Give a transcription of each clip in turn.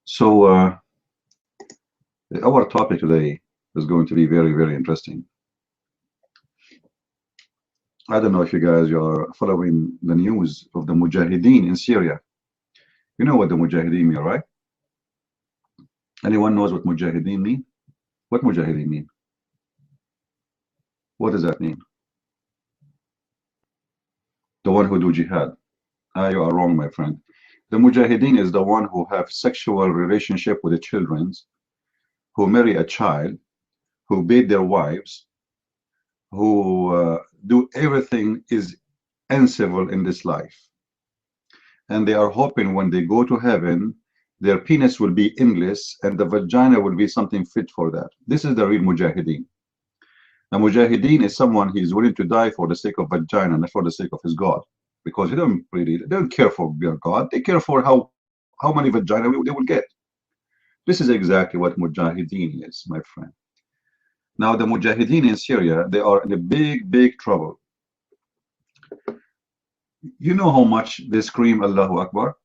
So our topic today is going to be very, very interesting. I don't know if you guys are following the news of the Mujahideen in Syria. You know what the Mujahideen mean, right? Anyone knows what Mujahideen mean? What Mujahideen mean? What does that mean? The one who do jihad. You are wrong, my friend. The Mujahideen is the one who have sexual relationship with the children, who marry a child, who beat their wives, who do everything is uncivil in this life. And they are hoping when they go to heaven, their penis will be endless and the vagina will be something fit for that. This is the real Mujahideen. A Mujahideen is someone who is willing to die for the sake of vagina, not for the sake of his God. Because they don't care for their God. They care for how many vagina they will get. This is exactly what Mujahideen is, my friend. Now the Mujahideen in Syria, they are in a big, big trouble. You know how much they scream Allahu Akbar,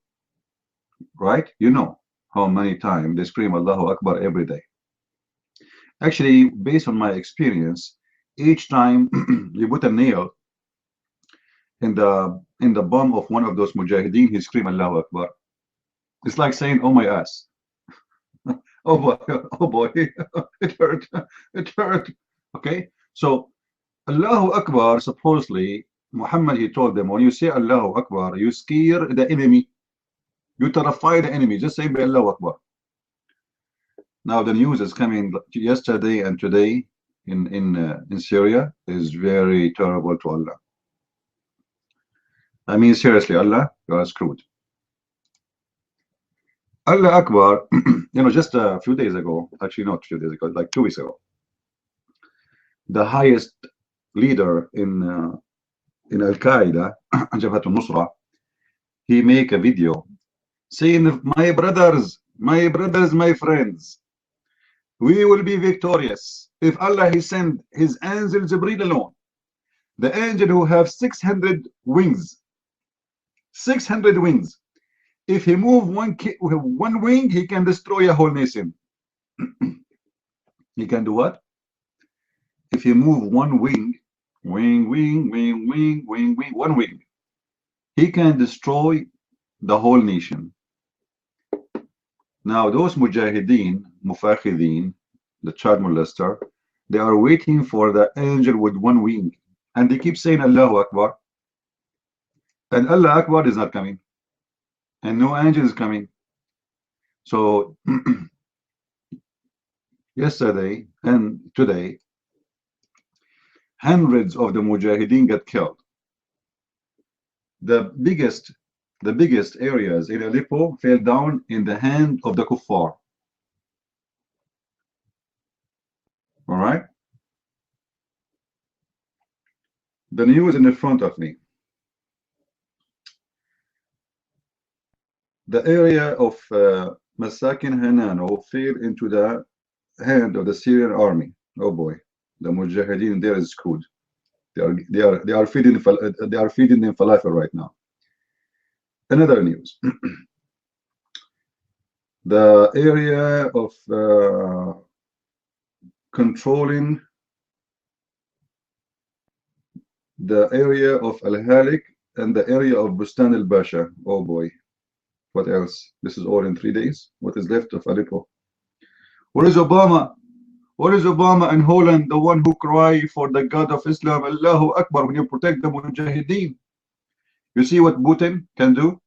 right? You know how many times they scream Allahu Akbar every day. Actually, based on my experience, each time you put a nail in the bum of one of those Mujahideen, he scream Allahu Akbar. It's like saying, "Oh my ass." Oh boy, oh boy, it hurt, it hurt. Okay, so Allahu Akbar, supposedly, Muhammad, he told them, when you say Allahu Akbar, you scare the enemy, you terrify the enemy, just say Allahu Akbar. Now the news is coming yesterday and today in Syria is very terrible to Allah. I mean, seriously, Allah, you are screwed. Allah Akbar, you know, just a few days ago, actually not a few days ago, like 2 weeks ago, the highest leader in Al-Qaeda, Jabhat al-Nusra, he make a video saying, my brothers, my friends, we will be victorious if Allah he send his angel Jibreel alone, the angel who have 600 wings. 600 wings. If he move one wing, he can destroy a whole nation. He can do what? If he move one wing, one wing, he can destroy the whole nation. Now those Mujahideen, Mufakhideen, the child molester, they are waiting for the angel with one wing, and they keep saying Allahu Akbar, and Allah Akbar is not coming, and no angel is coming. So yesterday and today, hundreds of the Mujahideen got killed. The biggest areas in Aleppo fell down in the hand of the kuffar. All right, the news in the front of me. The area of Masakin Hanano fell into the hand of the Syrian army. Oh boy, the Mujahideen there is screwed. They are feeding them falafel right now. Another news. The area of controlling the area of Al-Halik and the area of Bustan al-Basha. Oh boy. What else? This is all in 3 days. What is left of Aleppo? Where is Obama? Where is Obama and Holland, the one who cry for the God of Islam, Allahu Akbar, when you protect the Mujahideen? You see what Putin can do?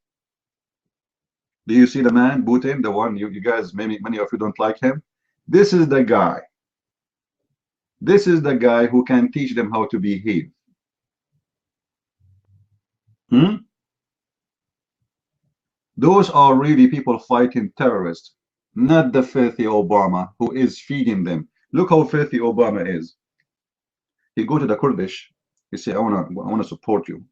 Do you see the man, Putin, the one you guys, many of you don't like him? This is the guy. This is the guy who can teach them how to behave. Those are really people fighting terrorists, not the filthy Obama who is feeding them. Look how filthy Obama is. He go to the Kurdish, he say, I wanna support you.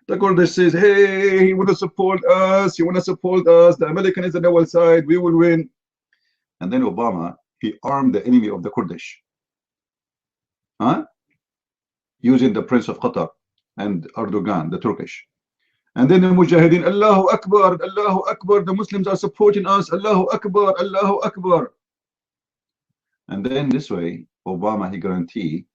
The Kurdish says, hey, you wanna support us, the American is on our side, we will win. And then Obama, he armed the enemy of the Kurdish. Using the Prince of Qatar and Erdogan, the Turkish. And then the Mujahideen, Allahu Akbar, Allahu Akbar, the Muslims are supporting us, Allahu Akbar, Allahu Akbar. And then this way, Obama, he guarantee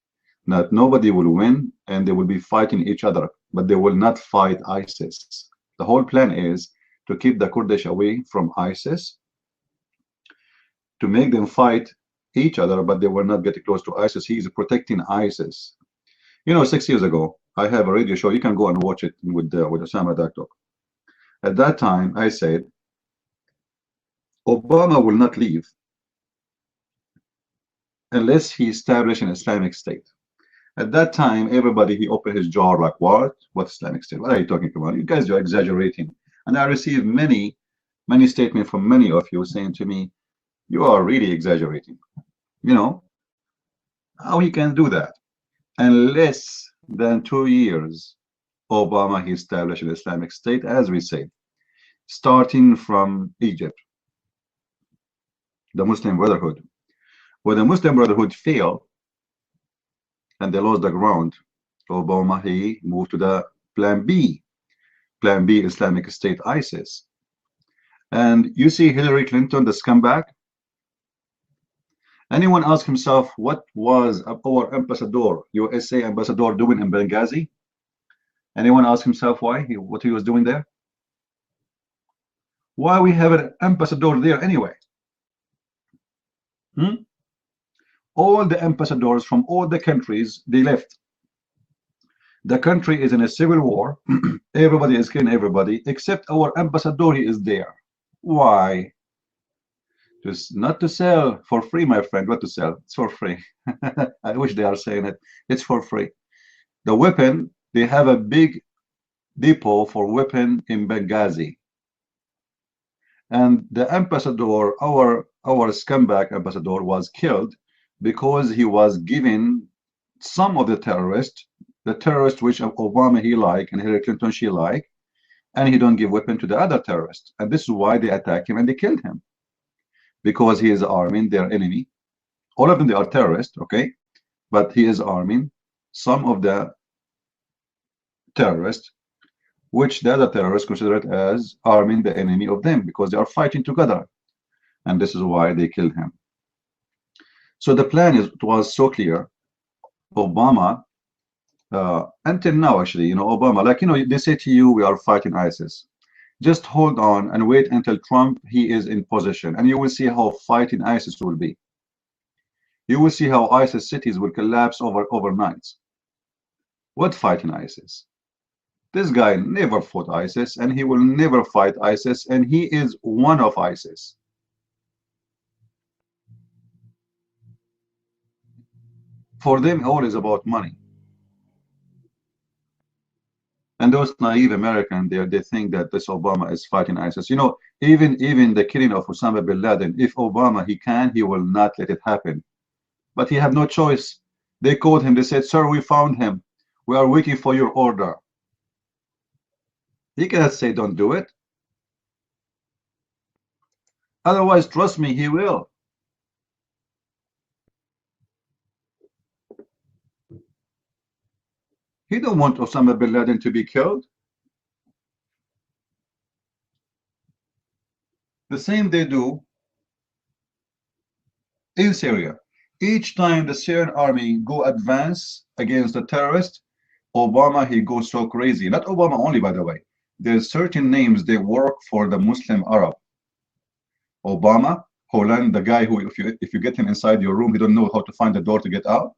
that nobody will win and they will be fighting each other, but they will not fight ISIS. The whole plan is to keep the Kurdish away from ISIS, to make them fight each other, but they will not get close to ISIS. He is protecting ISIS. You know, 6 years ago, I have a radio show. You can go and watch it with Osama Daktok. At that time, I said, Obama will not leave unless he establishes an Islamic State. At that time, everybody, he opened his jaw like, what? What Islamic State? What are you talking about? You guys are exaggerating. And I received many statements from many of you saying to me, you are really exaggerating. You know, how he can do that? In less than 2 years, Obama, he established an Islamic State, as we say, starting from Egypt, the Muslim Brotherhood. When the Muslim Brotherhood failed and they lost the ground, Obama, he moved to the Plan B, Islamic State, ISIS. And you see Hillary Clinton, the scumbag. Anyone ask himself what was our ambassador, USA ambassador, doing in Benghazi? Anyone ask himself what he was doing there? Why we have an ambassador there anyway? All the ambassadors from all the countries, they left. The country is in a civil war. Everybody is killing everybody, except our ambassador, he is there. Why? Just not to sell for free, my friend. What to sell? It's for free. I wish they are saying it. It's for free. The weapon, they have a big depot for weapon in Benghazi. And the ambassador, our scumbag ambassador, was killed because he was giving some of the terrorists which Obama he like and Hillary Clinton she like, and he don't give weapon to the other terrorists. And this is why they attack him and they killed him. Because he is arming their enemy. All of them, they are terrorists, okay? But he is arming some of the terrorists, which the other terrorists consider it as arming the enemy of them, because they are fighting together. And this is why they killed him. So the plan was so clear. Obama, until now, actually, you know, Obama, like, you know, they say to you, we are fighting ISIS. Just hold on and wait until Trump, he is in position, and you will see how fighting ISIS will be. You will see how ISIS cities will collapse overnight. What fighting ISIS? This guy never fought ISIS, and he will never fight ISIS, and he is one of ISIS. For them, all is about money. And those naive Americans, they think that this Obama is fighting ISIS. You know, even the killing of Osama bin Laden, if Obama, he will not let it happen. But he have no choice. They called him, they said, sir, we found him. We are waiting for your order. He cannot say don't do it. Otherwise, trust me, he will. He don't want Osama bin Laden to be killed. The same they do in Syria. Each time the Syrian army go advance against the terrorists, Obama, he goes so crazy. Not Obama only, by the way. There's certain names, they work for the Muslim Arab. Obama, Holland, the guy who, if you get him inside your room, he don't know how to find the door to get out.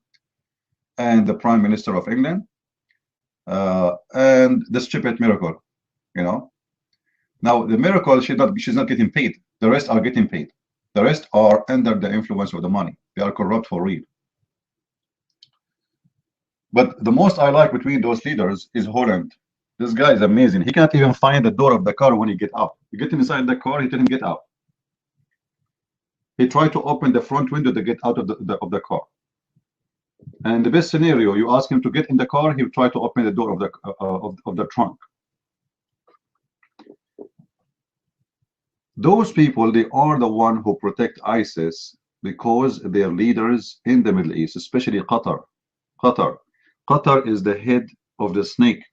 And the Prime Minister of England. And the stupid Miracle, you know. Now the Miracle, she's not getting paid. The rest are getting paid. The rest are under the influence of the money. They are corrupt for real. But the most I like between those leaders is Holland. This guy is amazing. He can't even find the door of the car when he get out. You get him inside the car, he didn't get out. He tried to open the front window to get out of the car. And the best scenario, you ask him to get in the car, he'll try to open the door of the trunk. Those people, they are the one who protect ISIS because they're leaders in the Middle East, especially Qatar. Qatar is the head of the snake.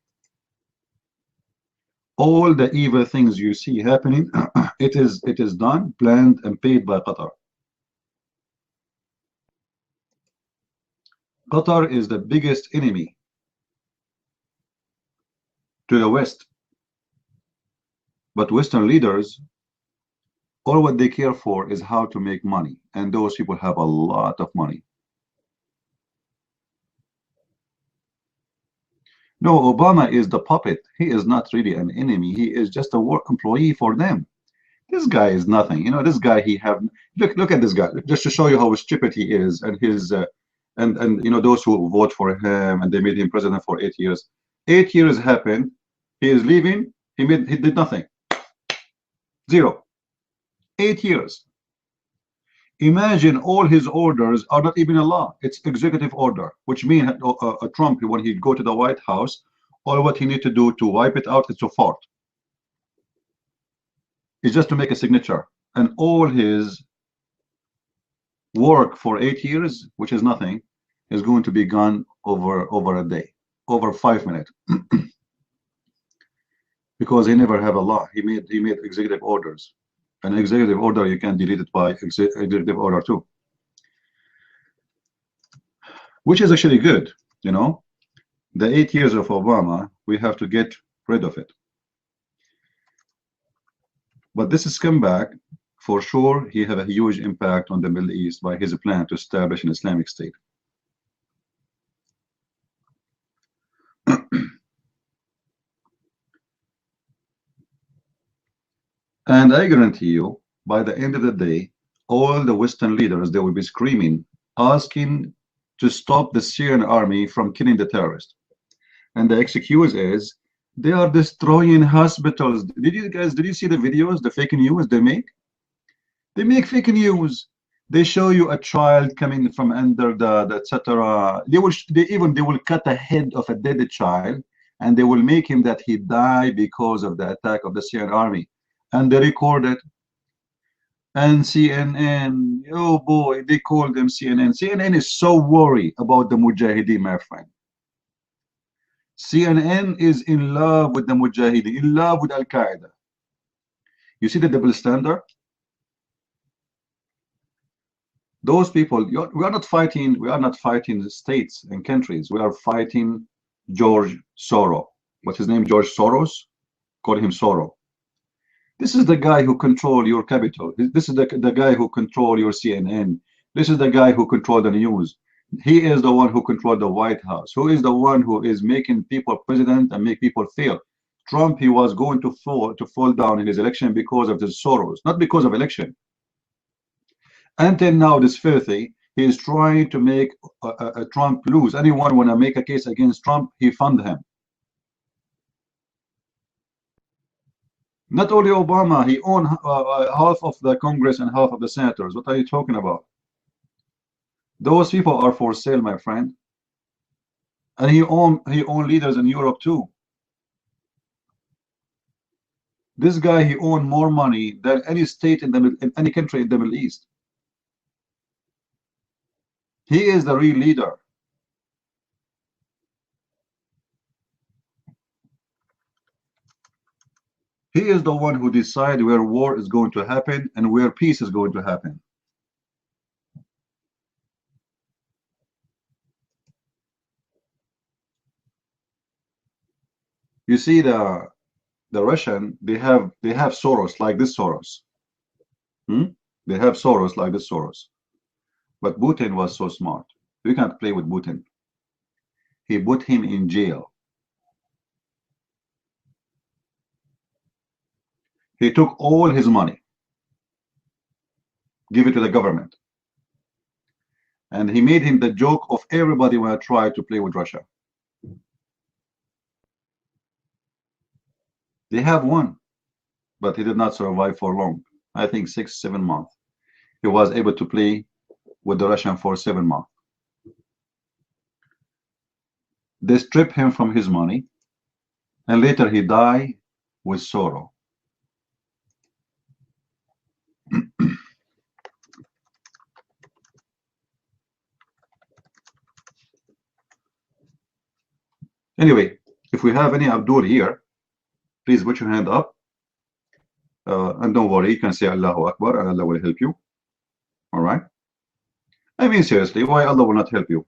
All the evil things you see happening, it is done, planned, and paid by Qatar. Qatar is the biggest enemy to the West, but Western leaders, all what they care for is how to make money, and those people have a lot of money. No, Obama is the puppet. He is not really an enemy. He is just a work employee for them. This guy is nothing. You know, this guy, he have look at this guy, just to show you how stupid he is, and his and you know, those who vote for him and they made him president for 8 years. 8 years happened. He is leaving. He did nothing. Zero. 8 years. Imagine all his orders are not even a law. It's executive order, which means Trump, when he go to the White House, all what he need to do to wipe it out is to fart. It's just to make a signature, and all his work for 8 years, which is nothing, is going to be gone over a day, over 5 minutes, because he never have a law. He made executive orders. An executive order, you can delete it by executive order too, which is actually good. You know, the 8 years of Obama, we have to get rid of it. But this scumbag, for sure, he had a huge impact on the Middle East by his plan to establish an Islamic State. And I guarantee you, by the end of the day, all the Western leaders, they will be screaming, asking to stop the Syrian army from killing the terrorists. And the excuse is, they are destroying hospitals. Did you see the videos, the fake news they make? They make fake news. They show you a child coming from under the etc. They will cut the head of a dead child, and they will make him that he died because of the attack of the Syrian army. And they record it. And CNN, oh boy, they call them CNN. CNN is so worried about the Mujahideen, my friend. CNN is in love with the Mujahideen, in love with Al-Qaeda. You see the double standard? Those people, we are not fighting states and countries. We are fighting George Soros. What's his name? George Soros? Call him Soros. This is the guy who control your capital. This is the guy who control your CNN. This is the guy who control the news. He is the one who controls the White House. Who is the one who is making people president and make people fail? Trump, he was going to fall down in his election because of the Soros, not because of election. Until now, this filthy, he is trying to make Trump lose. Anyone want to make a case against Trump, he fund him. Not only Obama, he owned half of the Congress and half of the senators. What are you talking about? Those people are for sale, my friend. And he owned leaders in Europe too. This guy, he owned more money than any state in any country in the Middle East. He is the real leader. He is the one who decides where war is going to happen and where peace is going to happen. You see, the Russian, they have Soros like this Soros. They have Soros like this Soros. But Putin was so smart. You can't play with Putin. He put him in jail. He took all his money, give it to the government. And he made him the joke of everybody when I tried to play with Russia. They have won, but he did not survive for long. I think 6, 7 months. He was able to play with the Russian for 7 months. They stripped him from his money, and later he died with sorrow. Anyway, if we have any Abdul here, Please put your hand up. And don't worry, you can say Allahu Akbar and Allah will help you. All right? I mean, seriously, why Allah will not help you?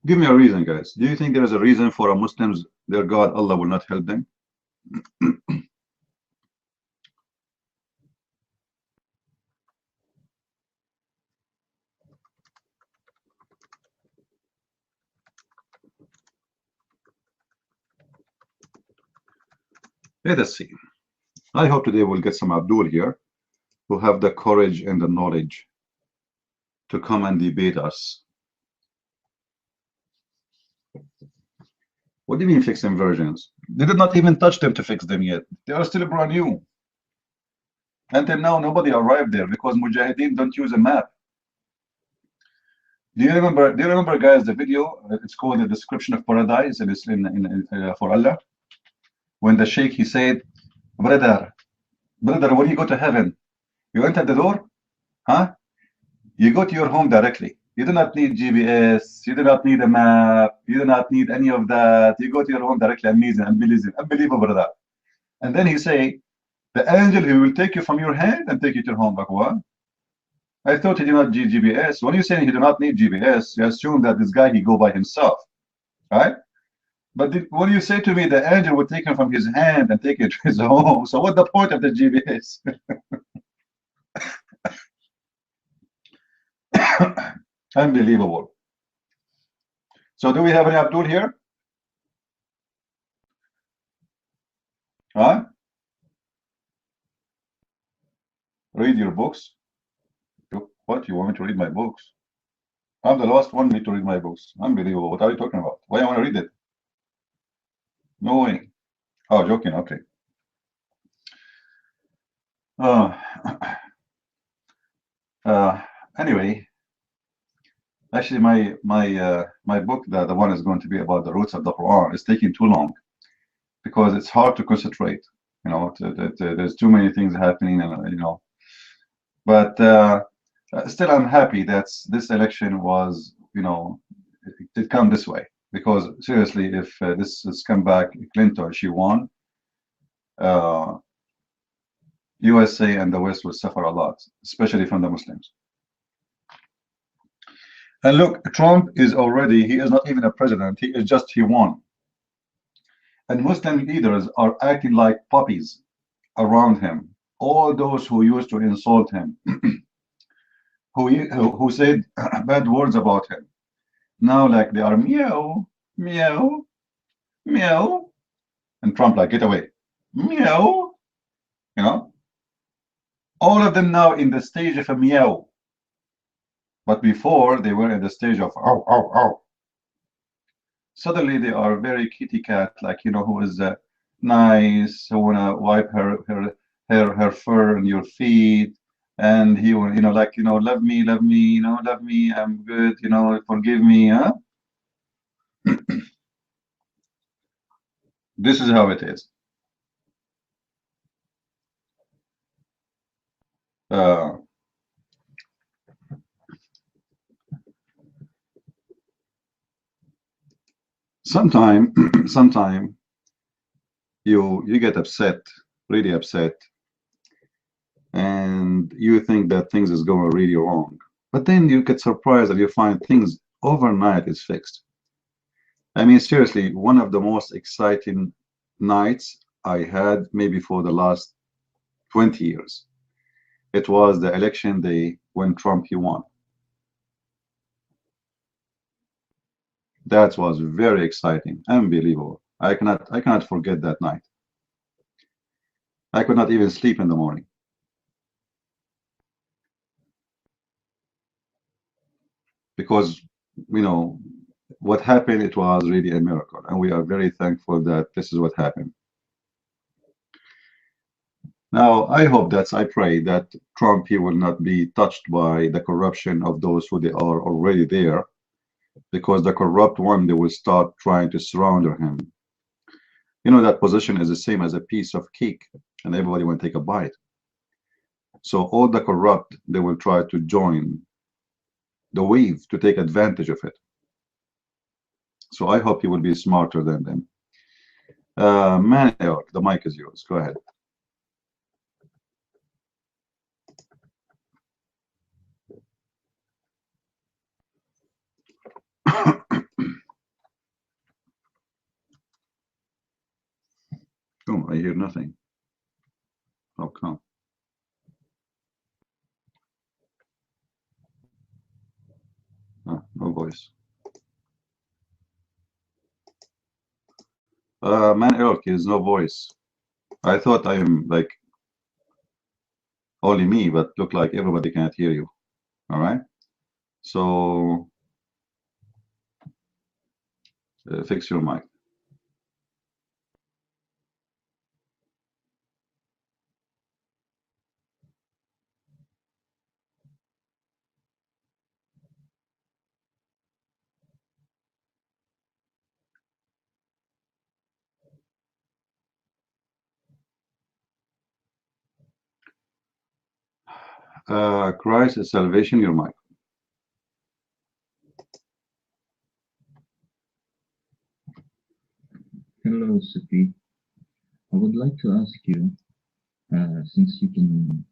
Give me a reason, guys. Do you think there is a reason for a Muslims, their God, Allah will not help them? Let us see. I hope today we'll get some Abdul here who have the courage and the knowledge to come and debate us. What do you mean fix them versions? They did not even touch them to fix them yet. They are still brand new. Until now, nobody arrived there because Mujahideen don't use a map. Do you remember, guys, the video? It's called The Description of Paradise, and it's for Allah. When the Sheikh, he said, brother, when you go to heaven, you enter the door, huh? You go to your home directly. You do not need GPS. You do not need a map. You do not need any of that. You go to your home directly. Amazing, unbelievable, brother. And then he say, the angel who will take you from your hand and take you to your home. Like what? I thought he did not need GPS. When you say he do not need GPS, you assume that this guy he go by himself, right? But when you say to me the angel would take him from his hand and take it to his home, so what's the point of the GPS? Unbelievable. So do we have any Abdul here? Huh? Read your books. What? You want me to read my books? I'm the last one to read my books. Unbelievable. What are you talking about? Why do I want to read it? No way. Oh, joking. Okay. Anyway, actually, my book, the one is going to be about the roots of the Quran, is taking too long because it's hard to concentrate. You know, there's too many things happening, and you know. But still, I'm happy that this election was, you know, it come this way. Because seriously, if this has come back, Clinton, she won, USA and the West will suffer a lot, especially from the Muslims. And look, Trump is already, he is not even a president, he is just, he won. And Muslim leaders are acting like puppies around him. All those who used to insult him, who said bad words about him. Now, like, they are meow, meow, meow, and Trump like, get away, meow, you know. All of them now in the stage of a meow, but before they were in the stage of ow, ow, ow. Suddenly they are very kitty cat, like, you know, who is nice, who wanna wipe her fur on your feet. And he will, you know, like, you know, love me, you know, love me, I'm good, you know, forgive me, huh? This is how it is. Sometime you get upset, really upset, and you think that things is going really wrong. But then you get surprised that you find things overnight is fixed. I mean, seriously, one of the most exciting nights I had maybe for the last 20 years. It was the election day when Trump he won. That was very exciting, unbelievable. I cannot forget that night. I could not even sleep in the morning. Because, you know, what happened, it was really a miracle. And we are very thankful that this is what happened. Now, I hope I pray that Trump, he will not be touched by the corruption of those who they are already there, because the corrupt one, they will start trying to surround him. You know, that position is the same as a piece of cake, and everybody will take a bite. So all the corrupt, they will try to join the wave to take advantage of it. So I hope he will be smarter than them. Maniok, the mic is yours. Go ahead. Oh, I hear nothing. How come? No voice. Maniok is no voice. I thought I am like only me, but look like everybody can't hear you. All right. So fix your mic. Christ is salvation, your mic. Hello, Sophie. I would like to ask you, since you can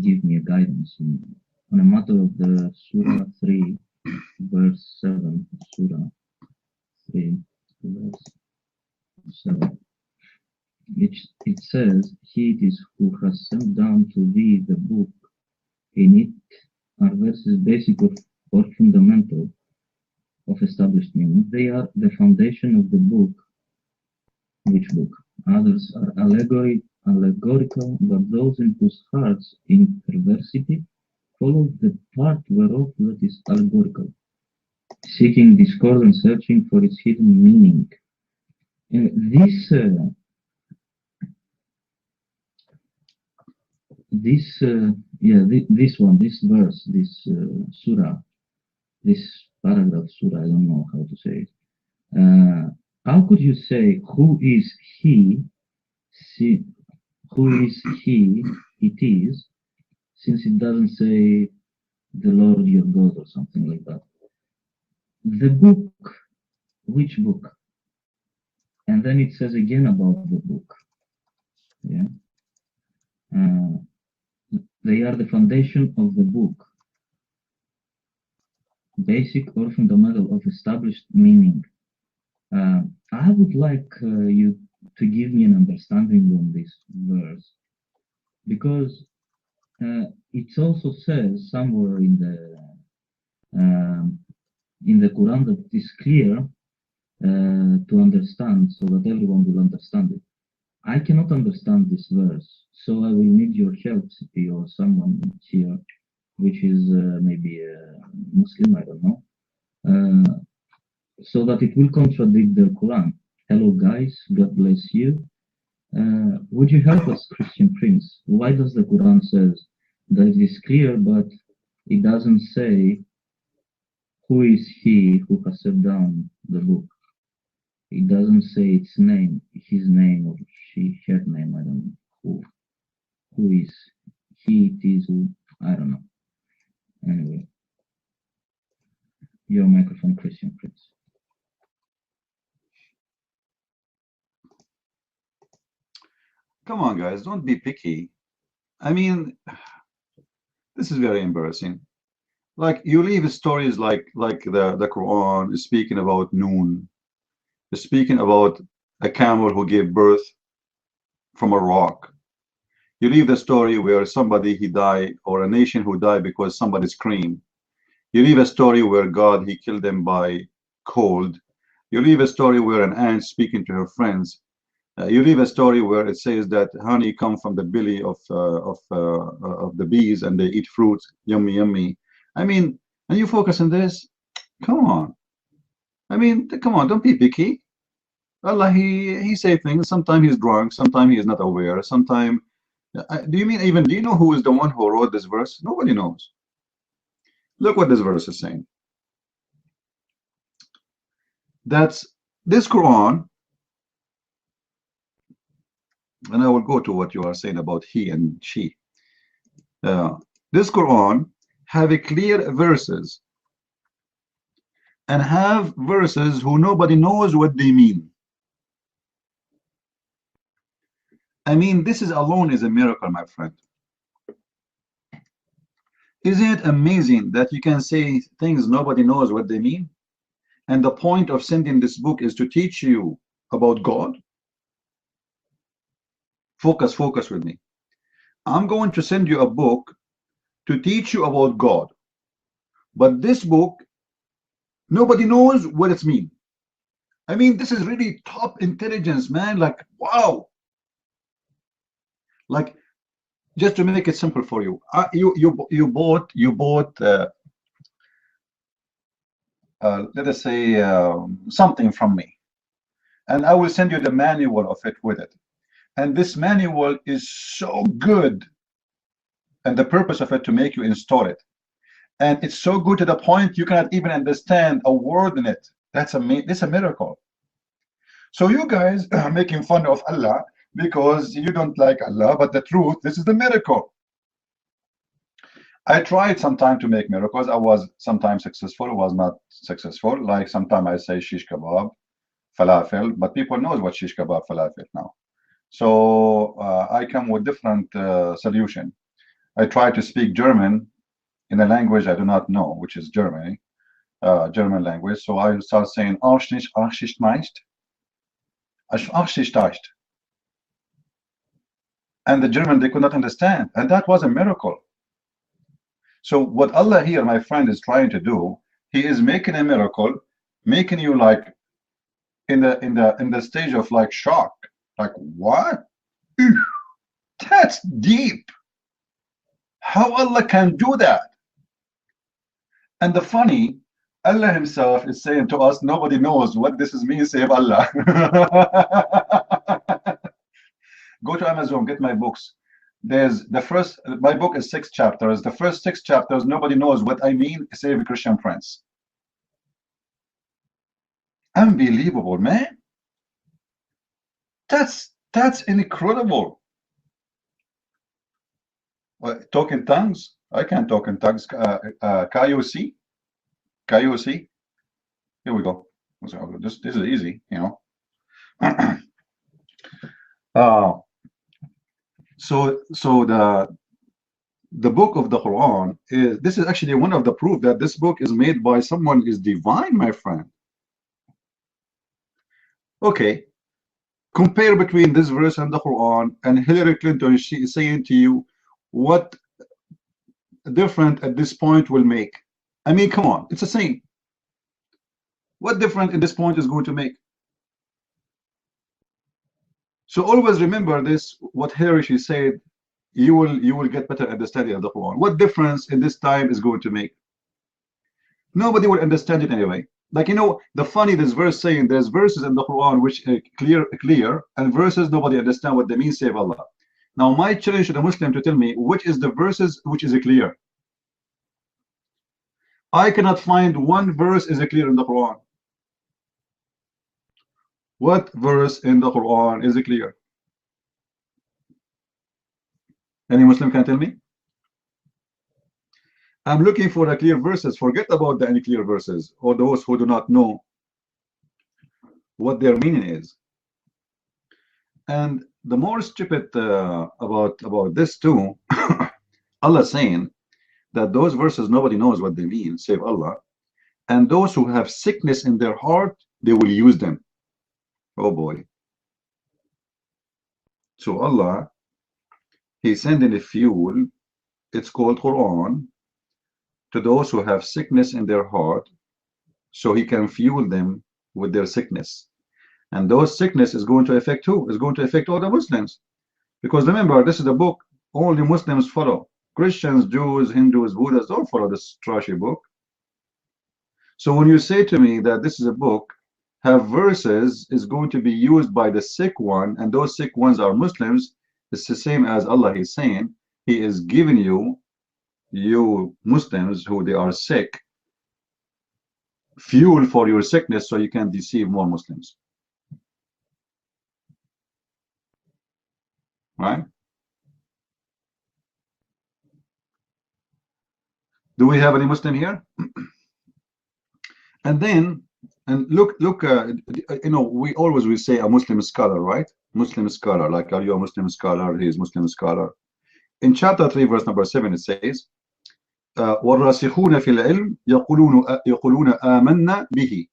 give me a guidance on a matter of the Surah 3, verse 7, Surah 3, verse 7. It says, He it is who has sent down to thee the book. In it are verses basic or fundamental of established meaning. They are the foundation of the book. Which book? Others are allegorical, but those in whose hearts in perversity follow the part whereof that is allegorical, seeking discord and searching for its hidden meaning. This verse, this surah, this paragraph, surah, I don't know how to say it. How could you say, who is he, who is he, it is, since it doesn't say the Lord your God or something like that? The book, which book? And then it says again about the book. Yeah. They are the foundation of the book, basic or fundamental of established meaning. I would like you to give me an understanding on this verse, because it also says somewhere in the Quran that it is clear to understand, so that everyone will understand it. I cannot understand this verse, so I will need your help, CP, or someone here, which is maybe a Muslim, I don't know, so that it will contradict the Quran. Hello, guys. God bless you. Would you help us, Christian Prince? Why does the Quran says that it is clear, but it doesn't say who is he who has set down the book? It doesn't say its name, his name, or her name. I don't know who is he, it is, who, I don't know. Anyway, your microphone, Christian Prince. Come on, guys, don't be picky. I mean, this is very embarrassing. Like you leave stories like the Quran is speaking about Noon, is speaking about a camel who gave birth from a rock. You leave the story where somebody he died, or a nation who died because somebody screamed. You leave a story where God he killed them by cold. You leave a story where an ant speaking to her friends. You leave a story where it says that honey come from the belly of the bees and they eat fruits, yummy, yummy. I mean, and you focus on this? Come on. I mean, come on, don't be picky. Allah, he say things. Sometimes he's drunk. Sometimes he is not aware. Sometimes, do you know who is the one who wrote this verse? Nobody knows. Look what this verse is saying. That's this Quran. And I will go to what you are saying about he and she. This Quran have a clear verses and have verses who nobody knows what they mean. I mean, this is alone is a miracle, my friend. Isn't it amazing that you can say things nobody knows what they mean? And the point of sending this book is to teach you about God. Focus with me. I'm going to send you a book to teach you about God. But this book, nobody knows what it means. I mean, this is really top intelligence, man. Like, wow. Like, just to make it simple for you, you bought let us say something from me, and I will send you the manual of it with it. And this manual is so good, and the purpose of it to make you install it. And it's so good to the point you cannot even understand a word in it. This is a miracle. So you guys are making fun of Allah because you don't like Allah, but the truth, this is the miracle. I tried sometime to make miracles. I was sometimes successful, was not successful. Like sometimes I say shish kebab, falafel, but people knows what shish kebab, falafel now. So I come with different solution. I try to speak German in a language I do not know, which is Germany, German language. So I start saying and the German, they could not understand, and that was a miracle. So what Allah here, my friend, is trying to do, He is making a miracle, making you like in the stage of like shock, like what? That's deep. How Allah can do that? And the funny, Allah Himself is saying to us, nobody knows what this is means save Allah. Go to Amazon, get my books. There's the first, my book is 6 chapters. The first 6 chapters, nobody knows what I mean, save Christian friends. Unbelievable, man. That's incredible. Talk in tongues? I can't talk in tongues. KOC? KOC? Here we go. This is easy, you know. So the book of the Quran is, this is actually one of the proof that this book is made by someone is divine, my friend. Okay, compare between this verse and the Quran and Hillary Clinton. She is saying to you, what different at this point will make? I mean, come on, it's the same. What different in this point is going to make? So always remember this, what Hillary she said, you will get better understanding of the Quran. What difference in this time is going to make? Nobody will understand it anyway. Like, you know, the funny, this verse saying there's verses in the Quran which are clear, and verses nobody understand what they mean save Allah. Now my challenge to the Muslim to tell me which is the verses which is clear. I cannot find one verse is clear in the Quran. What verse in the Quran is clear? Any Muslim can tell me? I'm looking for the clear verses. Forget about the unclear verses or those who do not know what their meaning is. And the more stupid about this too, Allah saying that those verses nobody knows what they mean save Allah, and those who have sickness in their heart, they will use them. Oh boy. So Allah, He's sending a fuel, it's called Quran, to those who have sickness in their heart, so He can fuel them with their sickness. And those sickness is going to affect who? Is going to affect all the Muslims. Because remember, this is a book only Muslims follow. Christians, Jews, Hindus, Buddhists don't follow this trashy book. So when you say to me that this is a book have verses is going to be used by the sick one, and those sick ones are Muslims, it's the same as Allah is saying He is giving you Muslims who they are sick fuel for your sickness so you can deceive more Muslims. Right? Do we have any Muslim here? And then, and look, we always will say a Muslim scholar, right? Muslim scholar, like, are you a Muslim scholar? He is Muslim scholar. In chapter 3, verse number 7, it says, وَالرَّاسِخُونَ فِي الْعِلْمِ يَقُولُونَ آمَنَّا بِهِ.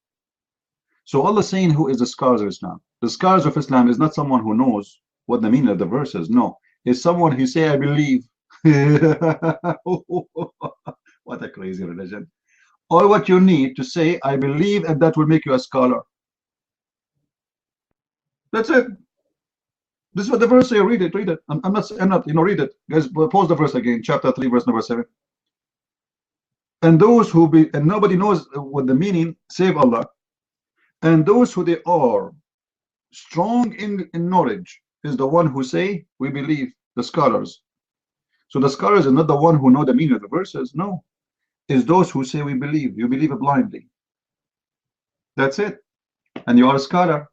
So Allah is saying, who is the scholars of Islam? The scholars of Islam is not someone who knows what the meaning of the verses. No, it's someone who say, I believe. What a crazy religion. All what you need to say, I believe, and that will make you a scholar. That's it. This is what the verse say. Read it, read it. I'm not, read it. Guys, pause the verse again, chapter 3, verse number 7. And those who be, and nobody knows what the meaning, save Allah. And those who they are strong in knowledge is the one who say, we believe, the scholars. So the scholars are not the one who know the meaning of the verses. No, it's those who say we believe. You believe it blindly. That's it. And you are a scholar.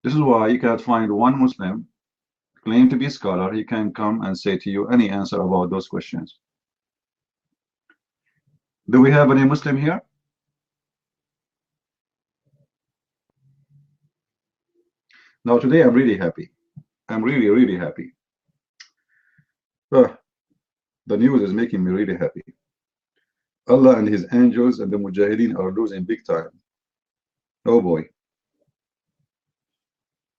This is why you cannot find one Muslim claim to be a scholar. He can come and say to you any answer about those questions. Do we have any Muslim here? Now today I'm really happy. I'm really, really happy. The news is making me really happy. Allah and his angels and the Mujahideen are losing big time. Oh boy.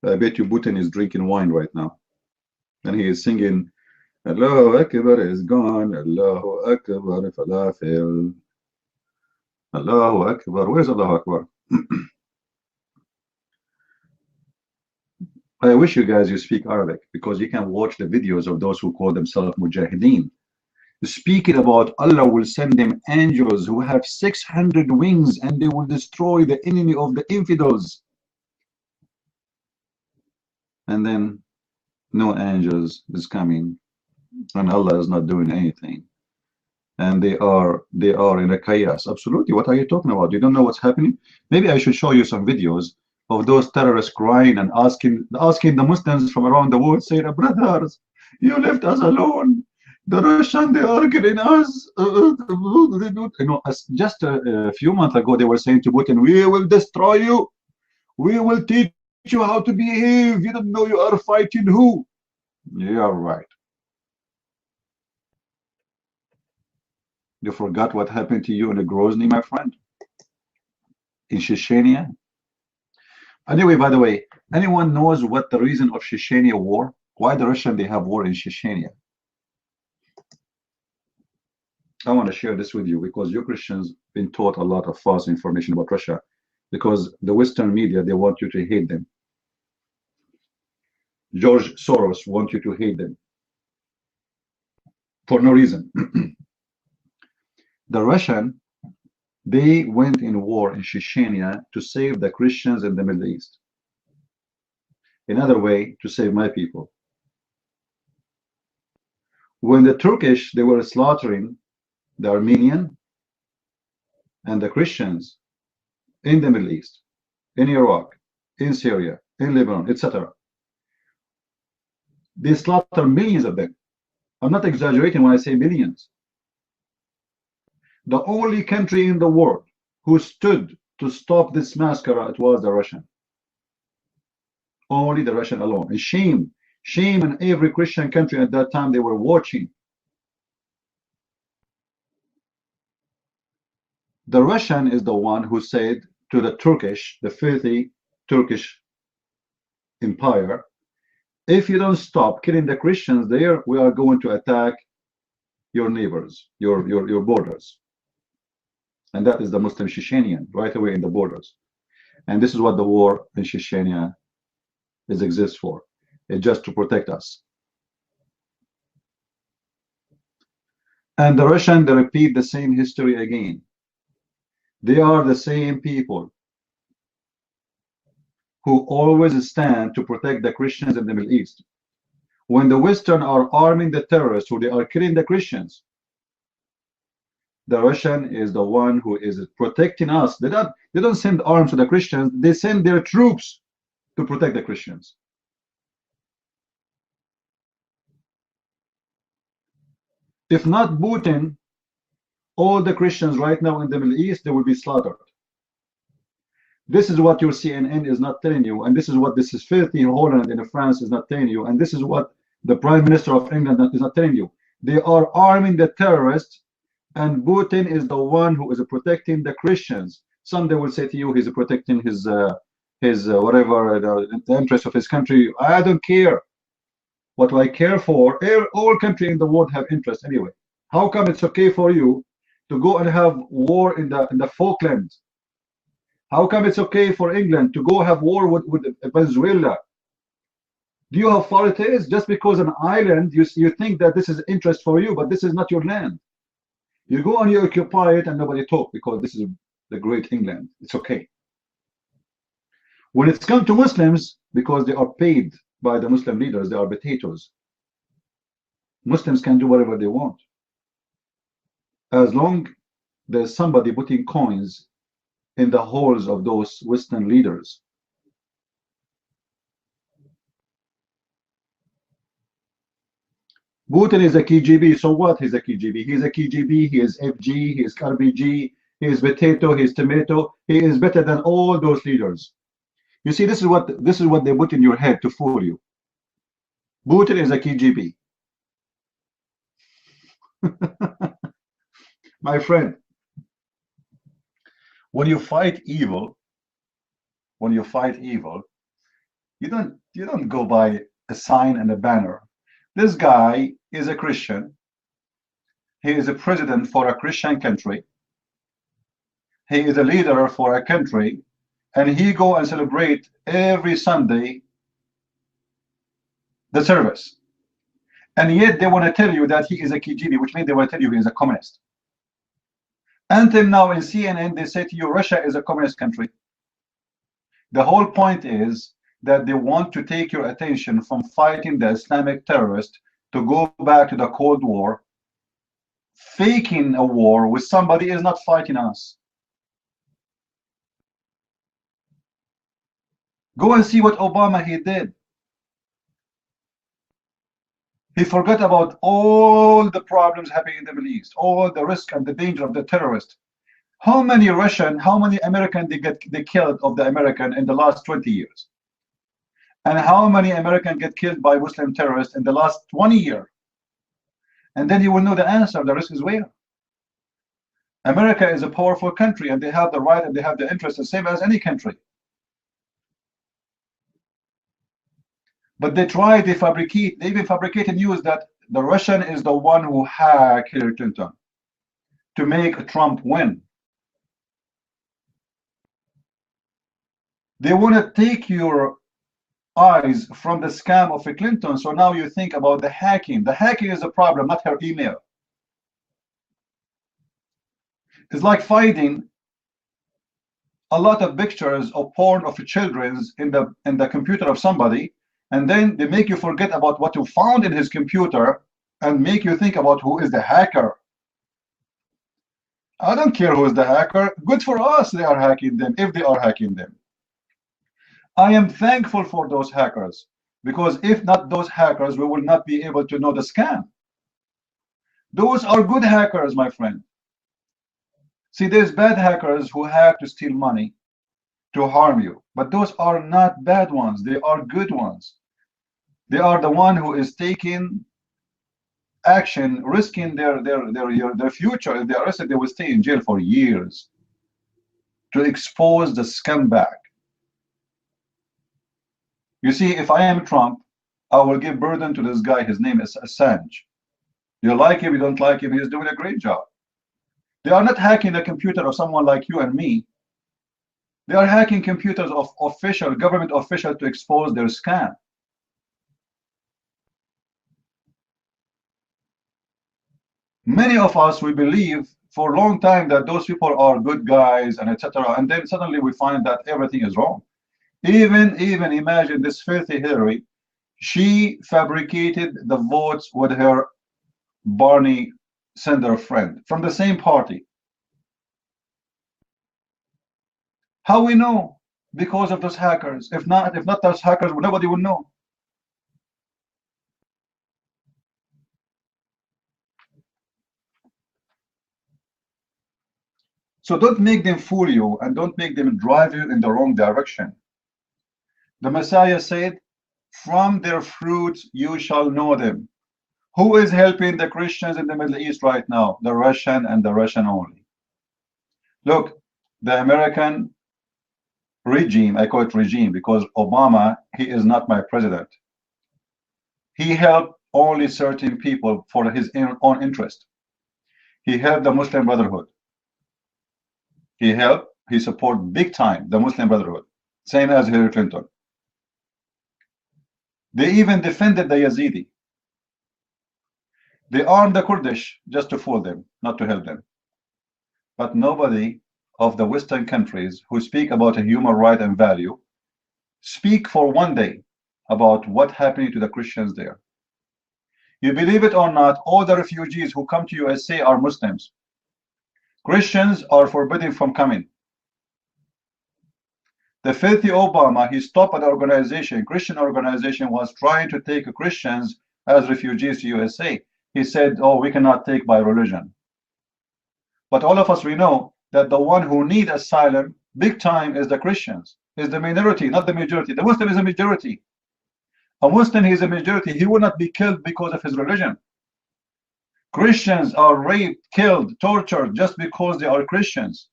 I bet you Putin is drinking wine right now. And he is singing, Allahu Akbar is gone, Allahu Akbar falafel. Allahu Akbar. Where's Allahu Akbar? I wish you guys you speak Arabic, because you can watch the videos of those who call themselves Mujahideen. Speaking about Allah will send them angels who have 600 wings and they will destroy the enemy of the infidels. And then no angels is coming and Allah is not doing anything. And they are in a chaos. Absolutely. What are you talking about? You don't know what's happening? Maybe I should show you some videos of those terrorists crying and asking the Muslims from around the world, saying, brothers, you left us alone. The Russians, they are killing us. Just a few months ago, they were saying to Putin, we will destroy you. We will teach you how to behave. You don't know you are fighting who? Yeah, right. You forgot what happened to you in Grozny, my friend? In Chechnya? Anyway, by the way, anyone knows what the reason of Chechnya war? Why the Russians, they have war in Chechnya? I want to share this with you because you Christians been taught a lot of false information about Russia because the Western media, they want you to hate them. George Soros wants you to hate them for no reason. The Russian, they went in war in Chechnya to save the Christians in the Middle East. Another way to save my people. When the Turkish, they were slaughtering the Armenian and the Christians in the Middle East, in Iraq, in Syria, in Lebanon, etc. They slaughtered millions of them. I'm not exaggerating when I say millions. The only country in the world who stood to stop this massacre, it was the Russian. Only the Russian alone. And shame in every Christian country at that time, they were watching. The Russian is the one who said to the Turkish, the filthy Turkish empire, if you don't stop killing the Christians there, we are going to attack your neighbors, your borders. And that is the Muslim Chechenian, right away in the borders. And this is what the war in Chechnya exists for. It's just to protect us. And the Russian, they repeat the same history again. They are the same people who always stand to protect the Christians in the Middle East. When the Western are arming the terrorists, who they are killing the Christians, the Russian is the one who is protecting us. They don't send arms to the Christians. They send their troops to protect the Christians. If not Putin, all the Christians right now in the Middle East, they will be slaughtered. This is what your CNN is not telling you, and this is what this is filthy in Holland and in France is not telling you, and this is what the Prime Minister of England is not telling you. They are arming the terrorists, and Putin is the one who is protecting the Christians. Someday will say to you he's protecting his whatever the interest of his country. I don't care. What I care for, all countries in the world have interest anyway. How come it's okay for you to go and have war in the Falklands? How come it's okay for England to go have war with Venezuela? Do you know how far it is? Just because an island, you think that this is interest for you, but this is not your land. You go and you occupy it and nobody talk because this is the great England. It's okay. When it's come to Muslims, because they are paid by the Muslim leaders, they are potatoes. Muslims can do whatever they want. As long there's somebody putting coins in the holes of those Western leaders. Putin is a KGB, so what? He's a KGB. He's a KGB, he is FG, he is RBG, he is potato, he is tomato. He is better than all those leaders. You see, this is what they put in your head to fool you. Putin is a KGB. My friend, when you fight evil, you don't go by a sign and a banner. This guy is a Christian. He is a president for a Christian country. He is a leader for a country, and he go and celebrate every Sunday the service. And yet they want to tell you that he is a KGB, which means they want to tell you he is a communist. Until now in CNN, they say to you, Russia is a communist country. The whole point is that they want to take your attention from fighting the Islamic terrorists to go back to the Cold War. Faking a war with somebody is not fighting us. Go and see what Obama he did. He forgot about all the problems happening in the Middle East, all the risk and the danger of the terrorists. How many Russian, how many American they killed of the American in the last 20 years? And how many Americans get killed by Muslim terrorists in the last 20 years? And then you will know the answer. The risk is where? America is a powerful country, and they have the right and they have the interest the same as any country. But they even fabricate news that the Russian is the one who hacked Hillary Clinton to make Trump win. They want to take your eyes from the scam of Clinton, so now you think about the hacking. The hacking is a problem, not her email. It's like finding a lot of pictures of porn of children in the computer of somebody, and then they make you forget about what you found in his computer and make you think about who is the hacker. I don't care who is the hacker. Good for us they are hacking them, if they are hacking them. I am thankful for those hackers, because if not those hackers, we will not be able to know the scam. Those are good hackers, my friend. See, there's bad hackers who hack to steal money, to harm you, but those are not bad ones. They are good ones. They are the one who is taking action, risking their future. If they are arrested, they will stay in jail for years to expose the scumbag. You see, if I am Trump, I will give burden to this guy. His name is Assange. You like him, you don't like him, he's doing a great job. They are not hacking the computer of someone like you and me. They are hacking computers of government officials to expose their scam. Many of us, we believe for a long time that those people are good guys and etc. And then suddenly we find that everything is wrong. Even imagine this filthy Hillary. She fabricated the votes with her Barney Sanders friend from the same party. How we know? Because of those hackers. If not those hackers, nobody will know. So don't make them fool you and don't make them drive you in the wrong direction. The Messiah said, from their fruits you shall know them. Who is helping the Christians in the Middle East right now? The Russian and the Russian only. Look, the American regime, I call it regime because Obama, he is not my president. He helped only certain people for his own interest. He helped the Muslim Brotherhood. He supported big time the Muslim Brotherhood, same as Hillary Clinton. They even defended the Yazidi. They armed the Kurdish just to fool them, not to help them. But nobody of the Western countries who speak about a human right and value speak for one day about what happened to the Christians there. You believe it or not, all the refugees who come to USA are Muslims. Christians are forbidden from coming. The filthy Obama, he stopped an organization, Christian organization was trying to take Christians as refugees to USA. He said, oh, we cannot take by religion. But all of us, we know that the one who need asylum big time is the Christians, is the minority, not the majority. The Muslim is a majority. A Muslim, he is a majority. He will not be killed because of his religion. Christians are raped, killed, tortured just because they are Christians.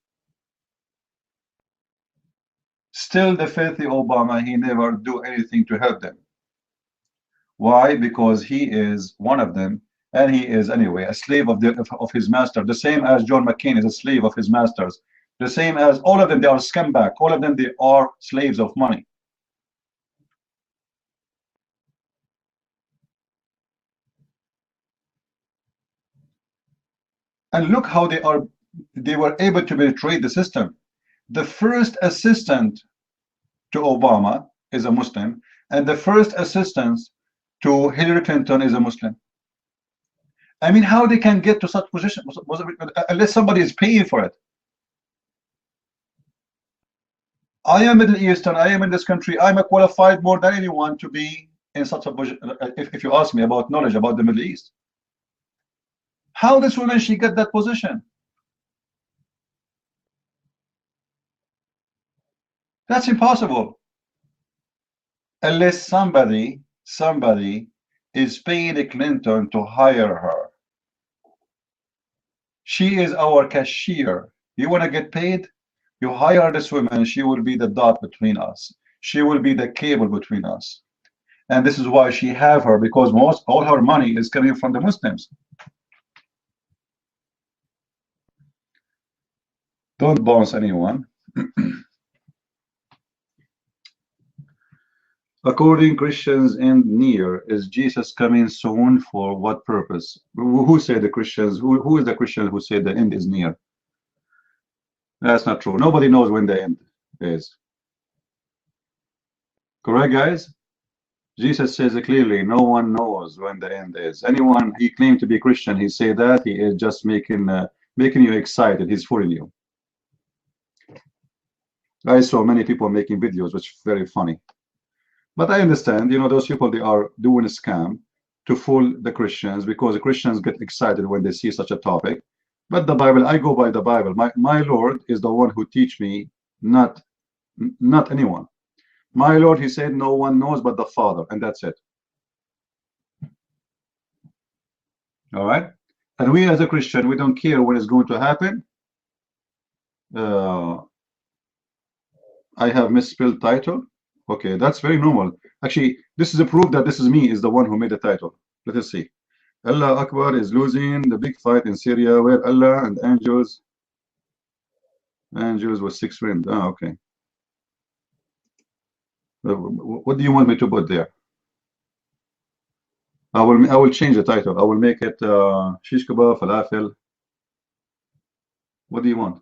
Still, the filthy Obama, he never do anything to help them. Why? Because he is one of them, and he is anyway a slave of his master. The same as John McCain is a slave of his masters. The same as all of them, they are scumbag. All of them, they are slaves of money. And look how they were able to betray the system. The first assistant to Obama is a Muslim, and the first assistant to Hillary Clinton is a Muslim. I mean, how they can get to such position unless somebody is paying for it. I am Middle Eastern, I am in this country, I'm a qualified more than anyone to be in such a position, if you ask me about knowledge about the Middle East. How this woman, she get that position? That's impossible. Unless somebody is paying Clinton to hire her. She is our cashier. You want to get paid? You hire this woman, she will be the dot between us. She will be the cable between us. And this is why she have her, because all her money is coming from the Muslims. Don't bounce anyone. According Christians and near, is Jesus coming soon for what purpose? Who said the Christians? Who is the Christian who said the end is near? That's not true. Nobody knows when the end is. Correct, guys? Jesus says it clearly, no one knows when the end is. Anyone, he claimed to be Christian, he say that, he is just making you excited, he's fooling you. I saw many people making videos, which is very funny. But I understand, you know, those people, they are doing a scam to fool the Christians, because the Christians get excited when they see such a topic. But the Bible, I go by the Bible. My Lord is the one who teach me, not anyone. My Lord, he said, no one knows but the Father, and that's it. All right? And we as a Christian, we don't care when it's going to happen. I have misspelled title. Okay, that's very normal. Actually, this is a proof that this is me, is the one who made the title. Let us see. Allah Akbar is losing the big fight in Syria where Allah and angels with 6 friends. Ah, okay. What do you want me to put there? I will change the title. I will make it shish kebab, falafel. What do you want?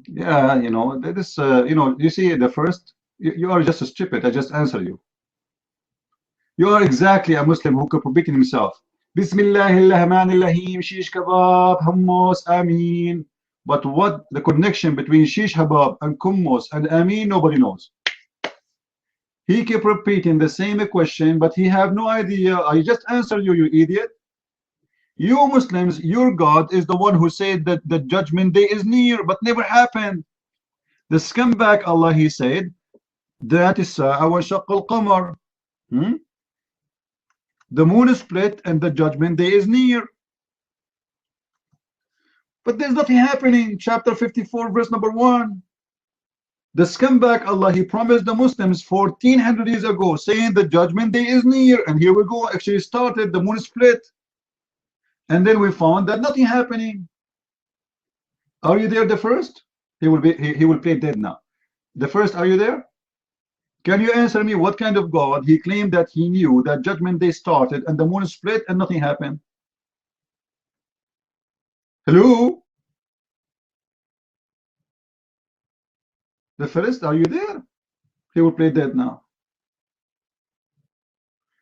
Yeah, you know, this, you know, you see the first, you are just stupid. I just answer you. You are exactly a Muslim who contradicting himself. Bismillahirrahmanirrahim, shish kebab, hummus, amin. But what the connection between Shish Habab and Kummus and Amin, nobody knows. He kept repeating the same question, but he have no idea. I just answered you, you idiot. You Muslims, your God is the one who said that the judgment day is near, but never happened. The scumbag Allah, he said, that is our shaqq al-qamar. The moon is split and the judgment day is near. But there's nothing happening. Chapter 54, verse number 1. The scumbag Allah, he promised the Muslims 1400 years ago, saying the judgment day is near. And here we go, actually started, the moon is split. And then we found that nothing happening. Are you there, the first? He will play dead now. The first, are you there? Can you answer me what kind of God he claimed that he knew that judgment day started and the moon split and nothing happened? Hello? The first, are you there? He will play dead now.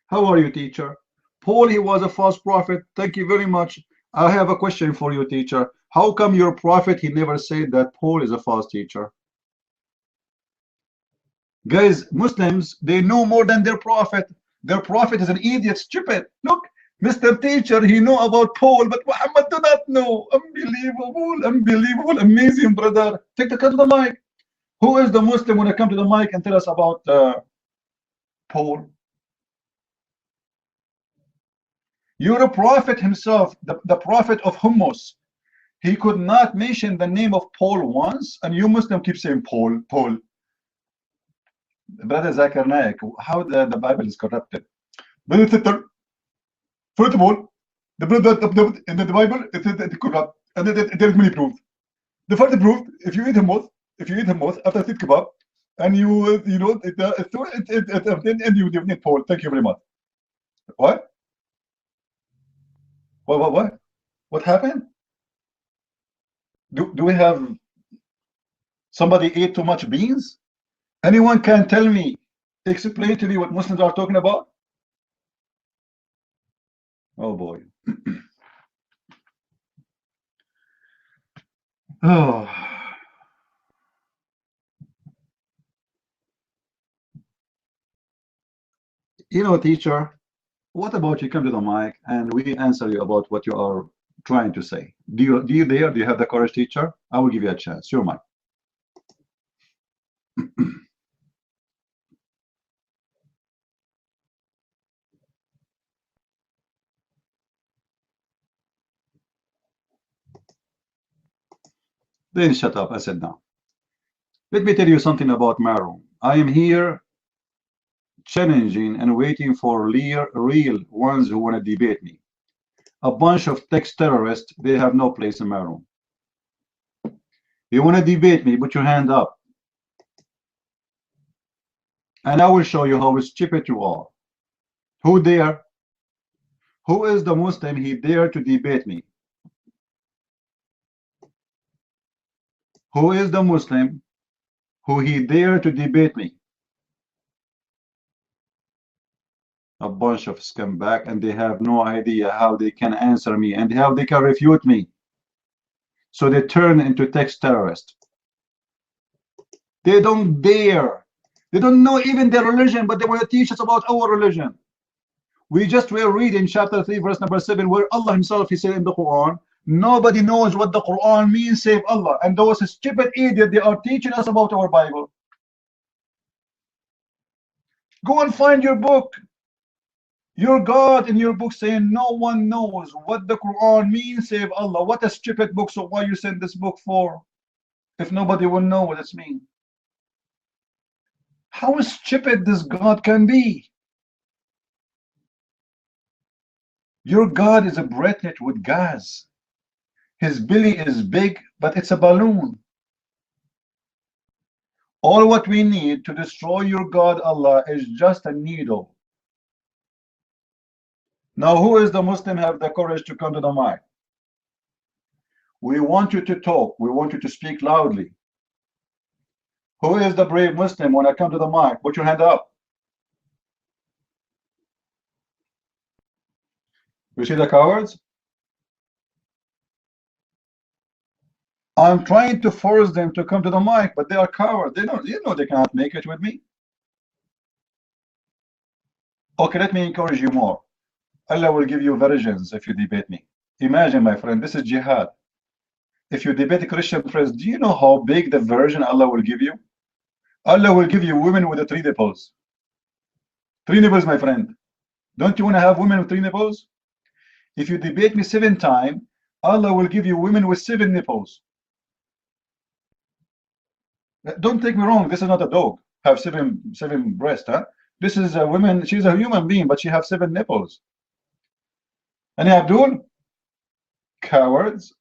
How are you, teacher? Paul, he was a false prophet. Thank you very much. I have a question for you, teacher. How come your prophet, he never said that Paul is a false teacher? Guys, Muslims, they know more than their prophet. Their prophet is an idiot, stupid. Look, Mr. Teacher, he know about Paul, but Muhammad do not know. Unbelievable, unbelievable, amazing, brother. Take the cut to the mic. Who is the Muslim when I come to the mic and tell us about Paul? You're a prophet himself, the prophet of hummus. He could not mention the name of Paul once, and you Muslim keep saying Paul, Paul. Brother Zakir Naik, how the Bible is corrupted. Brother Sitter, first of all, the in the Bible it's corrupt, and there is many proofs. The first proof, if you eat hummus, after sit kebab, and you know and you need Paul. Thank you very much. What? What happened? Do we have somebody ate too much beans? Anyone can tell me, explain to me what Muslims are talking about? Oh boy. Oh. You know, teacher, what about you come to the mic and we answer you about what you are trying to say? Do you dare? Do you have the courage, teacher? I will give you a chance. Your mic. Then shut up. I said no. Let me tell you something about Maru. I am here challenging and waiting for real ones who want to debate me. A bunch of text terrorists, they have no place in my room. You want to debate me, put your hand up. And I will show you how stupid you are. Who dare? Who is the Muslim he dare to debate me? Who is the Muslim who he dare to debate me? A bunch of scumbag, and they have no idea how they can answer me and how they can refute me. So they turn into text terrorists. They don't dare. They don't know even their religion, but they want to teach us about our religion. We just were reading chapter 3, verse number 7, where Allah himself, he said in the Quran, nobody knows what the Quran means save Allah. And those stupid idiots, they are teaching us about our Bible. Go and find your book. Your God in your book saying no one knows what the Quran means save Allah. What a stupid book. So why you send this book for? If nobody will know what it means. How stupid this God can be. Your God is a breathed with gas. His belly is big, but it's a balloon. All what we need to destroy your God Allah is just a needle. Now who is the Muslim have the courage to come to the mic? We want you to talk. We want you to speak loudly. Who is the brave Muslim when I come to the mic? Put your hand up. You see the cowards? I'm trying to force them to come to the mic, but they are cowards. They don't, you know, they cannot make it with me. Okay, let me encourage you more. Allah will give you virgins if you debate me. Imagine, my friend, this is jihad. If you debate a Christian friends, do you know how big the virgin Allah will give you? Allah will give you women with the 3 nipples. 3 nipples, my friend. Don't you want to have women with 3 nipples? If you debate me 7 times, Allah will give you women with 7 nipples. Don't take me wrong, this is not a dog. Have seven breasts, huh? This is a woman, she's a human being, but she have 7 nipples. And Abdul? Cowards.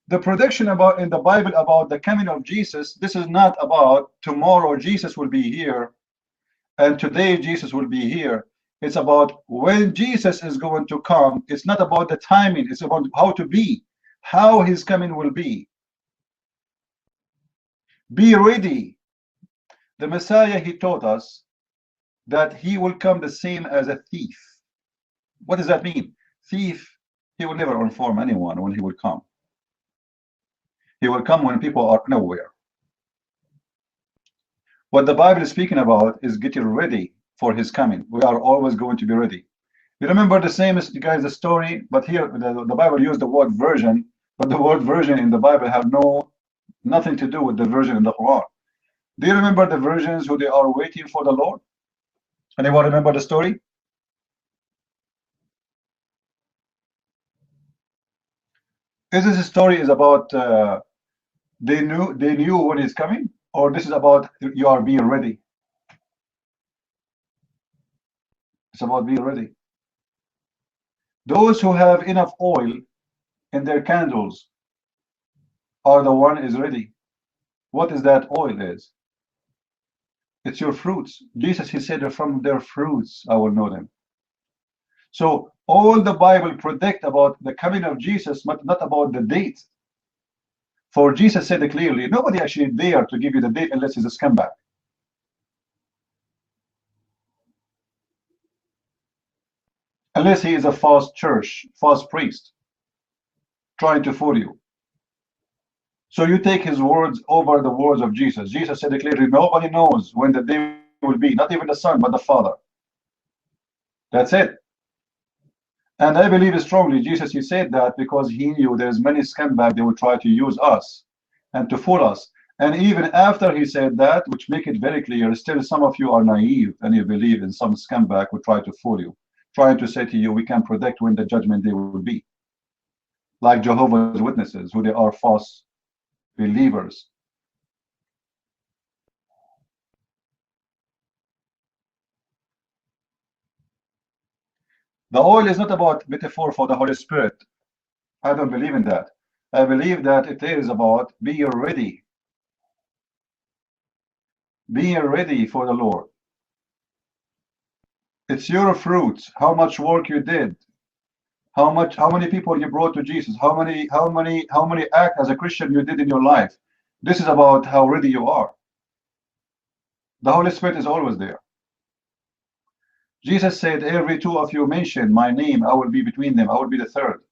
The prediction about in the Bible about the coming of Jesus, this is not about tomorrow Jesus will be here and today Jesus will be here. It's about when Jesus is going to come. It's not about the timing, it's about how to be, how his coming will be. Be ready. The Messiah, he taught us that he will come the same as a thief. What does that mean? Thief, he will never inform anyone when he will come. He will come when people are unaware. What the Bible is speaking about is getting ready for his coming. We are always going to be ready. You remember the same as, guys, the story, but here the Bible used the word virgin, but the word virgin in the Bible have nothing to do with the virgin in the Quran. Do you remember the virgins who they are waiting for the Lord? Anyone remember the story? Is this story is about they knew when he's coming, or this is about you are being ready? It's about being ready. Those who have enough oil in their candles are the one is ready. What is that oil is? It's your fruits. Jesus, he said, from their fruits I will know them. So all the Bible predict about the coming of Jesus, but not about the date. For Jesus said it clearly, nobody actually dare to give you the date unless he's a scumbag. Unless he is a false church, false priest, trying to fool you. So you take his words over the words of Jesus. Jesus said it clearly, nobody knows when the day will be, not even the Son, but the Father. That's it. And I believe strongly, Jesus, he said that because he knew there's many scumbags, they will try to use us and to fool us. And even after he said that, which make it very clear, still some of you are naive and you believe in some scumbag who try to fool you, trying to say to you, we can predict when the judgment day will be. Like Jehovah's Witnesses, who they are false believers. The oil is not about metaphor for the Holy Spirit. I don't believe in that. I believe that it is about being ready. Being ready for the Lord. It's your fruits, how much work you did, how many people you brought to Jesus, how many acts as a Christian you did in your life. This is about how ready you are. The Holy Spirit is always there. Jesus said, every 2 of you mention my name, I will be between them, I will be the third.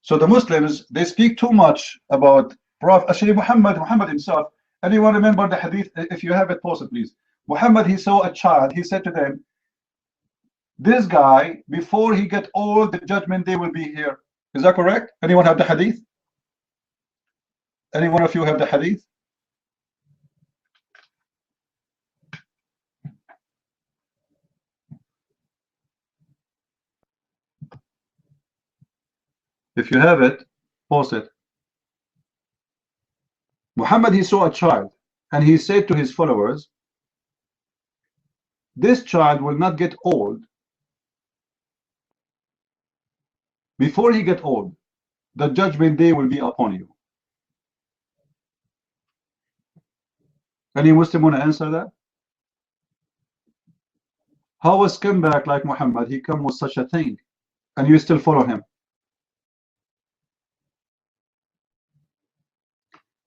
So the Muslims, they speak too much about Prophet, actually Muhammad himself. Anyone remember the hadith? If you have it, post it, please. Muhammad, he saw a child, he said to them, this guy, before he get old, the judgment day will be here. Is that correct? Anyone have the hadith? Any one of you have the hadith? If you have it, post it. Muhammad, he saw a child, and he said to his followers, this child will not get old. Before he get old, the judgment day will be upon you. Any Muslim want to answer that? How a scumbag like Muhammad, he come with such a thing, and you still follow him?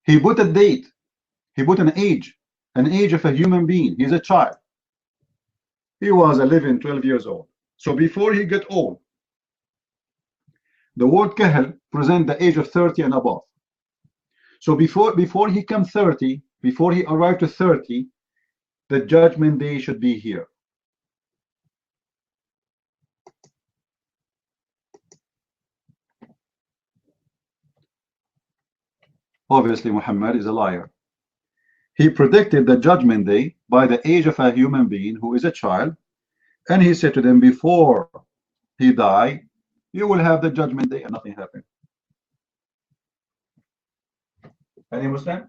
He put a date. He put an age of a human being. He's a child. He was 11, 12 years old. So before he get old, the word kahl present the age of 30 and above. So before he come 30, before he arrived to 30, the judgment day should be here. Obviously, Muhammad is a liar. He predicted the judgment day by the age of a human being who is a child, and he said to them, before he died, you will have the judgment day, and nothing happened. Any Muslim?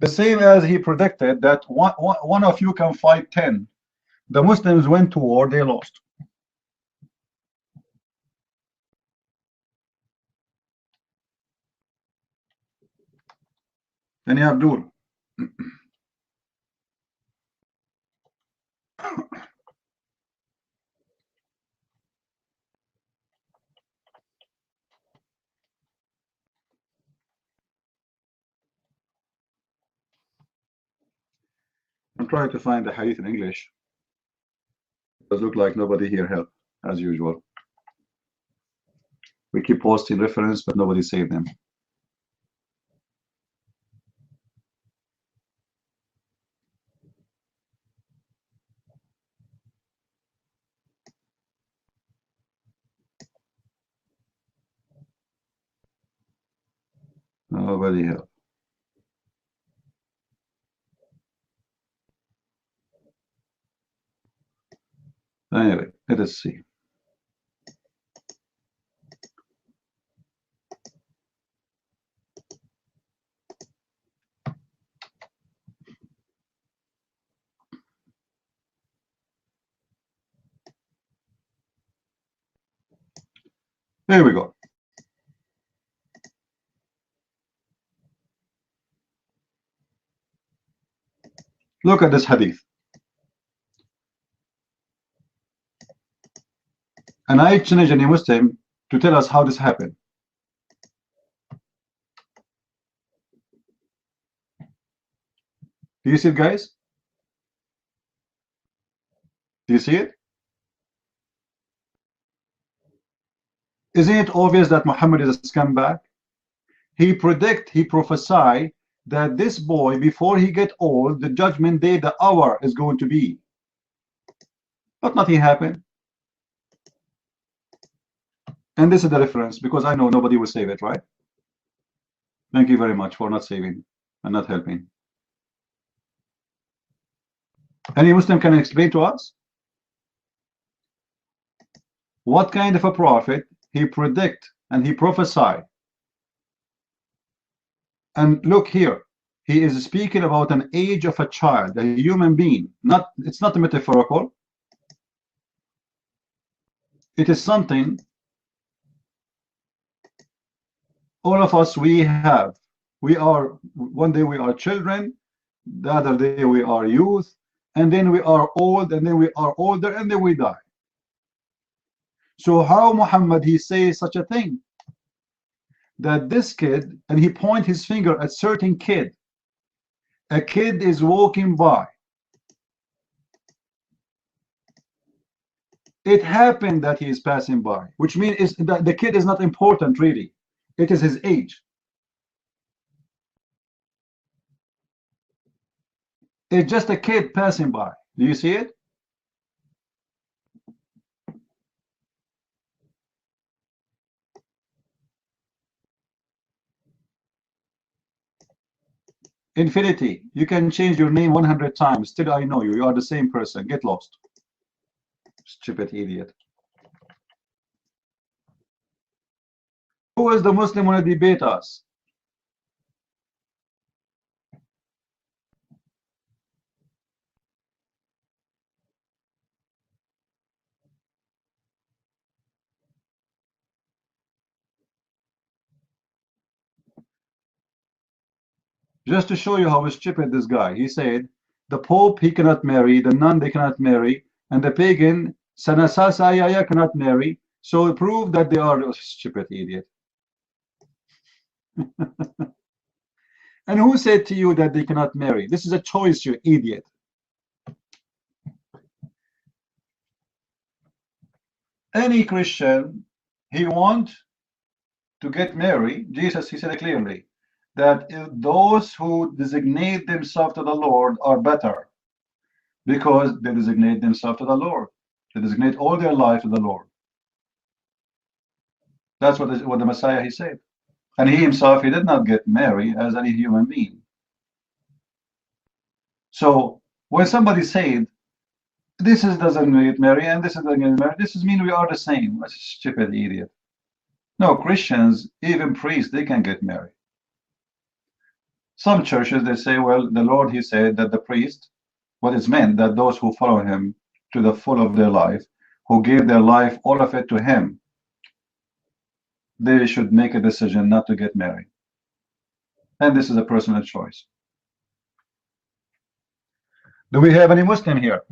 The same as he predicted that one of you can fight 10. The Muslims went to war, they lost. Any Abdul? I'm trying to find the hadith in English. It does look like nobody here helped, as usual. We keep posting reference, but nobody saved them. Nobody helped. Anyway, let us see. Here we go. Look at this hadith. And I challenge any Muslim to tell us how this happened. Do you see it, guys? Do you see it? Isn't it obvious that Muhammad is a scumbag? He prophesy that this boy, before he get old, the judgment day, the hour is going to be. But nothing happened. And this is the reference, because I know nobody will save it, right? Thank you very much for not saving and not helping. Any Muslim can explain to us what kind of a prophet he predict and he prophesied? And look here, he is speaking about an age of a child, a human being. It's not metaphorical. It is something all of us we have. One day we are children, the other day we are youth, and then we are old, and then we are older, and then we die. So how Muhammad he says such a thing? That this kid, and he point his finger at certain kid. A kid is walking by. It happened that he is passing by, which means that the kid is not important really. It is his age. It's just a kid passing by. Do you see it? Infinity, you can change your name 100 times. Still, I know you. You are the same person. Get lost. Stupid idiot. Who is the Muslim want to debate us? Just to show you how stupid this guy. He said, the Pope, he cannot marry, the nun, they cannot marry, and the pagan, Sanasasayaya, cannot marry. So prove that they are a stupid idiot. And who said to you that they cannot marry? This is a choice, you idiot. Any Christian, he want to get married. Jesus, he said it clearly, that those who designate themselves to the Lord are better because they designate themselves to the Lord. They designate all their life to the Lord. That's what the Messiah, he said. And he himself, he did not get married as any human being. So when somebody said, this is doesn't get married and this is doesn't get married, this is mean we are the same. That's a stupid idiot. No, Christians, even priests, they can get married. Some churches, they say, well, the Lord, he said that the priest, what is meant that those who follow him to the full of their life, who gave their life, all of it to him, they should make a decision not to get married. And this is a personal choice. Do we have any Muslim here?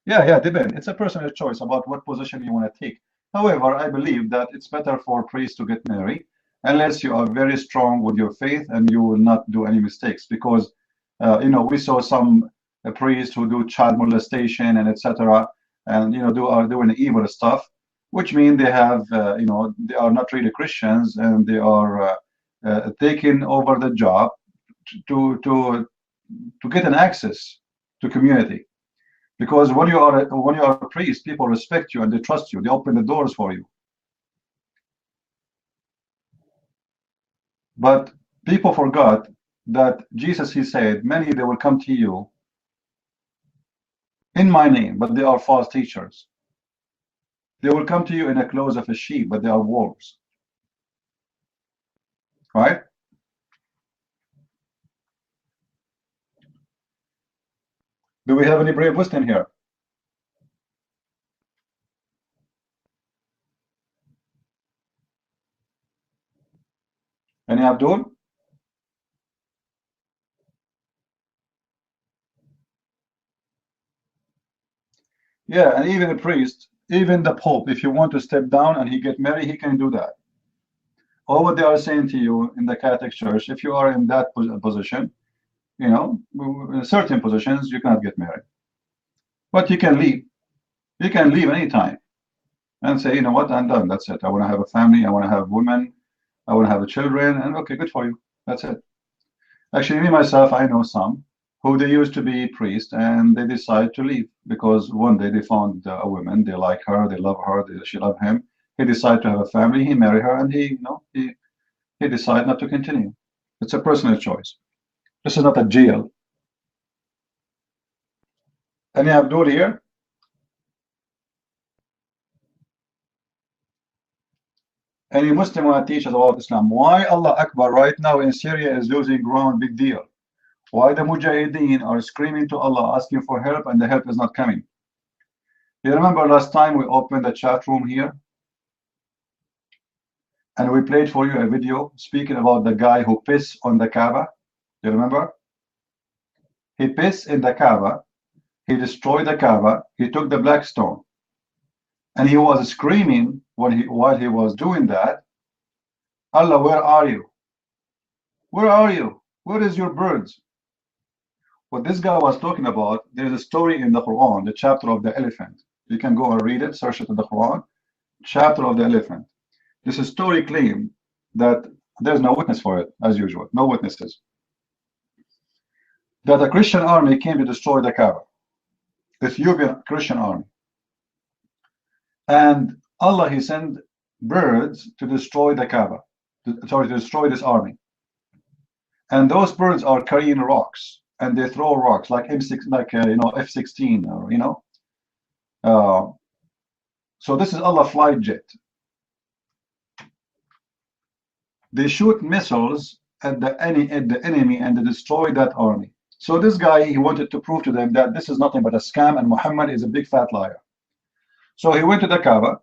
Yeah, depend. It's a personal choice about what position you want to take. However, I believe that it's better for priests to get married unless you are very strong with your faith and you will not do any mistakes. Because, we saw some priests who do child molestation and etc. and are doing evil stuff, which means they have, they are not really Christians and they are taking over the job to get an access to community. Because when you are a priest, people respect you and they trust you. They open the doors for you. But people forgot that Jesus, he said, many they will come to you in my name, but they are false teachers. They will come to you in the clothes of a sheep, but they are wolves. Right? Do we have any brave Muslim here? Any Abdul? Yeah, and even a priest, even the Pope, if you want to step down and he get married, he can do that. All what they are saying to you in the Catholic Church, if you are in that position, in certain positions, you cannot get married. But you can leave. You can leave anytime and say, you know what, I'm done. That's it. I want to have a family. I want to have women. I want to have children. And okay, good for you. That's it. Actually, me, myself, I know some who they used to be priests and they decide to leave because one day they found a woman. They like her. They love her. She love him. He decided to have a family. He married her and he decided not to continue. It's a personal choice. This is not a jail. Any Abdul here? Any Muslim want to teach us about Islam? Why Allah Akbar right now in Syria is losing ground? Big deal. Why the Mujahideen are screaming to Allah asking for help and the help is not coming? You remember last time we opened the chat room here and we played for you a video speaking about the guy who pissed on the Kaaba? You remember? He pissed in the Kaaba. He destroyed the Kaaba. He took the black stone. And he was screaming while he was doing that, Allah, where are you? Where are you? Where is your birds? What this guy was talking about, there's a story in the Qur'an, the chapter of the elephant. You can go and read it, search it in the Qur'an, chapter of the elephant. This story claimed that there's no witness for it, as usual, no witnesses. That a Christian army came to destroy the Kaaba, the Ethiopian Christian army. And Allah, he sent birds to destroy the Kaaba, to destroy this army. And those birds are carrying rocks, and they throw rocks like F-16, or so this is Allah flight jet. They shoot missiles at the enemy and they destroy that army. So this guy, he wanted to prove to them that this is nothing but a scam and Muhammad is a big fat liar. So he went to the Kaaba,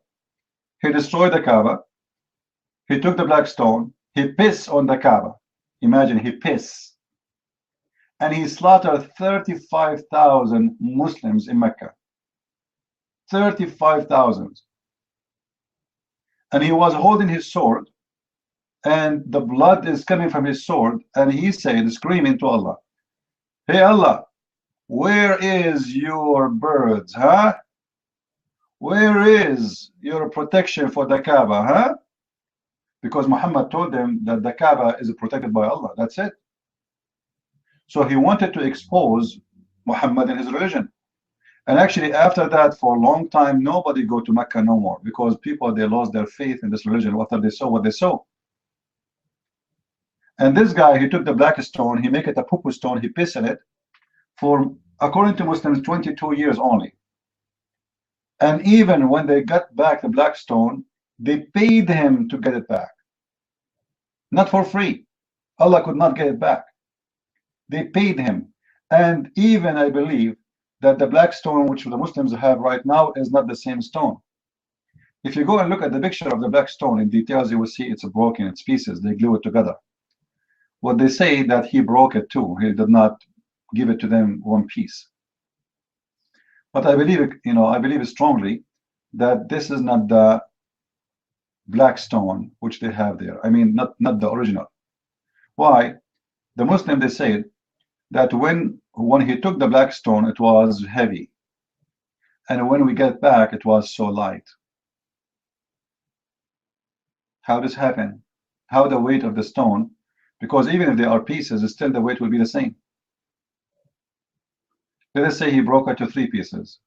he destroyed the Kaaba, he took the black stone, he pissed on the Kaaba. Imagine, he pissed. And he slaughtered 35,000 Muslims in Mecca. 35,000. And he was holding his sword, and the blood is coming from his sword, and he said, screaming to Allah, "Hey Allah, where is your birds, huh? Where is your protection for the Kaaba, huh?" Because Muhammad told them that the Kaaba is protected by Allah. That's it. So he wanted to expose Muhammad and his religion. And actually, after that, for a long time, nobody go to Mecca no more, because people, they lost their faith in this religion after they saw what they saw. And this guy, he took the black stone, he make it a poo stone, he pissed in it for, according to Muslims, 22 years only. And even when they got back the black stone, they paid him to get it back. Not for free. Allah could not get it back. They paid him. And even I believe that the black stone which the Muslims have right now is not the same stone. If you go and look at the picture of the black stone in details, you will see it's broken, it's pieces, they glue it together. What they say that he broke it too, he did not give it to them one piece. But I believe, I believe strongly that this is not the black stone which they have there. I mean, not the original. Why? The Muslim, they said that when he took the black stone, it was heavy, and when we get back, it was so light. How does happen? How the weight of the stone? Because even if they are pieces, still the weight will be the same. Let us say he broke it to 3 pieces.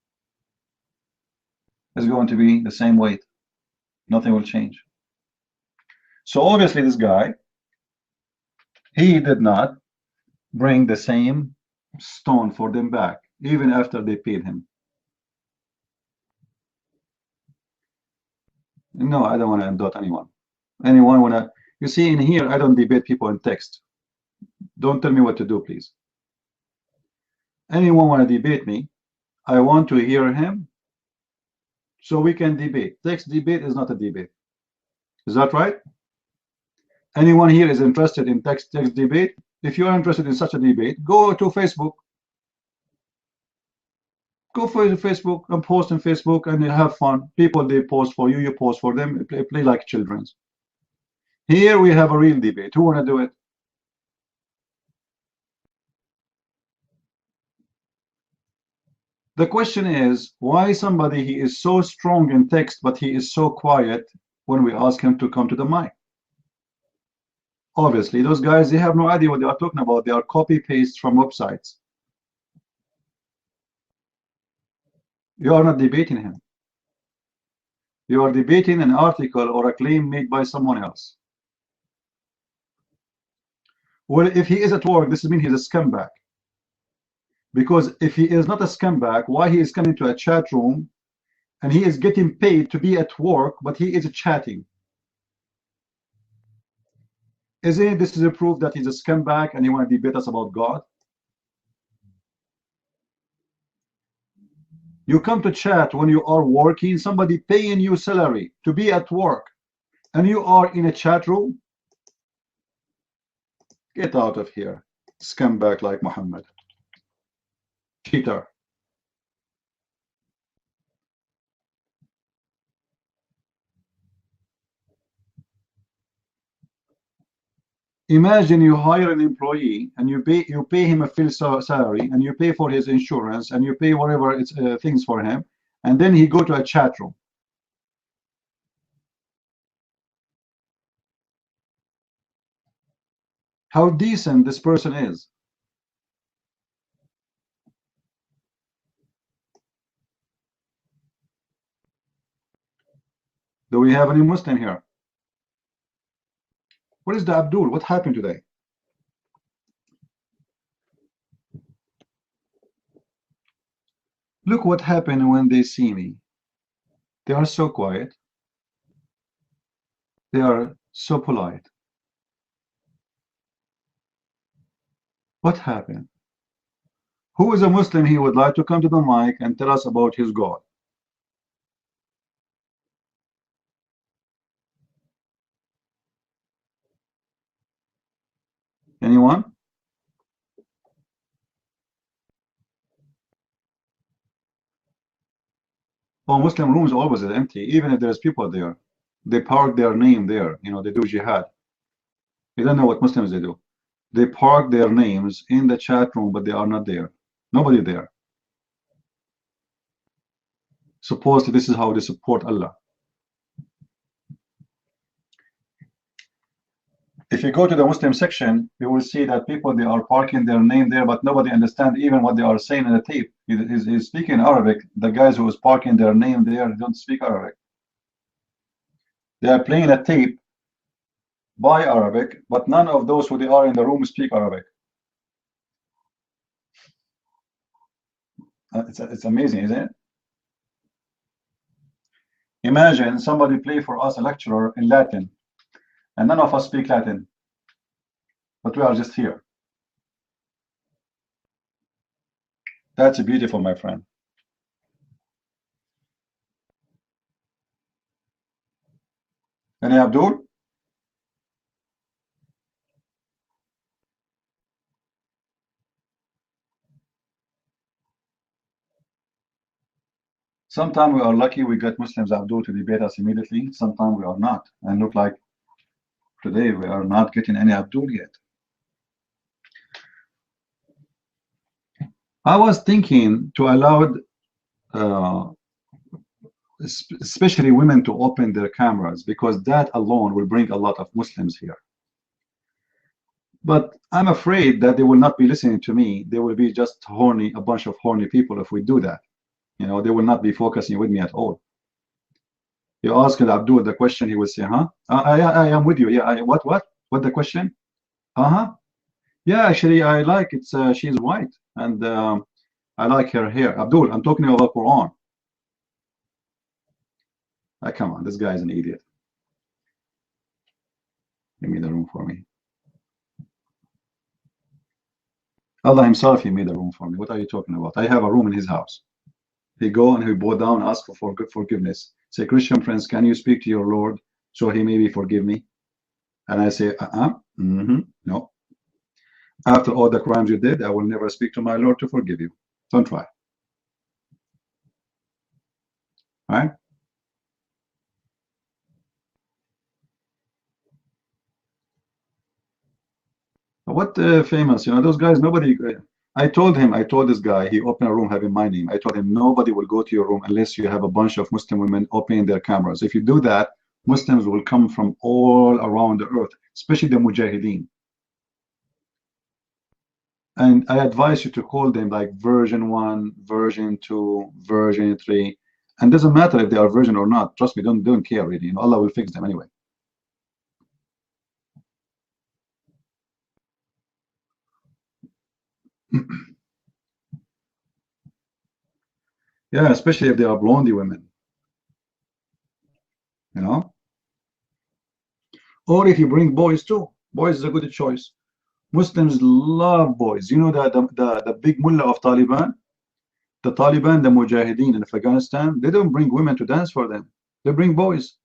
It's going to be the same weight. Nothing will change. So obviously this guy, he did not bring the same stone for them back, even after they paid him. No, I don't want to indult anyone. Anyone want to, you see in here, I don't debate people in text. Don't tell me what to do, please. Anyone want to debate me, I want to hear him so we can debate. Text debate is not a debate. Is that right? Anyone here is interested in text debate? If you are interested in such a debate, go to Facebook. Go for Facebook and post on Facebook and have fun. People, they post for you, you post for them. Play like children. Here we have a real debate. Who want to do it? The question is, why somebody he is so strong in text, but he is so quiet when we ask him to come to the mic? Obviously, those guys, they have no idea what they are talking about. They are copy-paste from websites. You are not debating him. You are debating an article or a claim made by someone else. Well, if he is at work, this means he's a scumbag. Because if he is not a scumbag, why he is coming to a chat room and he is getting paid to be at work, but he is chatting? Isn't this is a proof that he's a scumbag and he want to debate us about God? You come to chat when you are working, somebody paying you salary to be at work, and you are in a chat room? Get out of here, scumbag like Muhammad. Cheater. Imagine you hire an employee and you pay him a full salary, and you pay for his insurance, and you pay whatever it's things for him, and then he go to a chat room. How decent this person is. Do we have any Muslim here? What is the Abdul? What happened today? Look what happened when they see me. They are so quiet. They are so polite. What happened? Who is a Muslim he would like to come to the mic and tell us about his God? Anyone? Oh, Muslim rooms always is empty, even if there's people there. They park their name there. You know, they do jihad. You don't know what Muslims they do. They park their names in the chat room, but they are not there. Nobody there. Supposedly, this is how they support Allah. If you go to the Muslim section, you will see that people, they are parking their name there, but nobody understands even what they are saying in the tape. He's speaking Arabic. The guys who is parking their name there don't speak Arabic. They are playing a tape by Arabic, but none of those who they are in the room speak Arabic. It's amazing, isn't it? Imagine somebody play for us a lecturer in Latin, and none of us speak Latin, but we are just here. That's beautiful, my friend. Any Abdul? Sometimes we are lucky we get Muslims Abdul to debate us immediately. Sometimes we are not. And look like today we are not getting any Abdul yet. I was thinking to allow especially women to open their cameras, because that alone will bring a lot of Muslims here. But I'm afraid that they will not be listening to me. They will be just horny, a bunch of horny people if we do that. You know, they will not be focusing with me at all. You ask Abdul the question, he will say, huh? I am with you. Yeah, what? What the question? Uh-huh. Yeah, actually, I like it's, she's white, and I like her hair. Abdul, I'm talking about Quran. Come on, this guy is an idiot. Give me the room for me. Allah himself, he made a room for me. What are you talking about? I have a room in his house. He go and he bow down, ask for forgiveness. Say, Christian friends, can you speak to your Lord so he maybe forgive me? And I say, no. After all the crimes you did, I will never speak to my Lord to forgive you. Don't try. All right? What famous? You know, those guys, nobody. I told this guy, he opened a room having my name. I told him, nobody will go to your room unless you have a bunch of Muslim women opening their cameras. If you do that, Muslims will come from all around the earth, especially the Mujahideen. And I advise you to call them like version 1, version 2, version 3. And it doesn't matter if they are version or not. Trust me, don't care really. You know, Allah will fix them anyway. Yeah, especially if they are blondie women. You know? Or if you bring boys too. Boys is a good choice. Muslims love boys. You know that the big mullah of Taliban, the Taliban, the Mujahideen in Afghanistan, they don't bring women to dance for them. They bring boys.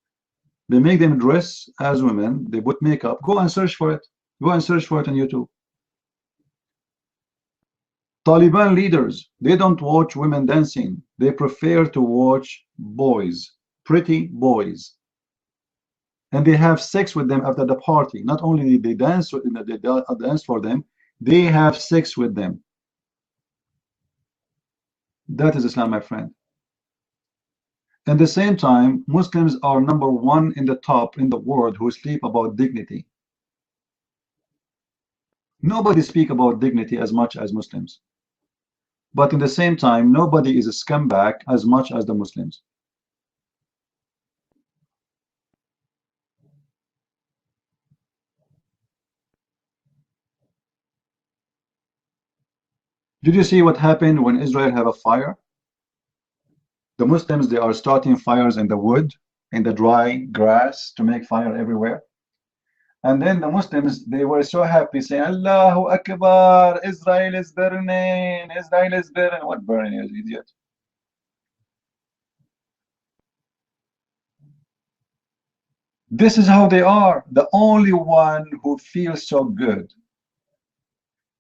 They make them dress as women. They put makeup. Go and search for it. Go and search for it on YouTube. Taliban leaders, they don't watch women dancing. They prefer to watch boys, pretty boys. And they have sex with them after the party. Not only they dance, they dance for them, they have sex with them. That is Islam, my friend. At the same time, Muslims are #1 in the top in the world who speak about dignity. Nobody speak about dignity as much as Muslims. But in the same time, nobody is a scumbag as much as the Muslims. Did you see what happened when Israel have a fire? The Muslims, they are starting fires in the wood, in the dry grass to make fire everywhere. And then the Muslims, they were so happy saying, Allahu Akbar, Israel is burning, Israel is burning. What burning, you idiot? This is how they are. The only one who feels so good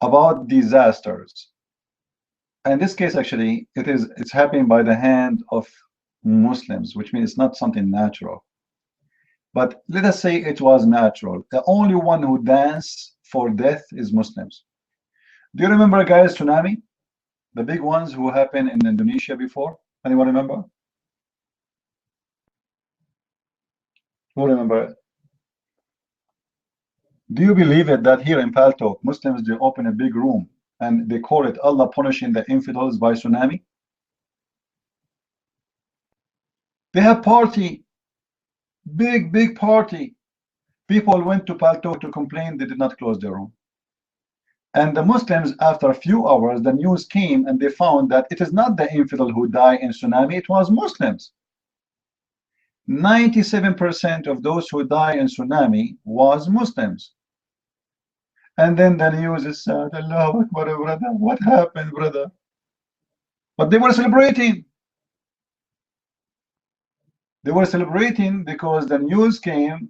about disasters. In this case, actually, it's happening by the hand of Muslims, which means it's not something natural. But let us say it was natural. The only one who dance for death is Muslims. Do you remember, guys, tsunami? The big ones who happened in Indonesia before? Anyone remember? Who remember it? Do you believe it that here in Paltalk, Muslims, they open a big room and they call it Allah punishing the infidels by tsunami? They have party, big party. People went to Paltalk to complain, they did not close their room. And the Muslims, after a few hours, the news came and they found that it is not the infidel who died in tsunami, it was Muslims. 97% of those who died in tsunami was Muslims. And then the news is sad, Allahu Akbar, brother, what happened, brother? But they were celebrating. They were celebrating because the news came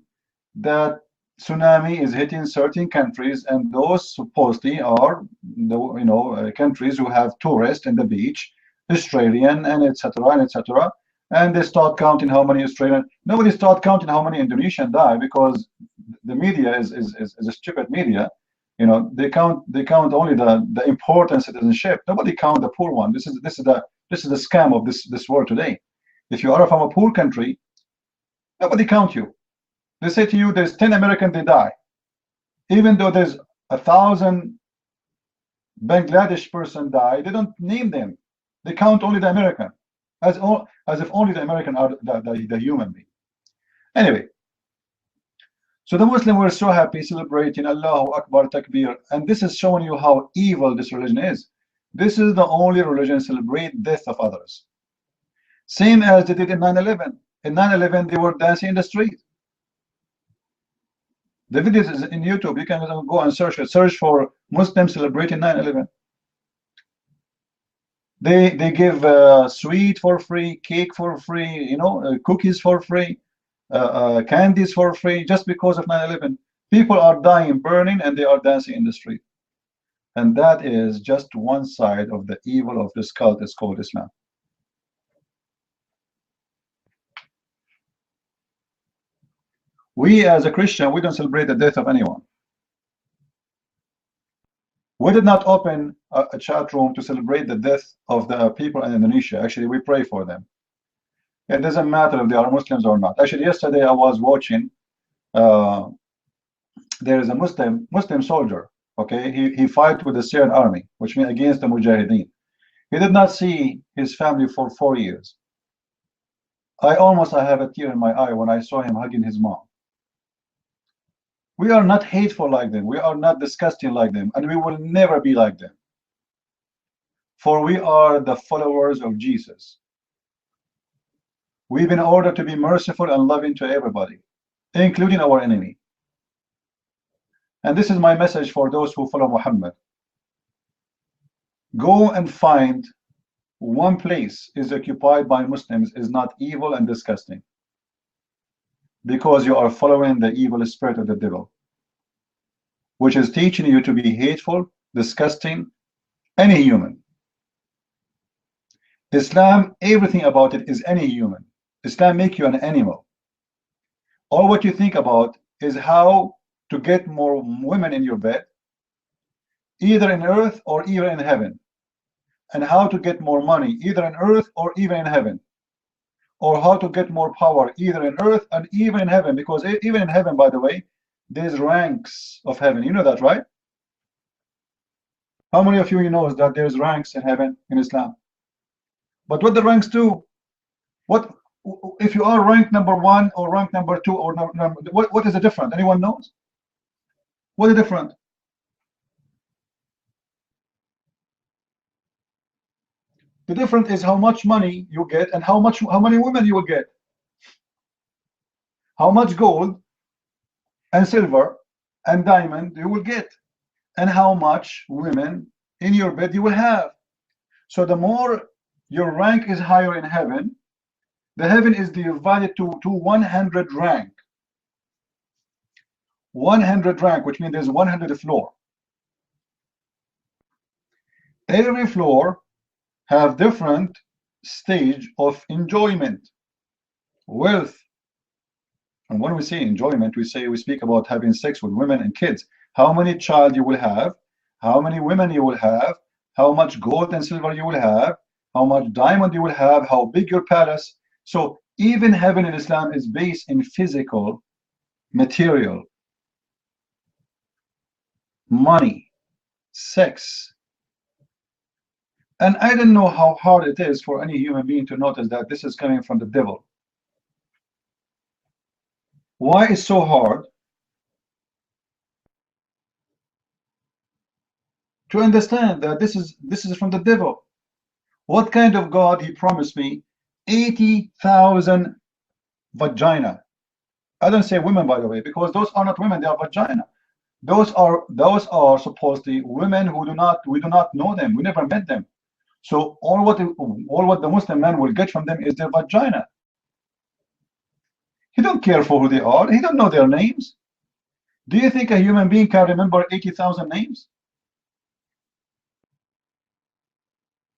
that tsunami is hitting certain countries, and those supposedly are the countries who have tourists in the beach, Australian and etc. And they start counting how many Australian. Nobody start counting how many Indonesian die because the media is a stupid media. They count only the important citizenship. Nobody count the poor one. This is the scam of this world today. If you are from a poor country, nobody count you. They say to you, there's 10 Americans, they die. Even though there's 1,000 Bangladesh person die, they don't name them. They count only the American, as if only the American are the human being. Anyway, so the Muslims were so happy, celebrating Allahu Akbar, Takbir, and this is showing you how evil this religion is. This is the only religion celebrate death of others. Same as they did in 9/11. In 9/11, they were dancing in the street. The videos is in YouTube. You can go and search it. Search for Muslims celebrating 9/11. They give sweet for free, cake for free, cookies for free, candies for free, just because of 9/11. People are dying, burning, and they are dancing in the street. And that is just one side of the evil of this cult. It's called Islam. We as a Christian, we don't celebrate the death of anyone. We did not open a chat room to celebrate the death of the people in Indonesia. Actually, we pray for them. It doesn't matter if they are Muslims or not. Actually, yesterday I was watching, there is a Muslim soldier, okay? He fight with the Syrian army, which means against the Mujahideen. He did not see his family for 4 years. I have a tear in my eye when I saw him hugging his mom. We are not hateful like them. We are not disgusting like them. And we will never be like them. For we are the followers of Jesus. We've been ordered to be merciful and loving to everybody, including our enemy. And this is my message for those who follow Muhammad. Go and find one place is occupied by Muslims is not evil and disgusting, because you are following the evil spirit of the devil, which is teaching you to be hateful, disgusting, any human. Islam, everything about it is any human. Islam make you an animal. All what you think about is how to get more women in your bed, either in earth or even in heaven, and how to get more money, either in earth or even in heaven, or how to get more power, either in earth and even in heaven, because even in heaven, by the way, there's ranks of heaven. You know that, right? How many of you knows that there's ranks in heaven in Islam? But what the ranks do? What if you are rank number 1 or rank number 2 or what is the difference? Anyone knows? What is the difference? The difference is how much money you get and how many women you will get. How much gold and silver and diamond you will get, and how much women in your bed you will have. So the more your rank is higher in heaven, the heaven is divided to 100 rank. 100 rank, which means there's 100 floor. Every floor have different stage of enjoyment, wealth. And when we say enjoyment, we speak about having sex with women and kids. How many child you will have, how many women you will have, how much gold and silver you will have, how much diamond you will have, how big your palace. So even heaven in Islam is based in physical, material, money, sex. And I don't know how hard it is for any human being to notice that this is coming from the devil. Why is so hard to understand that this is from the devil? What kind of God he promised me? 80,000 vagina. I don't say women, by the way, because those are not women, they are vagina. Those are supposedly women who we do not know them, we never met them. So all what the Muslim man will get from them is their vagina. He don't care for who they are, he don't know their names. Do you think a human being can remember 80,000 names?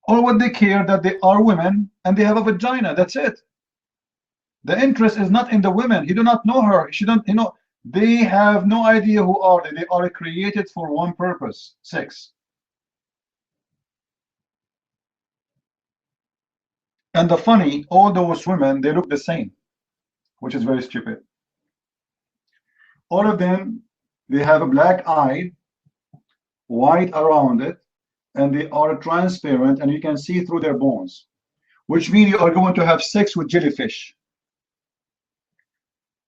All what they care that they are women and they have a vagina, that's it. The interest is not in the women. He do not know her. She don't, they have no idea who are they. They are created for one purpose, sex. And the funny, all those women, they look the same, which is very stupid. All of them, they have a black eye, white around it, and they are transparent, and you can see through their bones, which means you are going to have sex with jellyfish.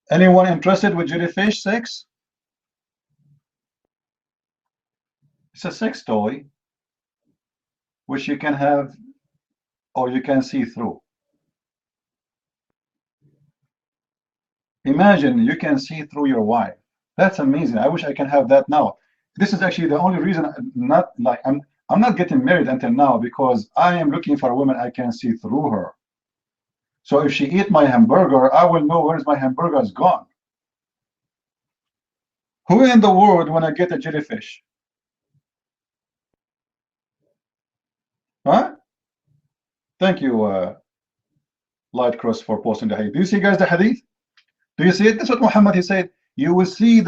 Anyone interested with jellyfish sex? It's a sex toy which you can have or you can see through. Imagine you can see through your wife. That's amazing. I wish I can have that now. This is actually the only reason I'm not getting married until now, because I am looking for a woman I can see through her. So if she eat my hamburger, I will know where's my hamburger is gone. Who in the world want to get a jellyfish? Huh? Thank you, Light Cross, for posting the hadith. Do you see, guys, the hadith? Do you see it? That's what Muhammad, he said. You will see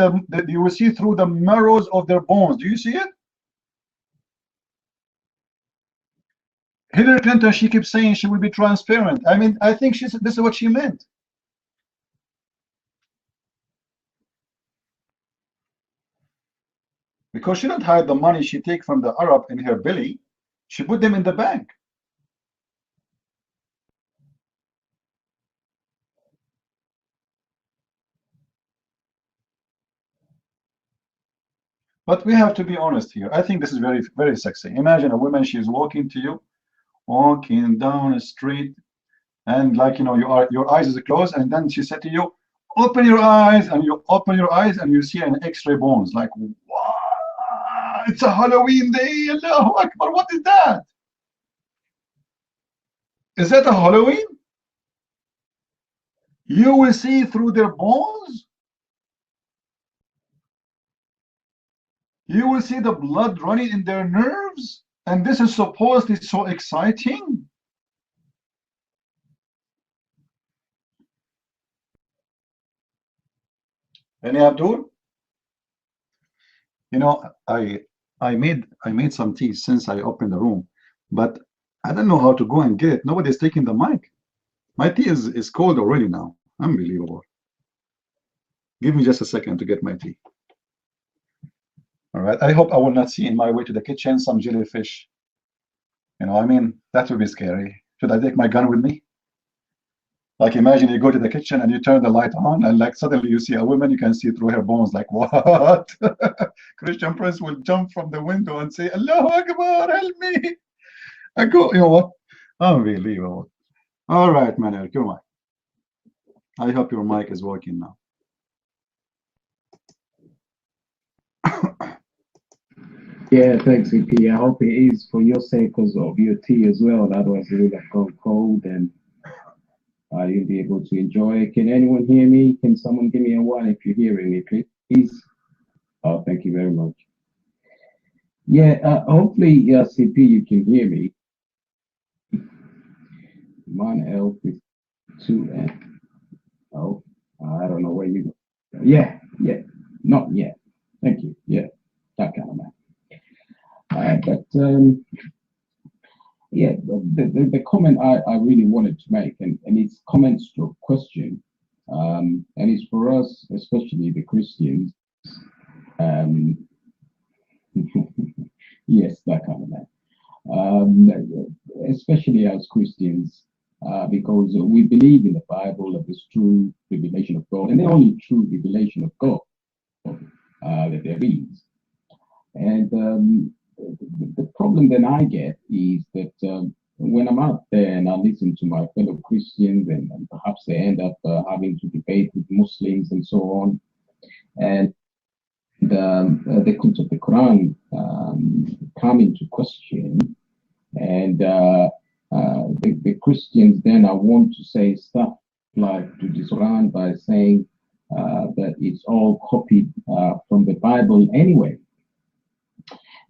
you will see through the marrows of their bones. Do you see it? Hillary Clinton, she keeps saying she will be transparent. I mean, I think this is what she meant. Because she don't hide the money she take from the Arab in her belly. She put them in the bank. But we have to be honest here. I think this is very, very sexy. Imagine a woman, she's walking to you, walking down a street, and your eyes is closed, and then she said to you, open your eyes, and you open your eyes and you see an X-ray bones. Like, wow, it's a Halloween day. Allahu Akbar. What is that? Is that a Halloween? You will see through their bones. You will see the blood running in their nerves, and this is supposedly so exciting. Any Abdul? I made some tea since I opened the room, but I don't know how to go and get it. Nobody's taking the mic. My tea is cold already now. Unbelievable. Give me just a second to get my tea. All right. I hope I will not see in my way to the kitchen some jellyfish. I mean, that would be scary. Should I take my gun with me? Like, imagine you go to the kitchen and you turn the light on, and like suddenly you see a woman, you can see through her bones. Like, what? Christian Prince will jump from the window and say, Allahu Akbar, help me. I go, you know what? Unbelievable. All right, man, your mic. I hope your mic is working now. Yeah, thanks, EP. I hope it is for your sake because of your tea as well. Otherwise, it will have gone cold and you'll be able to enjoy. Can anyone hear me? Can someone give me a one if you're hearing me, please? Oh, thank you very much. Yeah, hopefully, CP, you can hear me. Mine L 2N. Oh, I don't know where you go. Yeah, not yet. Thank you. Yeah, that kind of man. But yeah, the comment I really wanted to make, and it's comment stroke question, and it's for us, especially the Christians. Um, yes, that kind of man. Especially as Christians, because we believe in the Bible of this true revelation of God, and the only true revelation of God that there is. And the problem that I get is that when I'm out there and I listen to my fellow Christians, and perhaps they end up having to debate with Muslims and so on, and the content of the Quran come into question, and the Christians then I want to say stuff like to this Quran by saying that it's all copied from the Bible anyway.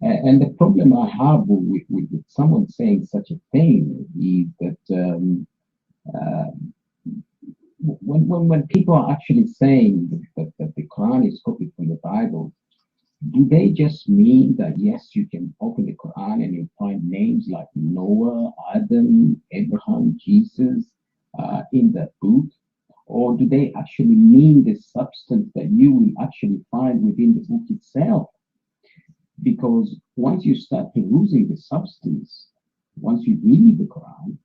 And the problem I have with someone saying such a thing is that when people are actually saying that the Quran is copied from the Bible, do they just mean that yes, you can open the Quran and you find names like Noah, Adam, Abraham, Jesus in that book? Or do they actually mean the substance that you will actually find within the book itself? Because once you start perusing the substance, once you read the Quran,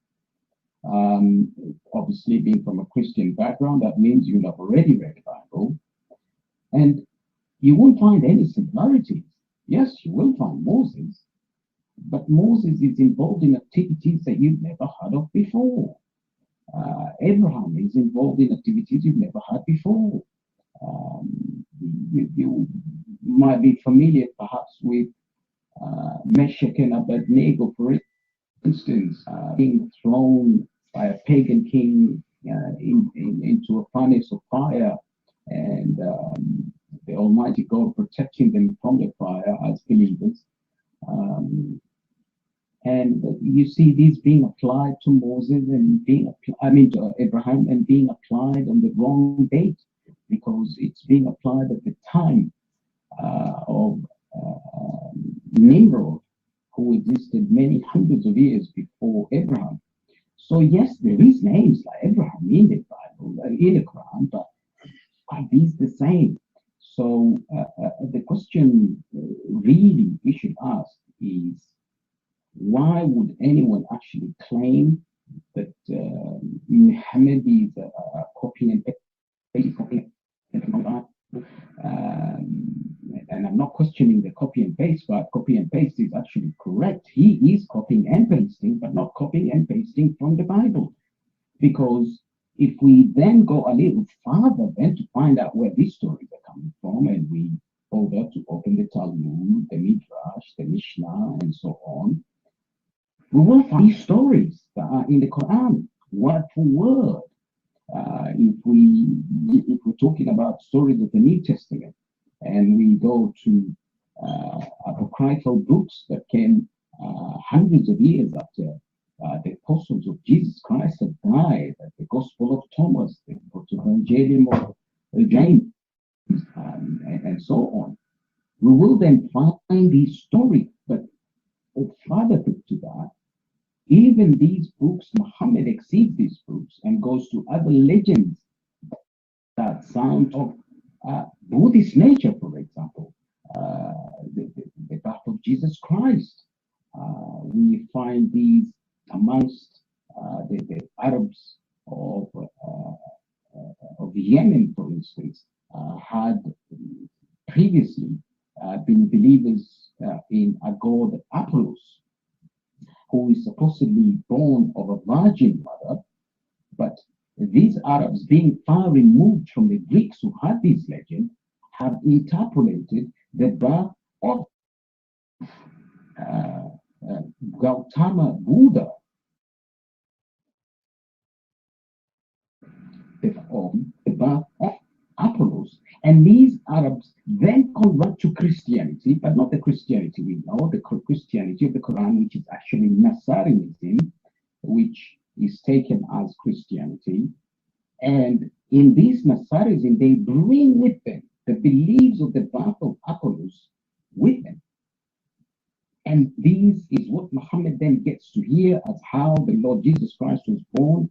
obviously being from a Christian background, that means you'll have already read the Bible, and you won't find any similarities. Yes, you will find Moses, but Moses is involved in activities that you've never heard of before. Abraham is involved in activities you've never heard before. You might be familiar perhaps with Meshach and Abednego, for instance, being thrown by a pagan king into a furnace of fire, and the Almighty God protecting them from the fire as believers. And you see these being applied to Moses and to Abraham, and being applied on the wrong date, because it's being applied at the time of Nimrod, who existed many hundreds of years before Abraham. So yes, there is names like Abraham in the Bible, in the Quran, but are these the same? So the question really we should ask is, why would anyone actually claim that Muhammad is a copy and paste copy and and I'm not questioning the copy and paste, but copy and paste is actually correct. He is copying and pasting, but not copying and pasting from the Bible. Because if we then go a little farther then to find out where these stories are coming from, and we bother to open the Talmud, the Midrash, the Mishnah, and so on, we will find these stories that are in the Quran, word for word. If we're talking about stories of the New Testament, and we go to apocryphal books that came hundreds of years after the apostles of Jesus Christ had died, the Gospel of Thomas, the Evangelium of James, and so on, we will then find these stories. But further to that, even these books, Muhammad exceeds these books and goes to other legends that sound of Buddhist nature, for example, the birth of Jesus Christ. We find these amongst the Arabs of Yemen, for instance, had previously been believers in a god Apollos, who is supposedly born of a virgin mother. But these Arabs, being far removed from the Greeks who had this legend, have interpolated the birth of Gautama Buddha, the birth of Apollos. And these Arabs then convert to Christianity, but not the Christianity we know, the Christianity of the Quran, which is actually Nasaranism, which is taken as Christianity. And in these Nasarism, they bring with them the beliefs of the birth of Apollos with them. And this is what Muhammad then gets to hear as how the Lord Jesus Christ was born,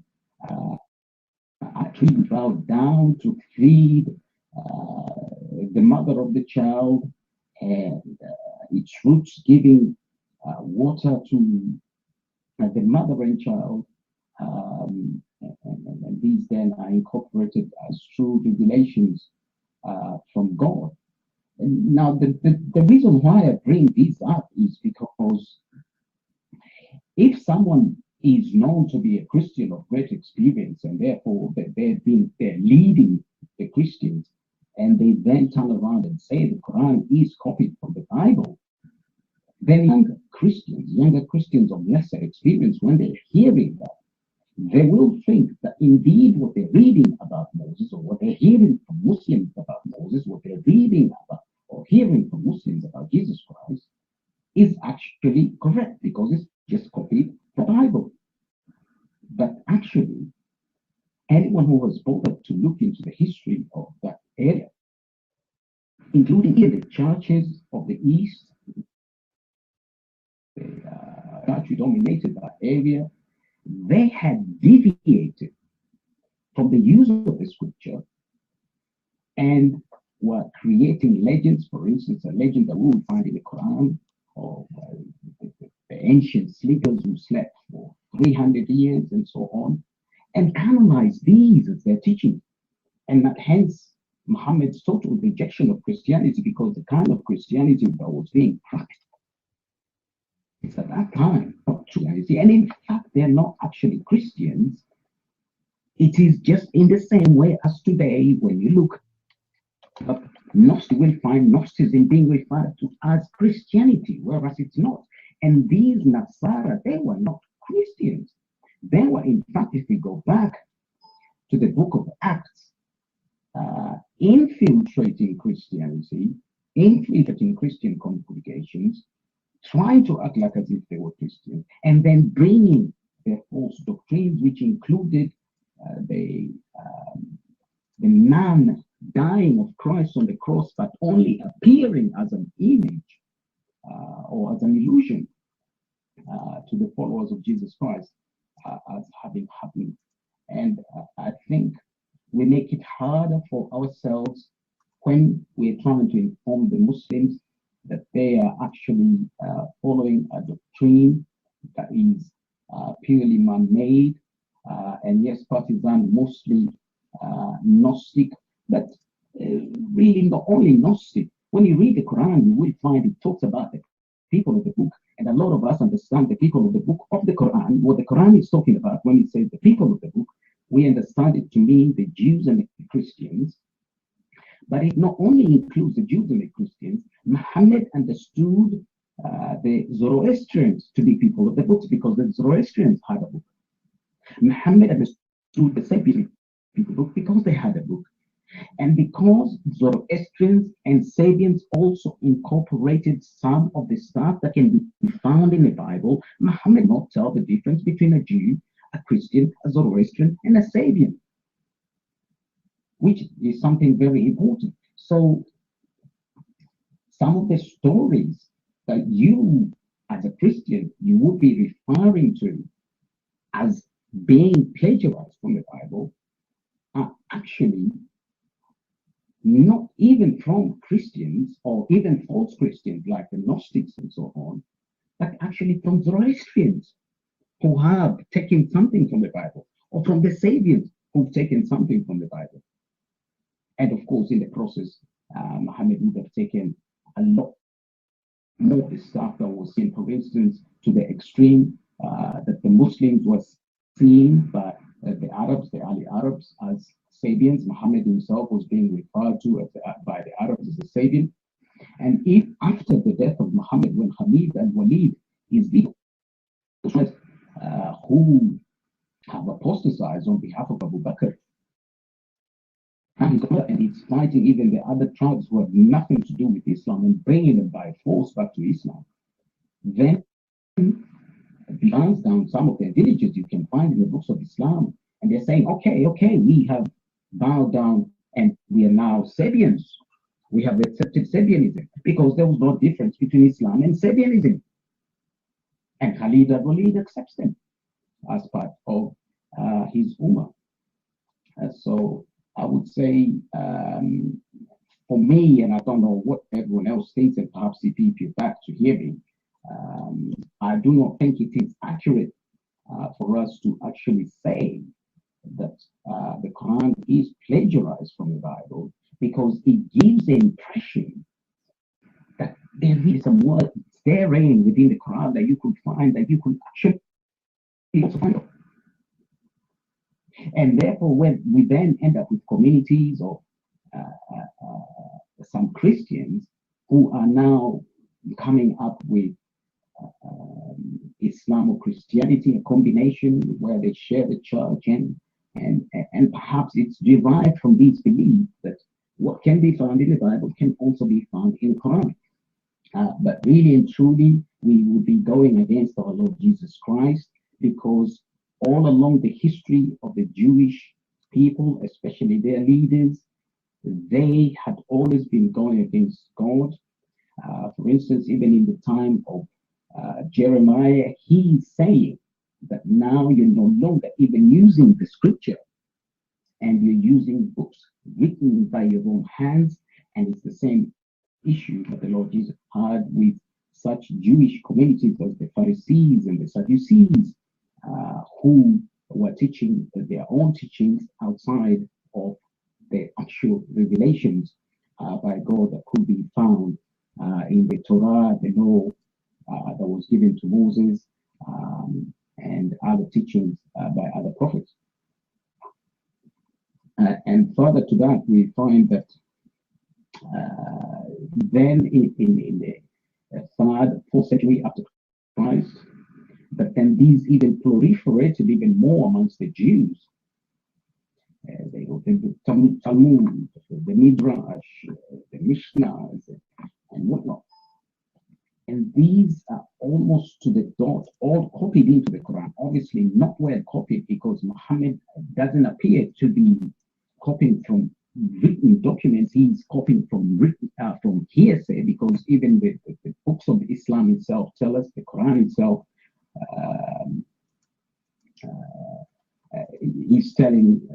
actually bowed down to feed the mother of the child, and its roots giving water to the mother and child. And these then are incorporated as true revelations from God. And now, the reason why I bring these up is because if someone is known to be a Christian of great experience, and therefore they're leading the Christians, and they then turn around and say the Quran is copied from the Bible, then younger Christians of lesser experience, when they're hearing that, they will think that indeed what they're reading about Moses, or what they're hearing from Muslims about Moses, what they're reading about or hearing from Muslims about Jesus Christ is actually correct, because it's just copied from the Bible. But actually, anyone who has bothered to look into the history of that area, including the churches of the East, church dominated that area, they had deviated from the use of the scripture and were creating legends. For instance, a legend that we would find in the Quran of the ancient sleepers who slept for 300 years and so on, and canonize these as their teaching. And that hence Muhammad's total rejection of Christianity, because the kind of Christianity that was being practiced at that time, not Christianity, and in fact, they're not actually Christians. It is just in the same way as today, when you look up Gnostic, you will find Gnosticism being referred to as Christianity, whereas it's not. And these Nasara, they were not Christians. They were, in fact, if we go back to the book of Acts, infiltrating Christianity, infiltrating Christian congregations, trying to act like as if they were Christians, and then bringing their false doctrines, which included the man dying of Christ on the cross, but only appearing as an image or as an illusion to the followers of Jesus Christ as having happened. And I think we make it harder for ourselves when we're trying to inform the Muslims that they are actually following a doctrine that is purely man-made, and yes, partisan, mostly Gnostic, but really not only Gnostic. When you read the Quran, you will find it talks about the people of the book, and a lot of us understand the people of the book of the Quran. What the Quran is talking about when it says the people of the book, we understand it to mean the Jews and the Christians. But it not only includes the Jews and the Christians. Muhammad understood the Zoroastrians to be people of the books, because the Zoroastrians had a book. Muhammad understood the Sabian people book because they had a book. And because Zoroastrians and Sabians also incorporated some of the stuff that can be found in the Bible, Muhammad did not tell the difference between a Jew, a Christian, a Zoroastrian, and a Sabian, which is something very important. So some of the stories that you, as a Christian, you would be referring to as being plagiarized from the Bible are actually not even from Christians or even false Christians like the Gnostics and so on, but actually from Zoroastrians who have taken something from the Bible, or from the Sabians who've taken something from the Bible. And of course, in the process, Muhammad would have taken a lot more of the stuff that was seen, for instance, to the extreme that the Muslims were seen by the Arabs, the early Arabs, as Sabians. Muhammad himself was being referred to as by the Arabs as a Sabian. And if after the death of Muhammad, when Khalid and Walid is the who have apostatized on behalf of Abu Bakr, and it's fighting even the other tribes who have nothing to do with Islam and bringing them by force back to Islam, then burns down some of their villages. You can find in the books of Islam, and they're saying, okay, we have bowed down and we are now Sabians. We have accepted Sabianism because there was no difference between Islam and Sabianism. And Khalid al-Walid accepts them as part of his Ummah. So I would say, for me, and I don't know what everyone else thinks, and perhaps if you're back to hear me, I do not think it is accurate for us to actually say that the Quran is plagiarized from the Bible, because it gives the impression that there is some words therein within the Quran that you could find, that you could actually also find. And therefore, when we then end up with communities or some Christians who are now coming up with Islam or Christianity, a combination where they share the church, and perhaps it's derived from these beliefs that what can be found in the Bible can also be found in the Quran. But really and truly, we will be going against our Lord Jesus Christ, because all along the history of the Jewish people, especially their leaders, they had always been going against God. For instance, even in the time of Jeremiah, he's saying that now you're no longer even using the scripture, and you're using books written by your own hands. And it's the same issue that the Lord Jesus had with such Jewish communities as the Pharisees and the Sadducees, who were teaching their own teachings outside of the actual revelations by God that could be found in the Torah, the law that was given to Moses, and other teachings by other prophets. And further to that, we find that then in the third, fourth century after Christ, but then these even proliferated even more amongst the Jews. They opened the Talmud, the Midrash, the Mishnahs, and whatnot. And these are almost to the dot, all copied into the Quran. Obviously not well copied, because Muhammad doesn't appear to be copying from written documents. He's copying from hearsay, because even the books of Islam itself tell us, the Quran itself, he's telling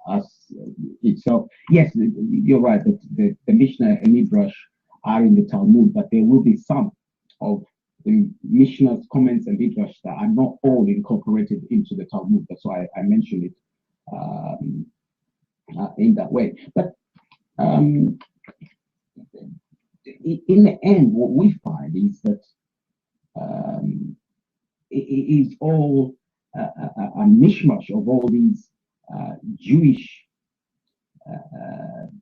us itself. Yes, you're right, that the Mishnah and Midrash are in the Talmud, but there will be some of the Mishnah's comments and Midrash that are not all incorporated into the Talmud. That's why I mentioned it in that way. But in the end, what we find is that it is all a mishmash of all these Jewish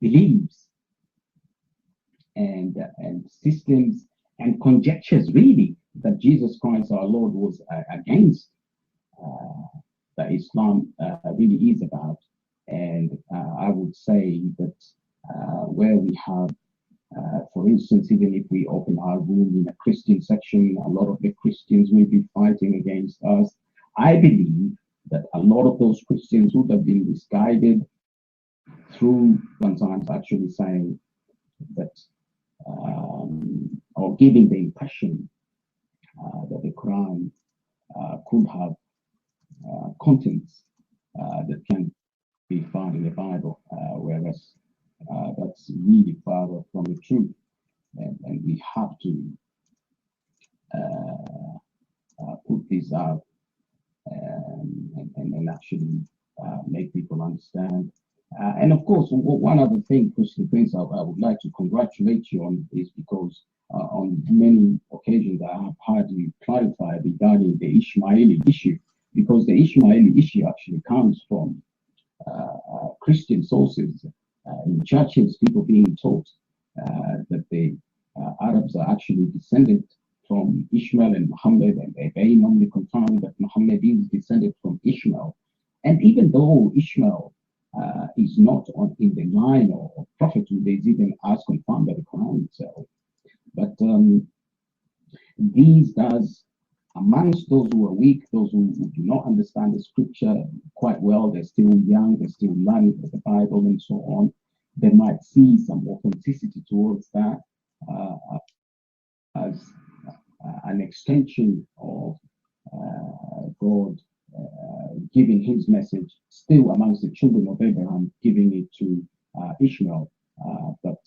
beliefs and systems and conjectures, really, that Jesus Christ our Lord was against, that Islam really is about. And I would say that where we have, for instance, even if we open our room in a Christian section, a lot of the Christians will be fighting against us. I believe that a lot of those Christians would have been misguided through sometimes actually saying that, or giving the impression that the Quran could have contents that can be found in the Bible, whereas that's really far from the truth. And we have to put this out and actually make people understand. And of course, one other thing, Christian Prince, I would like to congratulate you on, is because on many occasions I have heard you clarify regarding the Ishmaeli issue, because the Ishmaeli issue actually comes from Christian sources, in churches, people being taught that the Arabs are actually descended from Ishmael and Muhammad, and they normally confirm that Muhammad is descended from Ishmael. And even though Ishmael is not in the line of prophethood, is even as confirmed by the Quran itself. But these does amongst those who are weak, those who do not understand the scripture quite well, they're still young, they're still learning the Bible and so on, they might see some authenticity towards that as an extension of God giving his message still amongst the children of Abraham, giving it to Ishmael. But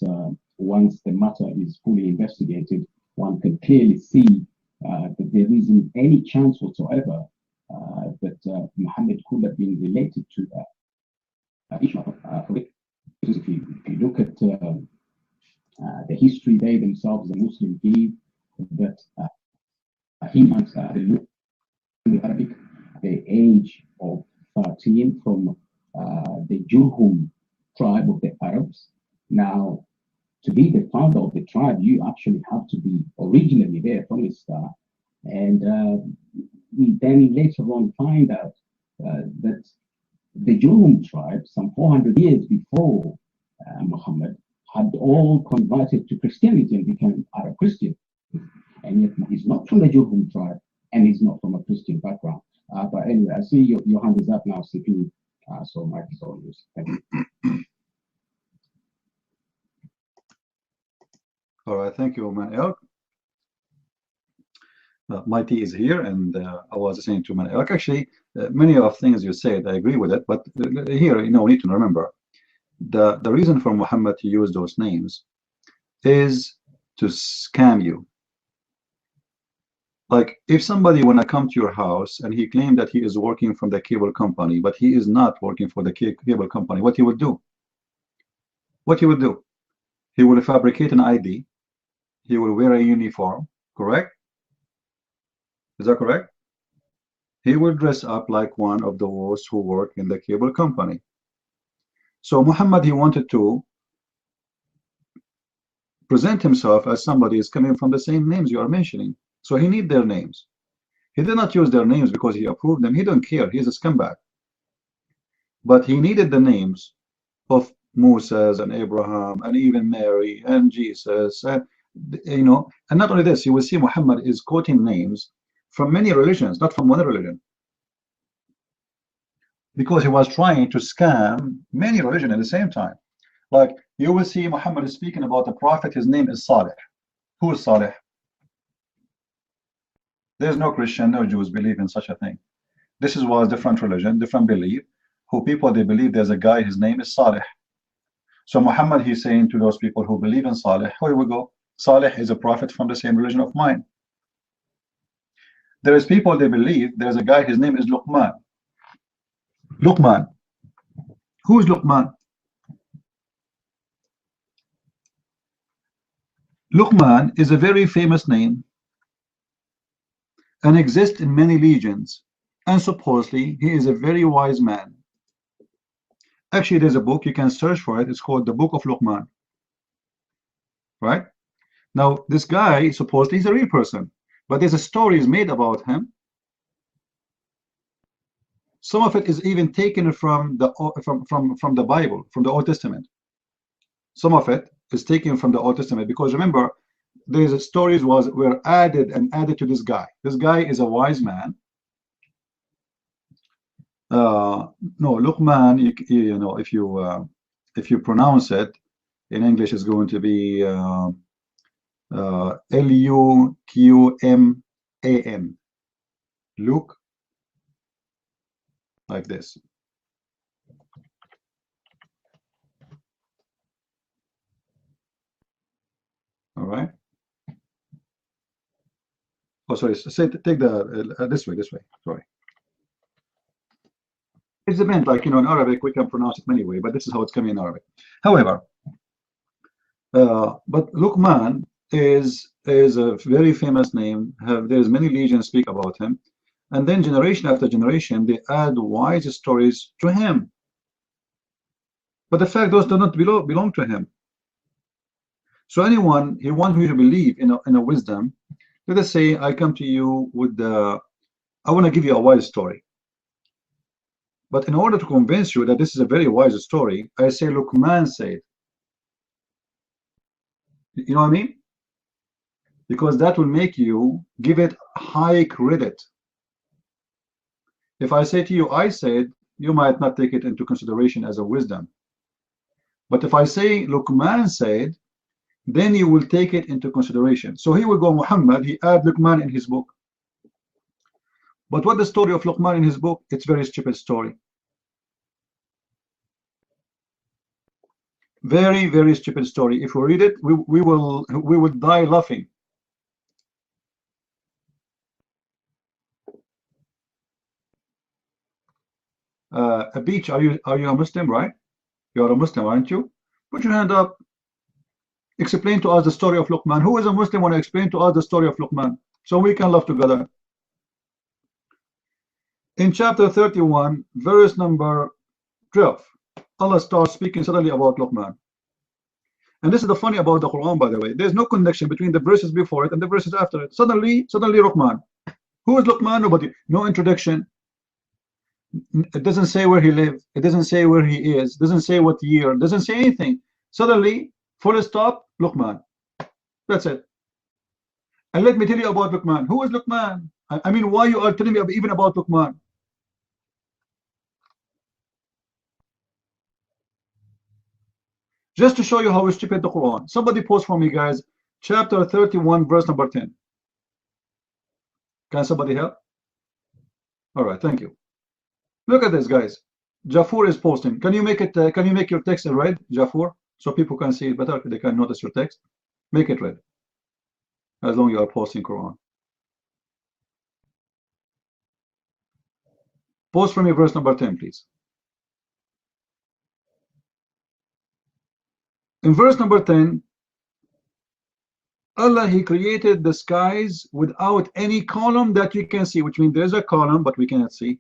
once the matter is fully investigated, one can clearly see that there isn't any chance whatsoever that Muhammad could have been related to Ishmael. Because if you look at the history they themselves, the Muslims, give, that he might look in Arabic the age of 13 from the Jurhum tribe of the Arabs. Now, to be the founder of the tribe, you actually have to be originally there from the start. And we then later on find out that the Jurhum tribe, some 400 years before Muhammad, had all converted to Christianity and became Arab Christian. And yet he's not from the Jurhum tribe and he's not from a Christian background. But anyway, I see your hand is up now, CP. So Mike is all yours. Thank you. All right, thank you, Man Elk. Mighty is here, and I was saying to Man Elk, actually, many of things you said, I agree with it, but here, we need to remember, the reason for Muhammad to use those names is to scam you. Like, if somebody when I come to your house and he claimed that he is working from the cable company, but he is not working for the cable company, what he would do? What he would do? He will fabricate an ID. He will wear a uniform, correct? Is that correct? He will dress up like one of those who work in the cable company. So Muhammad, he wanted to present himself as somebody is coming from the same names you are mentioning. So he need their names. He did not use their names because he approved them. He don't care. He's a scumbag. But he needed the names of Moses and Abraham and even Mary and Jesus, and and not only this, you will see Muhammad is quoting names from many religions, not from one religion, because he was trying to scam many religions at the same time. Like, you will see Muhammad is speaking about a prophet, his name is Salih. Who is Salih? There's no Christian, no Jews believe in such a thing. This was different religion, different belief, who people, they believe there's a guy, his name is Salih. So Muhammad, he's saying to those people who believe in Salih, here we go, Salih is a prophet from the same religion of mine. There is people, they believe there's a guy, his name is Luqman. Luqman. Who is Luqman? Luqman is a very famous name and exists in many legends, and supposedly he is a very wise man. Actually, there's a book, you can search for it, it's called the Book of Luqman. Right? Now, this guy, supposedly he's a real person, but there's a stories made about him. Some of it is even taken from the Bible, from the Old Testament. Some of it is taken from the Old Testament, because remember, these stories were added to this guy. This guy is a wise man. No, Luqman, if you pronounce it in English, it's going to be Luqman. Luke, like this. All right. Oh, sorry. Take the this way. Sorry. It's a bit like, in Arabic we can pronounce it many ways, but this is how it's coming in Arabic. However, but Luqman is a very famous name. There's many legends speak about him, and then generation after generation they add wise stories to him. But the fact those do not belong to him. So anyone he wants you to believe in a wisdom, let us say I come to you with I want to give you a wise story. But in order to convince you that this is a very wise story, I say Luqman said. You know what I mean? because that will make you give it high credit. If I say to you, I said, you might not take it into consideration as a wisdom. But if I say Luqman said, then you will take it into consideration. So here we go, Muhammad, he add Luqman in his book. But what the story of Luqman in his book? It's very stupid story. Very, very stupid story. If we read it, we will die laughing. A beach, are you a Muslim, right? You are a Muslim, aren't you? Put your hand up. Explain to us the story of Luqman. Who is a Muslim want to explain to us the story of Luqman so we can laugh together? In chapter 31, verse number 12, Allah starts speaking suddenly about Luqman. And this is the funny about the Quran, by the way. There's no connection between the verses before it and the verses after it. Suddenly Luqman. Who is Luqman? Nobody. No introduction. It doesn't say where he lived. It doesn't say where he is. It doesn't say what year. It doesn't say anything. Suddenly, full stop, Luqman. That's it. And let me tell you about Luqman. Who is Luqman? I mean, why you are telling me even about Luqman? Just to show you how stupid the Quran. Somebody post for me, guys. Chapter 31, verse number 10. Can somebody help? All right, thank you. Look at this, guys. Jafur is posting. Can you make it? Can you make your text red, Jafur, so people can see it better? They can notice your text. Make it red. As long as you are posting Quran. Post for me verse number 10, please. In verse number 10, Allah, He created the skies without any column that you can see, which means there's a column, but we cannot see.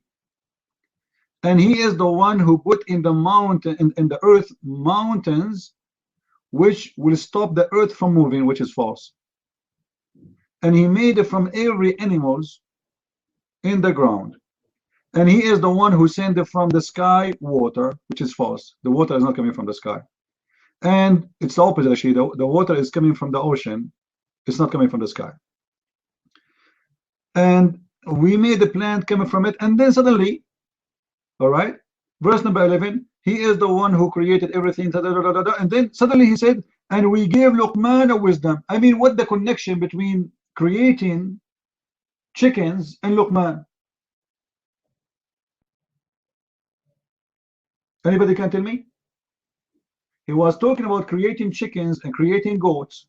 And He is the one who put in the mountain, in the earth, mountains, which will stop the earth from moving, which is false. And He made it from every animals in the ground. And He is the one who sent it from the sky water, which is false. The water is not coming from the sky. And it's the opposite, actually. The water is coming from the ocean. It's not coming from the sky. And we made the plant coming from it. And then suddenly, all right, verse number 11, He is the one who created everything. And then suddenly He said, and we gave Luqman a wisdom. I mean, what the connection between creating chickens and Luqman? Anybody can tell me? He was talking about creating chickens and creating goats.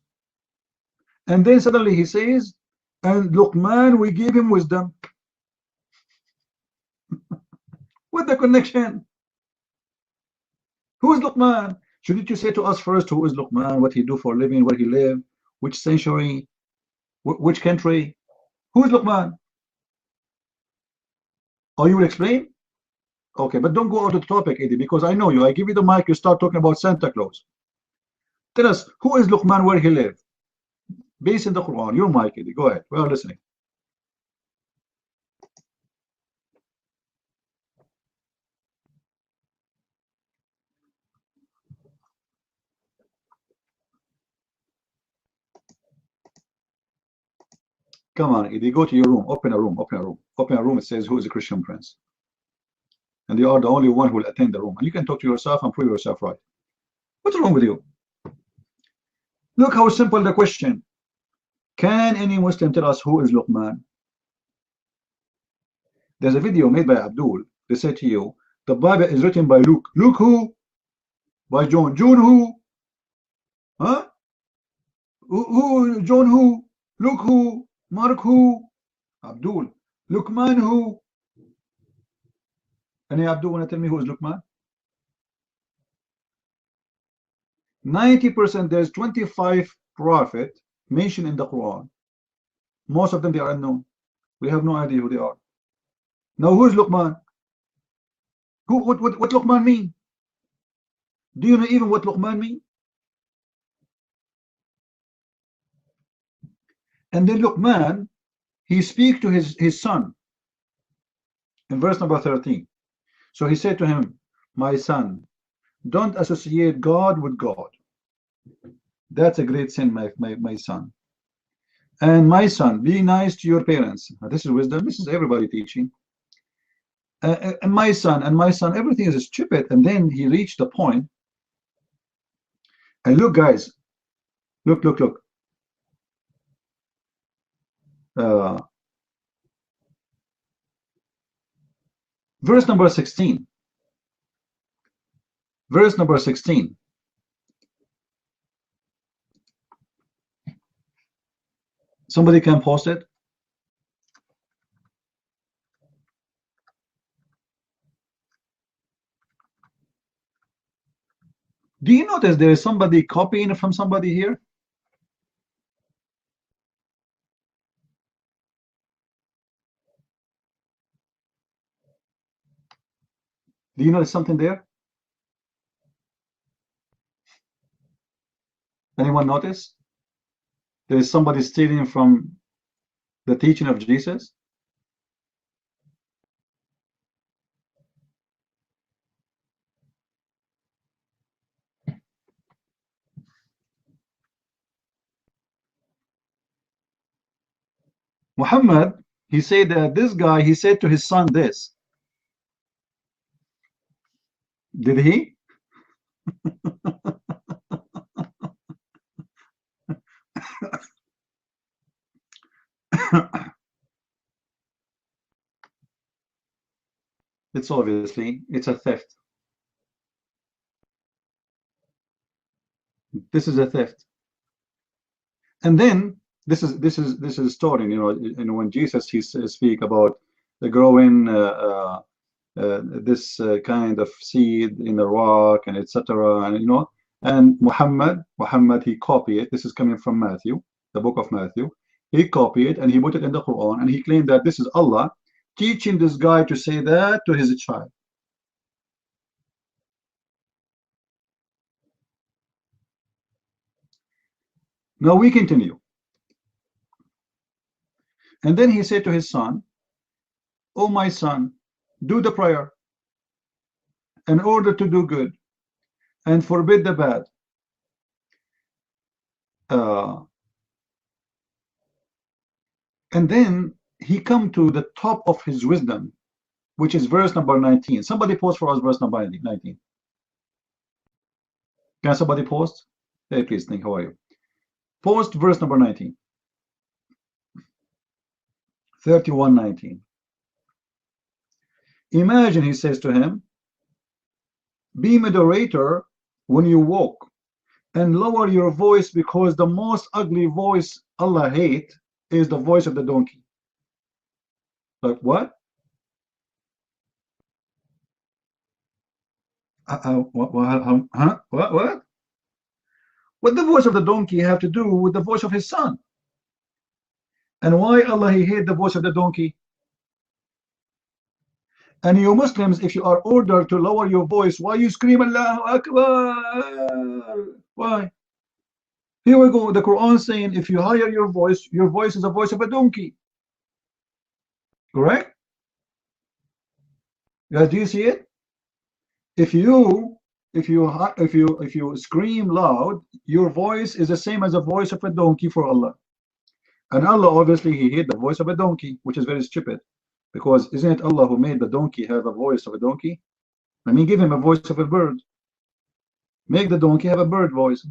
And then suddenly He says, and Luqman, we gave him wisdom. What the connection? Who is Luqman? Shouldn't you say to us first who is Luqman, what he do for a living, where he live, which century, which country? Who is Luqman? Oh, you will explain? Okay, but don't go out of the topic, Eddie, because I know you. I give you the mic, you start talking about Santa Claus. Tell us, who is Luqman, where he lived? Based in the Quran. Your mic, Eddie. Go ahead. We are listening. Come on, Eddie, go to your room. Open a room. Open a room. Open a room. It says, who is a Christian prince? And you are the only one who will attend the room. And you can talk to yourself and prove yourself right. What's wrong with you? Look how simple the question. Can any Muslim tell us who is Luqman? There's a video made by Abdul. They say to you, the Bible is written by Luke. Luke who? By John. John who? Huh? Who? John who? Luke who? Mark who? Abdul. Luqman who? Any Abdul want to tell me who is Luqman? 90%, there's 25 prophets mentioned in the Quran. Most of them, they are unknown. We have no idea who they are. Now, who is Luqman? What Luqman mean? Do you know even what Luqman mean? And then Luqman, he speak to his son in verse number 13. So he said to him, my son, don't associate God with God. That's a great sin, my son. And my son, be nice to your parents. This is wisdom. This is everybody teaching. And my son, everything is stupid. And then he reached the point. And look, guys, look. Verse number 16. Verse number 16. Somebody can post it. Do you notice there is somebody copying from somebody here? Do you notice something there? Anyone notice? There is somebody stealing from the teaching of Jesus? Muhammad, he said that this guy, he said to his son this. Did he? It's obviously, it's a theft. This is a theft. And then this is story, when Jesus he speak about the growing this kind of seed in the rock and etc. And Muhammad he copied it. This is coming from Matthew, the book of Matthew. He copied it and he put it in the Quran, and he claimed that this is Allah teaching this guy to say that to his child. Now we continue. And then he said to his son, "Oh my son, do the prayer in order to do good and forbid the bad." And then he come to the top of his wisdom, which is verse number 19. Somebody post for us verse number 19. Can somebody post? Hey, please, think, how are you? Post verse number 19. 31:19. Imagine, he says to him, be moderator when you walk, and lower your voice, because the most ugly voice Allah hate is the voice of the donkey. Like what? What? What the voice of the donkey have to do with the voice of his son? And why Allah he hate the voice of the donkey? And you Muslims, if you are ordered to lower your voice, why you scream Allahu Akbar? Why? Here we go, the Quran saying if you higher your voice is the voice of a donkey. Correct? Guys, do you see it? If you scream loud, your voice is the same as the voice of a donkey for Allah. And Allah obviously he hate the voice of a donkey, which is very stupid, because isn't it Allah who made the donkey have a voice of a donkey? I mean, give him a voice of a bird. Make the donkey have a bird voice.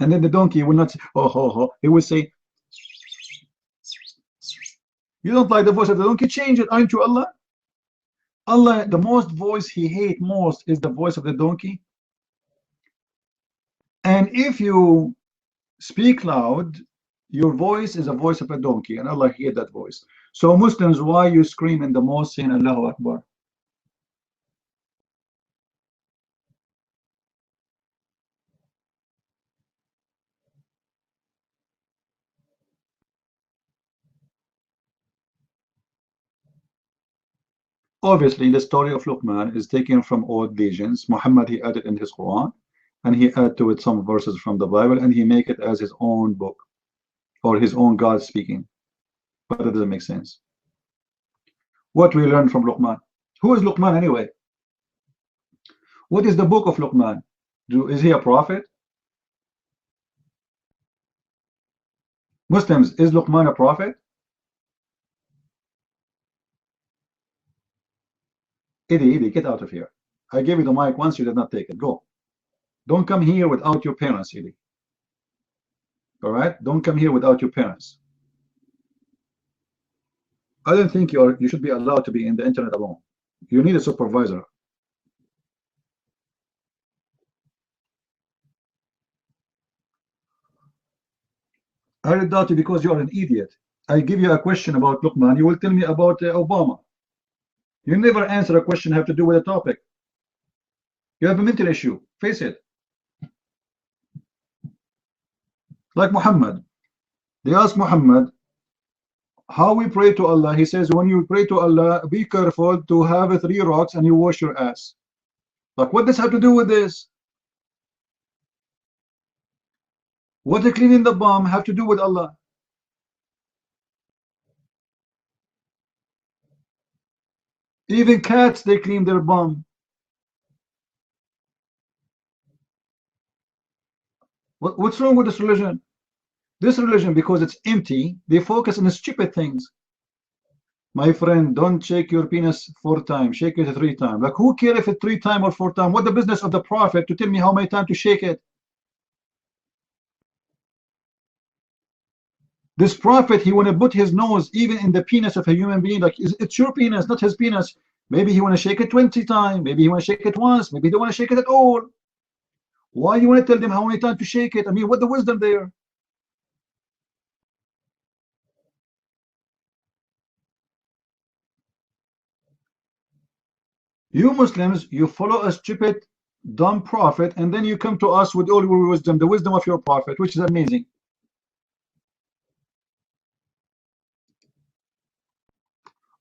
And then the donkey will not say, oh, ho, ho. He will say, you don't like the voice of the donkey? Change it, aren't you Allah? Allah, the most voice he hate most is the voice of the donkey. And if you speak loud, your voice is a voice of a donkey, and Allah hate that voice. So Muslims, why you scream in the mosque saying Allahu Akbar? Obviously, the story of Luqman is taken from old legends. Muhammad he added in his Quran, and he add to it some verses from the Bible, and he make it as his own book, or his own God speaking. But that doesn't make sense. What we learn from Luqman? Who is Luqman anyway? What is the book of Luqman? Is he a prophet? Muslims, is Luqman a prophet? Idi, get out of here. I gave you the mic once, you did not take it. Go. Don't come here without your parents, Idi. All right? Don't come here without your parents. I don't think you should be allowed to be in the internet alone. You need a supervisor. I doubt you because you are an idiot. I give you a question about Luqman, you will tell me about Obama. You never answer a question have to do with a topic. You have a mental issue. Face it. Like Muhammad. They ask Muhammad how we pray to Allah. He says, when you pray to Allah, be careful to have 3 rocks and you wash your ass. Like, what does have to do with this? What the cleaning the bum have to do with Allah? Even cats, they clean their bum. What's wrong with this religion? This religion, because it's empty, they focus on the stupid things. My friend, don't shake your penis 4 times, shake it 3 times. Like, who cares if it's 3 times or 4 times? What the business of the Prophet to tell me how many times to shake it? This Prophet, he want to put his nose even in the penis of a human being. Like, it's your penis, not his penis. Maybe he want to shake it 20 times. Maybe he want to shake it once. Maybe he don't want to shake it at all. Why you want to tell them how many times to shake it? I mean, what the wisdom there? You Muslims, you follow a stupid, dumb prophet, and then you come to us with all your wisdom, the wisdom of your prophet, which is amazing.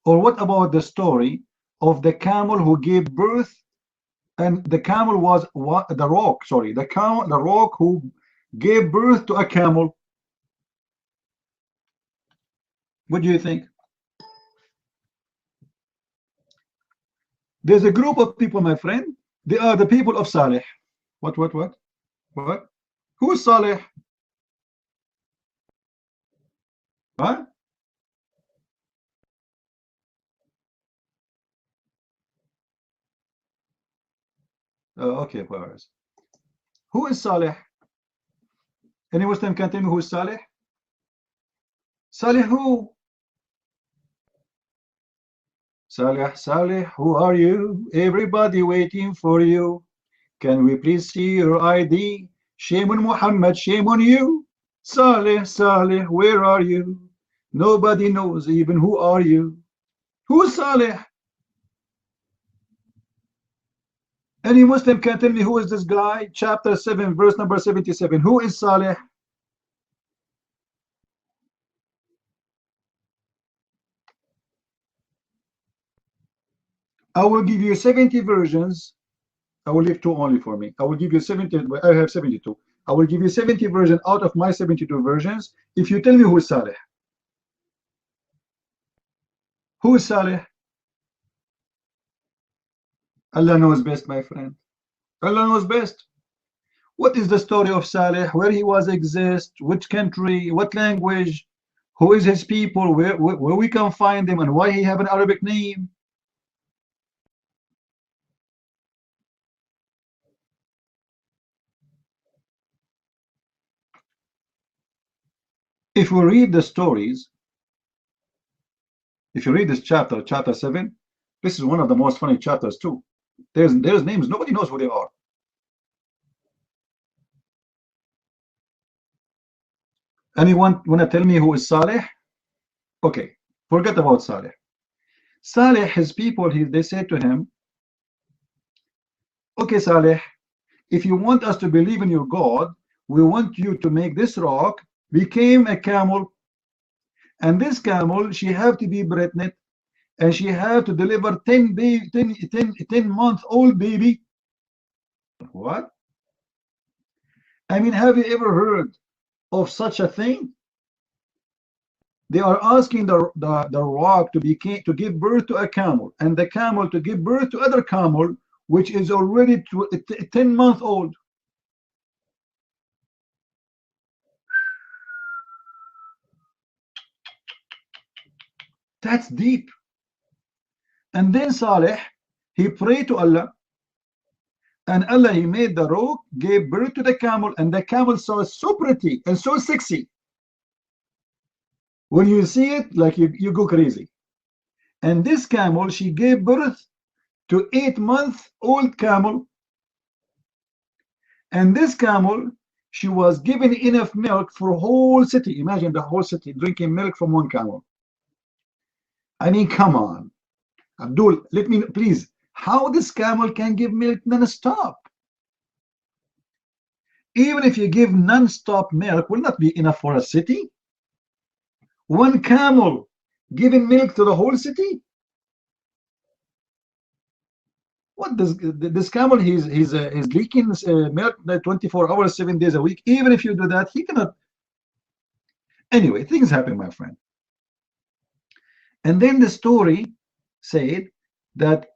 Or what about the story of the camel who gave birth, and the camel was what? The rock, sorry, the rock who gave birth to a camel. What do you think? There's a group of people, my friend. They are the people of Saleh. What? Who is Saleh? Huh? Okay, Paris. Who is Saleh? Any Muslim can tell me who is Saleh? Saleh who? Saleh, who are you? Everybody waiting for you. Can we please see your ID? Shame on Muhammad, shame on you. Saleh, where are you? Nobody knows even who are you. Who is Saleh? Any Muslim can tell me who is this guy? Chapter 7, verse number 77. Who is Saleh? I will give you 70 versions. I will leave 2 only for me. I will give you 70. I have 72. I will give you 70 versions out of my 72 versions if you tell me who is Saleh. Who is Saleh? Allah knows best, my friend. Allah knows best. What is the story of Saleh? Where he was exist? Which country? What language? Who is his people? Where we can find them, and why he have an Arabic name? If we read the stories, if you read this chapter 7, this is one of the most funny chapters too. There's names, nobody knows who they are. Anyone want to tell me who is Saleh? Okay, forget about Saleh. Saleh, his people, they said to him, okay, Saleh, if you want us to believe in your God, we want you to make this rock became a camel, and this camel, she have to be pregnant, and she have to deliver 10 month old baby. What? I mean, have you ever heard of such a thing? They are asking the rock to give birth to a camel, and the camel to give birth to other camel, which is already 10 months old. That's deep. And then Saleh, he prayed to Allah, and Allah, he made the rock, gave birth to the camel, and the camel saw so pretty and so sexy. When you see it, like you go crazy. And this camel, she gave birth to 8-month-old camel. And this camel, she was given enough milk for a whole city. Imagine the whole city drinking milk from one camel. I mean, come on. Abdul, let me, please, how this camel can give milk non-stop? Even if you give non-stop milk, will not be enough for a city? One camel giving milk to the whole city? What does this camel? He's leaking milk 24 hours, 7 days a week. Even if you do that, he cannot. Anyway, things happen, my friend. And then the story said that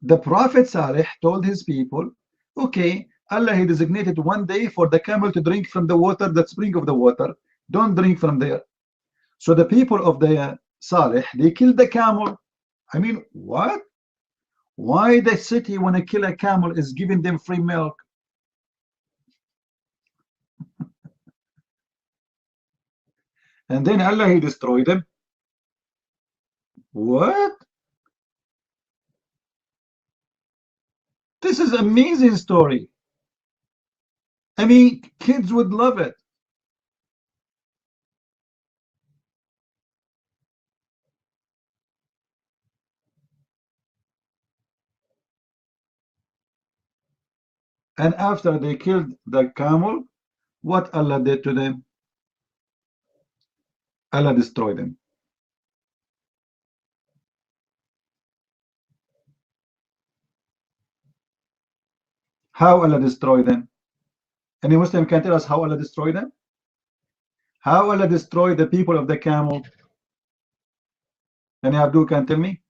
the Prophet Saleh told his people, okay, Allah, he designated one day for the camel to drink from the water, that spring of the water. Don't drink from there. So the people of the Saleh, they killed the camel. I mean, what? Why the city, when I kill a camel, is giving them free milk? And then Allah, he destroyed them. What? This is an amazing story. I mean, kids would love it. And after they killed the camel, what Allah did to them? Allah destroyed them. How Allah destroyed them? Any Muslim can tell us how Allah destroyed them? How Allah destroyed the people of the camel? Any Abdul can tell me?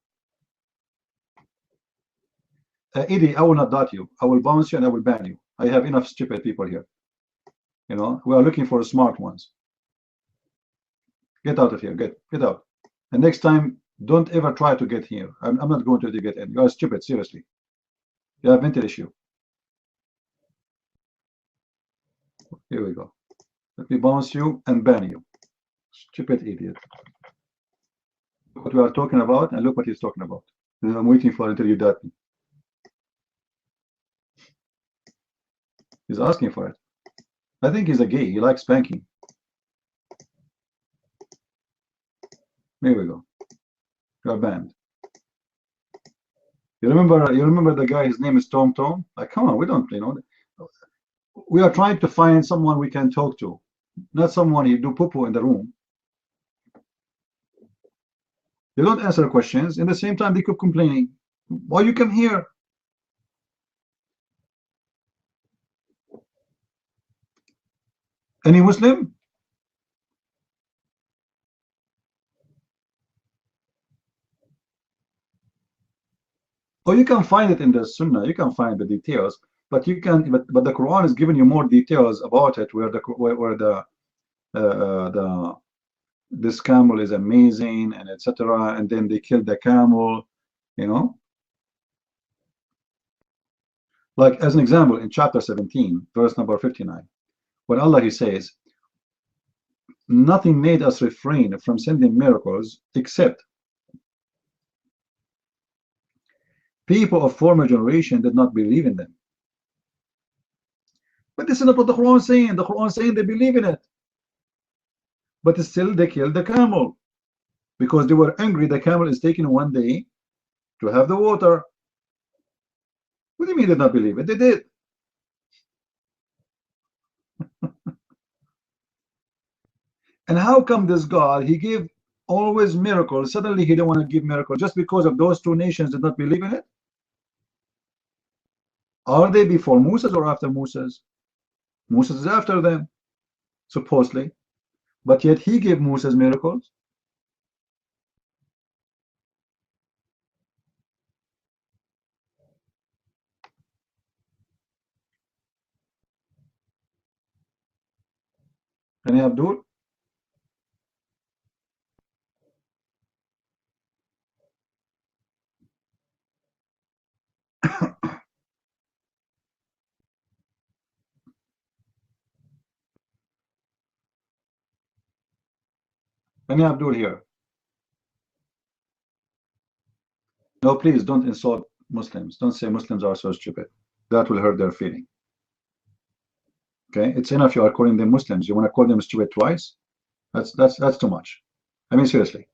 Edie, I will not dot you. I will bounce you and I will ban you. I have enough stupid people here. You know, we are looking for smart ones. Get out of here. Get out. And next time, don't ever try to get here. I'm not going to let you get in. You are stupid, seriously. You have mental issue. Here we go. Let me bounce you and ban you. Stupid idiot. Look what we are talking about, and look what he's talking about. And I'm waiting for until you dot me. He's asking for it. I think he's a gay. He likes spanking. Here we go. You are banned. You remember the guy, his name is Tom Tom? Like, come on, we don't, you know. We are trying to find someone we can talk to, not someone you do poo-poo in the room. They don't answer questions. In the same time, they keep complaining. Why you come here? Any Muslim? Or you can find it in the Sunnah. You can find the details, but you can. But the Quran is giving you more details about it, where this camel is amazing and etc. And then they killed the camel, you know. Like as an example, in chapter 17, verse number 59, when Allah he says, "Nothing made us refrain from sending miracles except people of former generation did not believe in them." But this is not what the Quran is saying. The Quran is saying they believe in it. But still they killed the camel because they were angry. The camel is taken one day to have the water. What do you mean they did not believe it? They did. And how come this God, he gave always miracles, suddenly he didn't want to give miracles just because of those two nations did not believe in it? Are they before Moses or after Moses? Moses is after them, supposedly. But yet he gave Moses miracles. Any Abdul? Any Abdul here? No, please don't insult Muslims. Don't say Muslims are so stupid. That will hurt their feeling. Okay, it's enough you are calling them Muslims. You want to call them stupid twice? That's too much. I mean, seriously.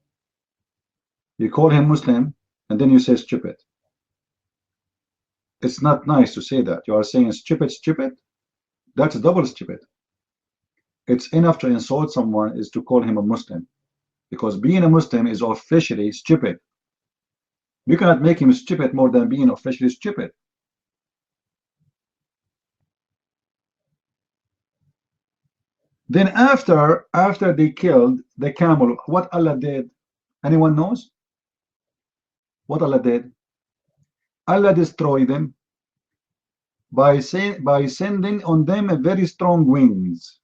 You call him Muslim and then you say stupid. It's not nice to say that. You are saying stupid, stupid. That's double stupid. It's enough to insult someone is to call him a Muslim, because being a Muslim is officially stupid. You cannot make him stupid more than being officially stupid. Then after they killed the camel, what Allah did? Anyone knows? What Allah did? Allah destroyed them by sending on them a very strong winds.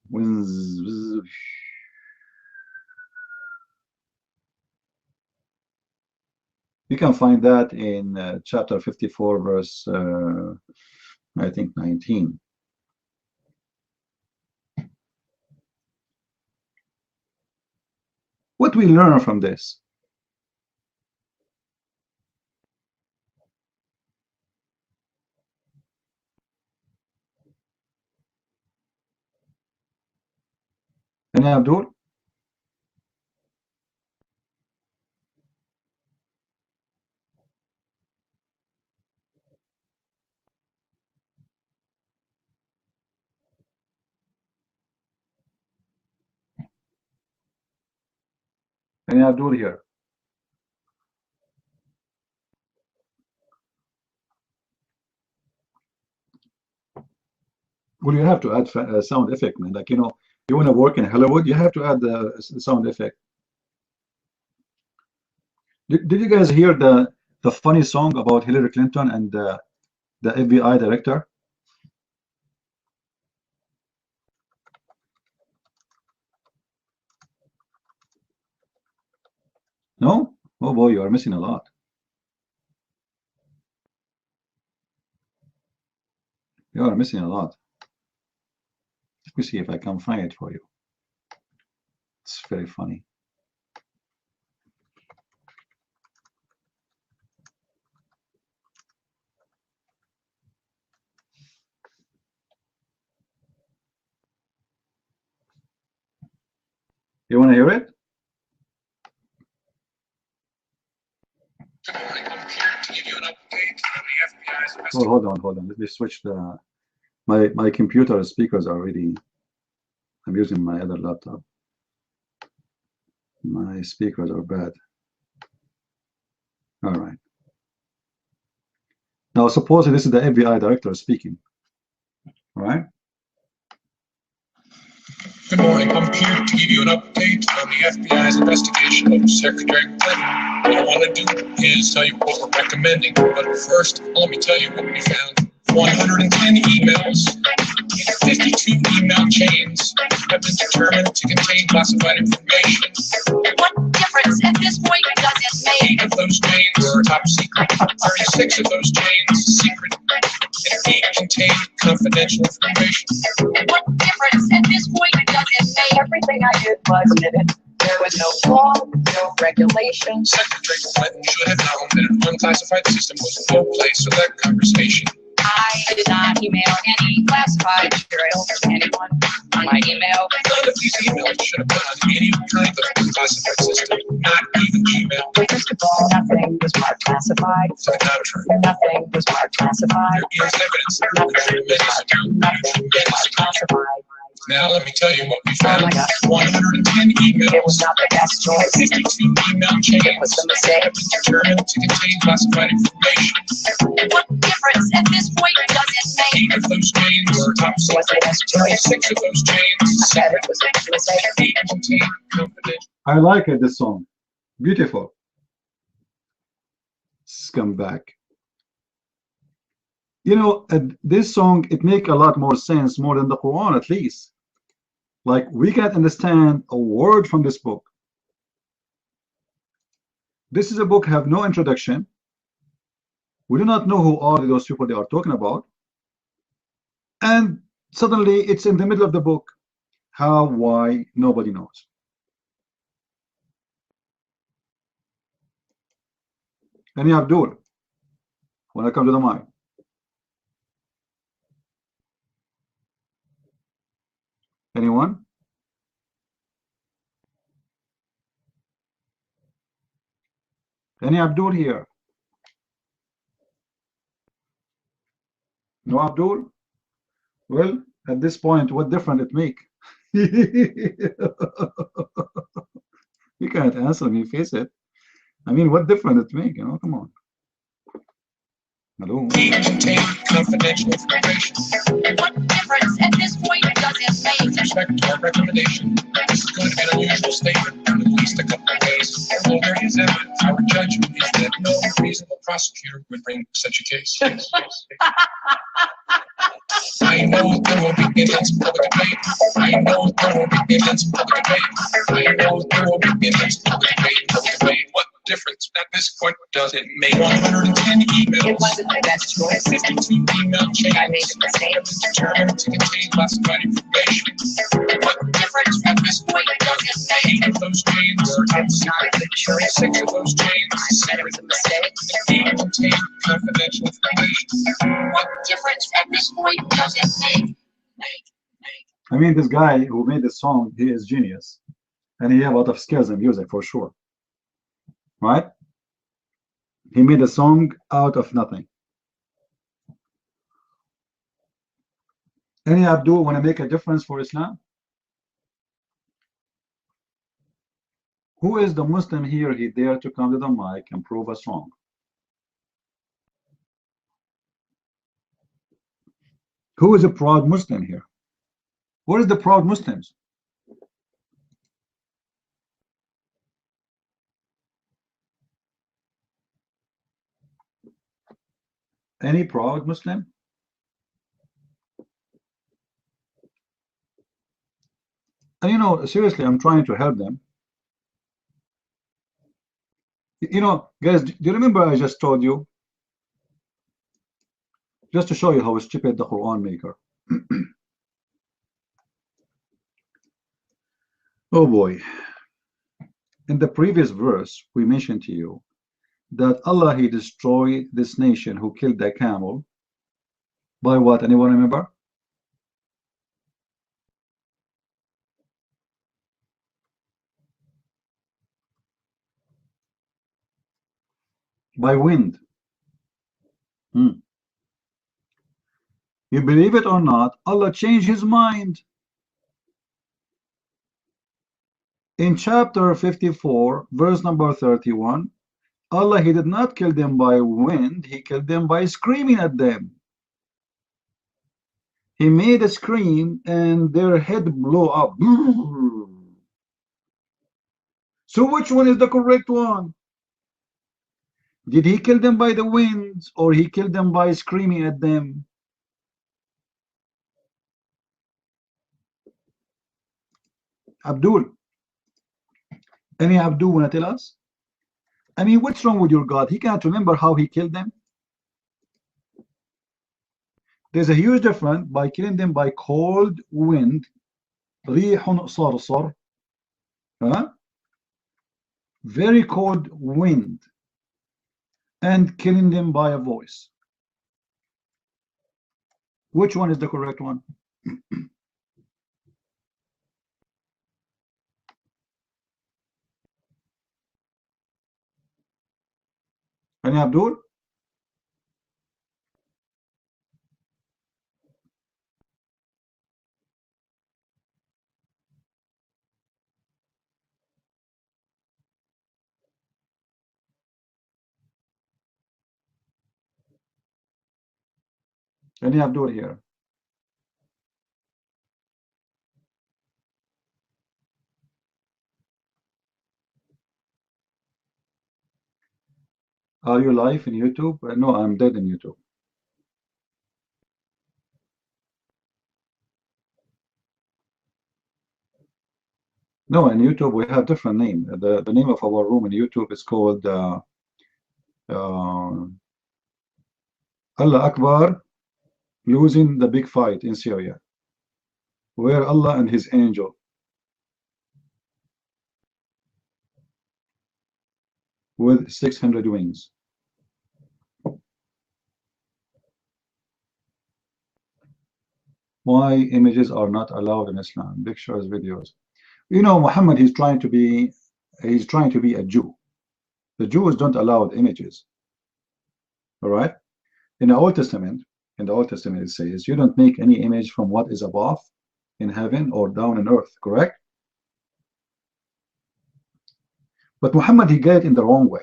You can find that in chapter 54, verse I think 19. What we learn from this? Any Abdul? Any Abdul here? Well, you have to add a sound effect, man. Like, you know, you want to work in Hollywood, you have to add the sound effect. Did you guys hear the funny song about Hillary Clinton and the FBI director? No? Oh boy, you are missing a lot. You are missing a lot. Let me see if I can find it for you. It's very funny. You want to hear it? Oh, hold on. Let me switch the my computer speakers are already. I'm using my other laptop. My speakers are bad. All right. Now, suppose this is the FBI director speaking. All right. Good morning. I'm here to give you an update on the FBI's investigation of Secretary Clinton. What I want to do is tell you what we're recommending. But first, let me tell you what we found. 110 emails, 52 email chains have been determined to contain classified information. What difference at this point does it make? 8 of those chains are top secret. 36 of those chains secret. And 8 contain confidential information. What difference at this point does it make? Everything I did was minute. There was no law, no regulation. Secretary Clinton should have known that an unclassified system was no place for that conversation. I did not email any classified material to anyone on my email. None of these emails should have been on any kind of unclassified system, not even Gmail. First of all, nothing was marked classified. To the contrary, Nothing was marked classified. there is evidence that Nothing was classified. Now let me tell you what we Oh found. my God. 110 emails. It was not the best choice. 52 email chains It was a mistake. have been determined to contain classified information. What difference at this point does it make? 8 of those chains are top Was secret. the best choice. 6 of those chains I said secret. it was a mistake. 8 contain confidential. I like it. This song, beautiful. Scumbag. You know, this song, it make a lot more sense, more than the Quran at least. Like, we can understand a word from this book. This is a book have no introduction. We do not know who are those people they are talking about. And suddenly it's in the middle of the book. How, why, nobody knows. Any Abdul, when I come to the mic. Anyone? Any Abdul here? No Abdul? Well, at this point, what difference it make? You can't answer me, face it. I mean, what difference it make? You know, come on. Hello. Contain confidential information. What difference at this point does it make? With respect to our recommendation, this is going to be an unusual statement in at least a couple of ways. Although there is evidence, our judgment is that no reasonable prosecutor would bring such a case. I know there will be intense public debate. I know there will be intense public debate. I know there will be intense public debate. What difference at this point does it make? 110 emails. It wasn't the best choice. 52 email chains. I made a mistake. Determined to contain classified information. What difference at this point does it make? 8 of those chains were It's not a good choice. 6 of those I chains said it was a mistake. contain confidential information. What difference at this point does it make? I mean, this guy who made this song, he is genius. And he has a lot of skills in music, for sure. Right? He made a song out of nothing. Any Abdul want to make a difference for Islam? Who is the Muslim here? He dare to come to the mic and prove us wrong. Who is a proud Muslim here? Where is the proud Muslims? Any proud Muslim? And you know, seriously, I'm trying to help them. You know, guys, do you remember I just told you? Just to show you how stupid the Quran maker. Oh boy. In the previous verse, we mentioned to you that Allah, He destroyed this nation who killed the camel by what? Anyone remember? By wind. You believe it or not, Allah changed His mind. In chapter 54, verse number 31, Allah, He did not kill them by wind, He killed them by screaming at them. He made a scream and their head blew up. So which one is the correct one? Did He kill them by the winds or He killed them by screaming at them? Abdul. Any Abdul want to tell us? I mean, what's wrong with your God? He can't remember how He killed them. There's a huge difference by killing them by cold wind, rihun sarsar, very cold wind, and killing them by a voice. Which one is the correct one? Any Abdul? Any Abdul here? Are you live in YouTube? No, I'm dead in YouTube. No, in YouTube we have different name. The name of our room in YouTube is called Allah Akbar losing the big fight in Syria, where Allah and his angel with 600 wings. Why images are not allowed in Islam? Pictures, videos. You know, Muhammad, he's trying to be a Jew. The Jews don't allow images. All right. In the Old Testament, it says you don't make any image from what is above in heaven or down on earth. Correct? But Muhammad, he got it in the wrong way,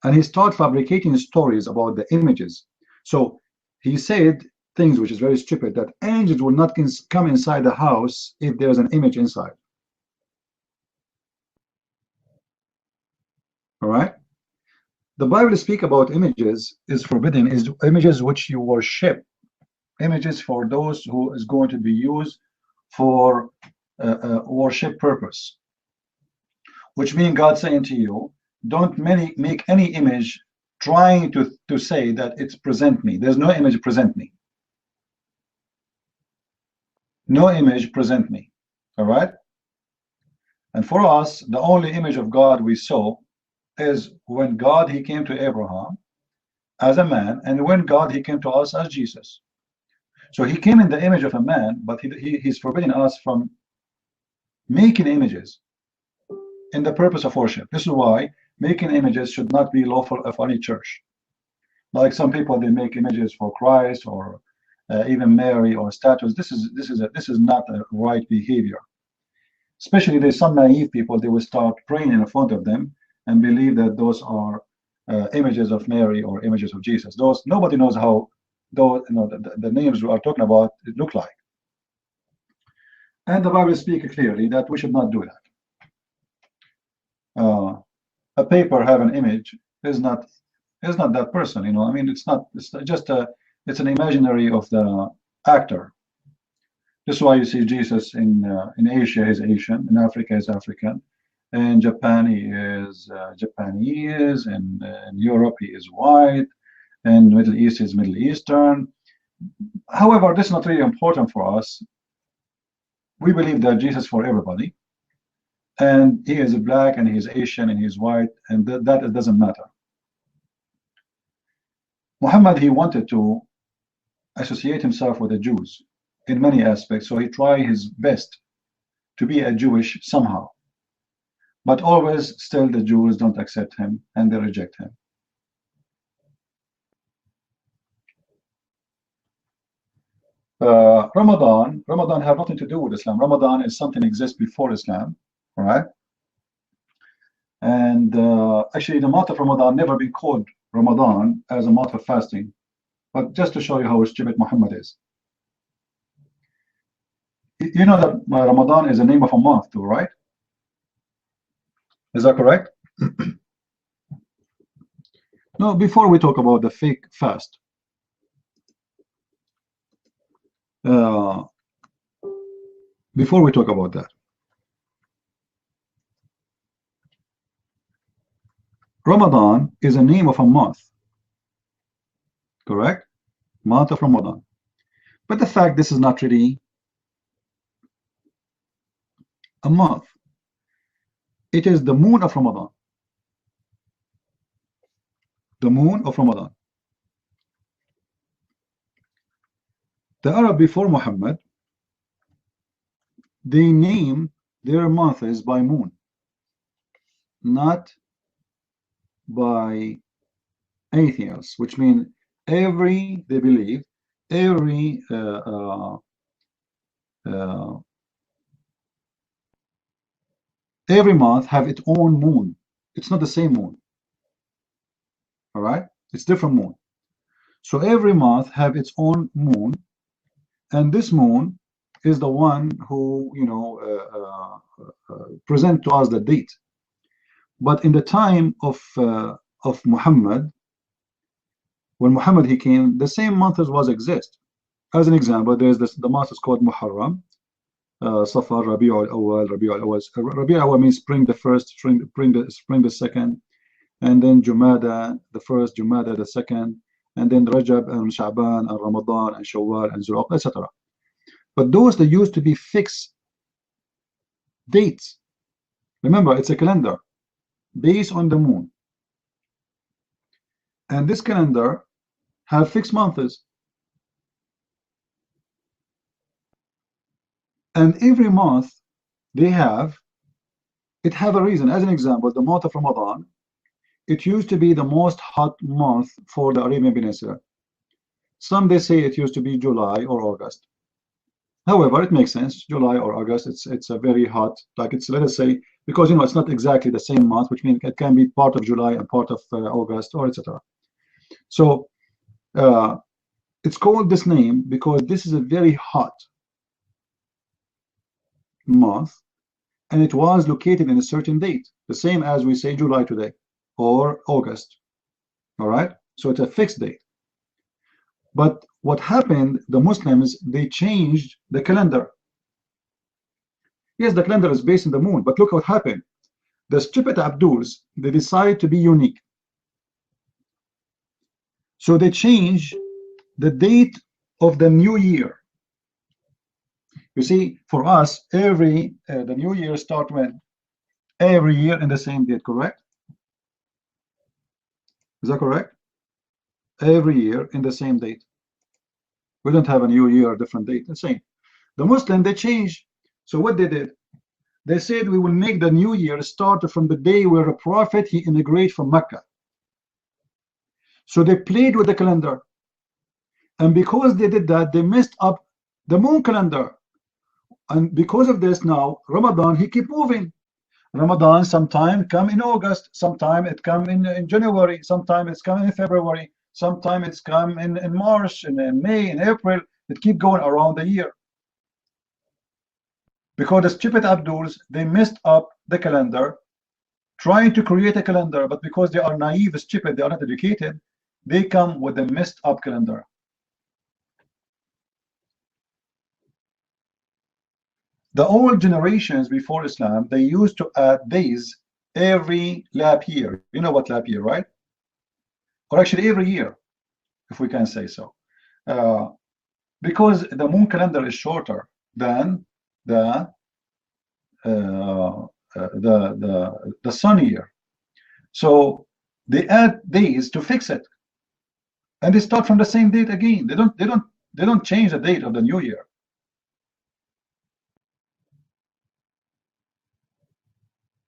and he started fabricating stories about the images. So he said things which is very stupid, that angels will not come inside the house if there's an image inside. All right. The Bible speaks about images is forbidden, is images which you worship, images for those who is going to be used for worship purpose, which means God saying to you, don't make any image trying to say that it's present me. There's no image present me. No image present me. All right. And for us, the only image of God we saw is when God, he came to Abraham as a man, and when God, he came to us as Jesus. So he came in the image of a man, but he's forbidding us from making images in the purpose of worship. This is why making images should not be lawful of any church. Like some people, they make images for Christ or even Mary or statues. This is not a right behavior. Especially there's some naive people, they will start praying in front of them and believe that those are images of Mary or images of Jesus. Those, nobody knows how those, the names we are talking about look like. And the Bible speaks clearly that we should not do that. A paper have an image is not that person. I mean, it's just it's an imaginary of the actor. This is why you see Jesus in Asia is Asian, in Africa is African. In Japan, he is Japanese, and in Europe, he is white, and Middle East is Middle Eastern. However, this is not really important for us. We believe that Jesus is for everybody, and he is black, and he is Asian, and he is white, and that it doesn't matter. Muhammad, he wanted to associate himself with the Jews in many aspects, so he tried his best to be a Jewish somehow. But always, still, the Jews don't accept him and they reject him. Ramadan have nothing to do with Islam. Ramadan is something that exists before Islam, all right? And actually, the month of Ramadan never been called Ramadan as a month of fasting. But just to show you how stupid Muhammad is. You know that Ramadan is the name of a month too, right? Is that correct? No, before we talk about the fake fast, before we talk about that, Ramadan is a name of a month, correct? Month of Ramadan. But the fact this is not really a month. It is the moon of Ramadan. The moon of Ramadan. The Arab before Muhammad, they name their months by moon, not by anything else, which means they believe every month have its own moon. It's not the same moon. All right, it's different moon. So every month have its own moon, and this moon is the one who present to us the date. But in the time of Muhammad, when Muhammad he came, the same months was exist. As an example, there's the month is called Muharram, Safar, Rabi'ul Awwal, Rabi'ul Awwal. Rabi'ul Awwal means spring the first, spring the second, and then Jumada the first, Jumada the second, and then Rajab and Sha'ban and Ramadan and Shawwal and Zulqa'dah, etc. But those that used to be fixed dates. Remember, it's a calendar based on the moon, and this calendar have fixed months, and every month they have a reason. As an example, the month of Ramadan, it used to be the most hot month for the Arabian Peninsula. Some they say it used to be July or August. However, it makes sense. July or August, it's a very hot, like it's, let us say, because it's not exactly the same month, which means it can be part of July and part of August, or etc. So it's called this name because this is a very hot month, and it was located in a certain date, the same as we say July today or August. All right, so it's a fixed date. But what happened, the Muslims, they changed the calendar. Yes, the calendar is based on the moon, but look what happened. The stupid Abduls, they decided to be unique. So they changed the date of the new year. You see, for us, the new year starts when? Every year in the same date, correct? Is that correct? Every year in the same date. We don't have a new year, different date, the same. The Muslim, they changed. So what they did, they said we will make the new year start from the day where the Prophet, he immigrated from Mecca. So they played with the calendar. And because they did that, they messed up the moon calendar. And because of this now, Ramadan, he keep moving. Ramadan sometime come in August, sometime it come in January, sometime it's come in February, sometime it's come in March, and in May, and April. It keep going around the year. Because the stupid Abduls, they messed up the calendar, trying to create a calendar, but because they are naive, stupid, they are not educated, they come with a messed up calendar. The old generations before Islam, they used to add days every leap year. You know what leap year, right? Or actually every year, if we can say so. Because the moon calendar is shorter than the sun year. So they add days to fix it. And they start from the same date again. They don't change the date of the new year.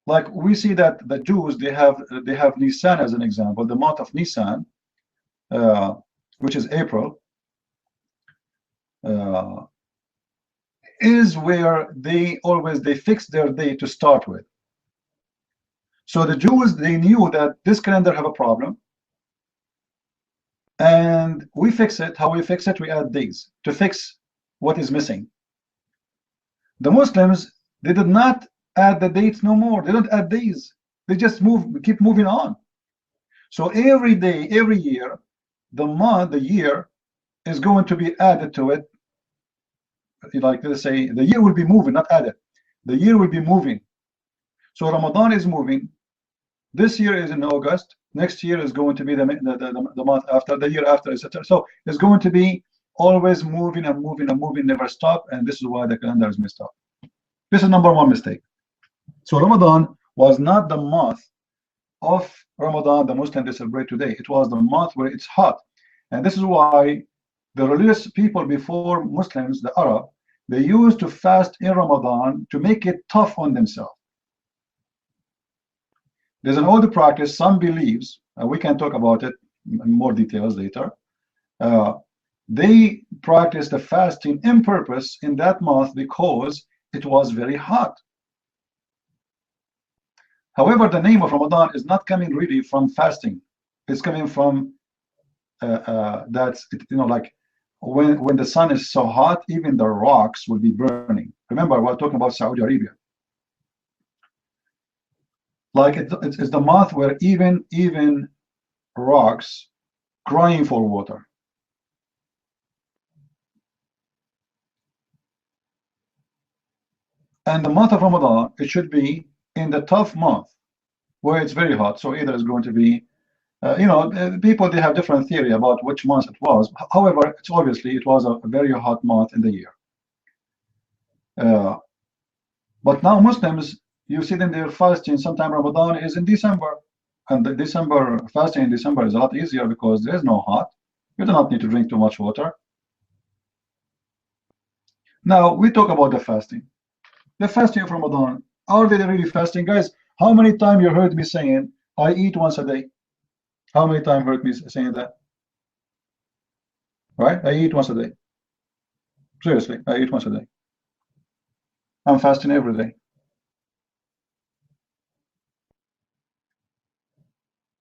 Like we see that the Jews, they have Nisan as an example, the month of Nisan, which is April, is where they fix their day to start with. So the Jews, they knew that this calendar have a problem, and we fix it. How we fix it? We add days to fix what is missing. The Muslims, they did not add the dates no more. They don't add days. They just keep moving on. So every day, every year, the year is going to be added to it. Like let's say the year will be moving, not added. The year will be moving. So Ramadan is moving. This year is in August. Next year is going to be the month after, the year after, etc. So it's going to be always moving and moving and moving, never stop. And this is why the calendar is messed up. This is number one mistake. So Ramadan was not the month of Ramadan the Muslims they celebrate today. It was the month where it's hot. And this is why the religious people before Muslims, the Arab, they used to fast in Ramadan to make it tough on themselves. There's an older practice, some believes, we can talk about it in more details later. They practice the fasting in purpose in that month because it was very hot. However, the name of Ramadan is not coming really from fasting. It's coming from like when the sun is so hot, even the rocks will be burning. Remember, we're talking about Saudi Arabia. Like it's the month where even rocks crying for water. And the month of Ramadan, it should be in the tough month where it's very hot. So either it's going to be You know, people, they have different theory about which month it was. However, it's obviously it was a very hot month in the year. But now Muslims, you see them, they're fasting. Sometime Ramadan is in December, and the December fasting in December is a lot easier because there is no hot. You do not need to drink too much water. Now we talk about the fasting. The fasting of Ramadan. Are they really fasting, guys? How many times you heard me saying I eat once a day? How many times heard me saying that? Right? I eat once a day. Seriously, I eat once a day. I'm fasting every day.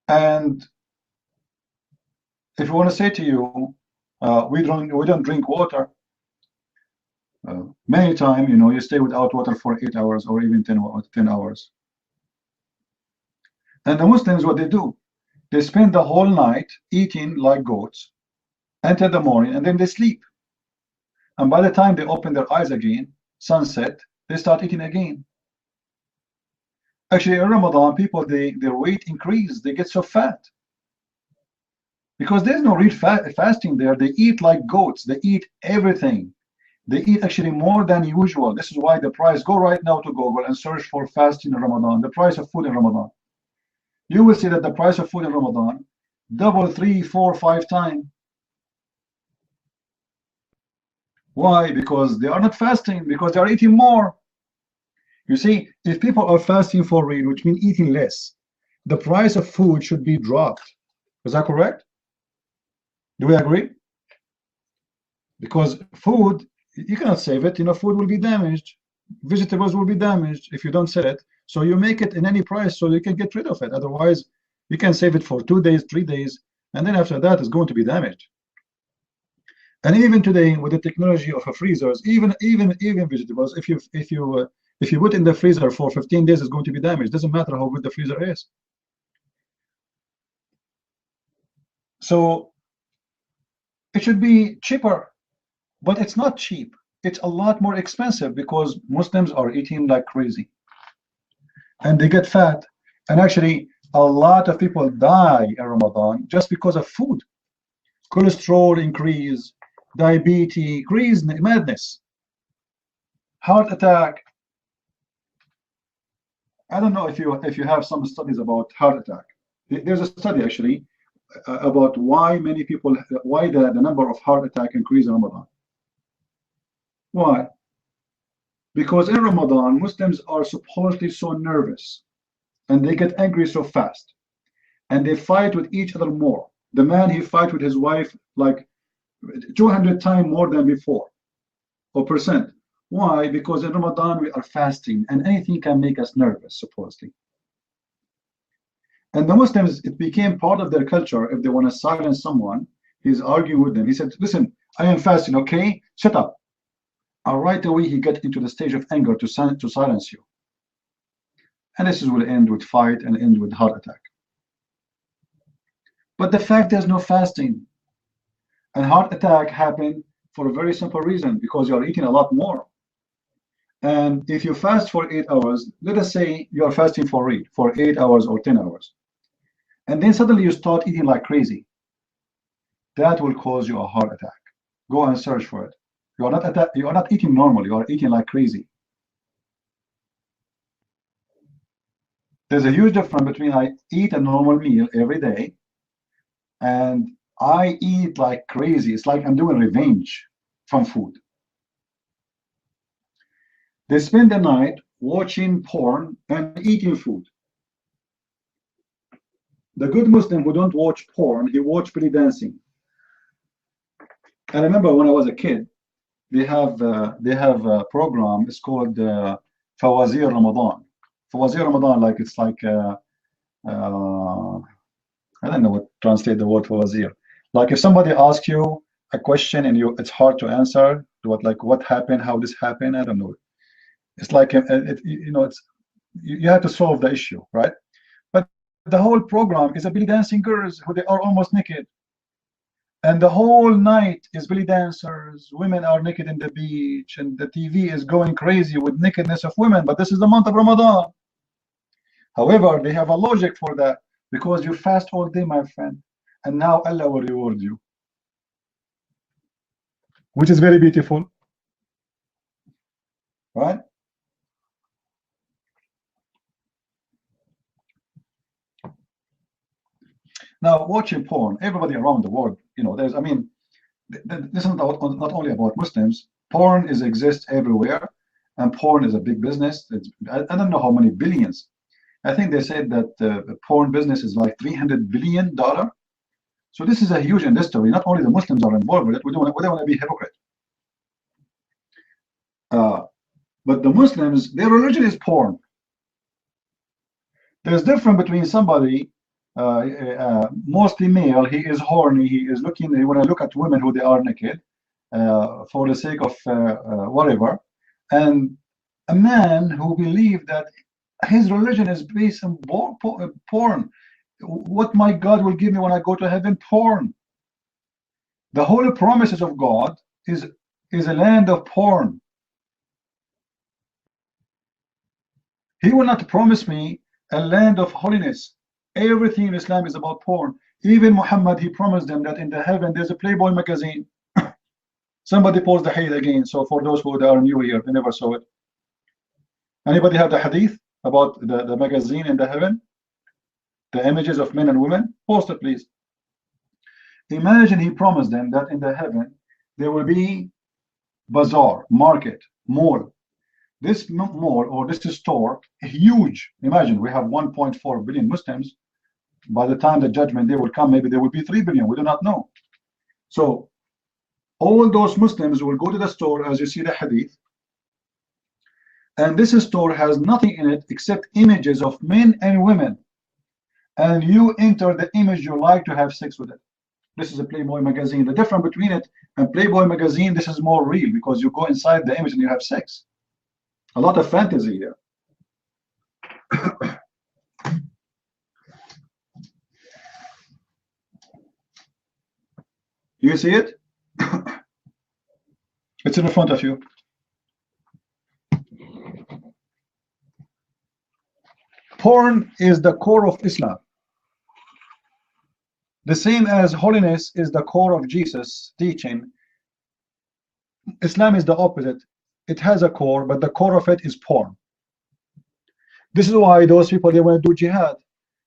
And if we want to say to you, we don't drink water. Many times, you know, you stay without water for 8 hours or even 10 hours. And the Muslims, what they do, they spend the whole night eating like goats until the morning, and then they sleep. And by the time they open their eyes again, sunset, they start eating again. Actually, in Ramadan, people, their weight increases. They get so fat because there's no real fasting there. They eat like goats. They eat everything. They eat actually more than usual. This is why the price, go right now to Google and search for fasting in Ramadan, the price of food in Ramadan. You will see that the price of food in Ramadan double, 3, 4, 5 times. Why? Because they are not fasting, because they are eating more. You see, if people are fasting for real, which means eating less, the price of food should be dropped. Is that correct? Do we agree? Because food, you cannot save it. You know, food will be damaged. Vegetables will be damaged if you don't sell it. So you make it in any price so you can get rid of it. Otherwise, you can save it for 2 days, 3 days, and then after that, it's going to be damaged. And even today, with the technology of freezers, even vegetables, if you put in the freezer for 15 days, it's going to be damaged. Doesn't matter how good the freezer is. So it should be cheaper, but it's not cheap. It's a lot more expensive because Muslims are eating like crazy, and they get fat. And actually, a lot of people die in Ramadan just because of food. Cholesterol increase, diabetes increase, madness, heart attack. I don't know if you have some studies about heart attack. There's a study actually about why many people, why the number of heart attack increase in Ramadan. Why? Because in Ramadan, Muslims are supposedly so nervous, and they get angry so fast, and they fight with each other more. The man, he fights with his wife like 200 times more than before, or percent. Why? Because in Ramadan we are fasting, and anything can make us nervous, supposedly. And the Muslims, it became part of their culture. If they want to silence someone, he's arguing with them. He said, listen, I am fasting, okay? Shut up. And right away he got into the stage of anger to silence you. And this will end with fight and end with heart attack. But the fact there's no fasting, and heart attack happen for a very simple reason, because you are eating a lot more. And if you fast for 8 hours, let us say you are fasting for 8 hours or 10 hours, and then suddenly you start eating like crazy, that will cause you a heart attack. Go and search for it. You are not eating normally, you are eating like crazy. There's a huge difference between I eat a normal meal every day and I eat like crazy. It's like I'm doing revenge from food. They spend the night watching porn and eating food. The good Muslim who don't watch porn, he watch belly dancing. I remember when I was a kid, they have a program. It's called Fawazir Ramadan. Fawazir Ramadan, like it's like I don't know what translate the word Fawazir. Like if somebody asks you a question and it's hard to answer, what happened, how this happened, I don't know. It's like you have to solve the issue, right? But the whole program is a belly dancing girls who they are almost naked. And the whole night is belly dancers. Women are naked in the beach, and the TV is going crazy with nakedness of women. But this is the month of Ramadan. However, they have a logic for that. because you fast all day, my friend, and now Allah will reward you, which is very beautiful, right? Now, watching porn, everybody around the world, you know, there's, I mean, this is not only about Muslims. Porn exists everywhere, and porn is a big business. I don't know how many billions. I think they said that the porn business is like $300 billion. So this is a huge industry. Not only the Muslims are involved with it. We don't want to be hypocrite. But the Muslims, their religion is porn. There's difference between somebody, mostly male, he is horny, he is looking, when I look at women who they are naked, for the sake of whatever, and a man who believes that his religion is based on porn. What my God will give me when I go to heaven? Porn. The holy promises of God is a land of porn. He will not promise me a land of holiness. Everything in Islam is about porn. Even Muhammad, he promised them that in the heaven there's a Playboy magazine. Somebody posed the hadith again, so for those who are new here, they never saw it. Anybody have the hadith about the magazine in the heaven? The images of men and women? Post it, please. Imagine he promised them that in the heaven there will be bazaar, market, mall. This mall or this store, huge. Imagine we have 1.4 billion Muslims. By the time the judgment day will come, maybe there will be 3 billion. We do not know. So all those Muslims will go to the store, as you see the hadith, and this store has nothing in it except images of men and women, and you enter the image you like to have sex with it. This is a Playboy magazine. The difference between it and Playboy magazine, this is more real because you go inside the image and you have sex. A lot of fantasy here. You see it? It's in front of you. Porn is the core of Islam. The same as holiness is the core of Jesus' teaching. Islam is the opposite. It has a core, but the core of it is porn. This is why those people, they want to do jihad.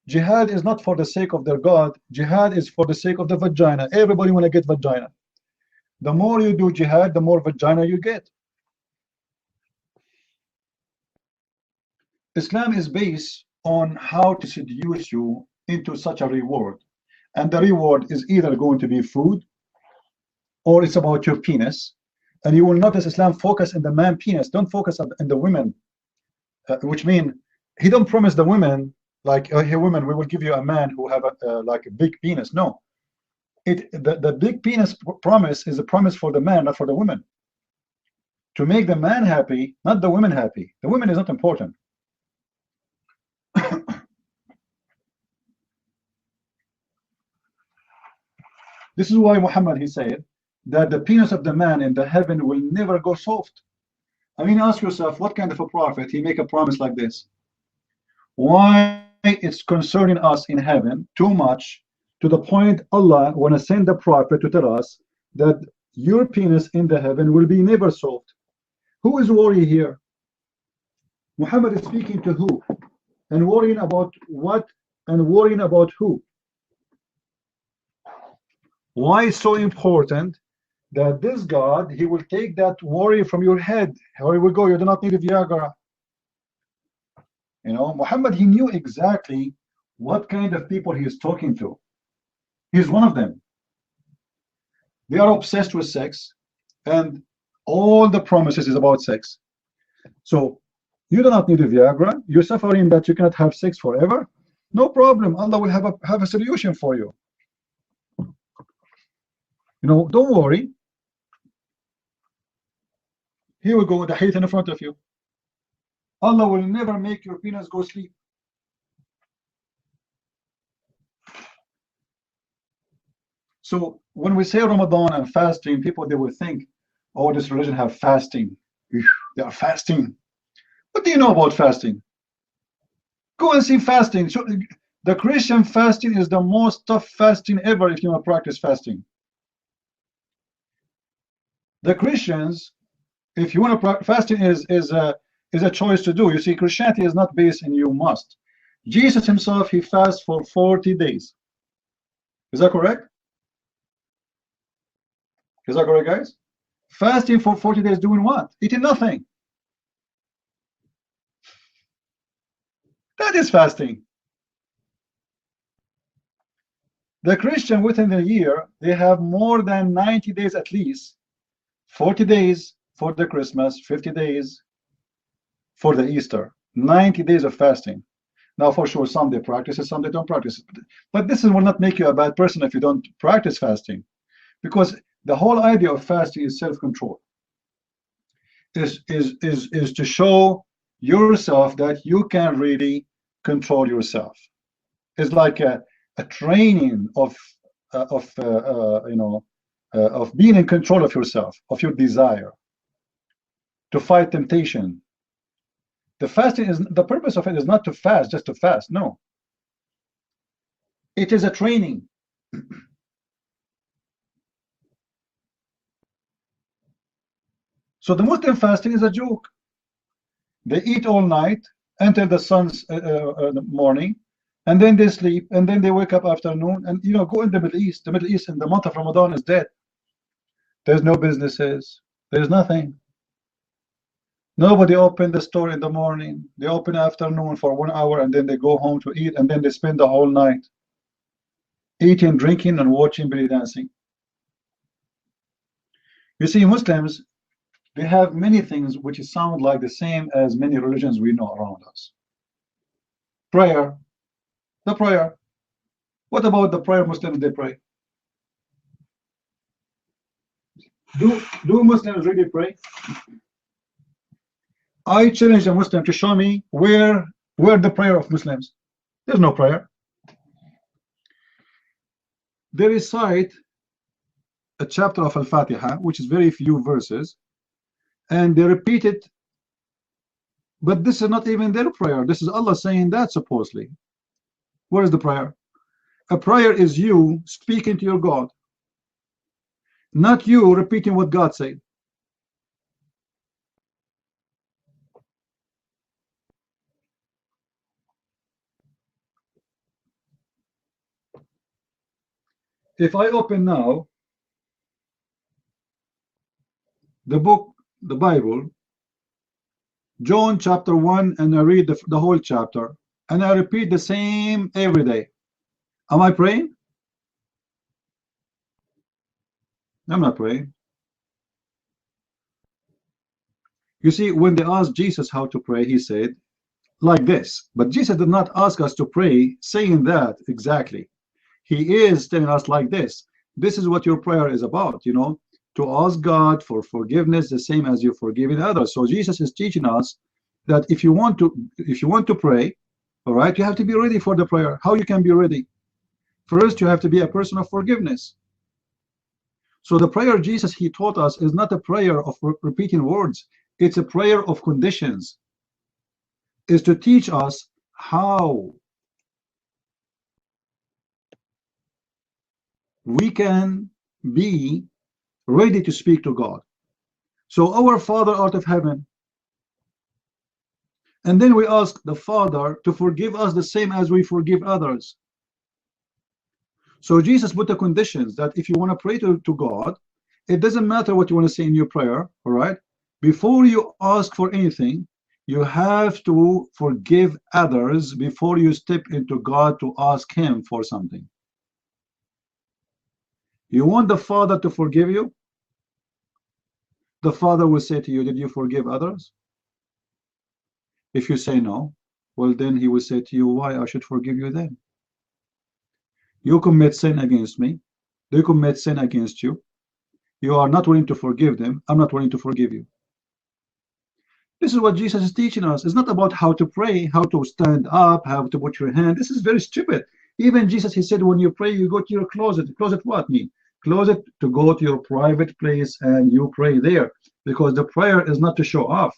Jihad is not for the sake of their God. Jihad is for the sake of the vagina. Everybody want to get vagina. The more you do jihad, the more vagina you get. Islam is based on how to seduce you into such a reward. And the reward is either going to be food or it's about your penis. And you will notice Islam focus on the man penis, don't focus on the women, which mean he don't promise the women like, hey women, we will give you a man who have like a big penis. No, the big penis promise is a promise for the man, not for the women. To make the man happy, not the women happy. The women is not important. This is why Muhammad, he said that the penis of the man in the heaven will never go soft. I mean, ask yourself, what kind of a prophet he make a promise like this? Why it's concerning us in heaven too much to the point Allah want to send the prophet to tell us that your penis in the heaven will be never soft? Who is worried here? Muhammad is speaking to who? And worrying about what? And worrying about who? Why it's so important that this God, he will take that worry from your head. Where you will go, you do not need a Viagra. You know, Muhammad, he knew exactly what kind of people he is talking to. He's one of them. They are obsessed with sex, and all the promises is about sex. So you do not need a Viagra. You're suffering that you cannot have sex forever. No problem. Allah will have a solution for you. You know, don't worry. Here we go, the hadith in front of you. Allah will never make your penis go sleep. So when we say Ramadan and fasting, people, they will think, oh, this religion have fasting. They are fasting. What do you know about fasting? Go and see fasting. So The Christian fasting is the most tough fasting ever if you want to practice fasting. The Christians, if you want to fasting is a choice to do. You see, Christianity is not based in you must. Jesus himself, he fasts for 40 days. Is that correct? Is that correct, guys? Fasting for 40 days doing what? Eating nothing. That is fasting. The Christian within the year, they have more than 90 days at least. 40 days for the Christmas, 50 days for the Easter. 90 days of fasting. Now, for sure, some they practice it, some they don't practice it. But this will not make you a bad person if you don't practice fasting. Because the whole idea of fasting is self-control. Is to show yourself that you can really control yourself. It's like a training of being in control of yourself, of your desire, to fight temptation. The fasting is, the purpose of it is not to fast just to fast. No, it is a training. So the Muslim fasting is a joke. They eat all night until the sun's morning, and then they sleep, and then they wake up afternoon, and go in the Middle East. The Middle East in the month of Ramadan is dead. There's no businesses. There's nothing. Nobody open the store in the morning. They open afternoon for 1 hour, and then they go home to eat, and then they spend the whole night eating, drinking, and watching belly dancing. You see, Muslims, they have many things which sound like the same as many religions we know around us. Prayer, the prayer. What about the prayer Muslims they pray? Do Muslims really pray? I challenge a Muslim to show me where the prayer of Muslims. There's no prayer. They recite a chapter of Al-Fatiha, which is very few verses, and they repeat it, but this is not even their prayer. This is Allah saying that, supposedly. Where is the prayer? A prayer is you speaking to your God, not you repeating what God said. If I open now the book, the Bible, John chapter 1, and I read the whole chapter, and I repeat the same every day, am I praying? I'm not praying. You see, when they asked Jesus how to pray, he said like this. But Jesus did not ask us to pray saying that exactly. He is telling us like this. This is what your prayer is about, to ask God for forgiveness, the same as you're forgiving others. So Jesus is teaching us that if you want to pray, all right, you have to be ready for the prayer. How you can be ready? First, you have to be a person of forgiveness. So the prayer Jesus, he taught us, is not a prayer of repeating words. It's a prayer of conditions. Is to teach us how we can be ready to speak to God. So our Father out of heaven, and then we ask the Father to forgive us the same as we forgive others. So Jesus put the conditions that if you want to pray to God, it doesn't matter what you want to say in your prayer, all right? Before you ask for anything, you have to forgive others before you step into God to ask him for something. You want the Father to forgive you? The Father will say to you, did you forgive others? If you say no, well, then he will say to you, why I should forgive you then? You commit sin against me. They commit sin against you. You are not willing to forgive them. I'm not willing to forgive you. This is what Jesus is teaching us. It's not about how to pray, how to stand up, how to put your hand. This is very stupid. Even Jesus, he said, when you pray, you go to your closet. Closet what mean? Closet to go to your private place and you pray there, because the prayer is not to show off.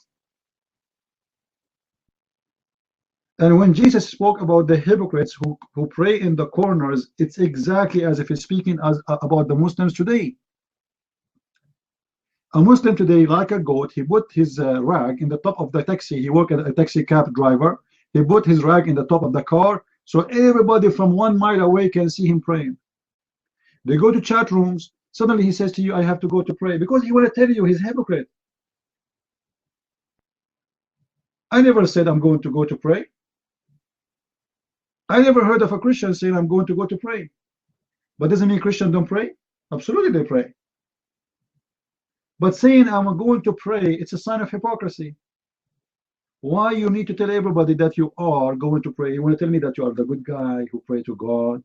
And when Jesus spoke about the hypocrites who pray in the corners, it's exactly as if he's speaking about the Muslims today. A Muslim today, like a goat, he put his rag in the top of the taxi. He worked as a taxi cab driver. He put his rag in the top of the car, so everybody from 1 mile away can see him praying. They go to chat rooms. Suddenly he says to you, I have to go to pray, because he want to tell you he's a hypocrite. I never said I'm going to go to pray. I never heard of a Christian saying I'm going to go to pray. But doesn't mean Christians don't pray? Absolutely they pray. But saying I'm going to pray, it's a sign of hypocrisy. Why you need to tell everybody that you are going to pray? You want to tell me that you are the good guy who pray to God?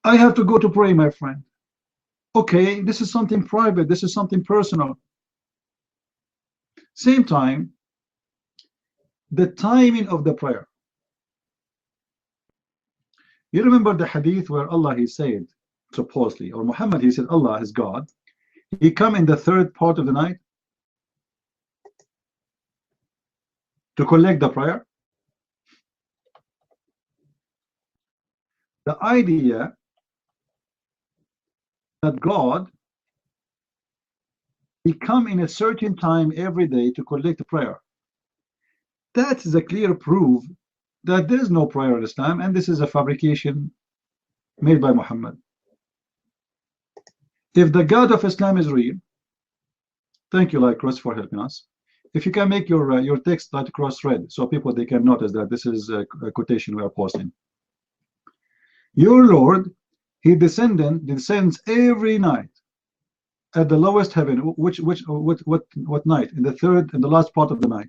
I have to go to pray, my friend. Okay, this is something private. This is something personal. Same time, the timing of the prayer. You remember the hadith where Allah, he said, supposedly, or Muhammad, he said, Allah is God. He come in the third part of the night to collect the prayer. The idea that God, he come in a certain time every day to collect the prayer. That is a clear proof that there is no prayer in Islam, and this is a fabrication made by Muhammad. If the God of Islam is real, thank you, like Chris, for helping us. If you can make your text like cross-read, so people they can notice that this is a quotation we are posting. Your Lord, he descends every night at the lowest heaven. What night? In the third and the last part of the night.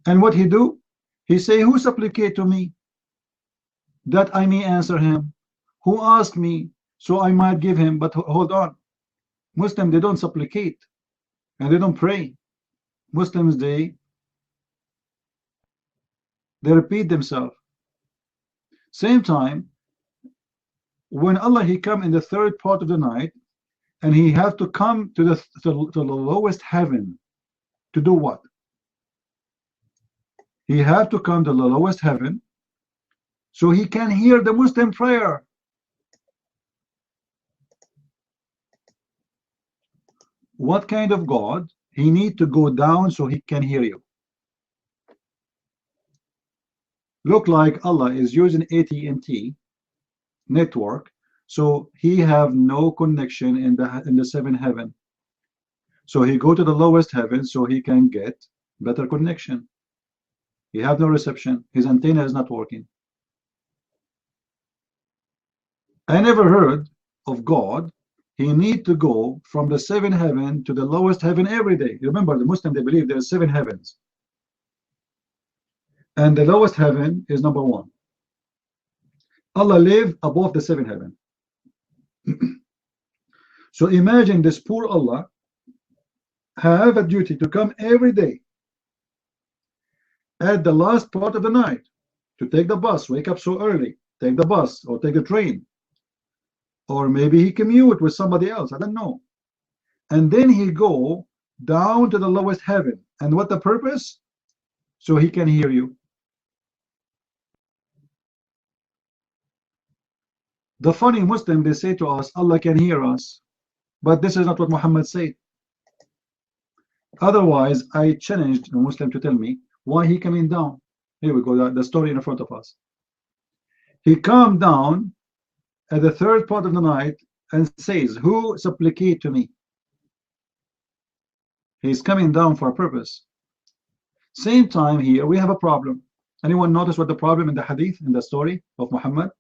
And what he do? He say, who supplicate to me that I may answer him? Who ask me so I might give him? But hold on, Muslims, they don't supplicate and they don't pray. Muslims, they repeat themselves. Same time, when Allah, he come in the third part of the night, and he have to come to the lowest heaven to do what? He have to come to the lowest heaven so he can hear the Muslim prayer. What kind of God? He need to go down so he can hear you. Look like Allah is using AT&T network, so he have no connection in the seventh heaven. So he go to the lowest heaven so he can get better connection. He have no reception. His antenna is not working. I never heard of God. He need to go from the seventh heaven to the lowest heaven every day. You remember, the Muslim, they believe there are 7 heavens, and the lowest heaven is number 1. Allah live above the 7th heaven. So imagine this poor Allah have a duty to come every day at the last part of the night to take the bus, wake up so early, take the bus or take the train, or maybe he commute with somebody else, I don't know, and then he go down to the lowest heaven. And what the purpose? So he can hear you. The funny Muslim, they say to us, Allah can hear us, but this is not what Muhammad said. Otherwise, I challenged a Muslim to tell me why he coming down. Here we go, the story in front of us. He come down at the third part of the night and says, who supplicate to me? He's coming down for a purpose. Same time here, we have a problem. Anyone notice what the problem in the hadith, in the story of Muhammad?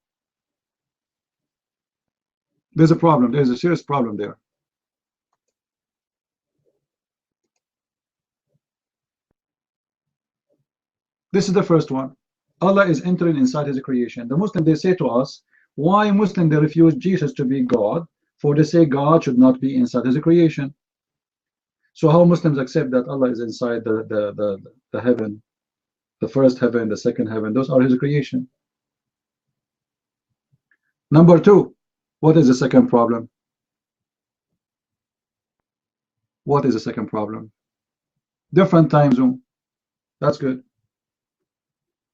There's a problem. There's a serious problem there. This is the first one. Allah is entering inside his creation. The Muslim, they say to us, why Muslim they refuse Jesus to be God? For they say God should not be inside his creation. So how Muslims accept that Allah is inside the heaven, the first heaven, the second heaven? Those are his creation. Number 2, what is the second problem? What is the second problem? Different time zone. That's good.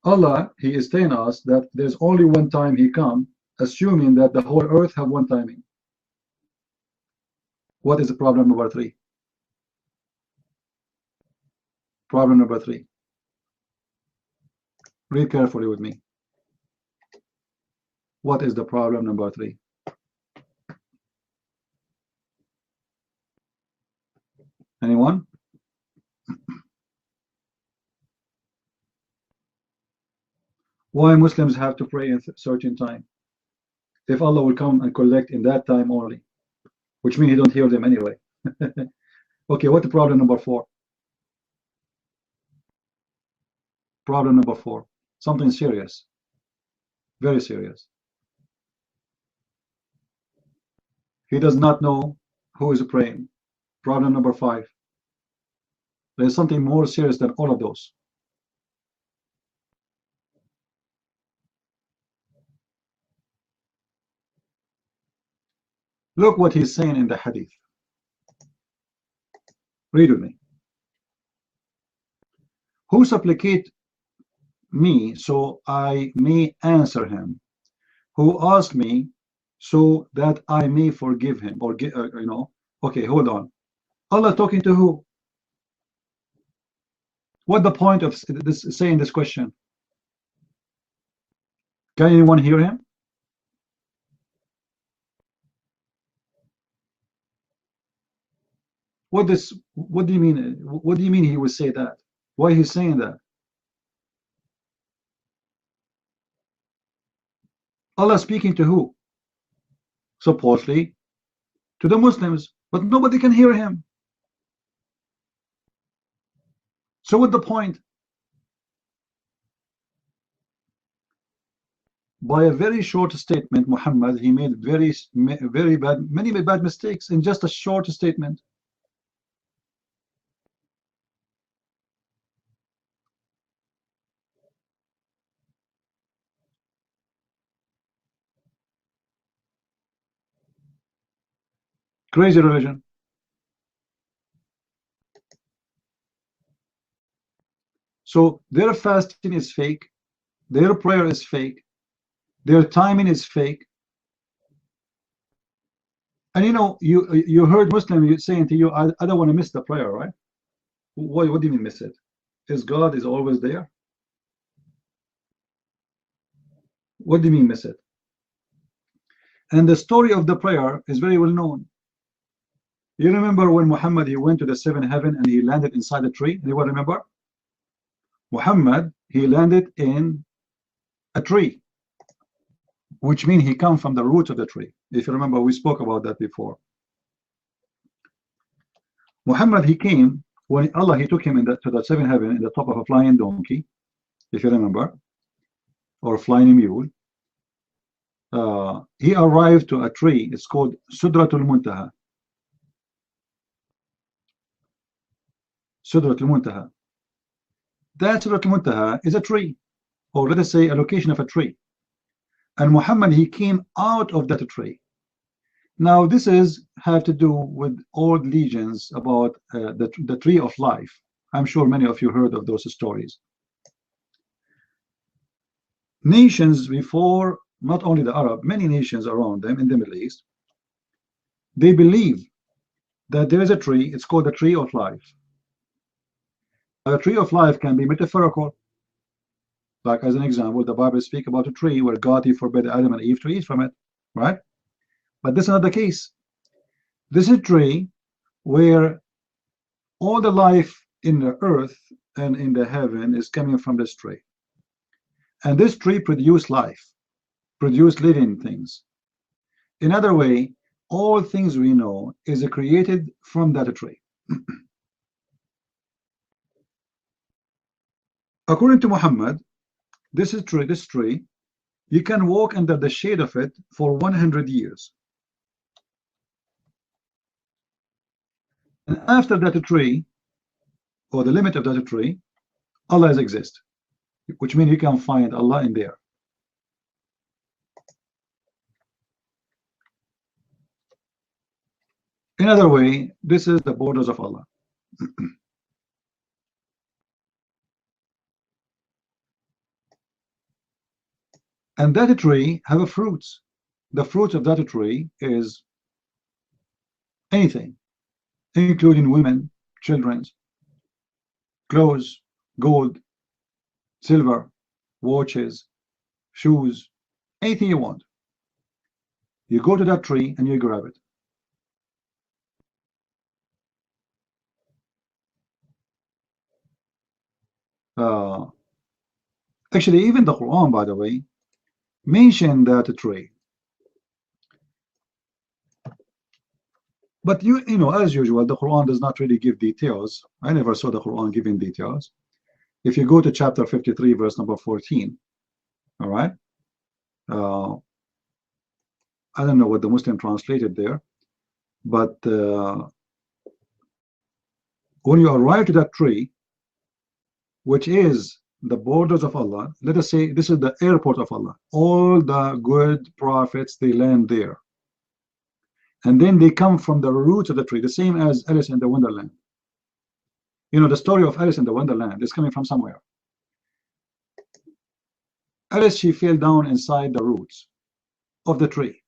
Allah, He is telling us that there's only one time He come, assuming that the whole earth have one timing. What is the problem number 3? Problem number 3. Read carefully with me. What is the problem number 3? Anyone? Why Muslims have to pray in certain time? If Allah will come and collect in that time only, which means He don't hear them anyway. Okay, what's the problem number 4? Problem number 4. Something serious. Very serious. He does not know who is praying. Problem number 5. There's something more serious than all of those. Look what he's saying in the hadith. Read with me. Who supplicate me so I may answer him, who ask me so that I may forgive him, or okay, hold on. Allah talking to who? What the point of this saying this question? Can anyone hear him? What do you mean? What do you mean he would say that? Why he's saying that? Allah speaking to who? Supposedly to the Muslims, but nobody can hear him. So what's the point? By a very short statement, Muhammad, he made many bad mistakes in just a short statement. Crazy religion. So their fasting is fake, their prayer is fake, their timing is fake. And you heard Muslim saying to you, I don't want to miss the prayer, right? What do you mean miss it? Is God is always there? What do you mean miss it? And the story of the prayer is very well known. You remember when Muhammad, he went to the 7th heaven and he landed inside a tree? Anyone remember? Muhammad, he landed in a tree, which means he come from the root of the tree. If you remember, we spoke about that before. Muhammad, he came when Allah, he took him to the 7th heaven in the top of a flying donkey, if you remember, or flying mule. He arrived to a tree. It's called Sudratul Muntaha. Sudratul Muntaha. That Sudratul Muntaha is a tree, or let us say a location of a tree. And Muhammad, he came out of that tree. Now this have to do with old legends about the tree of life. I'm sure many of you heard of those stories. Nations before, not only the Arab, many nations around them in the Middle East, they believe that there is a tree. It's called the tree of life. A tree of life can be metaphorical. Like as an example, the Bible speaks about a tree where God, he forbade Adam and Eve to eat from it, right? But this is not the case. This is a tree where all the life in the earth and in the heaven is coming from this tree. And this tree produces life, produce living things. In other way, all things we know is created from that tree. According to Muhammad, this tree, you can walk under the shade of it for 100 years. And after that tree, or the limit of that tree, Allah exists, which means you can find Allah in there. Another way, this is the borders of Allah. And that tree have a fruits. The fruit of that tree is anything, including women, children, clothes, gold, silver, watches, shoes, anything you want. You go to that tree and you grab it. Actually, even the Quran, by the way, mentioned that tree. But you know, as usual, the Quran does not really give details. I never saw the Quran giving details. If you go to chapter 53, verse number 14, all right, I don't know what the Muslim translated there, but when you arrive to that tree, which is the borders of Allah, let us say this is the airport of Allah. All the good prophets, they land there. And then they come from the roots of the tree, the same as Alice in the Wonderland. You know, the story of Alice in the Wonderland is coming from somewhere. Alice, she fell down inside the roots of the tree.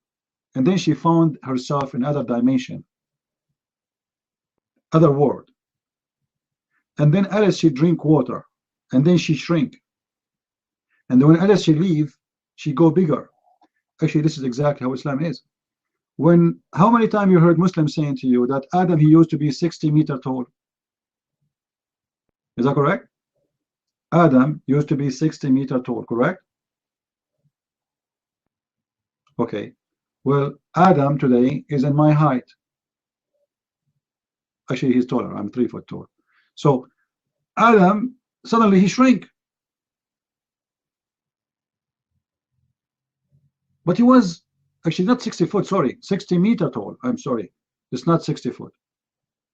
And then she found herself in other dimension, other world. And then Alice, she drink water. And then she shrink. And then when Alice, she leave, she go bigger. Actually, this is exactly how Islam is. How many times you heard Muslims saying to you that Adam, he used to be 60 meters tall? Is that correct? Adam used to be 60 meters tall, correct? Okay. Well, Adam today is in my height. Actually, he's taller. I'm 3 foot tall. So Adam, suddenly he shrank. But he was actually not 60 foot, sorry, 60 meters tall. I'm sorry. It's not 60 foot.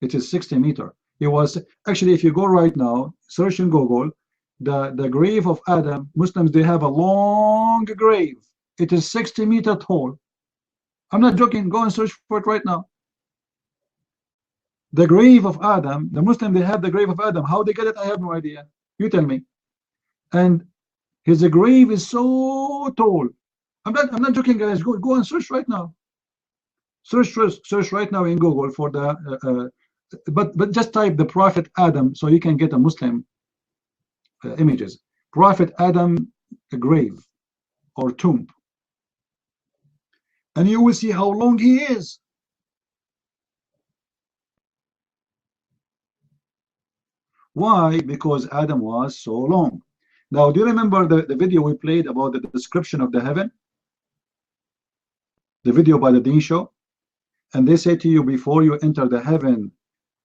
It is 60 meters. He was, actually, if you go right now, search in Google, the grave of Adam, Muslims, they have a long grave. It is 60 meters tall. I'm not joking. Go and search for it right now. The grave of Adam, the Muslim, they have the grave of Adam. How they get it, I have no idea. You tell me. And his grave is so tall. I'm not joking, guys. Go and search right now. Search right now in Google for the but just type the Prophet Adam so you can get a Muslim images. Prophet Adam grave or tomb. And you will see how long he is. Why? Because Adam was so long. Now, do you remember the video we played about the description of the heaven? The video by the Deen Show? And they say to you, before you enter the heaven,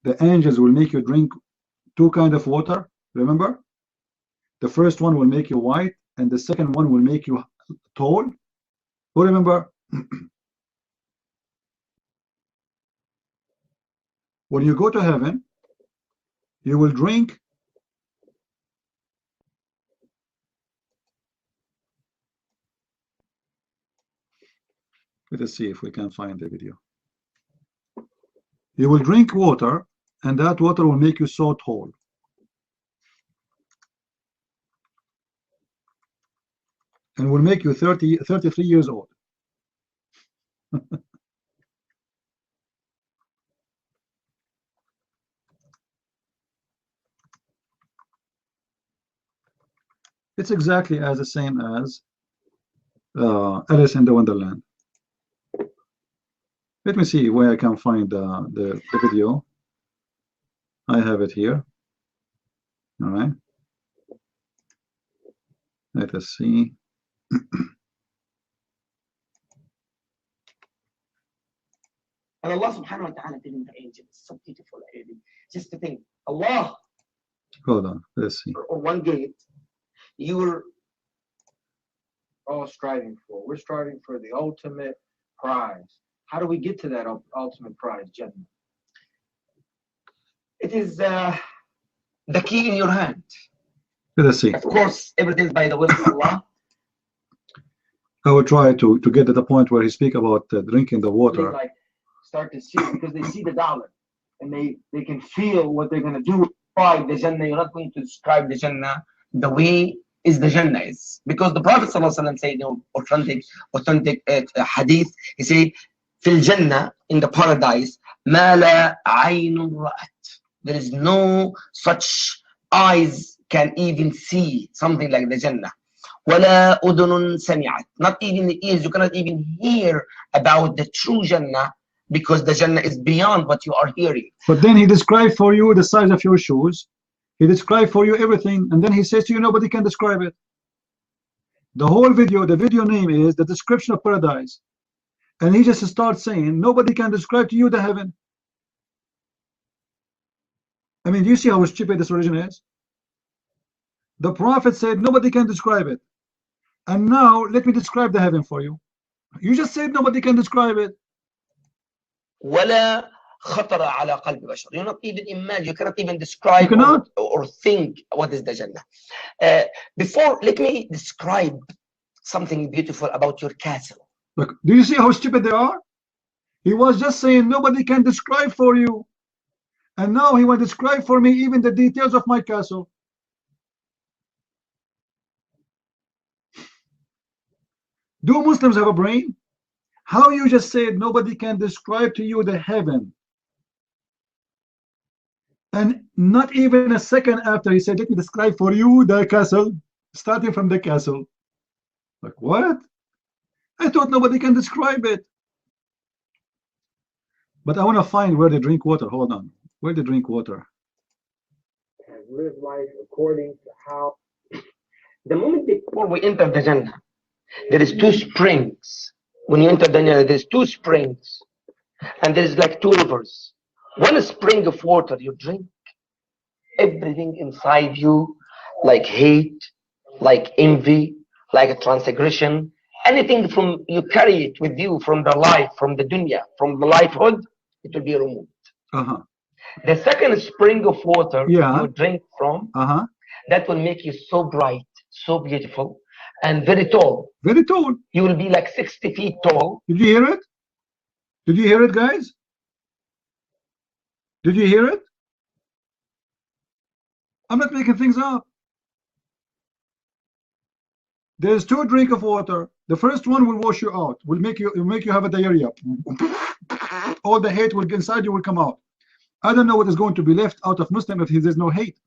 the angels will make you drink 2 kinds of water. Remember? The first one will make you white, and the second one will make you tall. Who remember? When you go to heaven, you will drink let us see if we can find the video. You will drink water, and that water will make you so tall. And will make you 33 years old. It's exactly as the same as Alice in the Wonderland. Let me see where I can find the video. I have it here. All right. Let us see. And Allah subhanahu wa ta'ala telling the angels, so beautiful, just to think, Allah. Hold on, let's see. Or one gate, you were all striving for. We're striving for the ultimate prize. How do we get to that ultimate prize, Jannah? It is the key in your hand. Let us see. Of course, everything's by the will of Allah. I will try to get to the point where he speak about drinking the water. Like start to see it because they see the dollar and they can feel what they're going to do. Why the Jannah, you're not going to describe the Jannah the way is the Jannah is. Because the Prophet ﷺ said in authentic hadith, he said, Fil Jannah, in the paradise, ma la aynun ra'at. There is no such eyes can even see something like the Jannah. Wala udunun sami'at. Not even the ears, you cannot even hear about the true Jannah because the Jannah is beyond what you are hearing. But then he described for you the size of your shoes. He described for you everything, and then he says to you, nobody can describe it. The whole video, the video name is the description of paradise. And he just starts saying, nobody can describe to you the heaven. I mean, do you see how stupid this religion is? The Prophet said, nobody can describe it. And now, let me describe the heaven for you. You just said nobody can describe it. ولا خطر على قلب بشر. You not even imagine, you cannot even describe or think what is the Jannah. Before, let me describe something beautiful about your castle. Look, do you see how stupid they are? He was just saying nobody can describe for you. And now he will describe for me even the details of my castle. Do Muslims have a brain? How you just said nobody can describe to you the heaven, and not even a second after he said, let me describe for you the castle, starting from the castle. Like, what? I thought nobody can describe it. But I want to find where they drink water. Hold on. Where they drink water? Live life according to how. The moment before we enter the Jannah, there is two springs. When you enter the Jannah, there's two springs, and there's like two rivers. One spring of water, you drink everything inside you, like hate, like envy, like a transgression, anything from you carry it with you from the life, from the dunya, from the lifehood, it will be removed. The second spring of water you drink from, that will make you so bright, so beautiful, and very tall. Very tall. You will be like 60 feet tall. Did you hear it? Did you hear it, guys? Did you hear it? I'm not making things up. There's two drinks of water. The first one will wash you out, will make you have a diarrhea. All the hate will inside you will come out. I don't know what is going to be left out of Muslim if there's no hate.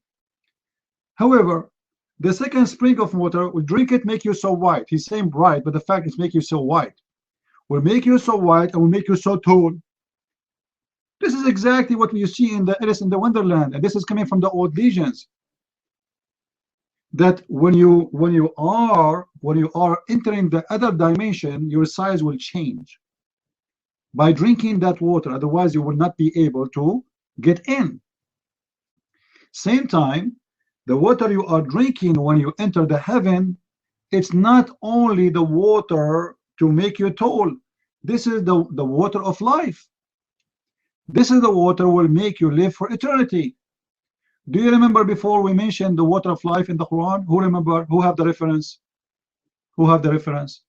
However, the second spring of water will drink it, make you so white. He's saying bright, but the fact is make you so white. Will make you so white and will make you so tall. This is exactly what we see in the Alice in the Wonderland, and this is coming from the old legends. That when you are entering the other dimension, your size will change by drinking that water. Otherwise, you will not be able to get in. Same time, the water you are drinking when you enter the heaven, it's not only the water to make you tall. This is the water of life. This is the water will make you live for eternity. Do you remember before we mentioned the water of life in the Quran? Who remember? Who have the reference? Who have the reference?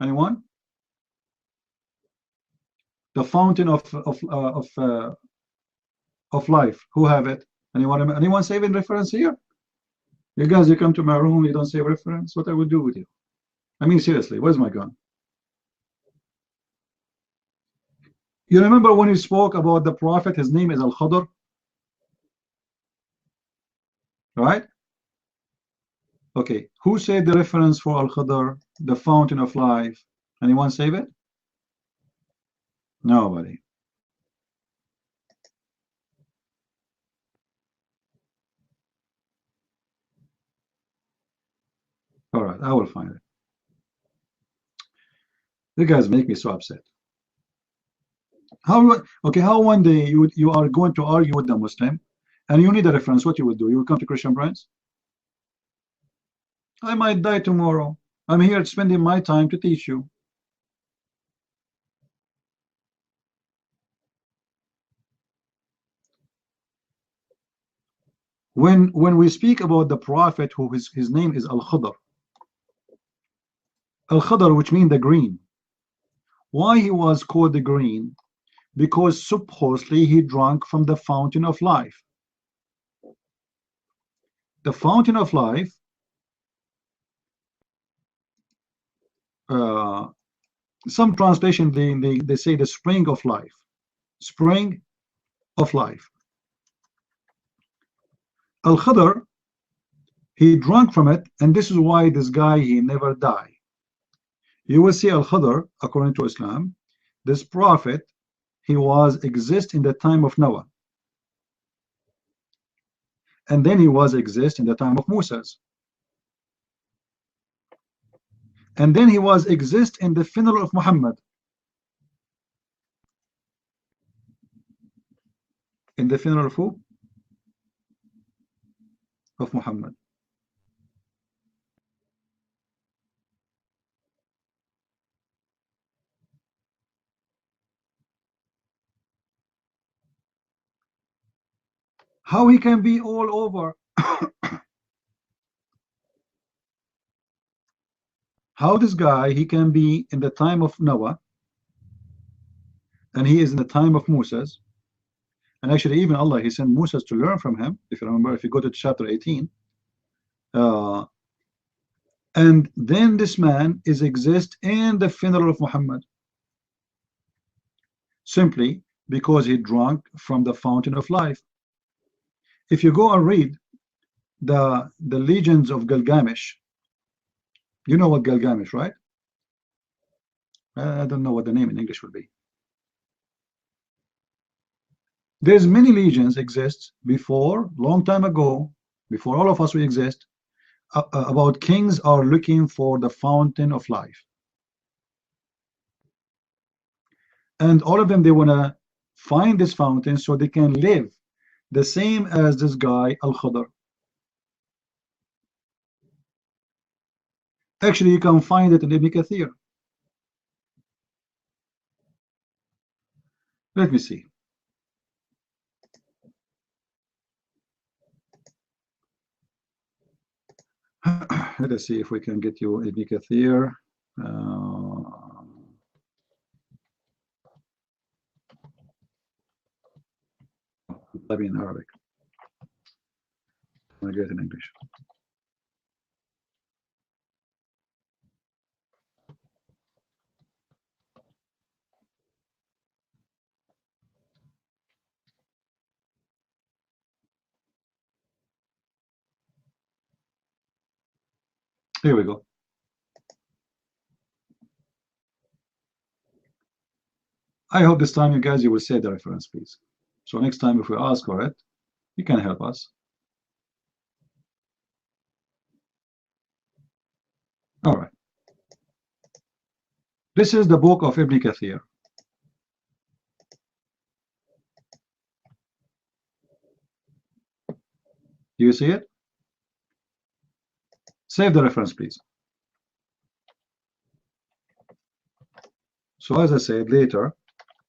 Anyone? The fountain of life. Who have it? Anyone saving reference here? You guys, you come to my room, you don't save reference. What I will do with you? I mean, seriously, where's my gun? You remember when you spoke about the Prophet? His name is Al-Khadr, right? Okay, who said the reference for Al-Khadr, the fountain of life? Anyone save it? Nobody. All right, I will find it. You guys make me so upset. How one day you are going to argue with the Muslim and you need a reference, what you would do? You will come to Christian Prince? I might die tomorrow. I'm here spending my time to teach you. When we speak about the Prophet, who his name is Al-Khadr, Al-Khadr, which means the green. Why he was called the green? because supposedly he drank from the fountain of life. The fountain of life, some translation they say the spring of life. Spring of life. Al-Khadr, he drank from it, and this is why this guy, he never died. You will see Al-Khadr, according to Islam, this prophet, he was exist in the time of Noah, and then he was exist in the time of Moses, and then he was exist in the funeral of Muhammad, in the funeral of who? Of Muhammad. How he can be all over? How this guy, he can be in the time of Noah, and he is in the time of Moses, and actually even Allah, he sent Moses to learn from him, if you remember, if you go to chapter 18, and then this man is exist in the funeral of Muhammad, simply because he drank from the fountain of life. If you go and read the legends of Gilgamesh, you know what Gilgamesh, right? I don't know what the name in English would be. There's many legends exist before, long time ago, before all of us we exist, about kings are looking for the fountain of life, and all of them, they want to find this fountain so they can live the same as this guy Al-Khadr. Actually, you can find it in Ibn Kathir. Let me see. Let us see if we can get you Ibn Kathir. Maybe in Arabic. I get it in English. Here we go. I hope this time you guys, you will say the reference, please. So next time if we ask for it, you can help us. All right. This is the book of Ibn Kathir. Do you see it? Save the reference, please. So as I said, later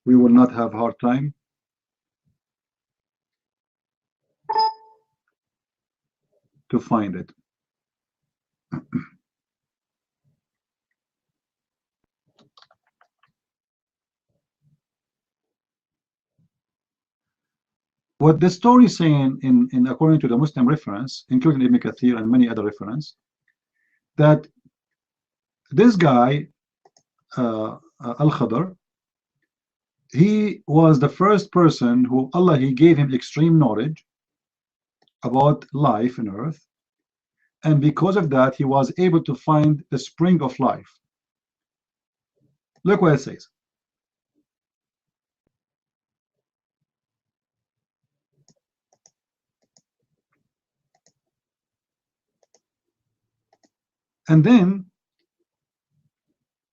we will not have hard time to find it. What the story is saying in according to the Muslim reference, including Ibn Kathir and many other reference, that this guy Al-Khadr, he was the first person who Allah, he gave him extreme knowledge about life on earth, and because of that he was able to find the spring of life. Look what it says. And then,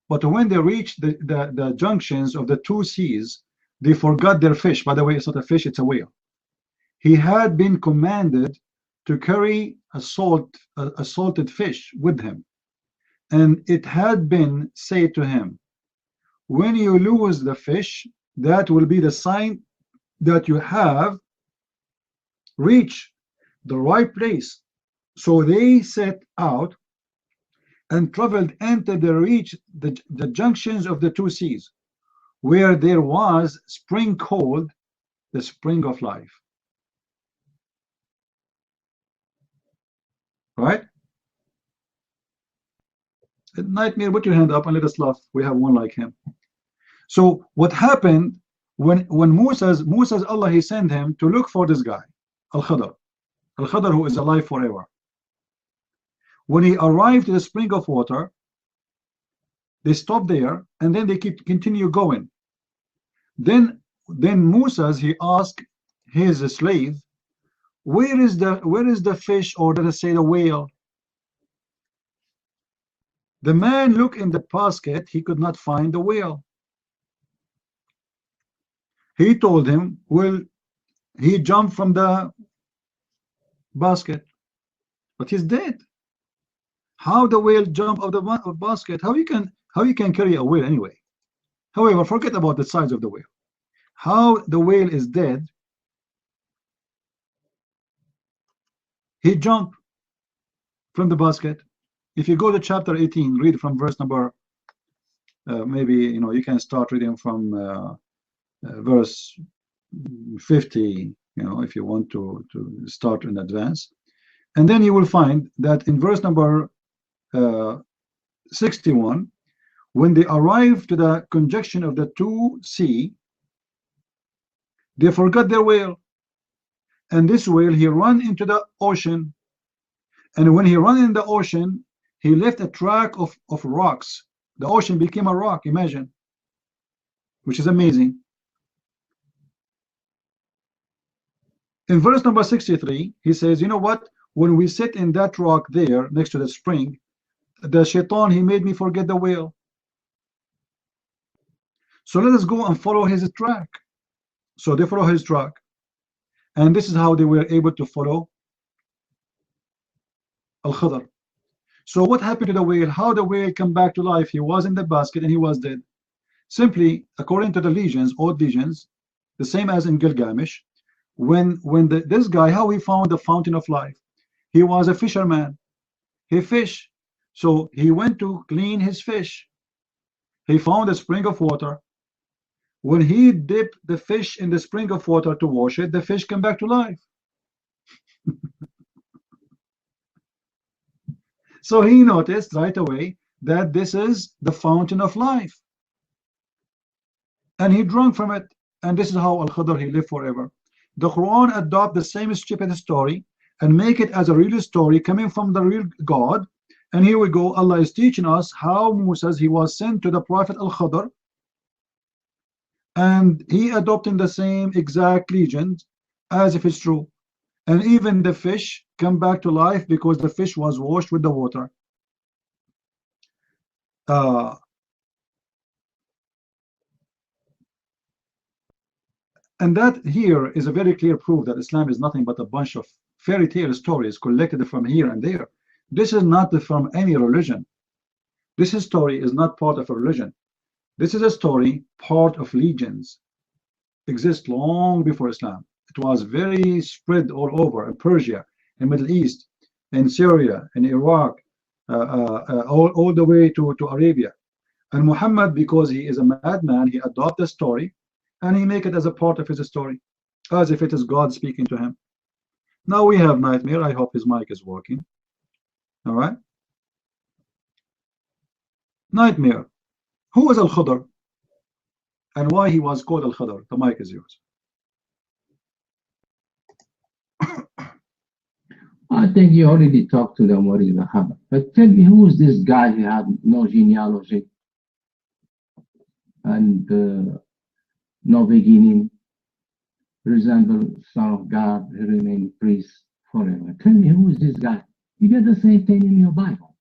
but when they reached the junctions of the two seas, they forgot their fish. By the way, it's not a fish, it's a whale. He had been commanded to carry a salted fish with him, and it had been said to him, when you lose the fish, that will be the sign that you have reached the right place. So they set out and traveled until they reached the junctions of the two seas. where there was spring called the spring of life. Right? Nightmare, put your hand up and let us laugh. We have one like him. So what happened when Musa's Allah, he sent him to look for this guy, Al-Khadr, who is alive forever. When he arrived to the spring of water, they stopped there and then they continue going. Then Musa, he asked his slave, where is the fish, or let us say the whale? The man looked in the basket, he could not find the whale. He told him, well, he jumped from the basket, but he's dead. How the whale jump out of the basket? How you can carry a whale anyway? However, forget about the size of the whale. How the whale is dead? He jumped from the basket. If you go to chapter 18, read from verse number, maybe you can start reading from verse 50, if you want to start in advance, and then you will find that in verse number 61, when they arrived to the conjunction of the two sea, they forgot their whale, and this whale, he ran into the ocean, and when he ran in the ocean, he left a track of rocks. The ocean became a rock, imagine, which is amazing. In verse number 63, he says, you know what? When we sit in that rock there next to the spring, the shaitan, he made me forget the whale. So let us go and follow his track. So they follow his track. And this is how they were able to follow Al-Khadr. So what happened to the whale? How the whale came back to life? He was in the basket and he was dead. Simply, according to the legends, old legends, the same as in Gilgamesh, when this guy, how he found the fountain of life? He was a fisherman. He fished. So he went to clean his fish. He found a spring of water. When he dipped the fish in the spring of water to wash it, the fish came back to life. So he noticed right away that this is the fountain of life. And he drank from it. And this is how Al-Khadr, he lived forever. The Quran adopt the same stupid story and make it as a real story coming from the real God. And here we go, Allah is teaching us how Musa, he was sent to the Prophet Al-Khadr, and he adopting the same exact legend as if it's true. And even the fish come back to life because the fish was washed with the water. And that here is a very clear proof that Islam is nothing but a bunch of fairy tale stories collected from here and there. This is not from any religion. This story is not part of a religion. This is a story, part of legends. Exists long before Islam. It was very spread all over in Persia, in Middle East, in Syria, in Iraq, all the way to Arabia. And Muhammad, because he is a madman, he adopted the story and he make it as a part of his story, as if it is God speaking to him. Now we have Nightmare. I hope his mic is working. All right. Nightmare. Who is Al-Khadr and why he was called Al-Khadr? The mic is yours. I think you already talked to them what is the habit. But tell me, who is this guy who had no genealogy and no beginning, resemble Son of God, who remain priest forever? Tell me, who is this guy? You get the same thing in your Bible.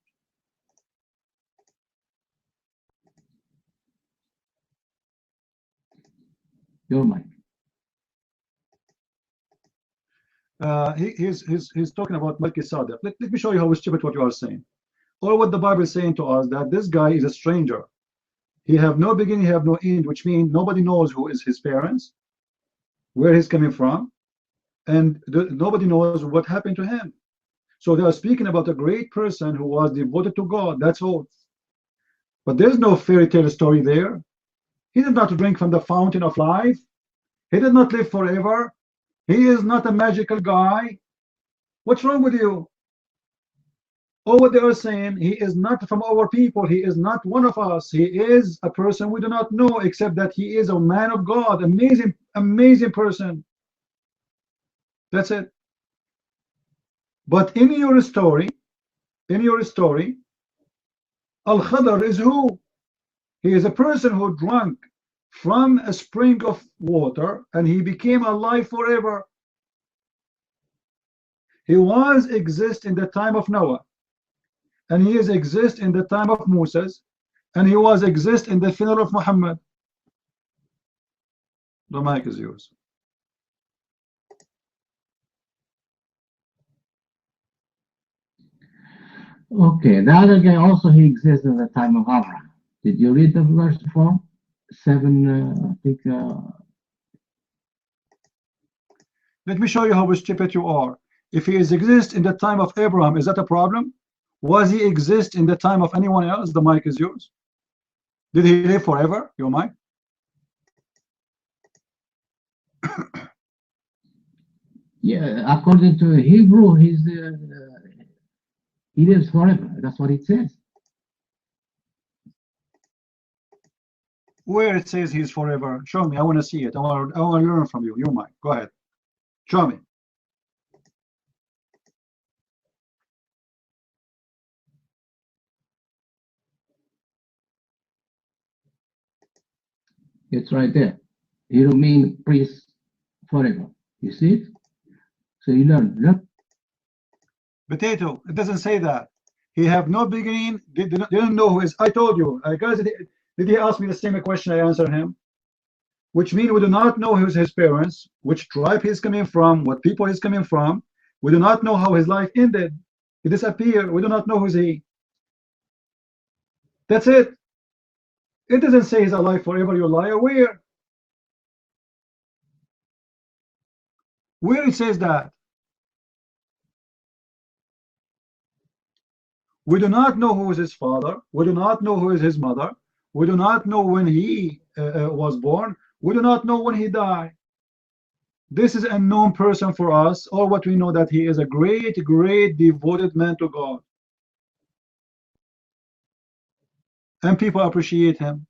Your mic. He's talking about Melchizedek. Let me show you how stupid what you are saying. Or what the Bible is saying to us, that this guy is a stranger. He have no beginning, he have no end, which means nobody knows who is his parents, where he's coming from, and nobody knows what happened to him. So they are speaking about a great person who was devoted to God, that's all. But there's no fairy tale story there. He did not drink from the fountain of life. He did not live forever. He is not a magical guy. What's wrong with you? Oh, what they are saying, he is not from our people. He is not one of us. He is a person we do not know, except that he is a man of God. Amazing, amazing person. That's it. But in your story, Al-Khadr is who? He is a person who drank from a spring of water and he became alive forever. He was exist in the time of Noah, and he is exist in the time of Moses, and he was exist in the funeral of Muhammad. The mic is yours. Okay, the other guy also, he exists in the time of Abraham. Did you read the verse 4? 7, I think. Let me show you how stupid you are. If he is exist in the time of Abraham, is that a problem? Was he exist in the time of anyone else? The mic is yours. Did he live forever? Your mic. Yeah, according to Hebrew, he lives forever. That's what it says. Where it says he's forever? Show me. I want to see it. I want to learn from you. Your mic. Go ahead. Show me. It's right there. He remained priest forever. You see it? So you learn. Look. Potato. It doesn't say that. He have no beginning. Didn't know who is. I told you. Guys, did he ask me the same question? I answered him. Which means we do not know who's his parents, which tribe he's coming from, what people he's coming from. We do not know how his life ended. He disappeared. We do not know who's he. That's it. It doesn't say he's alive forever, you liar. Where it says that? We do not know who is his father. We do not know who is his mother. We do not know when he was born. We do not know when he died. This is a known person for us. All what we know that he is a great, great devoted man to God. And people appreciate him.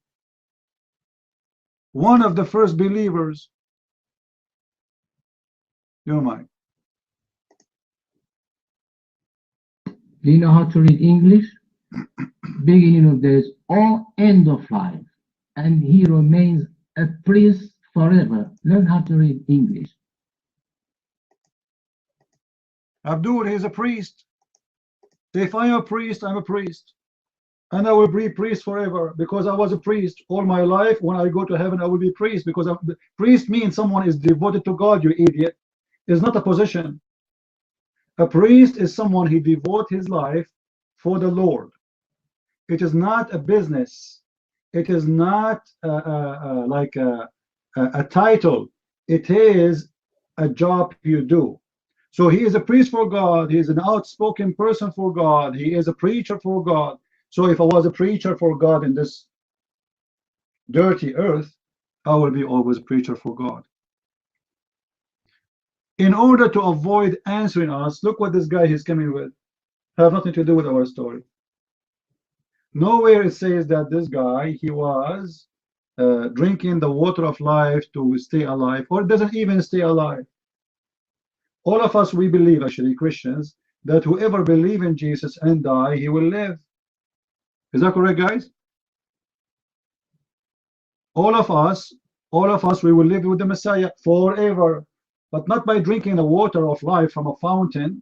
One of the first believers. Your mind. Do you know how to read English? Beginning of days or end of life. And he remains a priest forever. Learn how to read English. Abdul, he is a priest. If I am a priest, I'm a priest. And I will be priest forever because I was a priest all my life. When I go to heaven, I will be priest because priest means someone is devoted to God, you idiot. It's not a position. A priest is someone who devotes his life for the Lord. It is not a business. It is not like a title. It is a job you do. So he is a priest for God. He is an outspoken person for God. He is a preacher for God. So if I was a preacher for God in this dirty earth, I will be always a preacher for God. In order to avoid answering us, look what this guy is coming with. Have nothing to do with our story. Nowhere it says that this guy, he was drinking the water of life to stay alive, or doesn't even stay alive. All of us, we believe, actually, Christians, that whoever believes in Jesus and die, he will live. Is that correct, guys? All of us, we will live with the Messiah forever, but not by drinking the water of life from a fountain.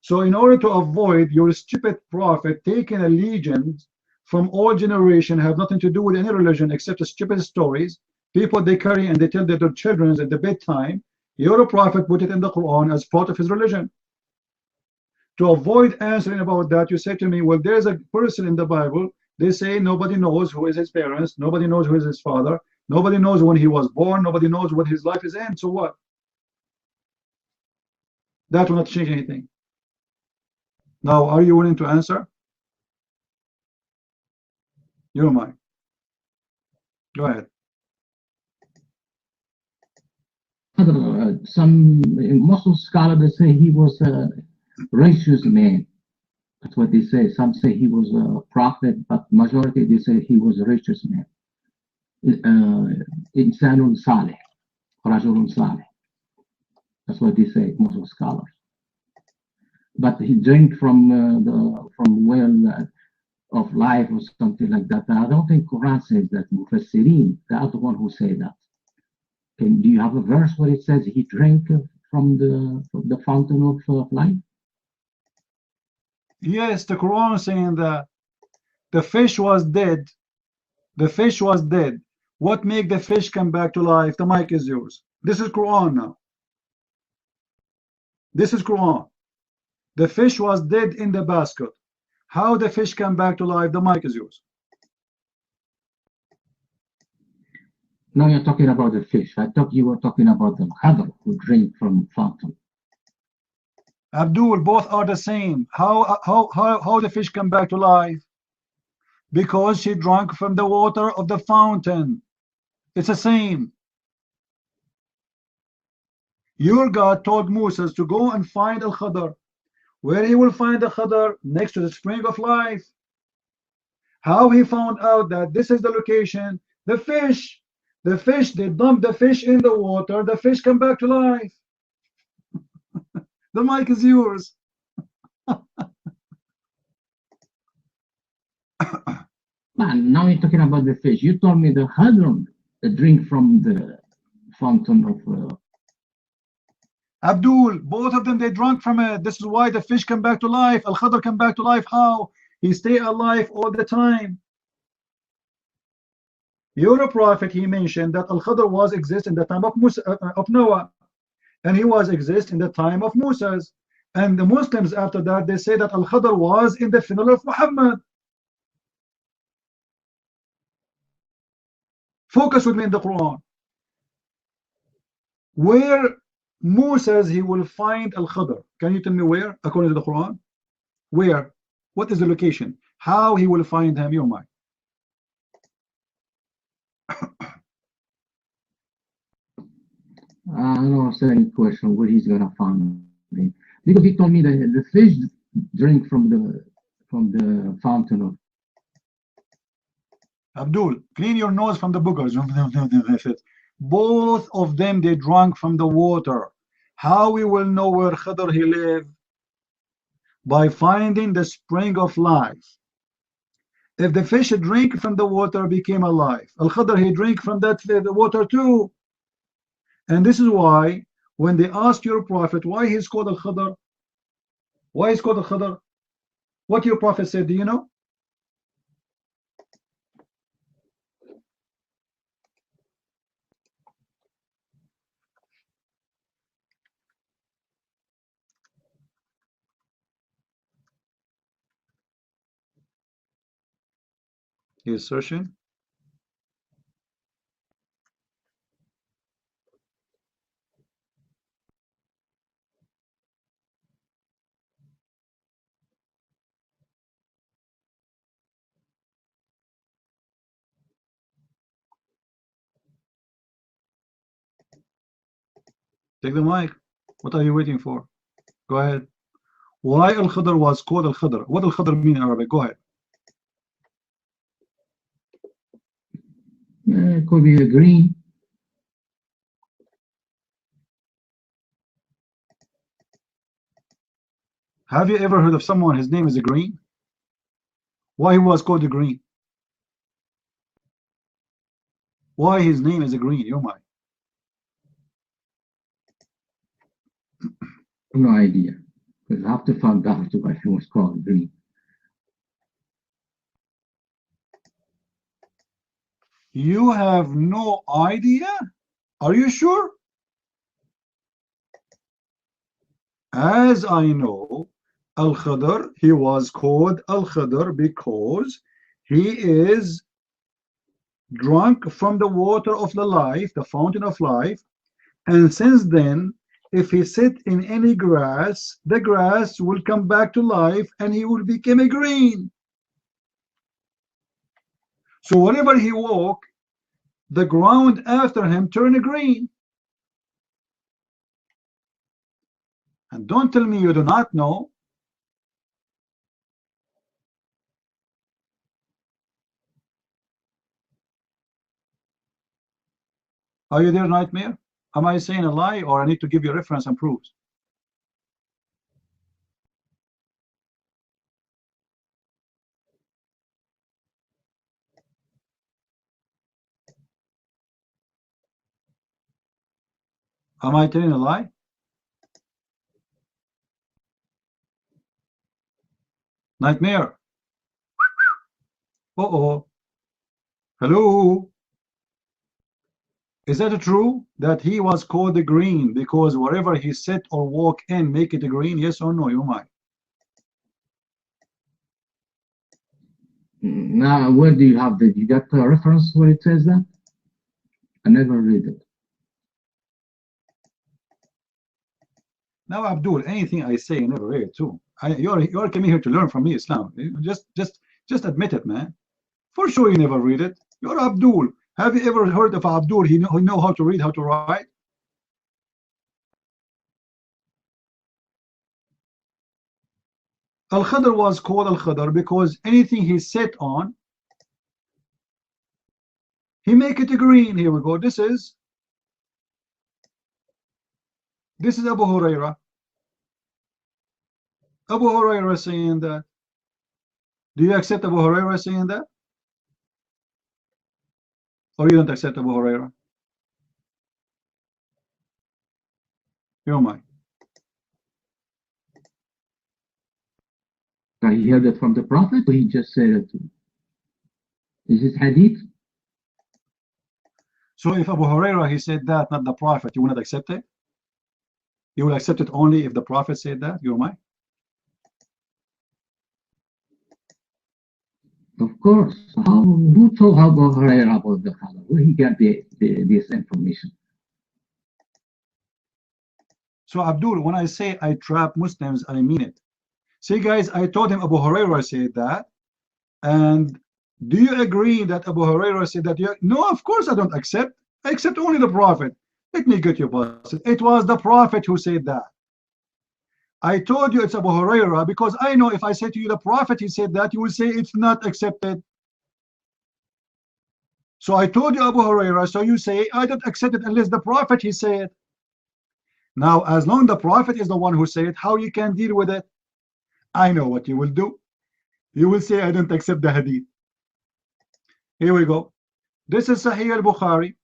So in order to avoid your stupid prophet taking allegiance from all generation, have nothing to do with any religion except the stupid stories, people they carry and they tell their children at the bedtime, your prophet put it in the Qur'an as part of his religion. To avoid answering about that, you say to me, well, there's a person in the Bible, they say nobody knows who is his parents, nobody knows who is his father, nobody knows when he was born, nobody knows what his life is in, so what? That will not change anything. Now, are you willing to answer? Your mind. Go ahead. Some Muslim scholars say he was a righteous man. That's what they say. Some say he was a prophet, but majority they say he was a righteous man. Insanun Saleh, Rajulun Saleh. That's what they say, Muslim scholars. But he drank from well of life or something like that. I don't think Quran says that. Mufassirin, the other one who say that. Do you have a verse where it says he drank from the fountain of life? Yes, the Quran is saying that the fish was dead. The fish was dead. What make the fish come back to life? The mic is yours. This is Quran now. This is Quran. The fish was dead in the basket. How the fish come back to life? The mic is yours. Now you're talking about the fish. I thought you were talking about the Khadr who drink from fountain. Abdul, both are the same. How the fish come back to life? Because she drank from the water of the fountain. It's the same. Your God told Moses to go and find Al-Khadr. Where he will find the Khadr? Next to the spring of life. How he found out that this is the location? The fish. The fish, they dump the fish in the water. The fish come back to life. The mic is yours. Man, now you're talking about the fish. You told me the Khadr, the drink from the fountain of... Abdul, both of them, they drank from it. This is why the fish come back to life. Al-Khadr come back to life. How? He stay alive all the time. Your prophet, he mentioned that Al-Khadr was exist in the time of Noah, and he was exist in the time of Moses. And the Muslims after that, they say that Al-Khadr was in the funeral of Muhammad. Focus with me in the Quran. Where Moses, he will find Al-Khadr. Can you tell me where, according to the Quran? Where? What is the location? How he will find him? Your mind. I don't understand any question where he's gonna find me, because he told me that the fish drink from the fountain of... Abdul, clean your nose from the boogers. Both of them, they drank from the water. How we will know where Khadr he lived? By finding the spring of life. If the fish drink from the water, became alive. Al-Khadr, he drink from that the water too. And this is why when they asked your prophet why he's called Al-Khadr, why he's called Al-Khadr, what your prophet said, do you know? He's searching. Take the mic. What are you waiting for? Go ahead. Why Al-Khadr was called Al-Khadr? What Al-Khadr mean in Arabic? Go ahead. It could be a green. Have you ever heard of someone, his name is a green? Why he was called a green? Why his name is a green? You're mine. No idea. Because I have to find out why he was called green. You have no idea? Are you sure? As I know, Al-Khadr, he was called Al-Khadr because he is drunk from the water of the life, the fountain of life, and since then, if he sit in any grass, the grass will come back to life and he will become a green. So whenever he walk, the ground after him turned green. And don't tell me you do not know. Are you there, Nightmare? Am I saying a lie, or I need to give you reference and proofs? Am I telling a lie? Nightmare. Uh-oh. Hello. Is that true that he was called the green because wherever he sit or walk in make it green? Yes or no, you might. Now, where do you have that? You got a reference where it says that? I never read it. Now, Abdul, anything I say, I never read it too. You're coming here to learn from me Islam. Just admit it, man. For sure you never read it. You're Abdul. Have you ever heard of Abdul? He know how to read, how to write? Al-Khadr was called Al-Khadr because anything he sat on, he make it green. Here we go. This is Abu Huraira. Abu Huraira saying that. Do you accept Abu Huraira saying that? Or you don't accept Abu Huraira? You might. He heard it from the Prophet, or he just said it? Is it hadith? So if Abu Huraira he said that, not the Prophet, you will not accept it? You will accept it only if the Prophet said that? You might. Of course. Who told Abu Huraira about the Qadr? Where he got this information? So Abdul, when I say I trap Muslims, I mean it. See guys, I told him Abu Huraira said that. And do you agree that Abu Huraira said that? No, of course I don't accept. I accept only the Prophet. Let me get you busted. It was the Prophet who said that. I told you it's Abu Huraira because I know if I say to you the Prophet he said that, you will say it's not accepted. So I told you Abu Huraira, so you say I don't accept it unless the Prophet he said. Now as long the Prophet is the one who said, how you can deal with it? I know what you will do. You will say I don't accept the hadith. Here we go. This is Sahih al-Bukhari.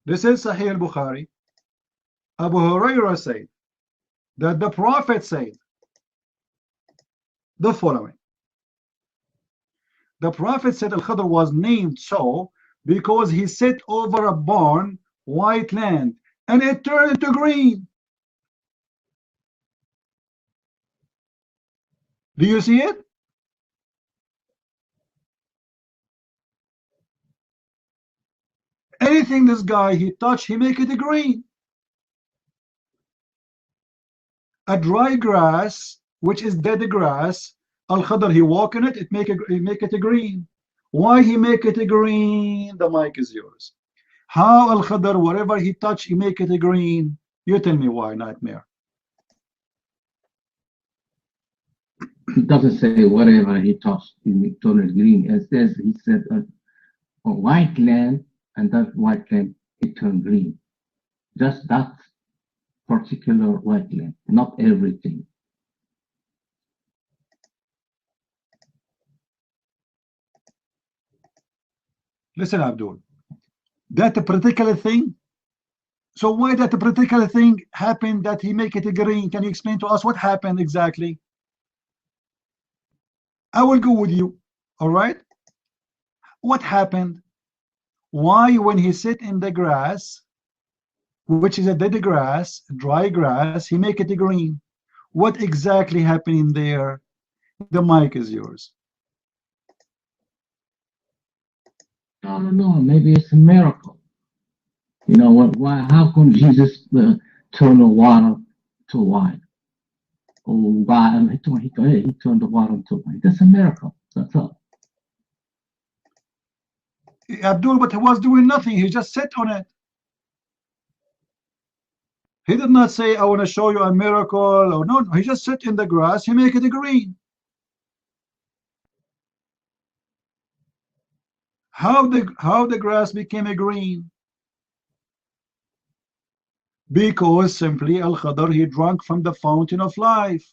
This is Sahih al-Bukhari. Abu Huraira said that the Prophet said the following. The Prophet said Al-Khadr was named so because he sat over a barn, white land, and it turned into green. Do you see it? Anything this guy he touched, he make it green. A dry grass, which is dead grass, Al-Khadr he walk in it, it make it green. Why he make it green? The mic is yours. How Al-Khadr, whatever he touch, he make it green? You tell me why, Nightmare. It doesn't say whatever he touched, he turned it green. It says he said a white land, and that white land it turned green. Just that particular white land, not everything. Listen, Abdul, that particular thing. So why that particular thing happened that he make it green? Can you explain to us what happened exactly? I will go with you. All right. What happened? Why when he sit in the grass, which is a dead grass, dry grass, he make it green? What exactly happened in there? The mic is yours. I don't know. Maybe it's a miracle. You know what? Why? How come Jesus turned the water to wine? Oh, why? He turned the water to wine. That's a miracle. That's all. Abdul, but he was doing nothing. He just sat on it. He did not say, I want to show you a miracle, or no, he just sat in the grass, he make it green. How the grass became a green? Because simply Al-Khadr, he drank from the fountain of life,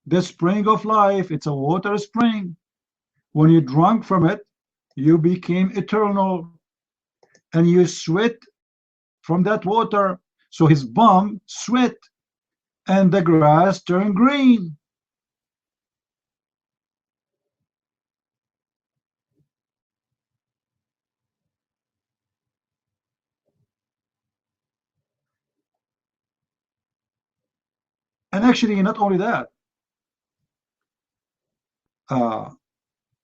the spring of life. It's a water spring. When you drank from it, you became eternal, and you sweat from that water. So his bum sweat, and the grass turned green. And actually, not only that,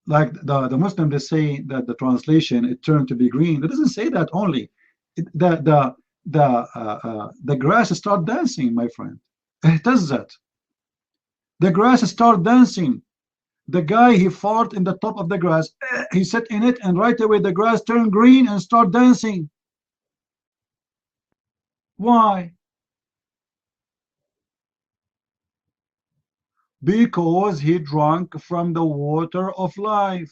like the Muslim, they say that the translation, it turned to be green. It doesn't say that only. The grass start dancing, my friend. It does that. The grass start dancing. The guy, he fought in the top of the grass. He sat in it, and right away the grass turned green and start dancing. Why? Because he drank from the water of life.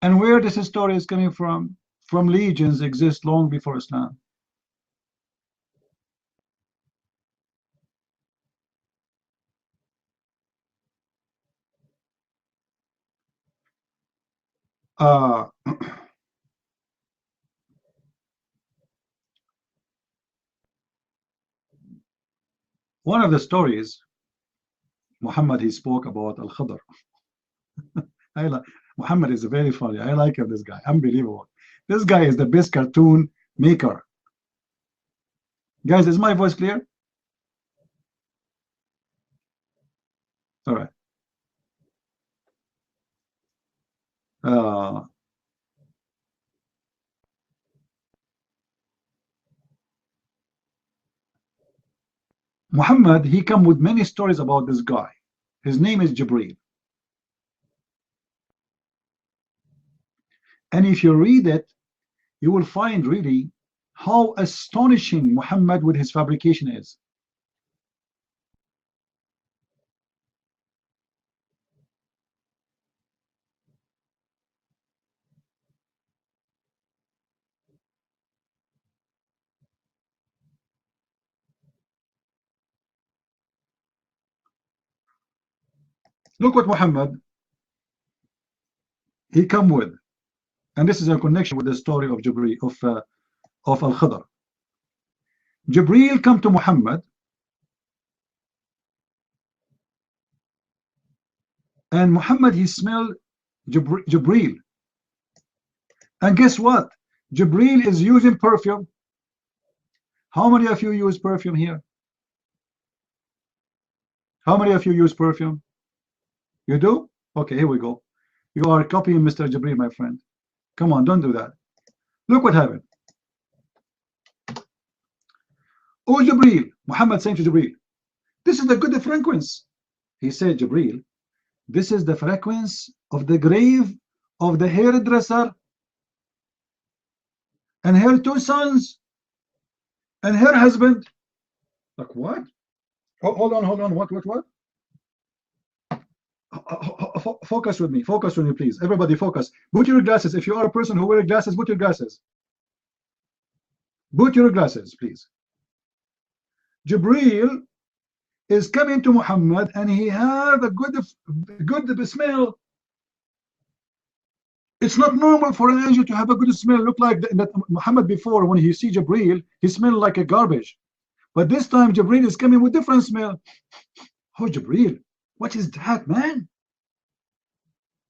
And where this story is coming from legends exist long before Islam. One of the stories, Muhammad, he spoke about Al-Khadr. Muhammad is very funny. I like him, this guy. Unbelievable. This guy is the best cartoon maker. Guys, is my voice clear? All right. Muhammad, he come with many stories about this guy. His name is Jibreel. And if you read it, you will find really how astonishing Muhammad with his fabrication is. Look what Muhammad, he come with. And this is a connection with the story of Jibreel, of Al-Khadr. Jibreel come to Muhammad, and Muhammad, he smelled Jibreel. And guess what? Jibreel is using perfume. How many of you use perfume here? How many of you use perfume? You do? Okay, here we go. You are copying Mr. Jibreel, my friend. Come on, don't do that. Look what happened. Oh, Jibreel, Muhammad saying to Jibreel, this is the good frequency. He said, Jibreel, this is the frequency of the grave of the hairdresser and her 2 sons and her husband. Like what? Hold on. What? Focus with me, please. Everybody focus. Put your glasses. If you are a person who wears glasses, put your glasses. Put your glasses, please. Jibreel is coming to Muhammad, and he have a good smell. It's not normal for an angel to have a good smell. Look like that Muhammad before, when he see Jibreel, he smelled like a garbage. But this time Jibreel is coming with different smell. Oh, Jibreel, what is that, man?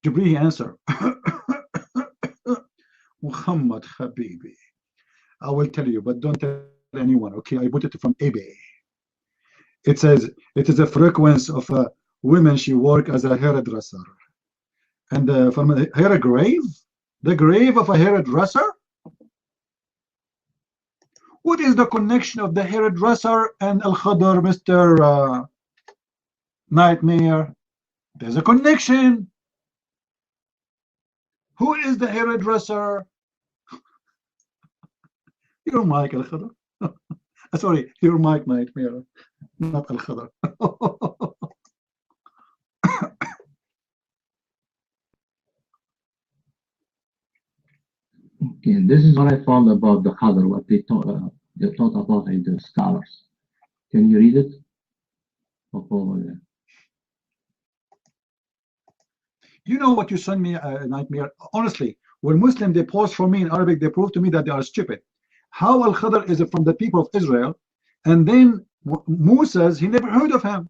Jibreel answered, Muhammad Habibi, I will tell you, but don't tell anyone, okay? I put it from eBay. It says it is a frequency of a woman, she work as a hairdresser. And from her grave, the grave of a hairdresser? What is the connection of the hairdresser and Al-Khadr, Mr. Nightmare? There's a connection. Who is the hairdresser? Your mic, Al-Khadr. Sorry, your mic, Nightmare, not Al-Khadr. Okay, this is what I found about the Qadr, what they taught about in the scholars. Can you read it? You know what you send me, Nightmare? Honestly, when Muslim they post for me in Arabic, they prove to me that they are stupid. How Al-Khadr is from the people of Israel, and then Moses, he never heard of him.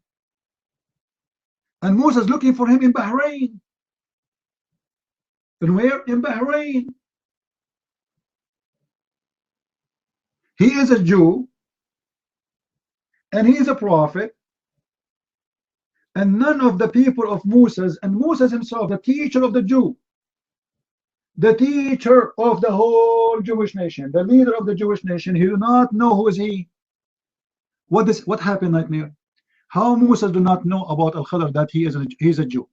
And Moses looking for him in Bahrain. And where? In Bahrain. He is a Jew, and he is a prophet, and none of the people of Moses, and Moses himself, the teacher of the Jew, the teacher of the whole Jewish nation, the leader of the Jewish nation, he do not know who is he. What happened, Nightmare? How Moses do not know about Al-Khadr that he is a Jew?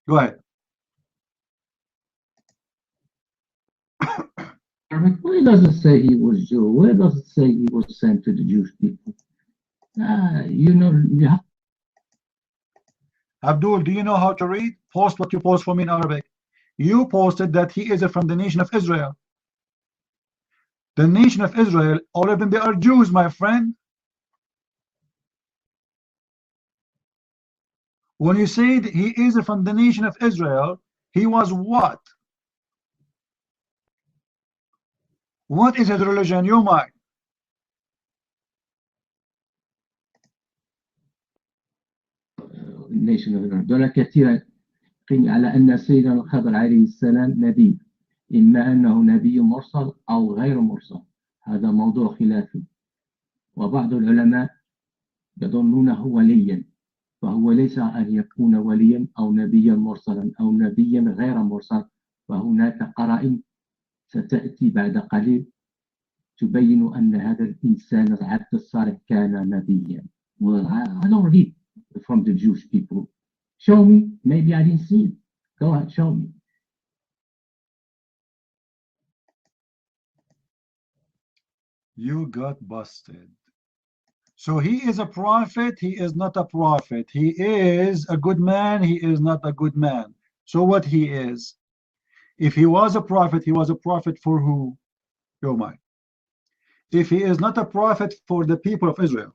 Go ahead. Where does it say he was Jew? Where does it say he was sent to the Jewish people? You know, you have. Abdul, do you know how to read? Post what you post for me in Arabic. You posted that he is from the nation of Israel. The nation of Israel, all of them, they are Jews, my friend. When you said he is from the nation of Israel, he was what? What is his religion? You might. Nation of Israel. دول كثيرا على أن سيدنا الخضر عليه السلام نبي، إما أنه نبي مرسل أو غير مرسل، هذا موضوع خلافي. وبعض العلماء يظنونه وليا، فهو ليس أن يكون وليا أو نبيا مرسلا أو نبيا غير مرسل، وهناك قرائن ستأتي بعد قليل تبين أن هذا الإنسان العبد الصالح كان نبيا. Well, I don't read from the Jewish people. Show me. Maybe I didn't see it. Go ahead, show me. You got busted. So he is a prophet, he is not a prophet. He is a good man, he is not a good man. So what he is? If he was a prophet, he was a prophet for who? Your mind. If he is not a prophet for the people of Israel,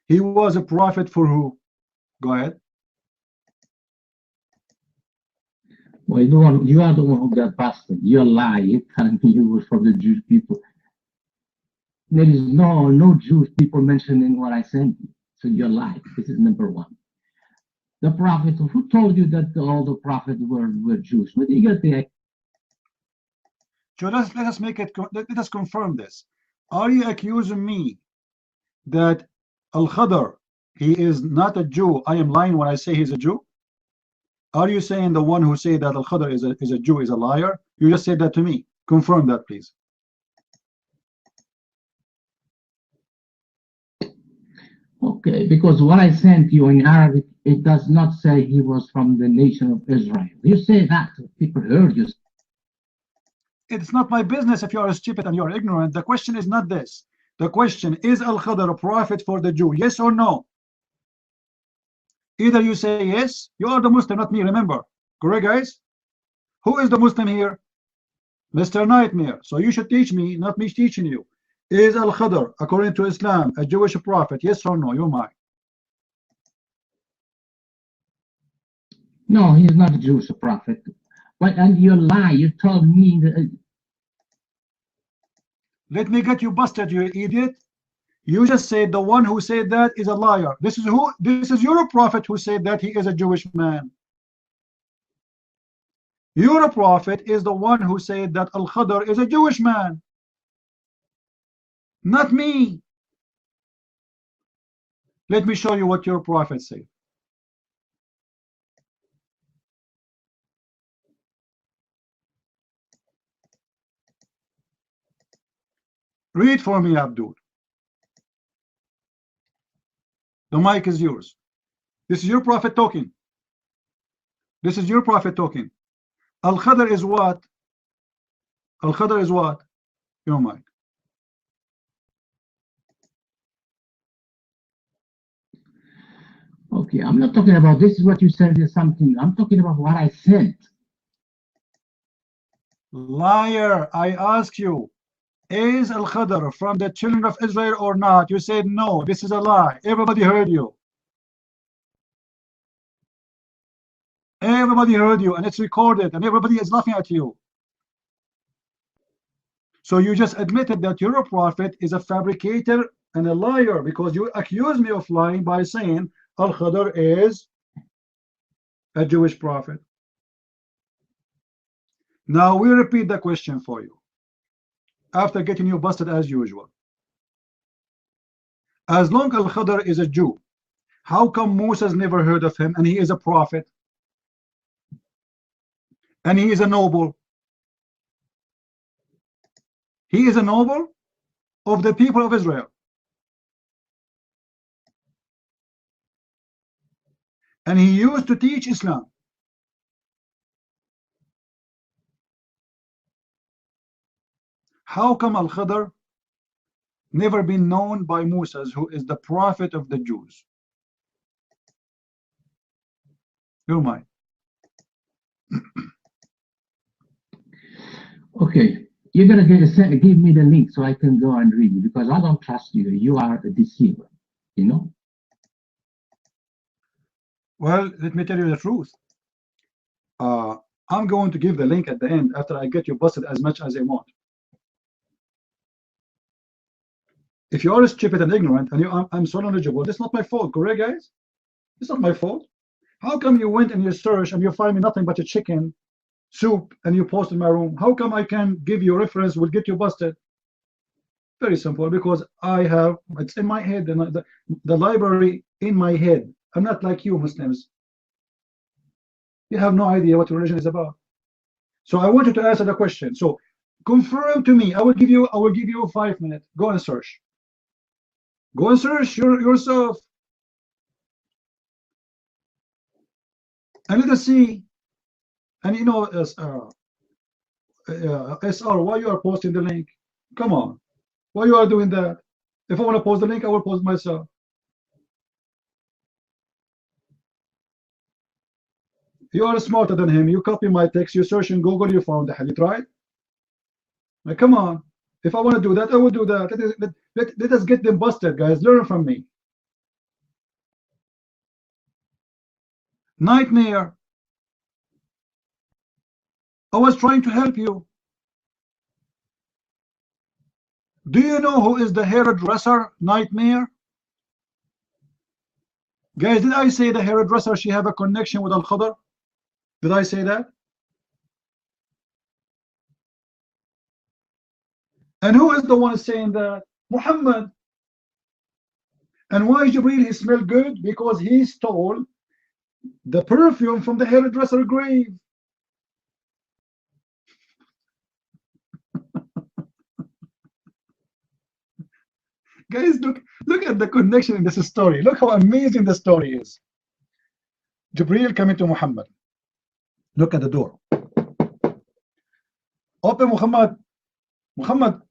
he was a prophet for who? Go ahead. Well, you are the one who got busted. You're lying. You're telling me you were from the Jewish people. There is no Jewish people mentioned in what I sent you. So you're lying. This is number one. The prophet, who told you that all the prophets were Jews? Where did you get the? So let us make it. Let us confirm this. Are you accusing me that Al-Khadr, he is not a Jew? I am lying when I say he's a Jew. Are you saying the one who say that Al-Khadr is a Jew is a liar? You just said that to me. Confirm that, please. Okay, because what I sent you in Arabic, it does not say he was from the nation of Israel. You say that, people heard you. It's not my business if you are stupid and you are ignorant. The question is not this. The question is Al-Khadr a prophet for the Jew? Yes or no? Either you say yes, you are the Muslim, not me, remember. Correct, guys? Who is the Muslim here? Mr. Nightmare. So you should teach me, not me teaching you. Is Al-Khadr, according to Islam, a Jewish prophet? Yes or no? You're mine. No, he's not a Jewish prophet. But and you lie. You told me that. Let me get you busted, you idiot. You just said the one who said that is a liar. This is who? This is your prophet who said that he is a Jewish man. Your prophet is the one who said that Al-Khadr is a Jewish man. Not me. Let me show you what your prophet said. Read for me, Abdul. The mic is yours. This is your prophet talking. This is your prophet talking. Al-Khadr is what? Al-Khadr is what? Your mic. Okay, I'm not talking about this is what you said is something. I'm talking about what I sent. Liar, I ask you, is Al-Khadr from the children of Israel or not? You said no, this is a lie. Everybody heard you. Everybody heard you, and it's recorded, and everybody is laughing at you. So you just admitted that you're a prophet is a fabricator and a liar, because you accuse me of lying by saying Al-Khadr is a Jewish prophet. Now we repeat the question for you after getting you busted as usual. As long as Al-Khadr is a Jew, how come Moses never heard of him, and he is a prophet, and he is a noble? He is a noble of the people of Israel, and he used to teach Islam. How come Al-Khadr never been known by Moses, who is the prophet of the Jews? You're mine. Okay, you're gonna give me the link so I can go and read it, because I don't trust you. You are a deceiver, you know. Well, let me tell you the truth. I'm going to give the link at the end after I get you busted as much as I want. If you are stupid and ignorant and I'm so knowledgeable, that's not my fault, correct, guys? It's not my fault. How come you went and you search and you find me nothing but a chicken soup and you post in my room? How come I can give you a reference will get you busted? Very simple, because I have, it's in my head, and the library in my head. I'm not like you Muslims. You have no idea what your religion is about. So I want you to answer the question. So confirm to me. I will give you 5 minutes. Go and search. Go and search yourself. And let us see. And you know, SR, why you are posting the link? Come on. Why you are doing that? If I want to post the link, I will post myself. You are smarter than him. You copy my text, you search in Google, you found the hadith, right? Like, come on. If I want to do that, I will do that. Let us get them busted, guys. Learn from me. Nightmare. I was trying to help you. Do you know who is the hairdresser? Nightmare. Guys, did I say the hairdresser, she have a connection with Al-Khadr? Did I say that? And who is the one saying that? Muhammad. And why Jibreel, he smelled good? Because he stole the perfume from the hairdresser grave. Guys, look at the connection in this story. Look how amazing the story is. Jibreel coming to Muhammad. Look at the door. Open, Muhammad. Muhammad.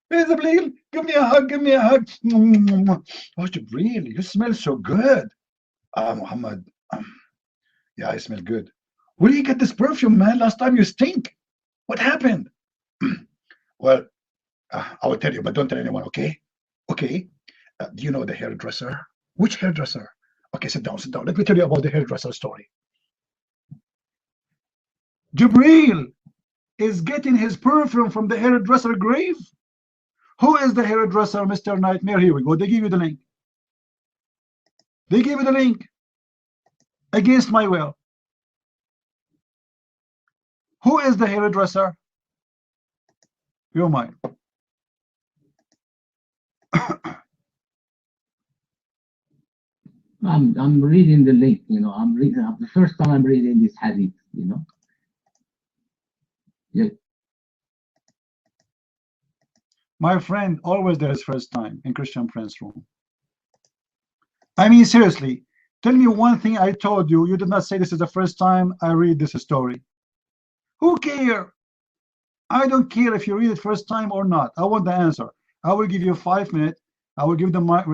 Hey, Jibreel, give me a hug, give me a hug. Oh, Jibreel, you smell so good. Muhammad. Yeah, I smell good. Where do you get this perfume, man? Last time you stink. What happened? Well, I will tell you, but don't tell anyone, okay? Okay. Do you know the hairdresser? Which hairdresser? Okay, sit down, sit down. Let me tell you about the hairdresser story. Jibreel is getting his perfume from the hairdresser grave. Who is the hairdresser, Mr. Nightmare? Here we go. They give you the link. They gave you the link against my will. Who is the hairdresser? You're mine. I'm reading the link, you know. I'm reading the first time I'm reading this hadith, you know. Yeah. My friend, always there is first time in Christian Prince room. I mean, seriously, tell me one thing I told you. You did not say this is the first time I read this story. Who cares? I don't care if you read it first time or not. I want the answer. I will give you 5 minutes. I will give the mic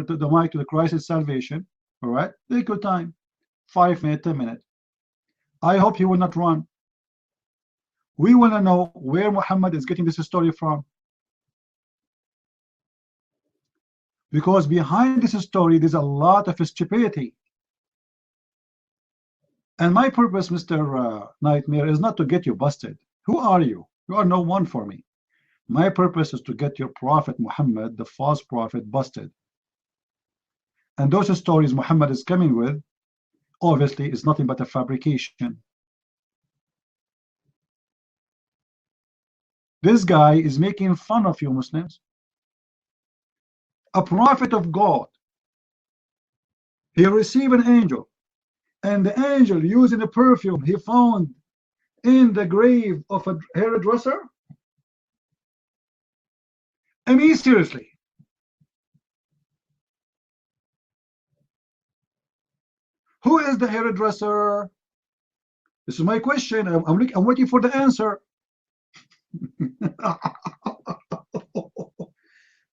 to the Crisis Salvation. All right? Take your time. 5 minutes, 10 minutes. I hope he will not run. We want to know where Muhammad is getting this story from. Because behind this story, there's a lot of stupidity. And my purpose, Mr. Nightmare, is not to get you busted. Who are you? You are no one for me. My purpose is to get your Prophet Muhammad, the false prophet, busted. And those stories Muhammad is coming with, obviously, is nothing but a fabrication. This guy is making fun of you Muslims. A prophet of God. He received an angel, and the angel using a perfume he found in the grave of a hairdresser. I mean, seriously. Who is the hairdresser? This is my question. I'm waiting for the answer.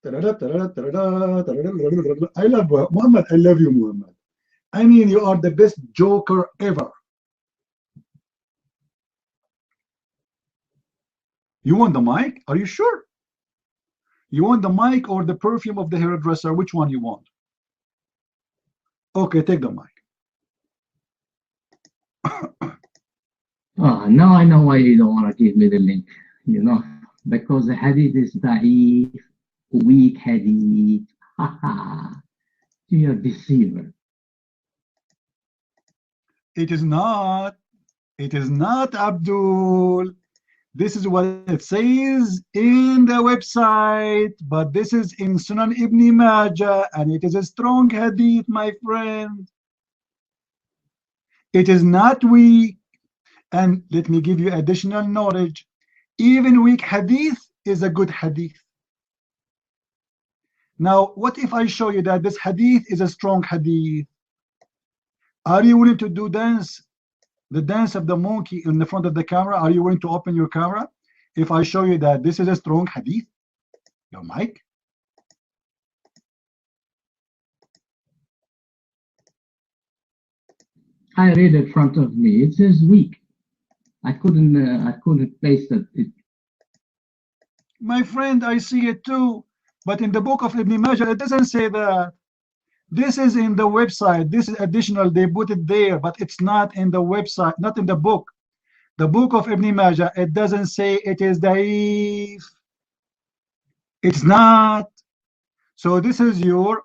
I love Muhammad. I love you, Muhammad. I mean, you are the best joker ever. You want the mic? Are you sure? You want the mic or the perfume of the hairdresser? Which one you want? Okay, take the mic. Now I know why you don't want to give me the link, you know, because the hadith is da'if, weak hadith. You're a deceiver. It is not. It is not, Abdul. This is what it says in the website, but this is in Sunan Ibn Majah, and it is a strong hadith, my friend. It is not weak. And let me give you additional knowledge. Even weak hadith is a good hadith. Now, what if I show you that this hadith is a strong hadith? Are you willing to do the dance of the monkey in the front of the camera? Are you willing to open your camera if I show you that this is a strong hadith? Your mic? I read it in front of me. It says weak. I couldn't paste it. My friend, I see it too. But in the book of Ibn Majah, it doesn't say that. This is in the website. This is additional. They put it there, but it's not in the website, not in the book. The book of Ibn Majah, it doesn't say it is da'if. It's not. So this is your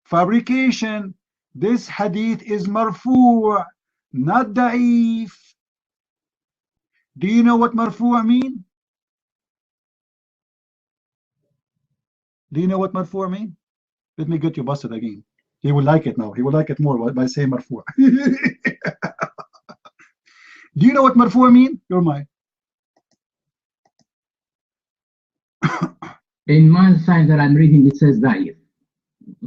fabrication. This hadith is marfu', not da'if. Do you know what marfu' mean? Do you know what marfu' mean? Let me get you busted again. He will like it now. He will like it more by saying marfu'. Do you know what marfu' mean? You're mine. In my side that I'm reading, it says da'if.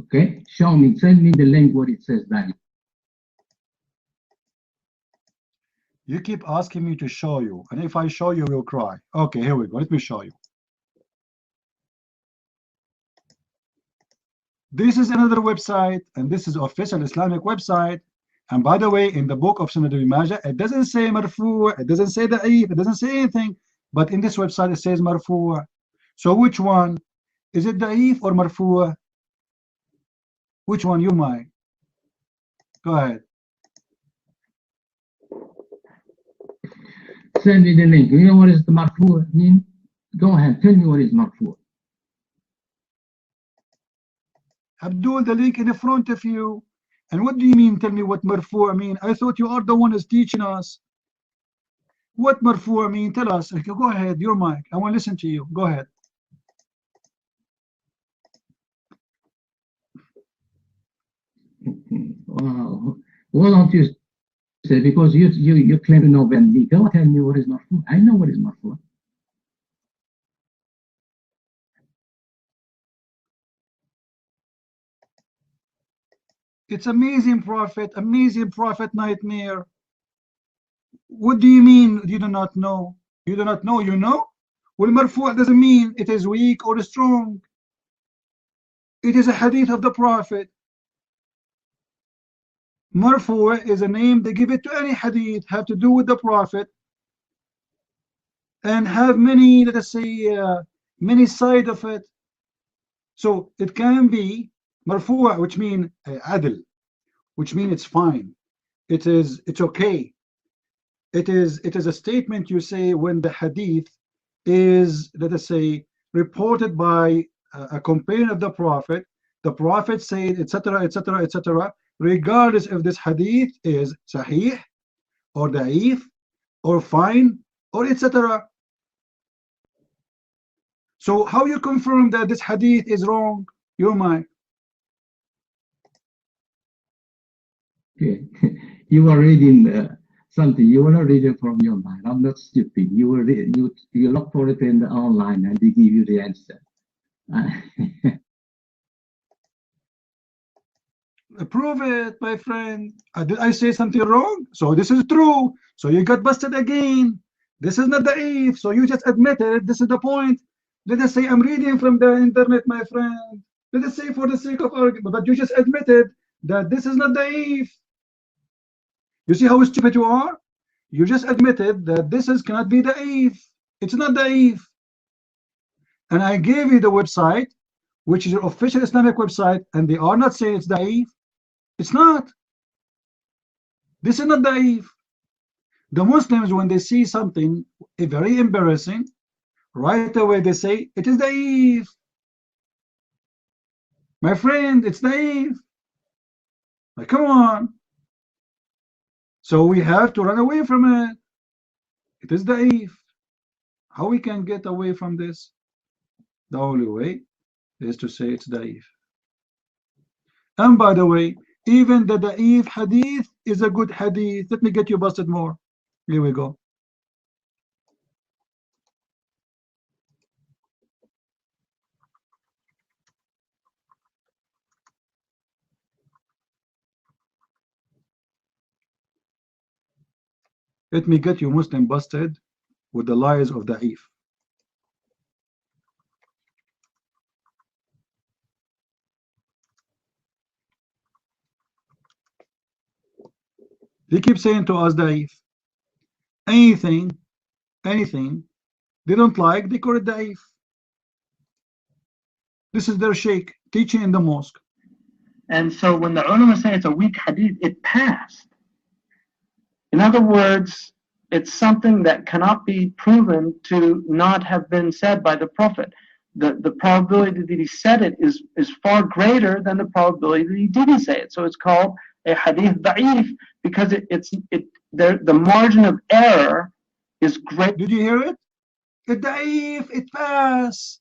Okay? Show me, send me the link where it says da'if. You keep asking me to show you, and if I show you, you'll cry. Okay, here we go. Let me show you. This is another website, and this is official Islamic website. And by the way, in the book of Sunan Ibn Majah, it doesn't say marfu', it doesn't say da'if, it doesn't say anything. But in this website, it says marfu'. So which one? Is it da'if or marfu'? Which one? You might. Go ahead. Send me the link. You know what is the marfu' mean? Go ahead, tell me what is marfu'. Abdul, the link in the front of you. And what do you mean? Tell me what marfu' mean. I thought you are the one who's teaching us. What marfu' mean? Tell us. Okay, go ahead. Your mic. I want to listen to you. Go ahead. Wow. Why don't you say, because you claim to know Ben. Go tell me what is marfu'. I know what is marfu'. It's amazing prophet nightmare. What do you mean you do not know? You do not know, you know? Well, marfu' doesn't mean it is weak or strong. It is a hadith of the prophet. Marfu' is a name they give it to any hadith have to do with the prophet and have many, let us say, many side of it. So it can be marfu', which mean adl, which means it's fine. It's okay. It is a statement you say when the hadith is, let us say, reported by a companion of the prophet. The prophet said, etc., etc., etc., regardless if this hadith is sahih or da'if or fine or etc. So how you confirm that this hadith is wrong? Your mind. Okay. You are reading something. You are not reading from your mind. I'm not stupid. You will read, you look for it in the online and they give you the answer. Prove it, my friend. Did I say something wrong? So this is true. So you got busted again. This is not da'if. So you just admitted. This is the point. Let us say I'm reading from the internet, my friend. Let us say for the sake of argument, but you just admitted that this is not da'if. You see how stupid you are? You just admitted that this is cannot be da'if. It's not da'if. And I gave you the website, which is your official Islamic website, and they are not saying it's da'if. It's not. This is not da'if. The Muslims, when they see something very embarrassing, right away they say it is da'if. My friend, it's da'if. Like, come on. So we have to run away from it. It is da'if. How we can get away from this? The only way is to say it's da'if. And by the way, even the da'if hadith is a good hadith. Let me get you busted more. Here we go. Let me get you Muslim busted with the lies of da'if. They keep saying to us da'if. Anything they don't like, they call it da'if. This is their sheikh teaching in the mosque. And so when the ulama say it's a weak hadith, it passed. In other words, it's something that cannot be proven to not have been said by the Prophet. The probability that he said it is far greater than the probability that he didn't say it. So it's called a hadith da'if because the margin of error is great. Did you hear it? It da'if, it pass.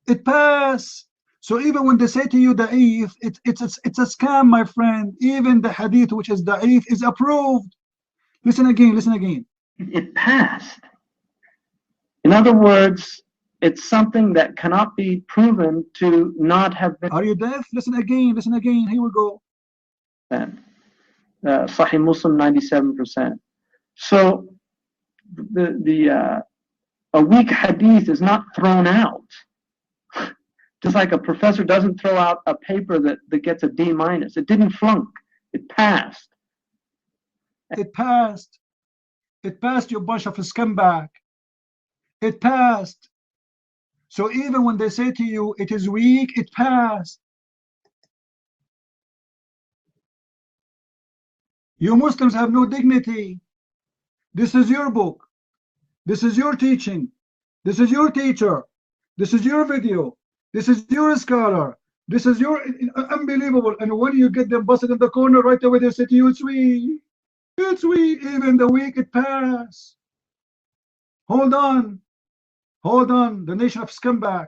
It pass. So even when they say to you da'if, it's a scam, my friend. Even the hadith which is da'if is approved. Listen again, listen again. It passed. In other words, it's something that cannot be proven to not have been. Are you deaf? Listen again, listen again. Here we go. Sahih Muslim 97%. So a weak hadith is not thrown out. Just like a professor doesn't throw out a paper that gets a D-. It didn't flunk. It passed. It passed. It passed, you bunch of scumbag. It passed. So even when they say to you it is weak, it passed. You Muslims have no dignity. This is your book. This is your teaching. This is your teacher. This is your video. This is your scholar. This is your unbelievable. And when you get them busted in the corner, right away they say to you, it's weak. It's weak. Even the weak, it pass. Hold on. Hold on. The nation of scumbag.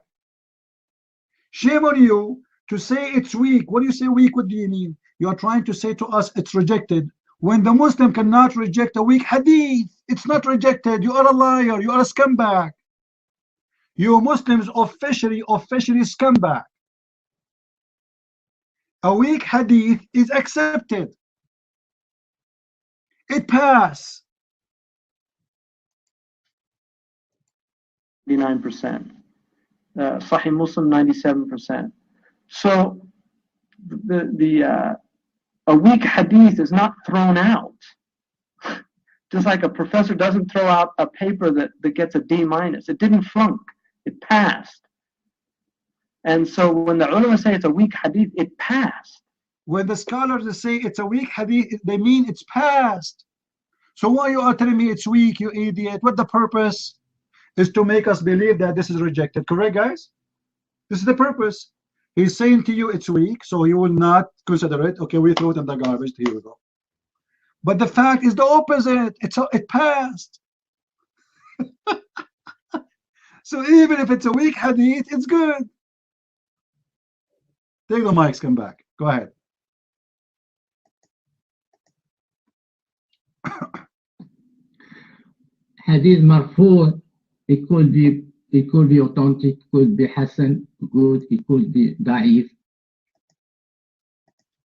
Shame on you to say it's weak. When you say weak, what do you mean? You are trying to say to us it's rejected. When the Muslim cannot reject a weak hadith, it's not rejected. You are a liar. You are a scumbag. You Muslims officially scumbag. A weak hadith is accepted. It pass. 99%. Sahih Muslim 97%. So a weak hadith is not thrown out. Just like a professor doesn't throw out a paper that gets a D minus. It didn't flunk. It passed. And so when the ulama say it's a weak hadith, it passed. When the scholars say it's a weak hadith, they mean it's passed. So why you are telling me it's weak, you idiot? What the purpose is to make us believe that this is rejected. Correct, guys? This is the purpose. He's saying to you it's weak, so you will not consider it. Okay, we throw it in the garbage. Here we go. But the fact is the opposite. It passed. So even if it's a weak hadith, it's good. Take the mics, come back. Go ahead. Hadith marfu, it could be authentic, could be hasan, good, it could be da'if.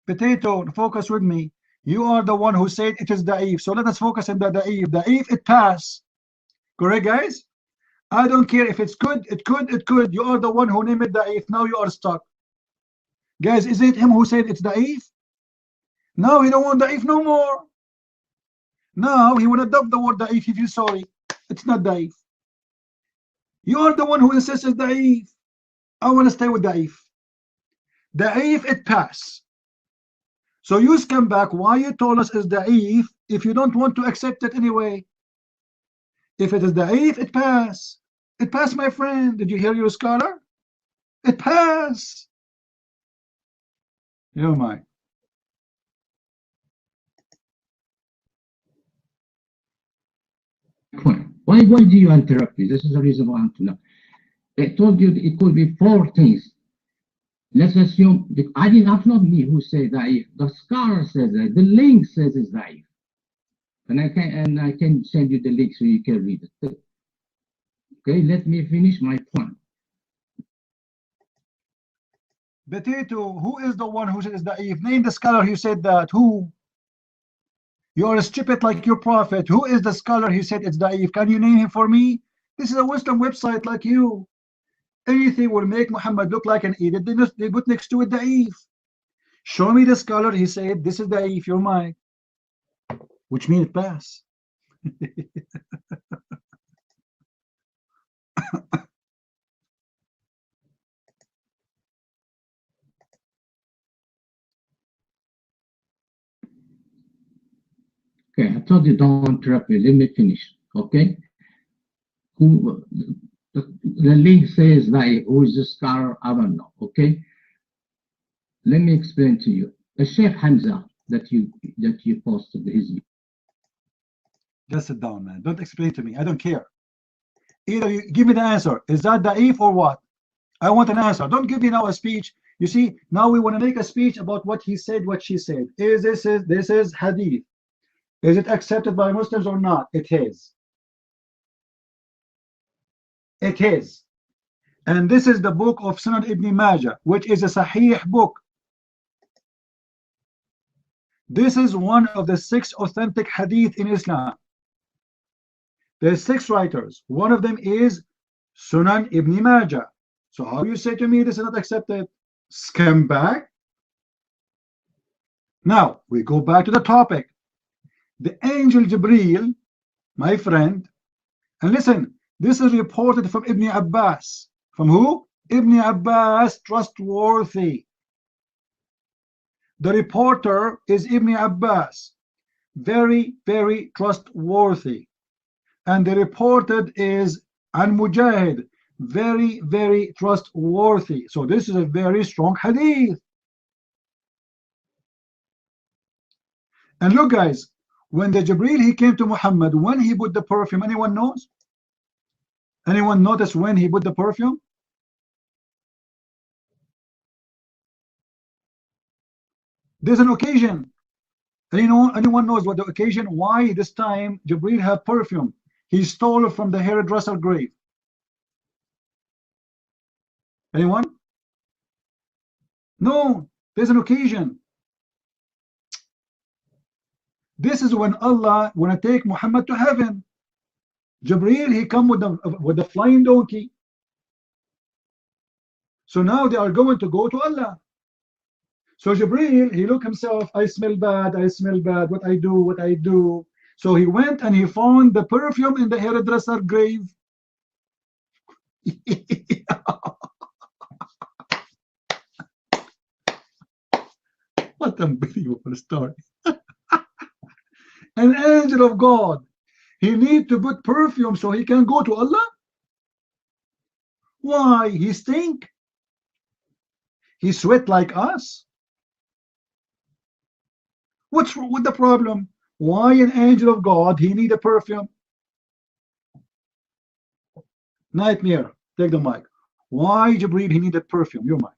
Potato, focus with me. You are the one who said it is da'if. So let us focus on the da'if. Da'if, it pass. Correct, guys? I don't care if it's good, it could. You are the one who named it da'if. Now you are stuck. Guys, is it him who said it's da'if? Now he don't want da'if no more. Now he will adopt the word da'if. He feels sorry. It's not da'if. You are the one who insists it's da'if. I want to stay with da'if. Da'if, it pass. So you come back. Why you told us it's da'if if you don't want to accept it anyway? If it is da'if, it pass. It pass, my friend. Did you hear your scholar? It pass. You mind. Why do you interrupt me? This is the reason why I want to know. I told you it could be 4 things. Let's assume that it's not me who say da'if. The scholar says that. The link says it's da'if. And I can send you the link so you can read it. Okay, let me finish my point. Potato, who is the one who says da'if? Name the scholar who said that. Who? You are stupid like your prophet. Who is the scholar who said it's da'if? Can you name him for me? This is a Western website like you. Anything will make Muhammad look like an idiot. They put next to it da'if. Show me the scholar he said this is da'if. You're mine. Which means pass. Okay, I told you don't interrupt me. Let me finish. Okay. The link says that who is the scholar? I don't know. Okay. Let me explain to you. The Sheikh Hamza that you posted his. Just sit down, man. Don't explain to me. I don't care. Either you give me the answer. Is that da'if or what? I want an answer. Don't give me now a speech. You see, now we want to make a speech about what he said, what she said. This is hadith. Is it accepted by Muslims or not? It is. It is. And this is the book of Sunan Ibn Majah, which is a Sahih book. This is one of the 6 authentic hadith in Islam. There's 6 writers. One of them is Sunan Ibn Majah. So how you say to me this is not accepted? Come back. Now we go back to the topic. The angel Jibreel, my friend, and listen, this is reported from Ibn Abbas. From who? Ibn Abbas, trustworthy. The reporter is Ibn Abbas, very, very trustworthy. And the reported is An Mujahid, very, very trustworthy. So this is a very strong hadith. And look, guys, when the Jibreel he came to Muhammad, when he put the perfume, anyone knows? Anyone notice when he put the perfume? There's an occasion. Anyone knows what the occasion? Why this time Jibreel had perfume? He stole it from the hairdresser grave. Anyone? No. There's an occasion. This is when Allah want to take Muhammad to heaven. Jibreel, he come with the flying donkey. So now they are going to go to Allah. So Jibreel, he look himself, I smell bad, what I do. So he went and he found the perfume in the hairdresser grave. What unbelievable story. An angel of God, he need to put perfume so he can go to Allah? Why? He stink? He sweat like us? What's with the problem? Why an angel of God, he need a perfume? Nightmare, take the mic. Why Jibreel, he need a perfume? Your mic.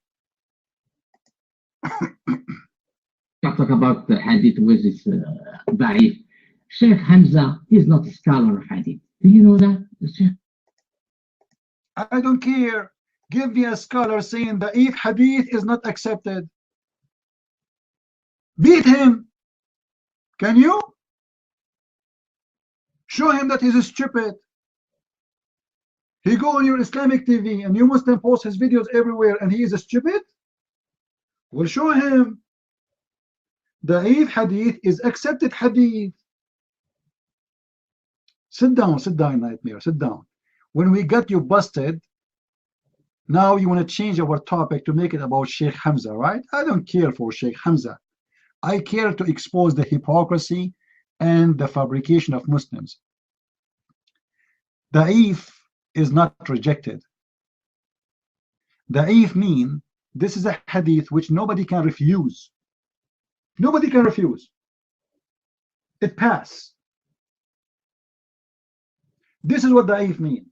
Talk about the hadith with this Da'if. Sheikh Hamza is not a scholar of hadith. Do you know that, Sheikh? I don't care. Give me a scholar saying that if hadith is not accepted. Beat him. Can you? Show him that he's stupid. He go on your Islamic TV and you Muslim post his videos everywhere and he is stupid? Well, show him. Da'if hadith is accepted hadith. Sit down, Nightmare, sit down. When we got you busted, now you want to change our topic to make it about Sheikh Hamza, right? I don't care for Sheikh Hamza. I care to expose the hypocrisy and the fabrication of Muslims. Da'if is not rejected. Da'if mean this is a hadith which nobody can refuse. Nobody can refuse. It passed. This is what da'if mean.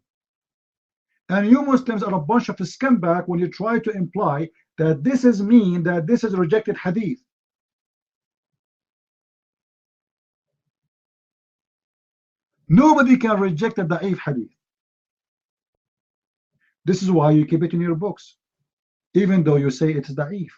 And you Muslims are a bunch of scumbag when you try to imply that this is mean that this is rejected hadith. Nobody can reject a da'if hadith. This is why you keep it in your books, even though you say it's da'if.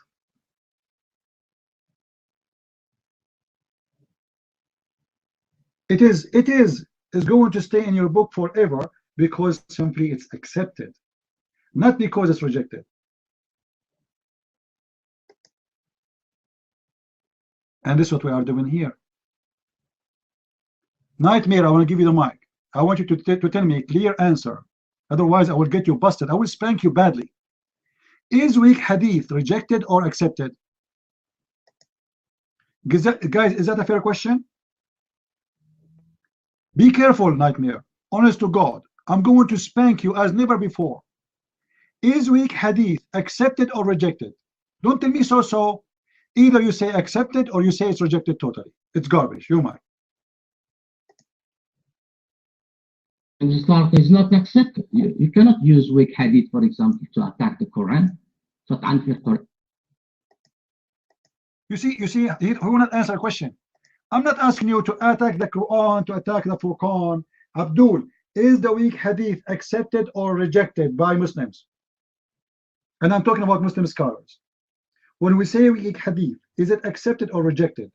It is going to stay in your book forever because simply it's accepted, not because it's rejected. And this is what we are doing here. Nightmare, I want to give you the mic. I want you to tell me a clear answer. Otherwise, I will get you busted. I will spank you badly. Is weak hadith rejected or accepted? Guys, is that a fair question? Be careful, Nightmare. Honest to God, I'm going to spank you as never before. Is weak hadith accepted or rejected? Don't tell me so. Either you say accepted or you say it's rejected totally. It's garbage. You might. And Islam is not accepted. You cannot use weak hadith, for example, to attack the Quran. You see, he will not answer a question. I'm not asking you to attack the Quran, to attack the Furqan. Abdul, is the weak hadith accepted or rejected by Muslims? And I'm talking about Muslim scholars. When we say weak hadith, is it accepted or rejected?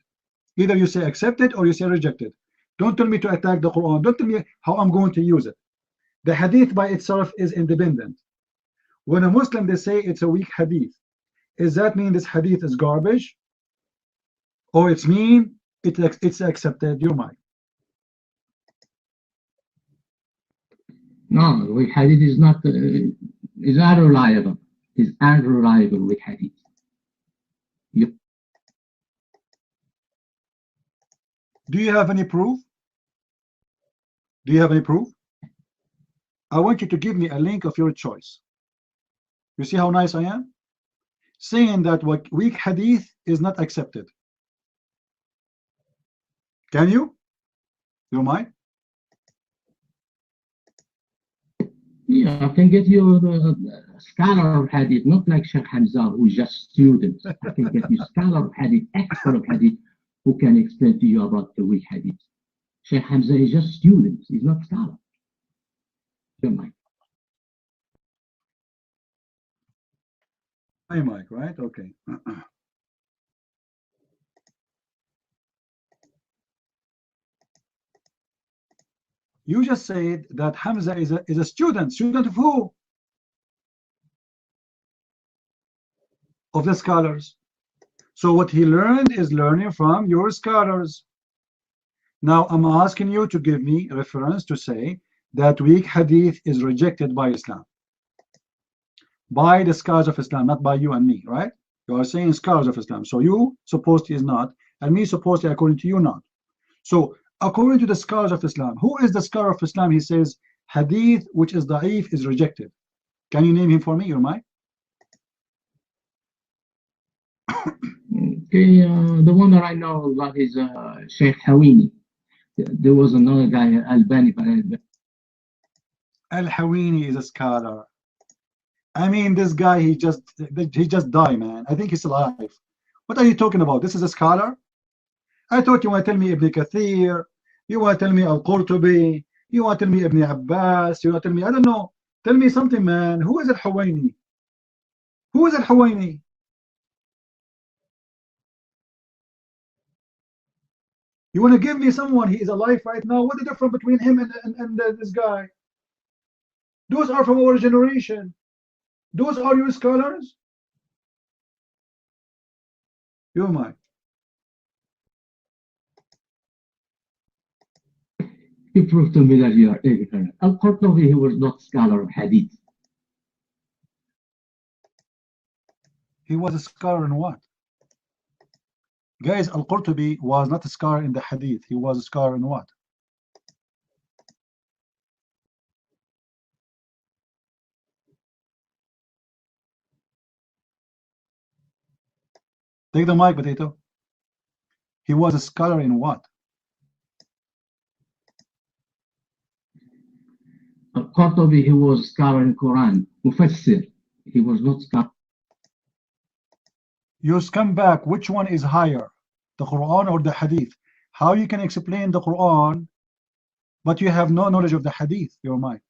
Either you say accepted or you say rejected. Don't tell me to attack the Quran. Don't tell me how I'm going to use it. The hadith by itself is independent. When a Muslim, they say it's a weak hadith, does that mean this hadith is garbage? Or it's mean it's accepted? Your mind. No, weak hadith is not is unreliable. It's unreliable weak hadith. Do you have any proof? Do you have any proof? I want you to give me a link of your choice. You see how nice I am? Saying that what weak hadith is not accepted. Can you? You mind? Yeah, I can get you the scholar of hadith, not like Sheikh Hamza, who is just student. I can get you scholar of hadith, expert of hadith, who can explain to you about the weak hadith. Sheikh Hamza is just student, he's not scholar. Don't mind. Hi, Mike, right? Okay. You just said that Hamza is a student. Student of who? Of the scholars. So what he learned is learning from your scholars. Now I'm asking you to give me a reference to say that weak hadith is rejected by Islam. By the scholars of Islam, not by you and me, right? You are saying scholars of Islam. So you supposed is not, and me supposed according to you not. So according to the scholars of Islam, who is the scholar of Islam? He says hadith which is da'if is rejected. Can you name him for me, your mic? Okay, the one that I know that is Sheikh Hawini. There was another guy, Albani. Al-Hawini is a scholar. I mean, this guy, he just died, man. I think he's alive. What are you talking about? This is a scholar? I thought you want to tell me Ibn Kathir, you want to tell me Al-Qurtubi, you want to tell me Ibn Abbas, you want to tell me, I don't know. Tell me something, man. Who is Al-Hawini? Who is Al-Hawini? You want to give me someone, he is alive right now? What is the difference between him and this guy? Those are from our generation. Those are your scholars? You might. You prove to me that you are ignorant. Al-Qurtubi, he was not scholar of hadith. He was a scholar in what? Guys, Al-Qurtubi was not a scholar in the hadith. He was a scholar in what? Take the mic, Potato. He was a scholar in what? Al-Qurtubi, he was a scholar in Qur'an. Mufassir. He was not scholar. You scumbag, which one is higher? The Quran or the hadith? How you can explain the Quran, but you have no knowledge of the hadith, your mic?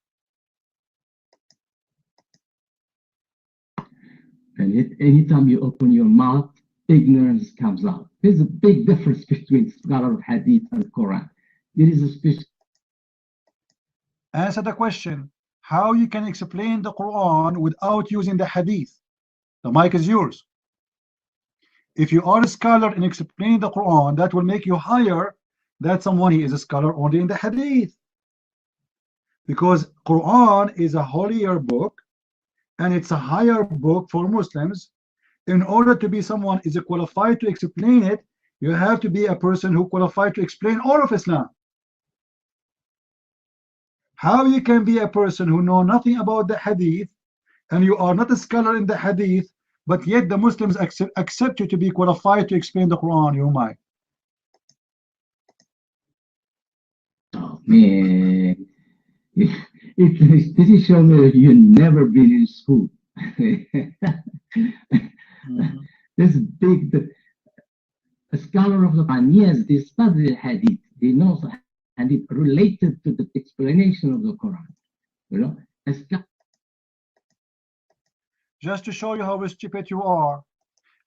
And yet, anytime you open your mouth, ignorance comes out. There's a big difference between scholar of hadith and Quran. There is a special. Answer the question. How you can explain the Quran without using the hadith? The mic is yours. If you are a scholar in explaining the Quran, that will make you higher than someone who is a scholar only in the hadith. Because Quran is a holier book, and it's a higher book for Muslims. In order to be someone is qualified to explain it, you have to be a person who qualified to explain all of Islam. How you can be a person who know nothing about the hadith, and you are not a scholar in the hadith, but yet the Muslims accept you to be qualified to explain the Quran, you might. Oh man, this shows me that you've never been in school. This big, a scholar of the Quran, yes, they study the hadith, they know the hadith related to the explanation of the Quran. You know, just to show you how stupid you are,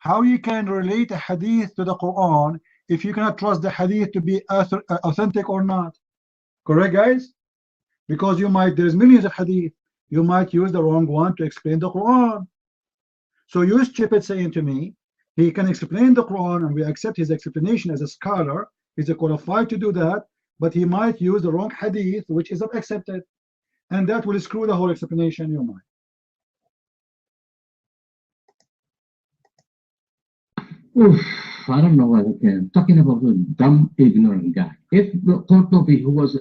how you can relate a hadith to the Quran if you cannot trust the hadith to be authentic or not. Correct, guys? Because you might, there's millions of hadith, you might use the wrong one to explain the Quran. So you stupid saying to me, he can explain the Quran and we accept his explanation as a scholar, he's qualified to do that, but he might use the wrong hadith which is not accepted, and that will screw the whole explanation, you might. Oof, I don't know what I can. Talking about a dumb, ignorant guy. If Qurtubi, who was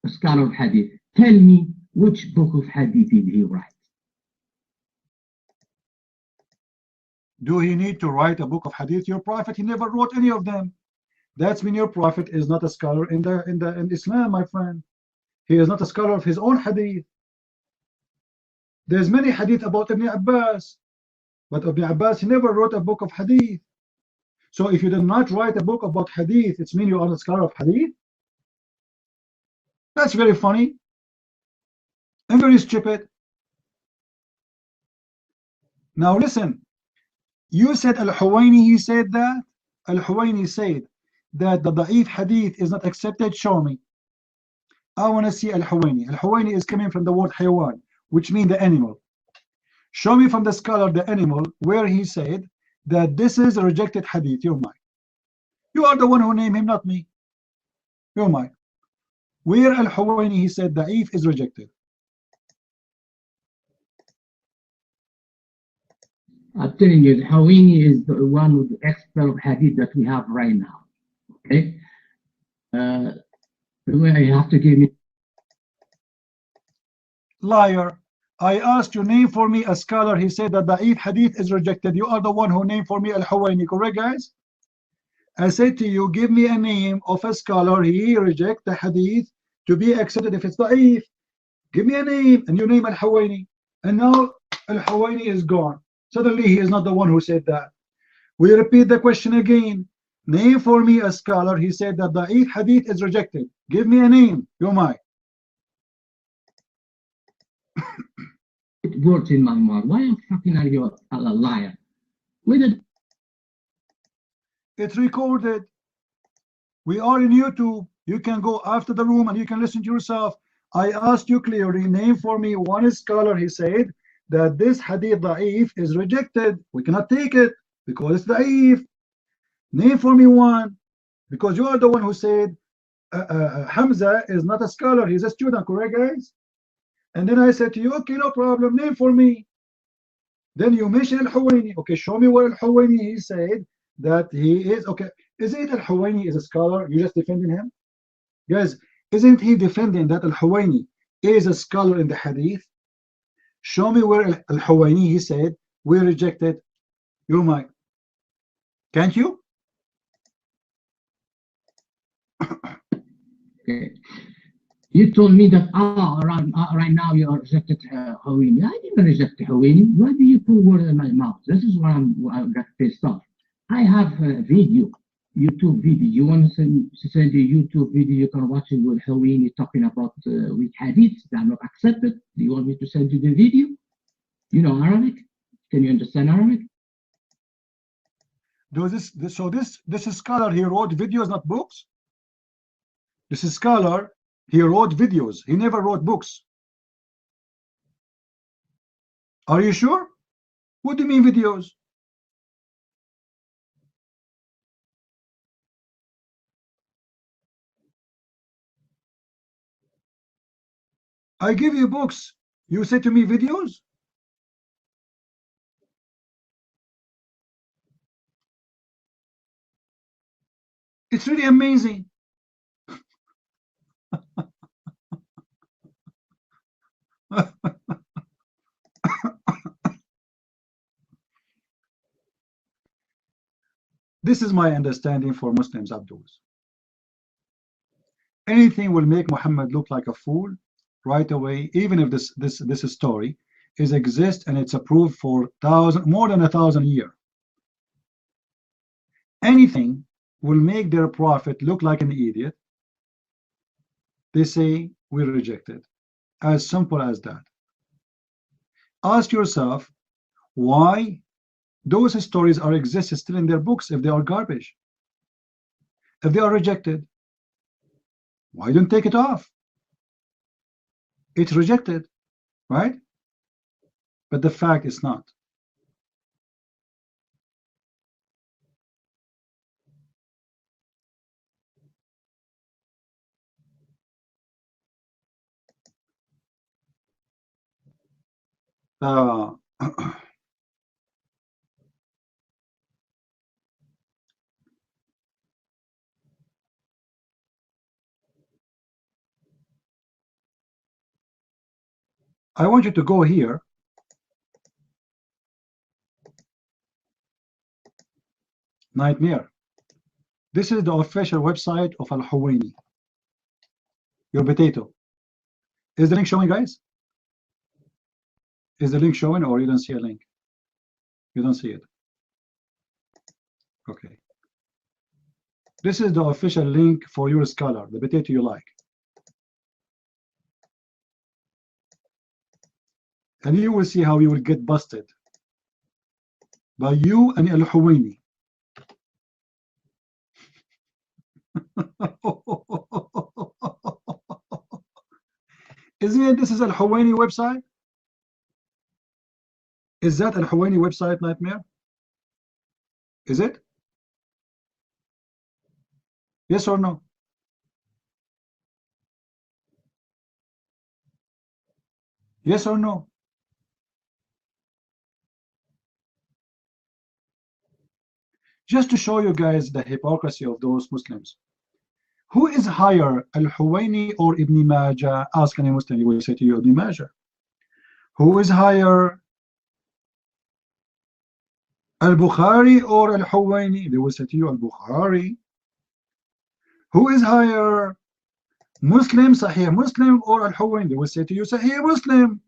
a scholar of hadith, tell me which book of hadith did he write? Do he need to write a book of hadith? Your prophet, he never wrote any of them. That's when your prophet is not a scholar in Islam, my friend. He is not a scholar of his own hadith. There's many hadith about Ibn Abbas, but Ibn Abbas, he never wrote a book of hadith. So if you did not write a book about hadith, it means you are a scholar of hadith? That's very funny and very stupid. Now listen, you said Al-Huwaini, he said that? Al-Huwaini said that the da'if hadith is not accepted. Show me. I want to see Al-Huwaini. Al-Huwaini is coming from the word Hayawan, which means the animal. Show me from the scholar the animal where he said that this is a rejected hadith. You're mine. You are the one who named him, not me. You're mine. Where Al-Huwaini he said da'if is rejected. I'm telling you, Hawini is the one of the expert of hadith that we have right now. Okay? You have to give me. Liar. I asked you, name for me a scholar. He said that da'if hadith is rejected. You are the one who named for me Al-Huwaini. Correct, guys? I said to you, give me a name of a scholar. He reject the hadith to be accepted if it's da'if. Give me a name, and you name Al-Huwaini. And now Al-Huwaini is gone. Suddenly he is not the one who said that. We repeat the question again. Name for me a scholar. He said that da'if hadith is rejected. Give me a name. You're mine. It works in my mouth. Why am fucking are you a liar? With it. It's recorded. We are in YouTube. You can go after the room and you can listen to yourself. I asked you clearly, name for me one scholar. He said that this hadith da'if is rejected. We cannot take it because it's da'if. Name for me one, because you are the one who said Hamza is not a scholar, he's a student, correct, guys? And then I said to you, okay, no problem, name for me. Then you mentioned Al-Huwaini. Okay, show me where Al-Huwaini he said that he is. Okay, is it Al-Huwaini is a scholar? You just defending him? Guys, isn't he defending that Al-Huwaini is a scholar in the hadith? Show me where Al-Huwaini he said we rejected your mic. Can't you? Okay. You told me that right now you are rejected Huwaini. I didn't reject Huwaini. Why do you put words in my mouth? This is why I got pissed off. I have a video, YouTube video. You want to send you YouTube video? You can watch it with Huwaini talking about weak hadiths that are not accepted. Do you want me to send you the video? You know Arabic? Can you understand Arabic? This scholar, he wrote videos, not books. This is scholar, he wrote videos. He never wrote books. Are you sure? What do you mean videos? I give you books. You say to me videos? It's really amazing. This is my understanding for Muslims, Abdus. Anything will make Muhammad look like a fool right away, even if this story is exist and it's approved for more than 1,000 years. Anything will make their prophet look like an idiot. They say we reject it. As simple as that. Ask yourself why those stories are exist still in their books if they are garbage. If they are rejected, why don't take it off? It's rejected, right? But the fact is not. I want you to go here. Nightmare. This is the official website of Al-Huwaini. Your potato. Is the link showing, guys? Is the link showing, or you don't see a link? You don't see it. Okay. This is the official link for your scholar, the potato you like. And you will see how you will get busted by you and Al-Huwaini. Isn't it? This is Al-Huwaini website. Is that Al-Huwaini website, Nightmare? Is it? Yes or no? Yes or no? Just to show you guys the hypocrisy of those Muslims. Who is higher, Al-Huwaini or Ibn Majah? Ask any Muslim, he will say to you Ibn Majah. Who is higher, Al-Bukhari or Al-Huwaini? They will say to you Al-Bukhari. Who is higher, Muslim, Sahih Muslim or Al-Huwaini? They will say to you Sahih Muslim.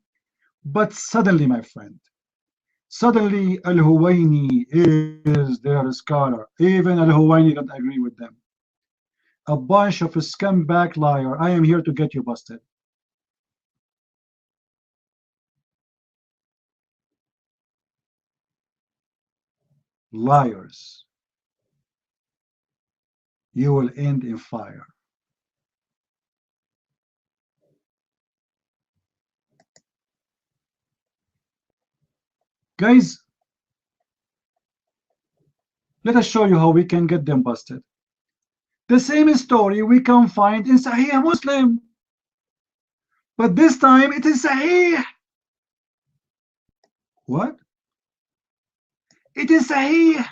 But suddenly, my friend, suddenly Al-Huwaini is their scholar. Even Al-Huwaini don't agree with them. A bunch of scumbag liar. I am here to get you busted. Liars. You will end in fire. Guys, let us show you how we can get them busted. The same story we can find in Sahih Muslim, but this time it is Sahih. What? It is Sahih.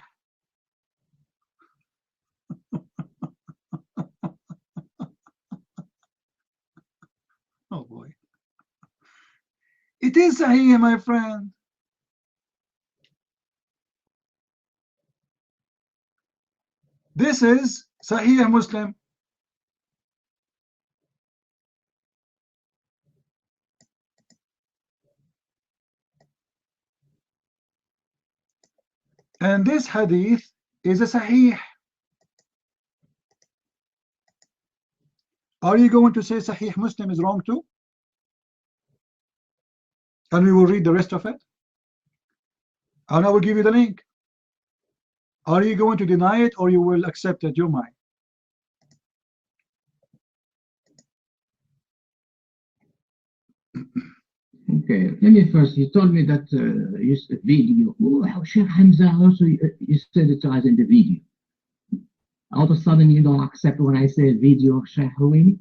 Oh boy. It is Sahih, my friend. This is Sahih Muslim. And this hadith is a Sahih. Are you going to say Sahih Muslim is wrong too? And we will read the rest of it. And I will give you the link. Are you going to deny it or you will accept it? Your mind. Okay, let me first, you told me that you said video. Oh, Sheikh Hamza also, you said it as in the video. All of a sudden you don't accept when I say video of Sheikh Huwaini?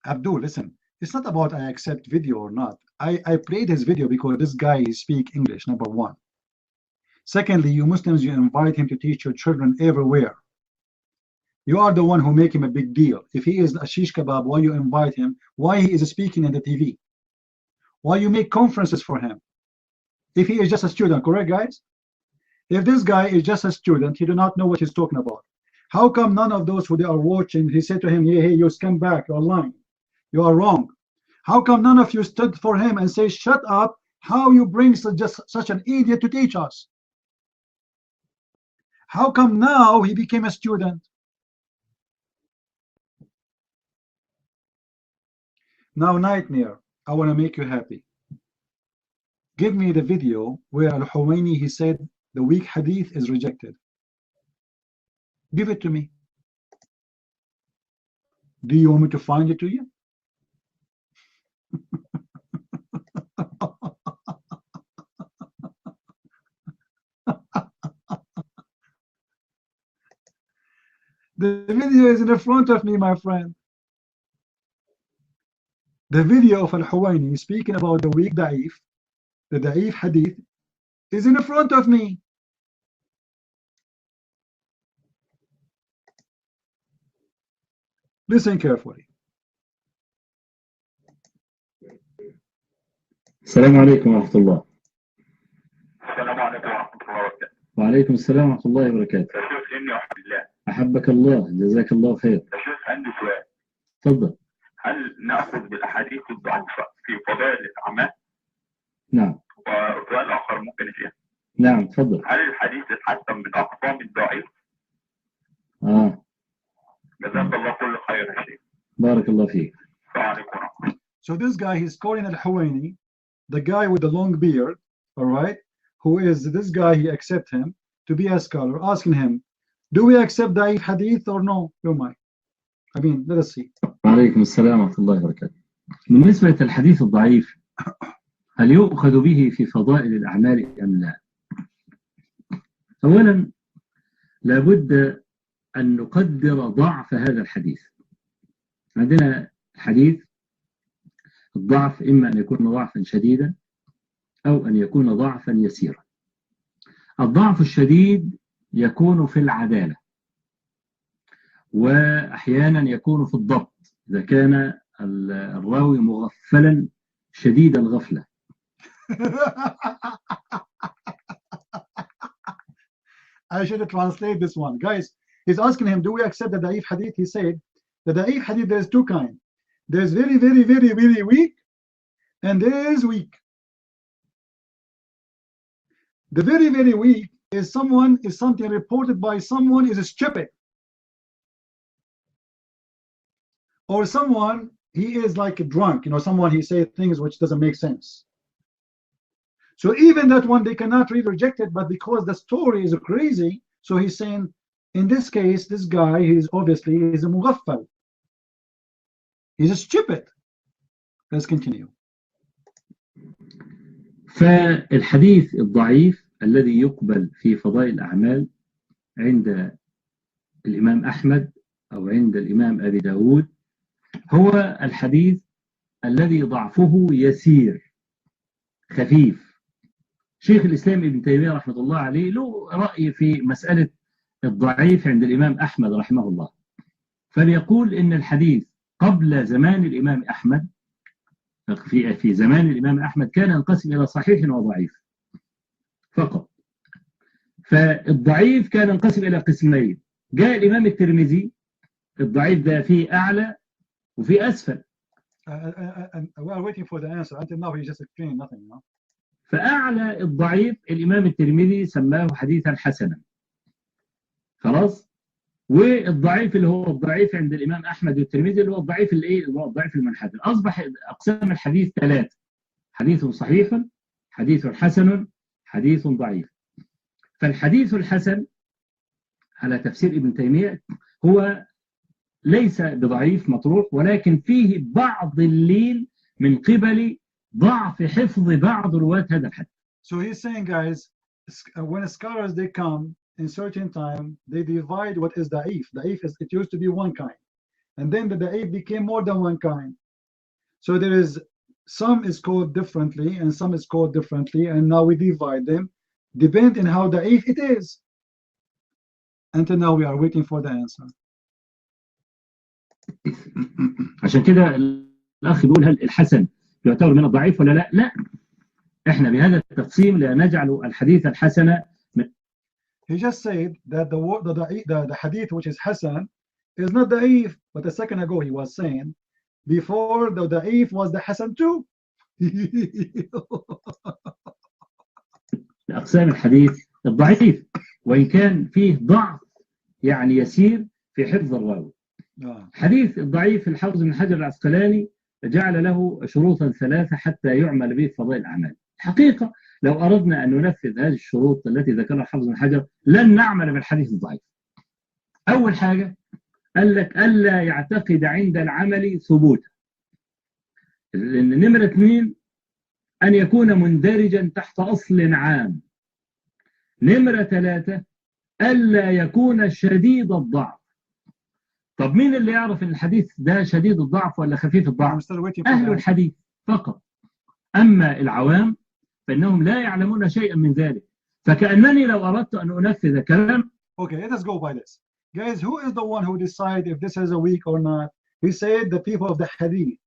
Abdul, listen, it's not about I accept video or not. I played his video because this guy speaks English, number one. Secondly, you Muslims, you invite him to teach your children everywhere. You are the one who make him a big deal. If he is a shish kebab, why you invite him? Why he is speaking in the TV? Why you make conferences for him? If he is just a student, correct, guys? If this guy is just a student, he do not know what he's talking about. How come none of those who they are watching, he said to him, yeah, hey, you come back, you're lying. You are wrong. How come none of you stood for him and say, shut up, how you bring such an idiot to teach us? How come now he became a student? Now, Nightmare, I want to make you happy. Give me the video where Al-Huwaini, he said the weak hadith is rejected. Give it to me. Do you want me to find it to you? The video is in the front of me, my friend. The video of Al-Huwaini speaking about the weak da'if, the da'if hadith, is in the front of me. Listen carefully. السلام عليكم ورحمة الله. السلام عليكم ورحمة الله وبركاته. وعليكم السلام ورحمة الله وبركاته. أشوف إني أحب الله. أحبك الله، جزاك الله خير. أشوف عندي سؤال. تفضل. هل نأخذ بالأحاديث الضعيفة في فضائل الأعمال؟ نعم. وسؤال آخر ممكن فيها. نعم تفضل. هل الحديث يتحسن من أقسام الضعيف؟ جزاك الله كل خير يا شيخ. بارك الله فيك. السلام عليكم ورحمة الله. So this guy, he's calling Al-Huwaini, the guy with the long beard, all right, who is this guy, he accept him to be a scholar, asking him, do we accept Da'if hadith or no? Your mind. I mean, let us see. وعليكم السلام ورحمة الله وبركاته. بالنسبة للحديث الضعيف، هل يؤخذ به في فضائل الأعمال أم لا؟ أولا لابد أن نقدر ضعف هذا الحديث. عندنا الحديث الضعف إما أن يكون ضعفا شديدا أو أن يكون ضعفا يسيرا. الضعف الشديد يكون في العدالة، وأحيانا يكون في الضبط إذا كان الراوي مغفلا شديد الغفلة. I should translate this one. Guys, he's asking him, do we accept the da'if hadith? He said, the da'if hadith, there's two kinds. There's very, very, very, very weak, and there is weak. The very, very weak is something reported by someone is stupid. Or someone, he is like a drunk, someone he says things which doesn't make sense. So even that one, they cannot really reject it, but because the story is crazy, so he's saying, in this case, this guy, he's obviously is a mughaffal. He's a stupid. Let's continue. فالحديث الضعيف الذي يقبل في فضائل الأعمال عند الإمام أحمد أو عند الإمام أبي داود هو الحديث الذي ضعفه يسير خفيف. شيخ الإسلام ابن تيمية رحمة الله عليه له رأي في مسألة الضعيف عند الإمام أحمد رحمه الله، فبيقول إن الحديث قبل زمان الإمام أحمد في زمان الإمام أحمد كان ينقسم إلى صحيح وضعيف فقط. فالضعيف كان ينقسم إلى قسمين. جاء الإمام الترمذي الضعيف ده فيه أعلى وفيه أسفل. We are waiting for the answer. Until now he just explained nothing. فأعلى الضعيف الإمام الترمذي سماه حديثا حسنا. خلاص؟ والضعيف اللي هو الضعيف عند الإمام أحمد والترمذي اللي هو الضعيف اللي هو الضعيف المنحدر. أصبح أقسام الحديث ثلاثة: حديث صحيح، حديث حسن، حديث ضعيف. فالحديث الحسن على تفسير ابن تيمية هو ليس بضعيف مطروح، ولكن فيه بعض اللين من قبل ضعف حفظ بعض رواة هذا الحديث. So he's saying, guys, when scholars they come in certain time, they divide what is da'if. Da'if is, it used to be one kind, and then the da'if became more than one kind. So there is some is called differently and some is called differently, and now we divide them depending on how da'if it is. Until now we are waiting for the answer. عشان كده الأخ بيقول هل الحسن يعتبر من الضعيف ولا لا؟ لا، احنا بهذا التقسيم لا نجعل الحديث الحسن. He just said that the hadith which is Hasan is not da'if, but a second ago he was saying before the da'if was the Hasan too. أقسام الحديث الضعيف وإن كان فيه ضعف يعني يسير في حفظ الراوي. حديث الضعيف الحافظ بن حجر العسقلاني جعل له شروطا ثلاثة حتى يعمل به في فضائل الأعمال. الحقيقة لو أردنا أن ننفذ هذه الشروط التي ذكرها الحافظ بن حجر لن نعمل بالحديث الضعيف. أول حاجة قال لك ألا يعتقد عند العمل ثبوتا. نمرة 2 أن يكون مندرجا تحت أصل عام. نمرة 3 ألا يكون شديد الضعف. طب مين اللي يعرف ان الحديث ده شديد الضعف ولا خفيف الضعف؟ أهل الحديث فقط. أما العوام فإنهم لا يعلمون شيئا من ذلك. فكأنني لو أردت أن أنفذ كلام. Okay, let us go by this. Guys, who is the one who decide if this is a week or not? He said the people of the hadith,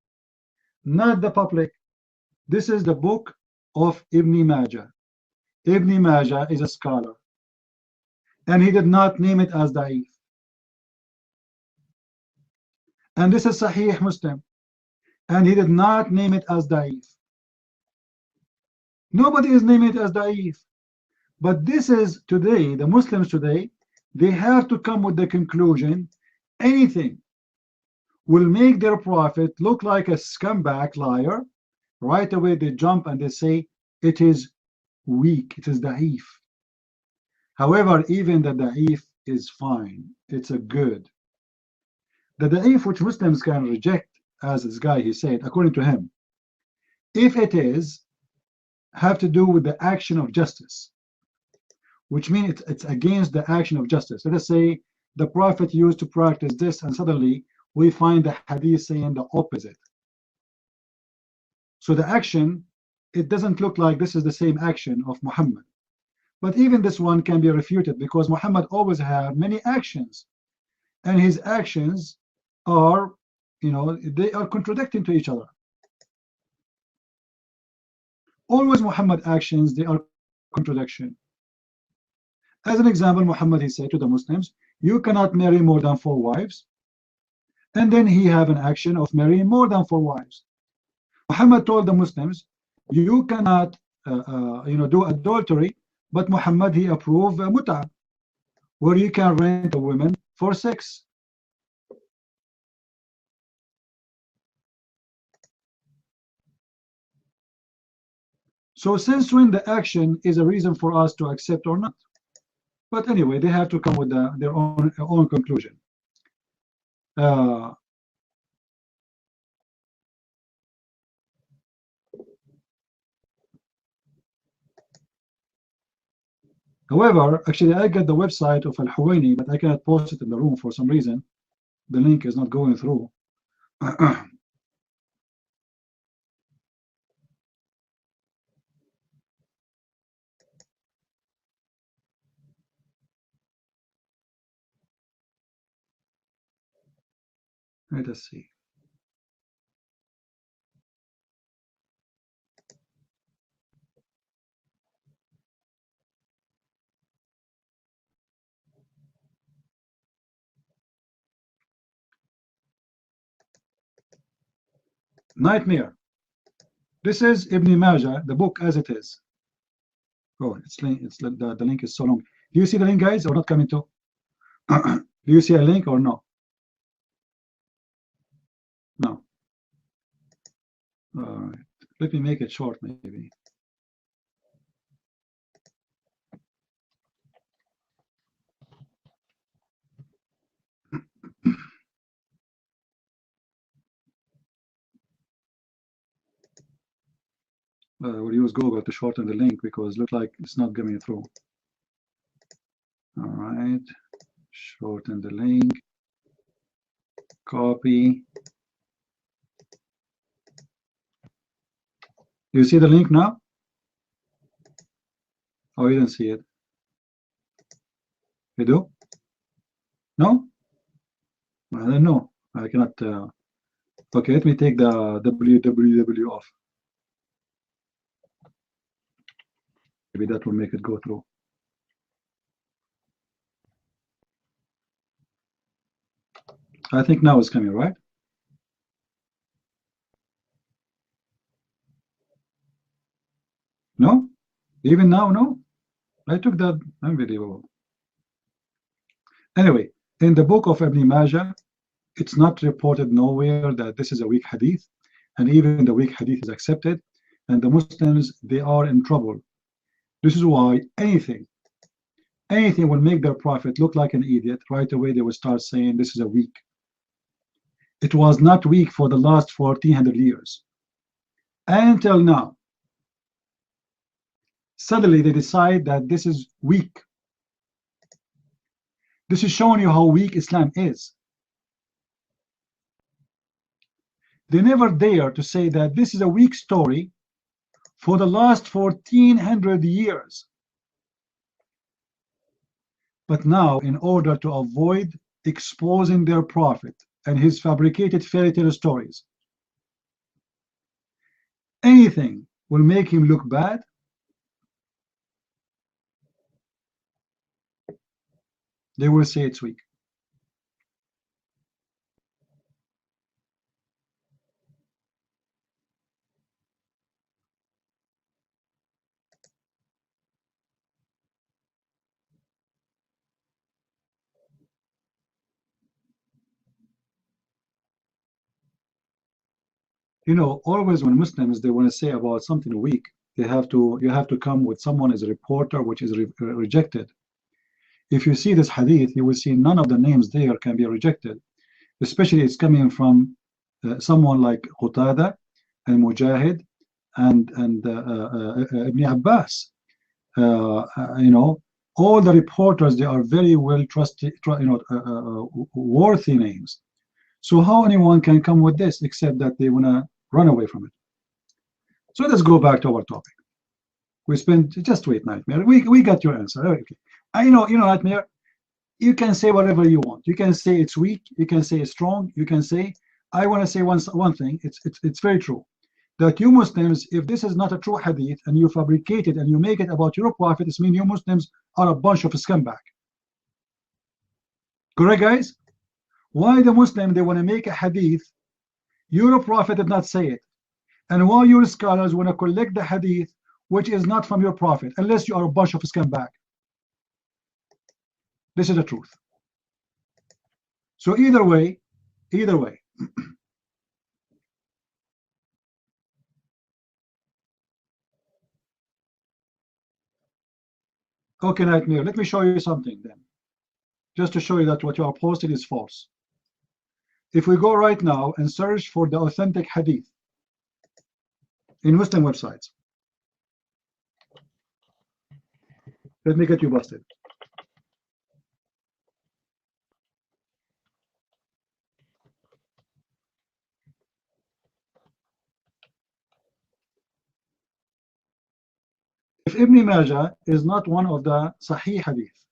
not the public. This is the book of Ibn Majah. Ibn Majah is a scholar, and he did not name it as da'if. And this is Sahih Muslim, and he did not name it as da'if. Nobody is naming it as da'if. But this is today, the Muslims today, they have to come with the conclusion anything will make their prophet look like a scumbag liar. Right away they jump and they say it is weak, it is da'if. However, even the da'if is fine, it's a good. the da'if which Muslims can reject, as this guy he said, according to him, if it is have to do with the action of justice, which means it's against the action of justice. Let us say the Prophet used to practice this, and suddenly we find the hadith saying the opposite. So the action, it doesn't look like this is the same action of Muhammad. But even this one can be refuted, because Muhammad always had many actions, and his actions are, you know, they are contradicting to each other. Always Muhammad actions, they are contradiction. As an example, Muhammad, he said to the Muslims, you cannot marry more than 4 wives, and then he have an action of marrying more than 4 wives. Muhammad told the Muslims, you cannot do adultery, but Muhammad, he approved mut'ah, where you can rent a woman for sex. So since when the action is a reason for us to accept or not? But anyway, they have to come with their own conclusion. However, actually, I got the website of Al-Huwaini, but I cannot post it in the room for some reason. The link is not going through. Let us see. Nightmare. This is Ibn Majah, the book as it is. Oh, the link is so long. Do you see the link, guys, or not coming to? Do you see a link or no? No. All right. Let me make it short, maybe. We'll use Google to shorten the link because it looks like it's not coming through. All right, shorten the link, copy. You see the link now? Oh, you didn't see it. You do? No? I don't know. I cannot. Okay, let me take the www off. Maybe that will make it go through. I think now it's coming, right? No? Even now, no? I took that. Unbelievable. Anyway, in the book of Ibn Majah, it's not reported nowhere that this is a weak hadith, and even the weak hadith is accepted, and the Muslims, they are in trouble. This is why anything will make their prophet look like an idiot. Right away they will start saying this is a weak. It was not weak for the last 1400 years until now. Suddenly they decide that this is weak. This is showing you how weak Islam is. They never dare to say that this is a weak story for the last 1400 years. But now, in order to avoid exposing their prophet and his fabricated fairy tale stories, anything will make him look bad, they will say it's weak. You know, always when Muslims, they want to say about something weak, you have to come with someone as a reporter, which is rejected. If you see this hadith, you will see none of the names there can be rejected. especially it's coming from someone like Qatada and Mujahid and Ibn Abbas. You know, all the reporters, they are very well trusted, worthy names. So how anyone can come with this except that they want to run away from it? So let's go back to our topic. We spent, just wait, Nightmare. We got your answer. Okay. You know, Nightmare, you can say whatever you want. You can say it's weak. You can say it's strong. You can say, I want to say one thing. It's very true that you Muslims, if this is not a true hadith and you fabricate it and you make it about your prophet, it means you Muslims are a bunch of scumbag. Correct, guys? Why the Muslim, they want to make a hadith, your prophet did not say it, and why your scholars want to collect the hadith which is not from your prophet, unless you are a bunch of scumbag. This is the truth. So either way. Okay, Nightmare, let me show you something then, just to show you that what you are posting is false. If we go right now and search for the authentic hadith in Muslim websites, let me get you busted. If Ibn Majah is not one of the Sahih hadith,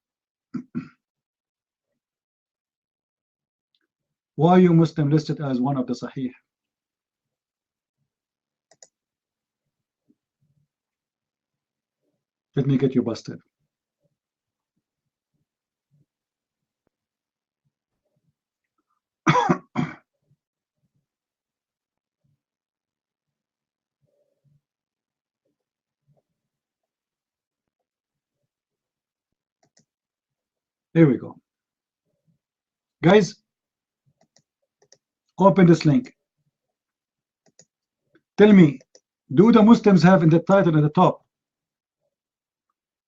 why you Muslim listed as one of the Sahih? Let me get you busted. Here we go. Guys, open this link. Tell me, do the Muslims have in the title at the top?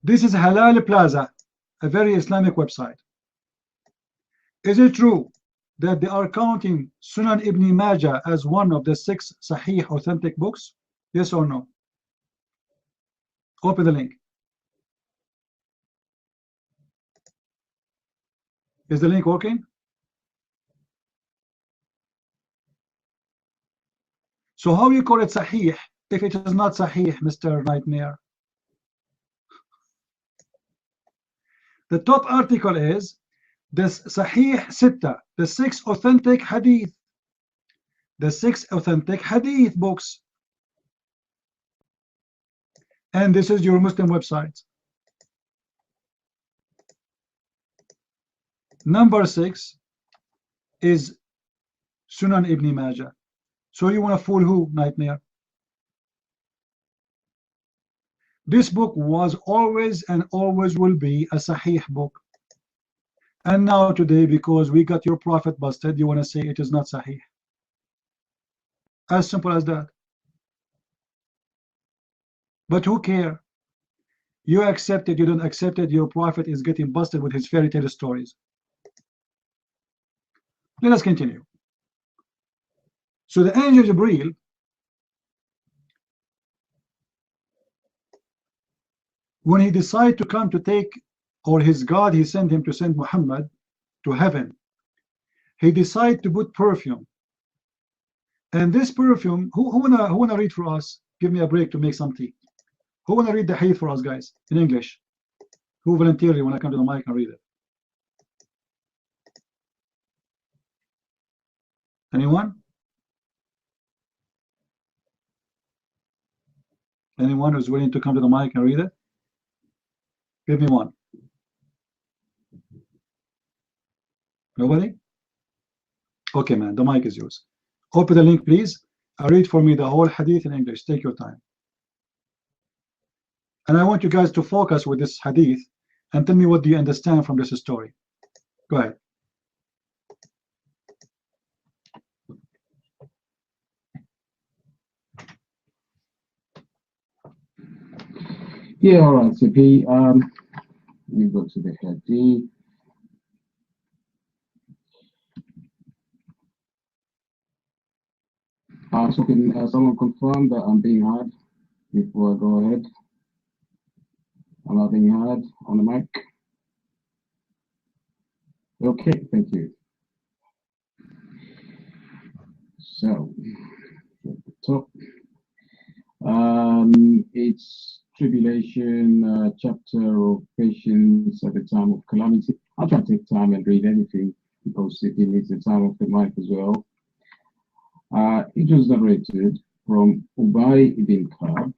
This is Halal Plaza, a very Islamic website. Is it true that they are counting Sunan Ibn Majah as one of the 6 Sahih authentic books? Yes or no? Open the link. Is the link working? So how you call it Sahih if it is not Sahih, Mr. Nightmare? The top article is the Sahih Sitta, the 6 authentic hadith. The 6 authentic hadith books. And this is your Muslim website. Number 6 is Sunan Ibn Majah. So you want to fool who, Nightmare? This book was always and always will be a Sahih book. And now today, because we got your prophet busted, you want to say it is not Sahih. As simple as that. But who care? You accept it, you don't accept it, your prophet is getting busted with his fairy tale stories. Let us continue. So the angel Jibreel when he decided to come to take, or his God, he sent him to send Muhammad to heaven, he decided to put perfume. And this perfume, who wanna read for us? Give me a break to make some tea. Who wanna read the hadith for us, guys, in English? Who voluntarily wanna come to the mic and read it? Anyone? Anyone who's willing to come to the mic and read it? Give me one. Nobody? Okay, man, the mic is yours. Open the link, please. Read for me the whole hadith in English. Take your time. And I want you guys to focus with this hadith and tell me what do you understand from this story. Go ahead. Yeah, all right, CP. Let me go to the hadith. So can someone confirm that I'm being heard before I go ahead? Am I being heard on the mic? Okay, thank you. So, at the top, it's tribulation, chapter of patience at the time of calamity. I'll try to take time and read anything because it needs the time of the mic as well. It was narrated from Ubay ibn Ka'b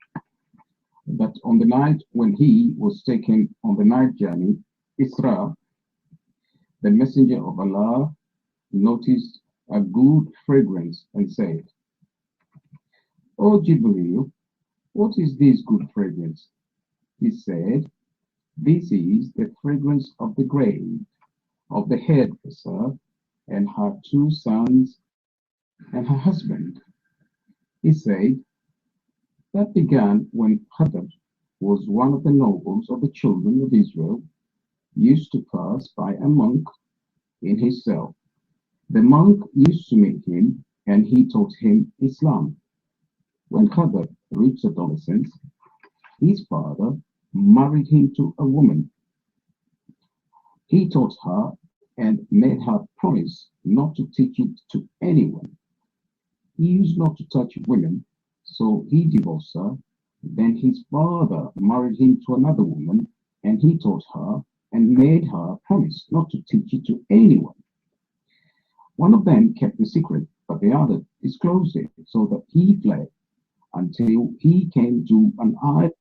that on the night when he was taken on the night journey, Isra, the messenger of Allah noticed a good fragrance and said, "O Jibreel, what is this good fragrance?" He said, "This is the fragrance of the grave of the hairdresser and her 2 sons and her husband." He said, "That began when Hadad was one of the nobles of the children of Israel, used to pass by a monk in his cell. The monk used to meet him and he taught him Islam. When Hadad reached adolescence, his father married him to a woman. He taught her and made her promise not to teach it to anyone. He used not to touch women, so he divorced her. Then his father married him to another woman, and he taught her and made her promise not to teach it to anyone. One of them kept the secret, but the other disclosed it, so that he fled until he came to an island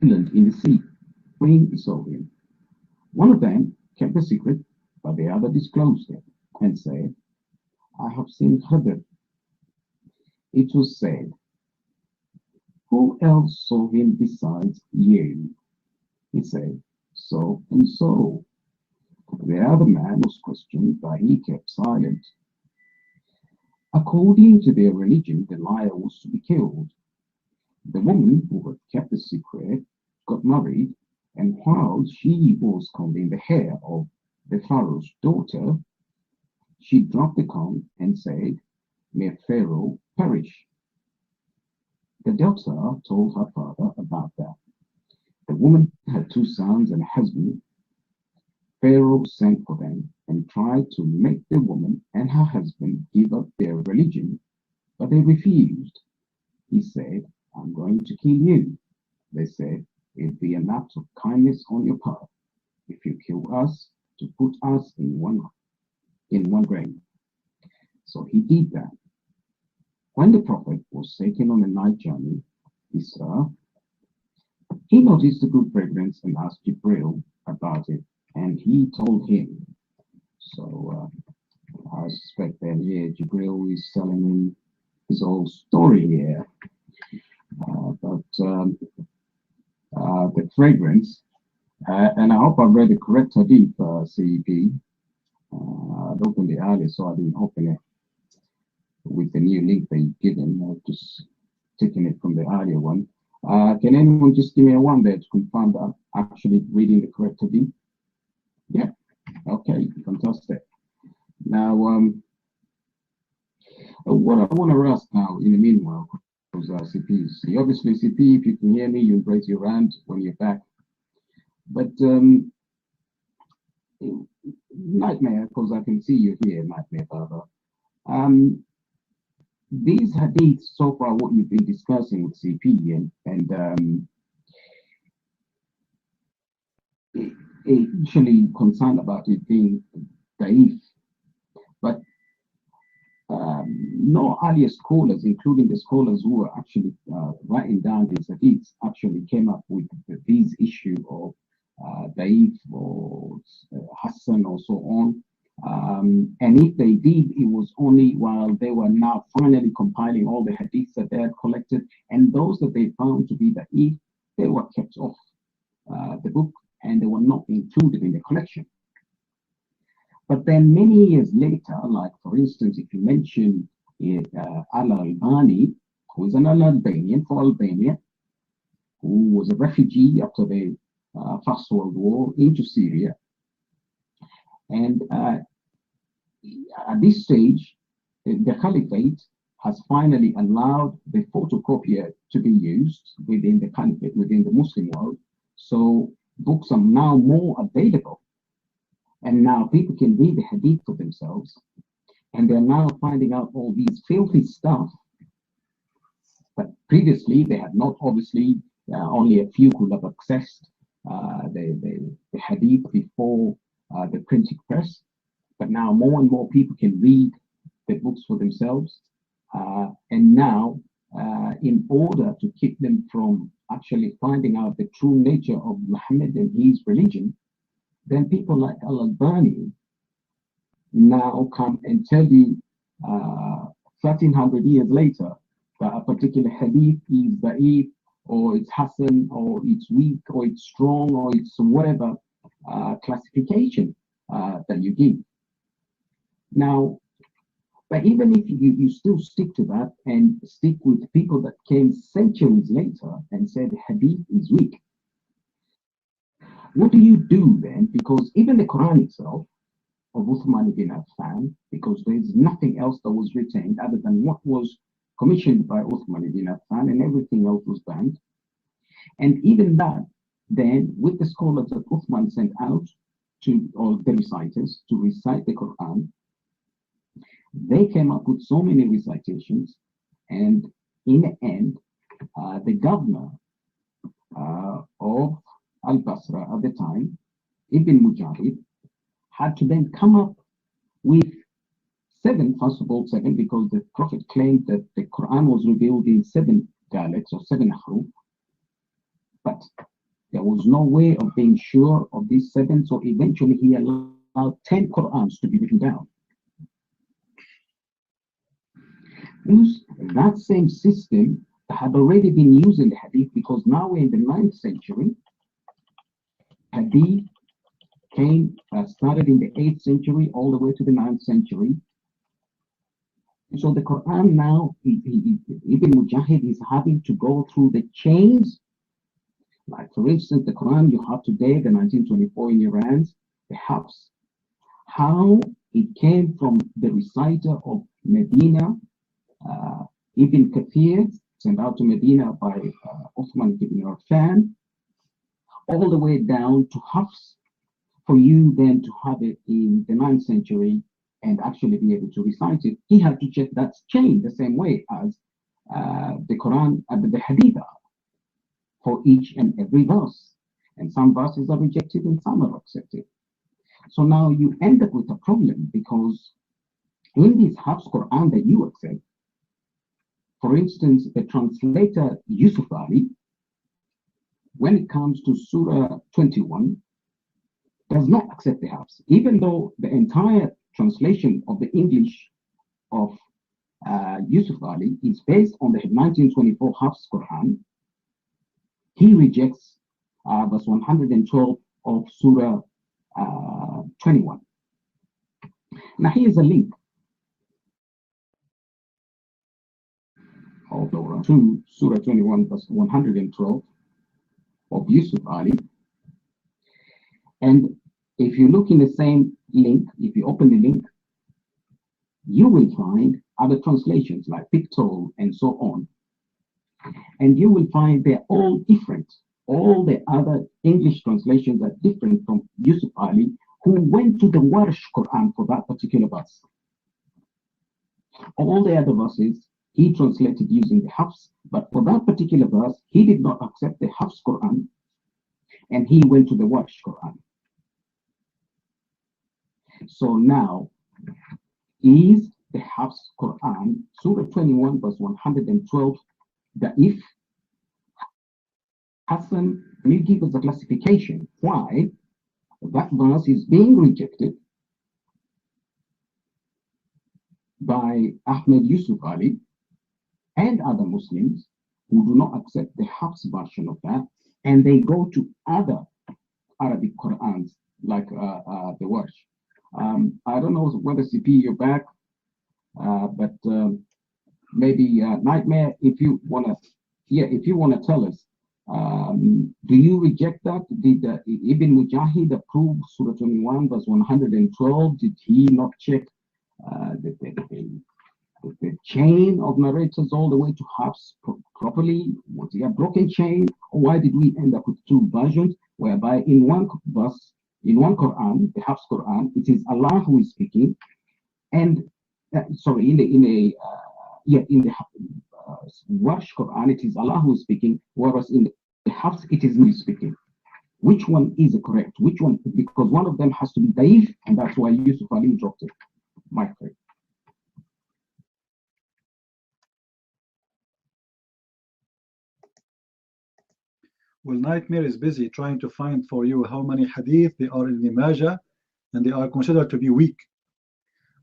in the sea. When he saw him, one of them kept the secret, but the other disclosed it and said, "I have seen Hadad." It was said, "Who else saw him besides you?" He said, "So and so." The other man was questioned, but he kept silent. According to their religion, the liar was to be killed. The woman who had kept the secret got married, and while she was combing the hair of the Pharaoh's daughter, she dropped the comb and said, "May Pharaoh perish." The daughter told her father about that. The woman had 2 sons and a husband. Pharaoh sent for them and tried to make the woman and her husband give up their religion, but they refused. He said, "I'm going to kill you." They said, "It'd be an act of kindness on your part if you kill us to put us in one grave." So he did that. When the Prophet was taken on a night journey, Isra, he noticed the good fragrance and asked Jibril about it, and he told him. So I suspect that here Jibril is telling him his whole story here. But the fragrance, and I hope I read the correct hadith, CEP. I'd opened it earlier, so I didn't open it with the new link that you've given. I've just taken it from the earlier one. Can anyone just give me a one there to confirm that I'm actually reading the correct hadith? Yeah. Okay, fantastic. Now, what I want to ask now, in the meanwhile, because CP, obviously, CP, if you can hear me, you raise your hand when you're back. But Nightmare, because I can see you here, Nightmare Baba. These hadiths so far, what you've been discussing with CP, and actually concerned about it being daif, but no earlier scholars, including the scholars who were actually writing down these hadiths, actually came up with these issue of daif or Hassan or so on. And if they did, it was only while they were now finally compiling all the hadiths that they had collected, and those that they found to be daif, they were kept off the book and they were not included in the collection. But then many years later, like for instance, if you mention Al-Albani, who is an Albanian for Albania, who was a refugee after the First World War into Syria, and at this stage, the Caliphate has finally allowed the photocopier to be used within the Caliphate, within the Muslim world. So books are now more available. And now people can read the hadith for themselves. And they're now finding out all these filthy stuff. But previously, they had not, obviously, only a few could have accessed the hadith before the printing press. But now more and more people can read the books for themselves. And now, in order to keep them from actually finding out the true nature of Muhammad and his religion, then people like Al-Albani now come and tell you 1300 years later that a particular hadith is da'if, or it's Hassan, or it's weak, or it's strong, or it's whatever classification that you give. Now, but even if you still stick to that and stick with people that came centuries later and said hadith is weak, what do you do then? Because even the Quran itself of Uthman ibn Affan, because there's nothing else that was retained other than what was commissioned by Uthman ibn Affan, and everything else was banned. And even that, then, with the scholars that Uthman sent out to, or the reciters, to recite the Quran, they came up with so many recitations, and in the end, the governor of Al-Basra at the time, Ibn Mujahid, had to then come up with seven, first of all, seven, because the Prophet claimed that the Quran was revealed in 7 dialects or 7 haruf, but there was no way of being sure of these 7, so eventually he allowed 10 Qur'ans to be written down. That same system had already been used in the Hadith, because now we're in the 9th century. Hadith started in the 8th century all the way to the 9th century. And so the Quran now, Ibn Mujahid is having to go through the chains. Like, for instance, the Quran you have today, the 1924 in Iran, the Hafs, how it came from the reciter of Medina, Ibn Kathir, sent out to Medina by Uthman ibn Affan, all the way down to Hafs, for you then to have it in the 9th century and actually be able to recite it. He had to check that chain the same way as the Quran and the Hadith are for each and every verse. And some verses are rejected and some are accepted. So now you end up with a problem, because in this Hafs Quran that you accept, for instance, the translator Yusuf Ali, when it comes to Surah 21, does not accept the Hafs, even though the entire translation of the English of Yusuf Ali is based on the 1924 Hafs Quran. He rejects verse 112 of Surah 21. Now here's a link to Surah 21 verse 112 of Yusuf Ali. And if you look in the same link, if you open the link, you will find other translations like Pictol and so on. And you will find they're all different. All the other English translations are different from Yusuf Ali, who went to the Warsh Quran for that particular verse. All the other verses he translated using the Hafs, but for that particular verse, he did not accept the Hafs Quran, and he went to the Warsh Quran. So now, is the Hafs Quran, Surah 21, verse 112, that if Hassan, can you give us a classification why that verse is being rejected by Ahmed Yusuf Ali and other Muslims who do not accept the Hafs version of that, and they go to other Arabic Qur'ans like the Warsh. I don't know whether CP you're back, but maybe Nightmare, if you wanna tell us, do you reject that? Did Ibn Mujahid approve Surah 21 verse 112? Did he not check the chain of narrators all the way to Hafs properly? Was it a broken chain? Or why did we end up with two versions, whereby in one verse, in one Quran, the Hafs Quran, it is Allah who is speaking, and sorry, in the Warsh Quran, it is Allah who is speaking, whereas in the Hafs, it is me speaking. Which one is correct? Which one? Because one of them has to be Daif, and that's why Yusuf Ali dropped it. My friend. Well, Nightmare is busy trying to find for you how many hadith they are in the Majah, and they are considered to be weak.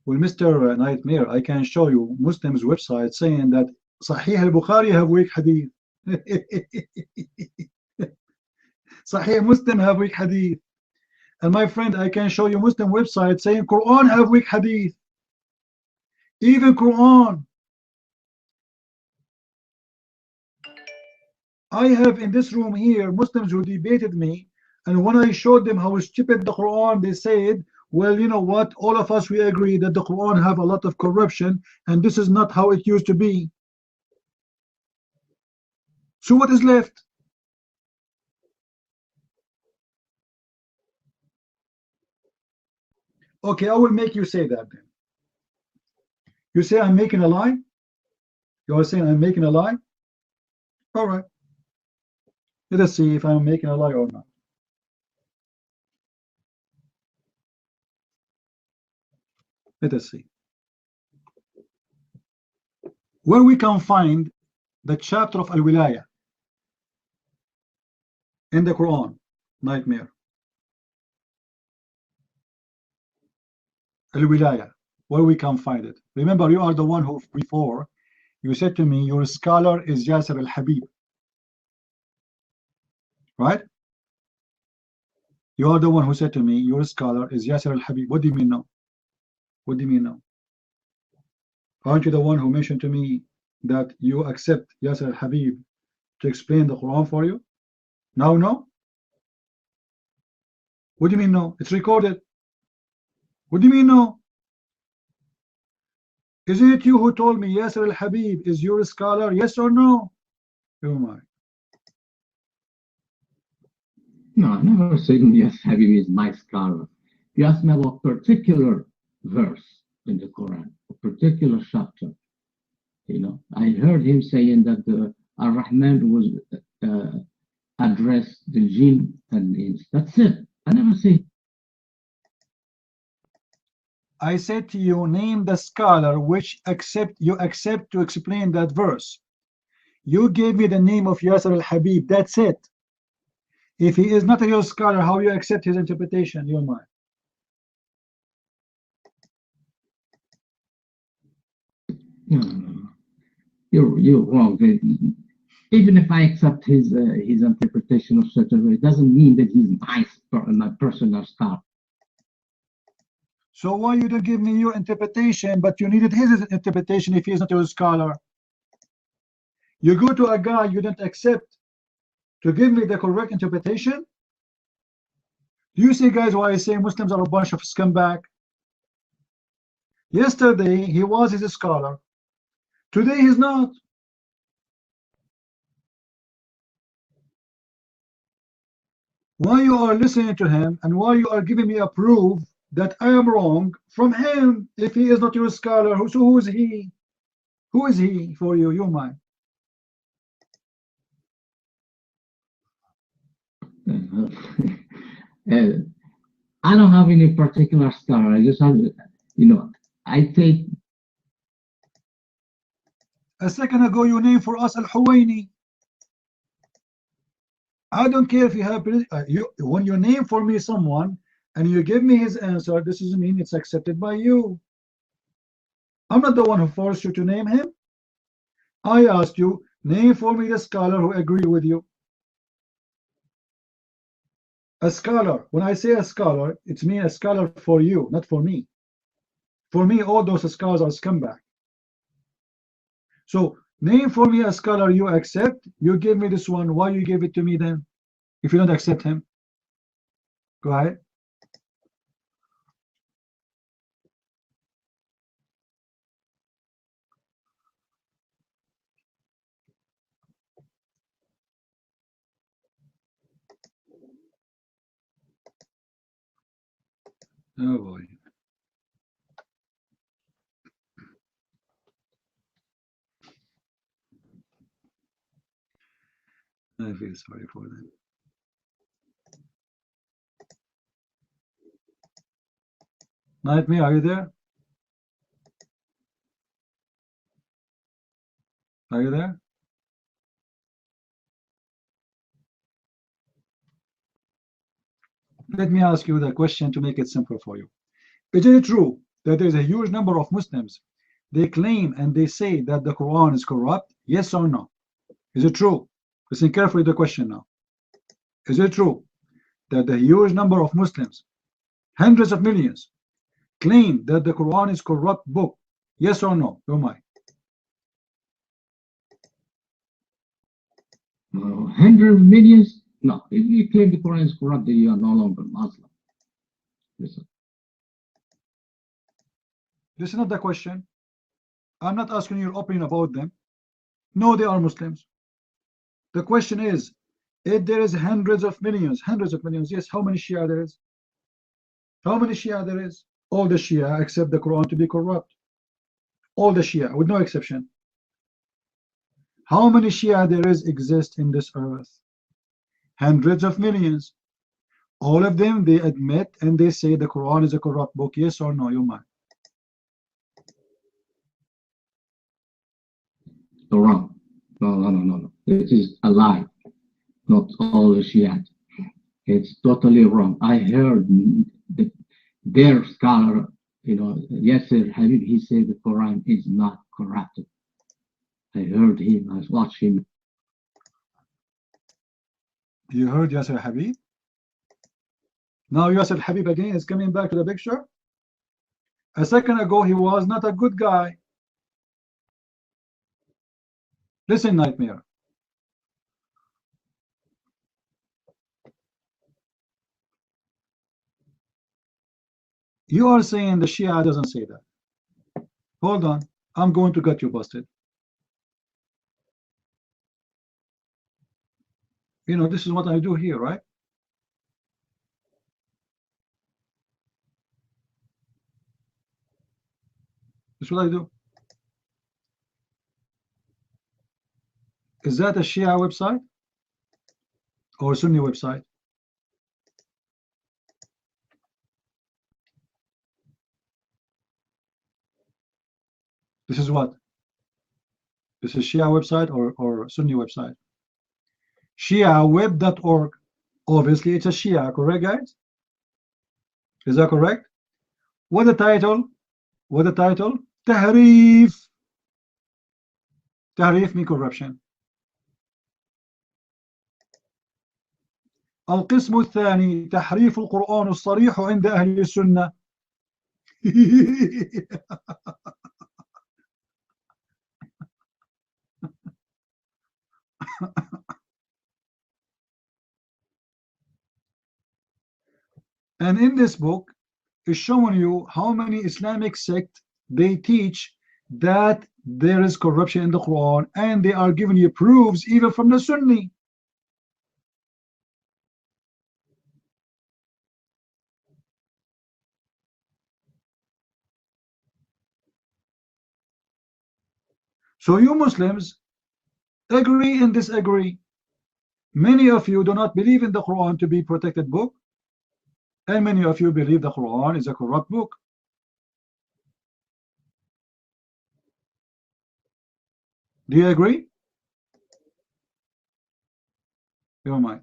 Well, Mr. Nightmare, I can show you Muslims' website saying that Sahih al-Bukhari have weak hadith. Sahih Muslim have weak hadith. And my friend, I can show you Muslim website saying Quran have weak hadith. Even Quran. I have in this room here Muslims who debated me, and when I showed them how stupid the Quran, they said, well, you know what, all of us, we agree that the Quran have a lot of corruption, and this is not how it used to be. So what is left? Okay, I will make you say that then. You say I'm making a lie? You are saying I'm making a lie? All right. Let us see if I'm making a lie or not. Let us see. Where we can find the chapter of Al-Wilaya in the Quran, Nightmare. Al-Wilaya, where we can find it. Remember, you are the one who before you said to me your scholar is Yasser al-Habib. Right? You are the one who said to me your scholar is Yasser al-Habib. What do you mean now? What do you mean now? Aren't you the one who mentioned to me that you accept Yasser al-Habib to explain the Quran for you? Now, no? What do you mean no? It's recorded. What do you mean no? Isn't it you who told me Yasser al-Habib is your scholar? Yes or no? Oh my. No, I never said yes, Habib is my scholar. You asked me about a particular verse in the Quran, a particular chapter. You know, I heard him saying that the Ar-Rahman was addressed the jinn and ins. That's it. I never said. I said to you, name the scholar which you accept to explain that verse. You gave me the name of Yasser al-Habib. That's it. If he is not a real scholar, how you accept his interpretation? You're mine. No. You're wrong. Even if I accept his interpretation of such a way, it doesn't mean that he's my personal scholar. So why you don't give me your interpretation, but you needed his interpretation if he is not a scholar? You go to a guy you don't accept to give me the correct interpretation? Do you see, guys, why I say Muslims are a bunch of scumbag? Yesterday he was his scholar. Today he's not. Why you are listening to him and why you are giving me a proof that I am wrong from him if he is not your scholar? So who is he? Who is he for you? You're mine. I don't have any particular scholar. I just have, you know, I take. A second ago you named for us Al-Huwaini. I don't care if you have when you name for me someone and you give me his answer, this doesn't mean it's accepted by you. I'm not the one who forced you to name him. I asked you, name for me the scholar who agree with you. A scholar, when I say a scholar, it's me a scholar for you, not for me. For me, all those scholars are scumbag. So name for me a scholar you accept. You give me this one. Why you give it to me then? If you don't accept him, go ahead. Oh boy. I feel sorry for them. Nightmare, are you there? Are you there? Let me ask you the question to make it simple for you. Isn't it true that there is a huge number of Muslims, they claim and they say that the Quran is corrupt? Yes or no? Is it true? Listen carefully to the question now. Is it true that the huge number of Muslims, hundreds of millions, claim that the Quran is corrupt book? Yes or no? Oh my. 100 millions? No. If you claim the Quran is corrupt, then you are no longer Muslim. Listen. This is not the question. I'm not asking your opinion about them. No, they are Muslims. The question is, if there is hundreds of millions, yes, how many Shia there is? How many Shia there is? All the Shia accept the Quran to be corrupt. All the Shia, with no exception. How many Shia there is exist in this earth? Hundreds of millions. All of them, they admit and they say the Quran is a corrupt book. Yes or no, you mind? Wrong. No. It is a lie. Not all the Shia. It's totally wrong. I heard their scholar, Yasser Habib, he said the Quran is not corrupted. I heard him, I watched him. You heard Yasser Habib? Now Yasser Habib again is coming back to the picture. A second ago, he was not a good guy. Listen, Nightmare. You are saying the Shia doesn't say that. Hold on. I'm going to get you busted. This is what I do here, right? This is what I do. Is that a Shia website or a Sunni website? This is what? This is Shia website or Sunni website? ShiaWeb.org. Obviously, it's a Shia, correct, guys? Is that correct? What the title? What the title? Tahrif. Tahrif means corruption. القسم الثاني تحريف القرآن الصريح عند أهل السنة. And in this book is showing you how many Islamic sects they teach that there is corruption in the Quran, and they are giving you proofs even from the Sunni. So you Muslims agree and disagree. Many of you do not believe in the Quran to be protected book, and many of you believe the Quran is a corrupt book. Do you agree? Your mind.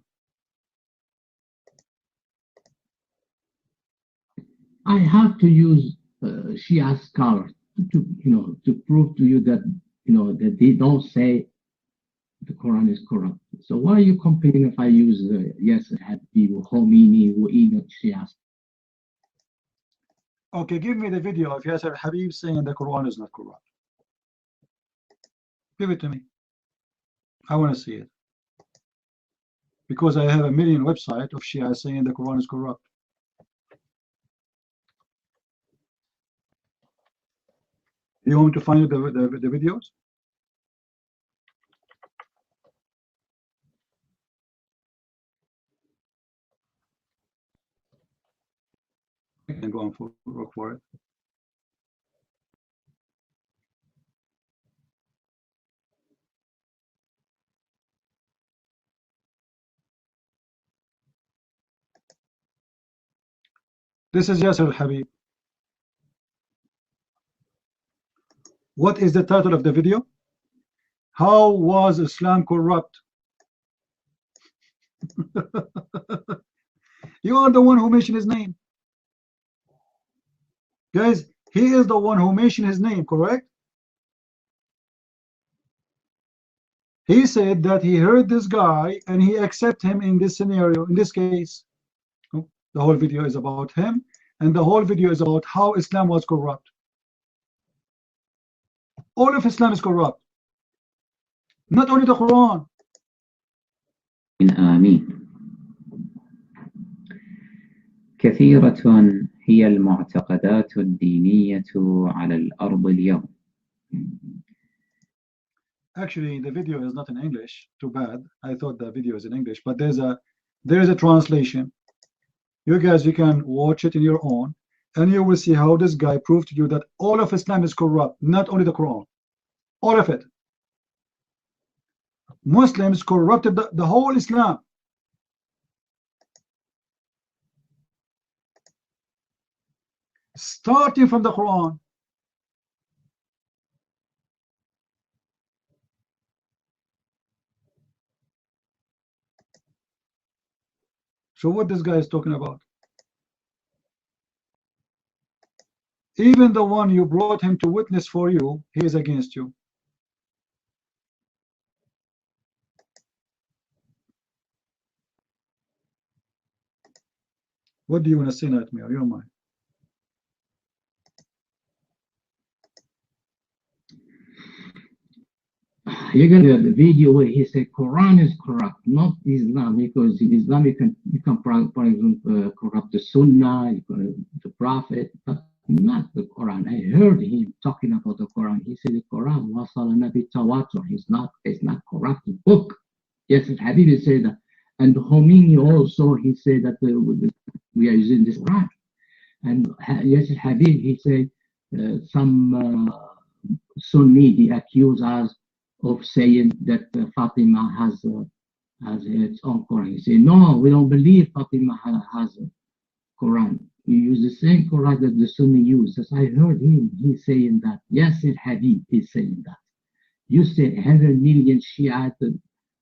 I have to use Shia scholars to prove to you that that they don't say the Quran is corrupt. So why are you complaining if I use Yasser Habib, Khomeini, Enoch Shia? Okay, give me the video of Yasser Habib saying the Quran is not corrupt. Give it to me. I want to see it. Because I have a million websites of Shia saying the Quran is corrupt. You want me to find you the videos? and go and look for it. This is Yasser al-Habib. What is the title of the video? How was Islam corrupt? You are the one who mentioned his name. Guys, he is the one who mentioned his name, correct? He said that he heard this guy and he accepted him in this scenario, in this case. The whole video is about him, and the whole video is about how Islam was corrupt. All of Islam is corrupt. Not only the Quran. آمين. كثيرة هي المعتقدات الدينية على الأرض اليوم. Actually, the video is not in English. Too bad. I thought the video is in English, but there is a translation. You guys, you can watch it in your own, and you will see how this guy proved to you that all of Islam is corrupt, not only the Quran. All of it. Muslims corrupted the whole Islam. Starting from the Quran. So what this guy is talking about? Even the one you brought him to witness for you, he is against you. What do you want to say, Nightmare? You're mine. You got the video where he said Quran is corrupt, not Islam, because in Islam you can for example corrupt the Sunnah, the Prophet, but not the Quran. I heard him talking about the Quran. He said the Quran wasal nabi tawatur. It's not corrupted book. Yes, Habibi said that, and Khomeini also he said that we are using this Quran. And yes, Habib he said some Sunni they accuse us of saying that Fatima has its own Quran. He said, no, we don't believe Fatima has a Quran. We use the same Quran that the Sunni use. As I heard him, he's saying that. Yes, Habib is saying that. You said 100 million Shia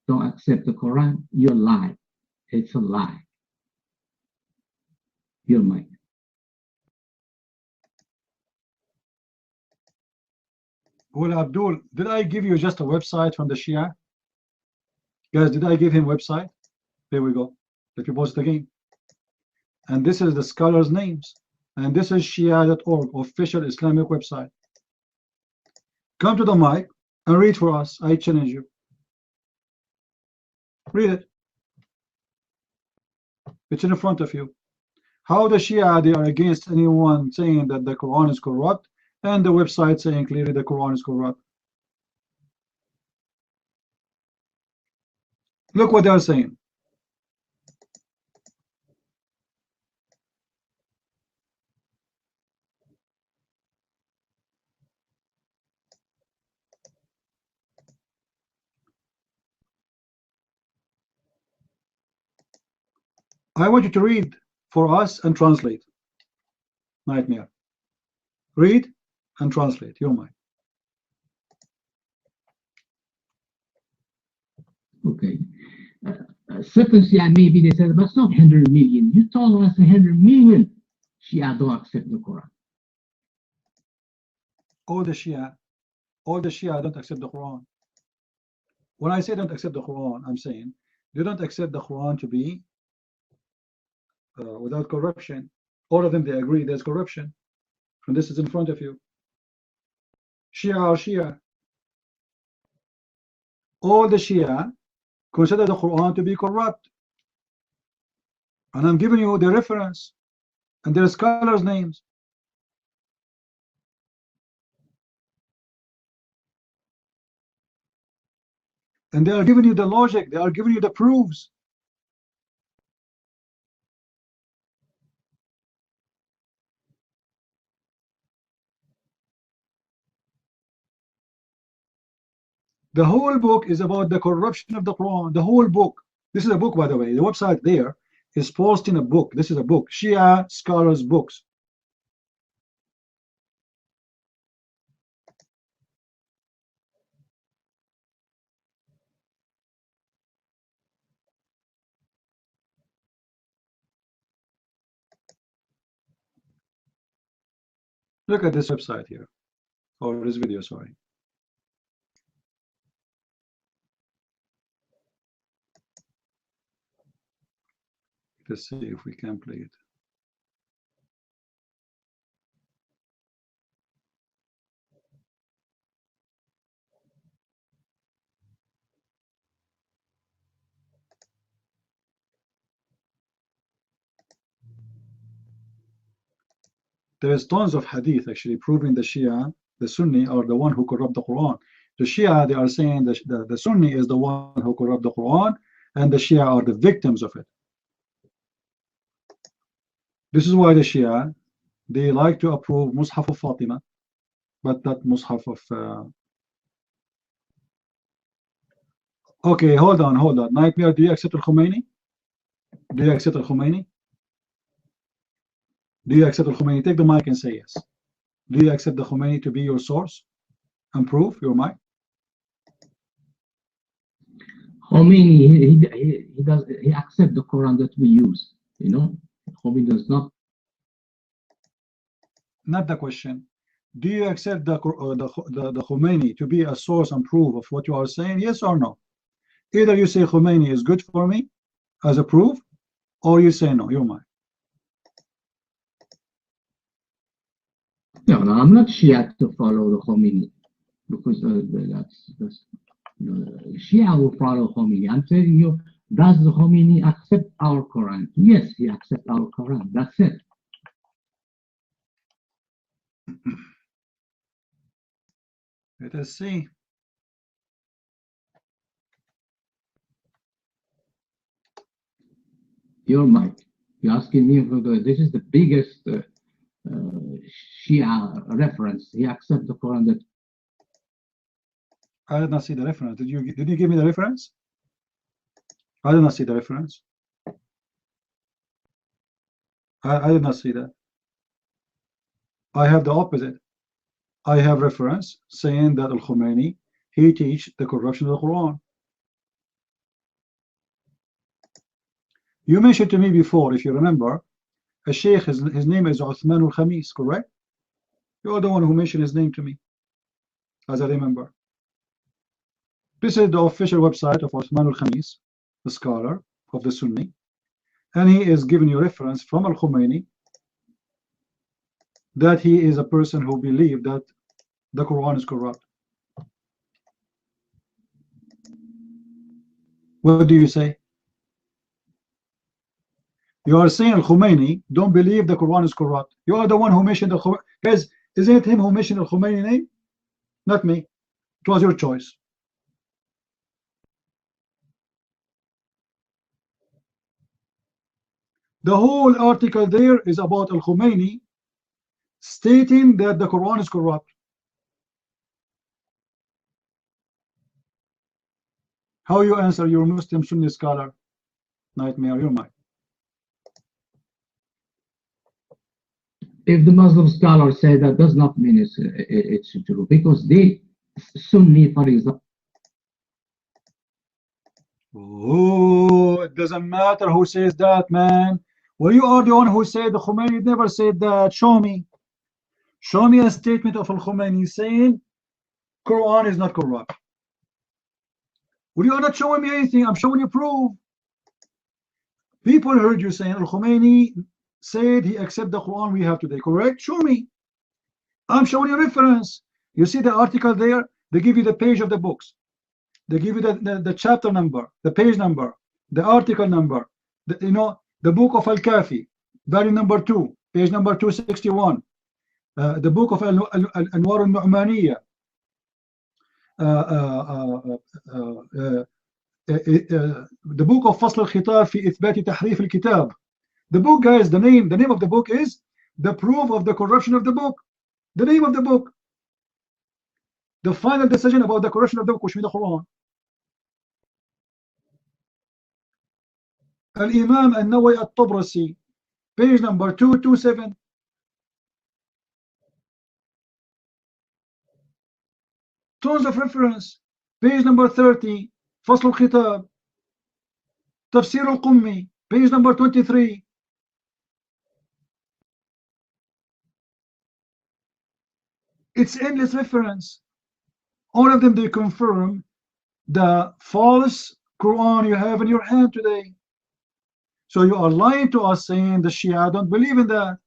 don't accept the Quran. You lie. It's a lie. You're mine. Well, Abdul, did I give you just a website from the Shia? Guys, did I give him website? There we go. Let me post it again. And this is the scholars' names. And this is Shia.org, official Islamic website. Come to the mic and read for us. I challenge you. Read it. It's in front of you. How the Shia, they are against anyone saying that the Quran is corrupt, and the website saying clearly the Quran is corrupt. Look what they are saying. I want you to read for us and translate. Nightmare. Read and translate. Your mind. Okay. Certain Shia maybe they said, but it's not 100 million. You told us 100 million Shia don't accept the Quran. All the Shia don't accept the Quran. When I say don't accept the Quran, I'm saying they don't accept the Quran to be without corruption. All of them, they agree there's corruption. And this is in front of you. Shia are Shia. All the Shia consider the Quran to be corrupt. And I'm giving you the reference and their scholars' names. And they are giving you the logic, they are giving you the proofs. The whole book is about the corruption of the Quran. The whole book. This is a book, by the way. The website there is posting a book. This is a book. Shia scholars books. Look at this website here, or this video, sorry. Let's see if we can play it. There is tons of hadith actually proving the Shia, the Sunni, are the one who corrupt the Quran. The Shia, they are saying that the Sunni is the one who corrupt the Quran, and the Shia are the victims of it. This is why the Shia, they like to approve Mus'haf of Fatima, but not Mus'haf of... Okay, hold on. Nightmare, do you accept Al-Khomeini? Do you accept Al-Khomeini? Do you accept Al-Khomeini? Take the mic and say yes. Do you accept the Khomeini to be your source and proof? Your mic? Khomeini, he accepts the Quran that we use. You know, Khomeini does not. Not the question. Do you accept the Khomeini to be a source and proof of what you are saying? Yes or no? Either you say Khomeini is good for me as a proof, or you say no. Your mic. No, I'm not Shia to follow the Khomeini, because that's Shia will follow Khomeini. I'm telling you, does the Khomeini accept our Quran? Yes, he accepts our Quran. That's it. Let us see. Your mic. You're asking me for this is the biggest Shia reference. He accepts the Quran that. I did not see the reference. Did you give me the reference? I did not see the reference. I did not see that. I have the opposite. I have reference saying that Al-Khomeini, he teach the corruption of the Quran. You mentioned to me before, if you remember, a sheikh, his name is Uthman al-Khamis, correct? You're the one who mentioned his name to me, as I remember. This is the official website of Uthman al-Khamis, the scholar of the Sunni, and he is giving you reference from Al-Khomeini that he is a person who believes that the Quran is corrupt. What do you say? You are saying Al-Khomeini don't believe the Quran is corrupt. You are the one who mentioned Al-Khomeini. Guys, isn't it him who mentioned Al-Khomeini name? Not me. It was your choice. The whole article there is about Al-Khomeini stating that the Quran is corrupt. How you answer your Muslim Sunni scholar? Nightmare, your mind. If the Muslim scholar say that, does not mean it's true, because they Sunni, for example. Oh, it doesn't matter who says that, man. Well, you are the one who said the Khomeini never said that. Show me. Show me a statement of Al-Khomeini saying Quran is not corrupt. Well, you are not showing me anything. I'm showing you proof. People heard you saying Al-Khomeini said he accepts the Quran we have today, correct? Show me. I'm showing you reference. You see the article there? They give you the page of the books. They give you the chapter number, the page number, the article number, the book of Al-Kafi, volume number 2, page number 261, the book of Anwar al-Nu'maniyya, the book of Fasl al-Khitab fi Ithbat Tahrif al-Kitab. The book, guys, the name of the book is The Proof of the Corruption of the Book. The name of the book. the final decision about the correction of the book, which means the Quran. Al-Imam An-Nawawi At-Tabrasi, page number 227. Tons of reference. Page number 30, Fasl al-Khitab. Tafsir al-Qummi, page number 23. It's endless reference. All of them, they confirm the false Quran you have in your hand today. So you are lying to us saying the Shia don't believe in that.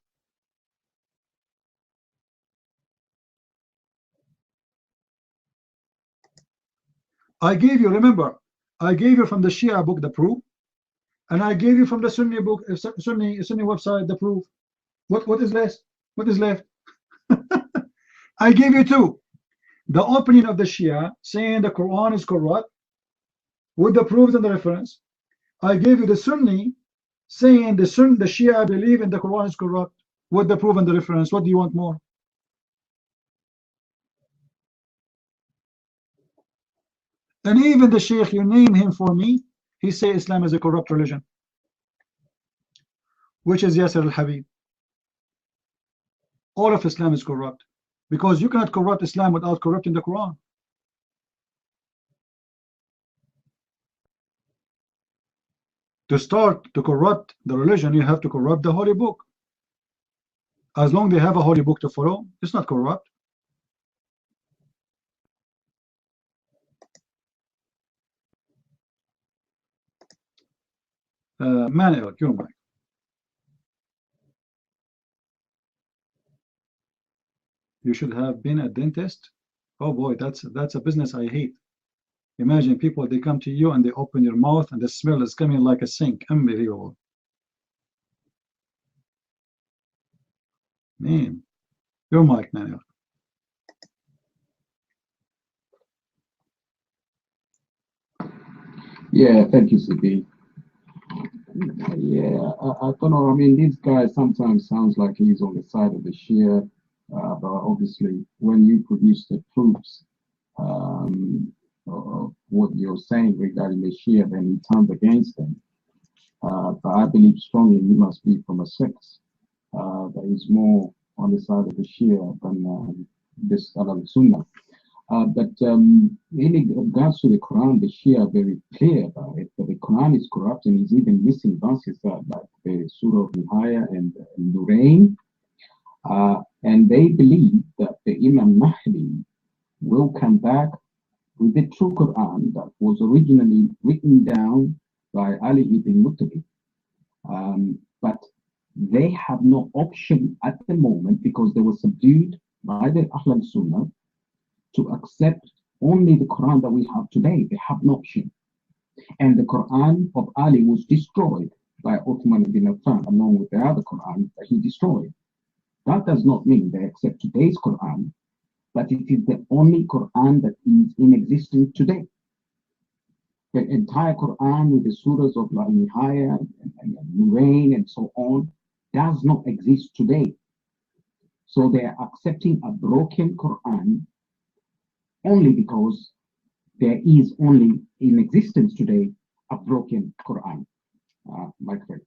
I gave you, remember, I gave you from the Shia book the proof, and I gave you from the Sunni book, Sunni website the proof. What is left? What is left? I gave you two. The opinion of the Shia saying the Quran is corrupt with the proofs and the reference. I gave you the Sunni saying the Shia believe in the Quran is corrupt with the proof and the reference. What do you want more? And even the Sheikh, you name him for me, he say Islam is a corrupt religion, which is Yasir al-Habib. All of Islam is corrupt, because you cannot corrupt Islam without corrupting the Quran. To start to corrupt the religion, you have to corrupt the holy book. As long as they have a holy book to follow, it's not corrupt. Manuel, your mic. You should have been a dentist. Oh boy, that's a business I hate. Imagine people, they come to you and they open your mouth and the smell is coming like a sink. Unbelievable. Man, your mic, Manuel. Yeah, thank you, CB. Yeah, I don't know. I mean, this guy sometimes sounds like he's on the side of the Shia, but obviously, when you produce the proofs of what you're saying regarding the Shia, then he turns against them. But I believe strongly he must be from a sect that is more on the side of the Shia than this Sunnah. But in regards to the Quran, the Shia are very clear about it, that the Quran is corrupt and is even missing verses like the Surah of Nihaya and Nurayn. And they believe that the Imam Mahdi will come back with the true Quran that was originally written down by Ali ibn Muttalib. But they have no option at the moment because they were subdued by the Ahl Sunnah to accept only the Quran that we have today. They have no option. And the Quran of Ali was destroyed by Uthman ibn Affan along with the other Quran that he destroyed. That does not mean they accept today's Quran, but it is the only Quran that is in existence today. The entire Quran with the surahs of Nihaya and Nurayn and so on does not exist today. So they are accepting a broken Quran only because there is only in existence today a broken Quran. My friend.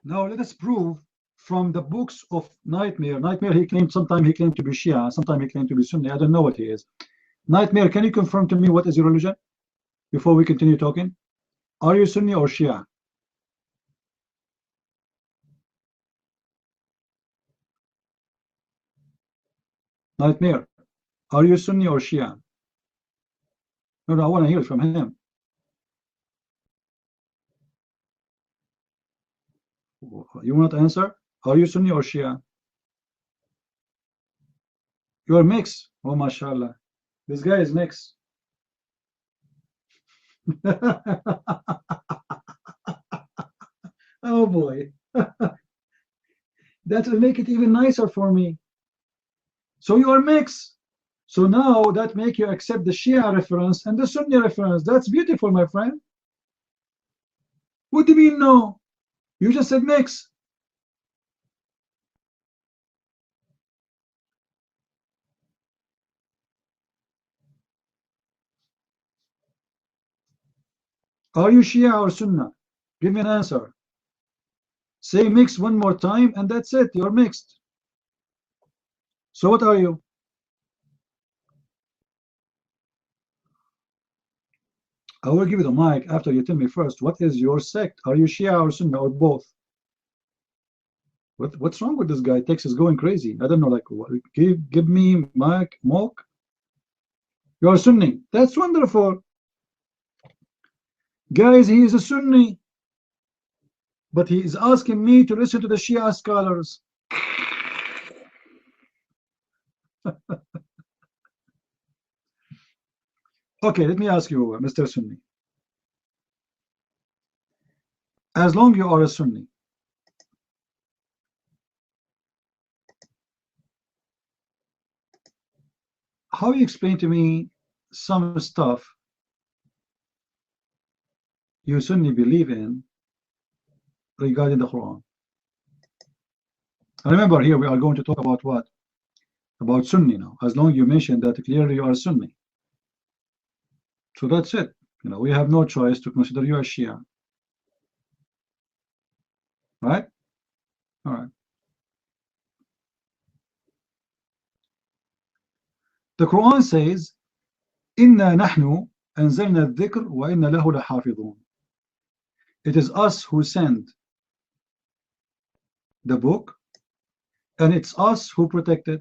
Now let us prove from the books of Nightmare. Nightmare, he claimed, sometimes he claimed to be Shia, sometimes he claimed to be Sunni. I don't know what he is. Nightmare, can you confirm to me what is your religion before we continue talking? Are you Sunni or Shia? Nightmare, are you Sunni or Shia? No, I want to hear it from him. You want to answer? Are you Sunni or Shia? You are mixed. Oh, mashallah. This guy is mixed. Oh boy. That will make it even nicer for me. So you are mixed. So now that make you accept the Shia reference and the Sunni reference. That's beautiful, my friend. What do you mean no? You just said mix. Are you Shia or Sunnah? Give me an answer. Say mixed one more time and that's it. You're mixed. So what are you? I will give you the mic after you tell me first. What is your sect? Are you Shia or Sunnah or both? What's wrong with this guy? Tex is going crazy. I don't know. Like, give me mic, Mok. You are Sunni. That's wonderful. Guys, he is a Sunni. But he is asking me to listen to the Shia scholars. Okay, let me ask you, Mr. Sunni. As long you are a Sunni, how you explain to me some stuff you Sunni believe in regarding the Quran? And remember, here we are going to talk about what? About Sunni now. As long you mention that clearly you are Sunni. So that's it. You know, we have no choice to consider you a Shia. Right? All right. The Quran says, "Inna nahnu anzalna al-dhikr wa inna lahu lahafidhun." It is us who send the book, and it's us who protect it.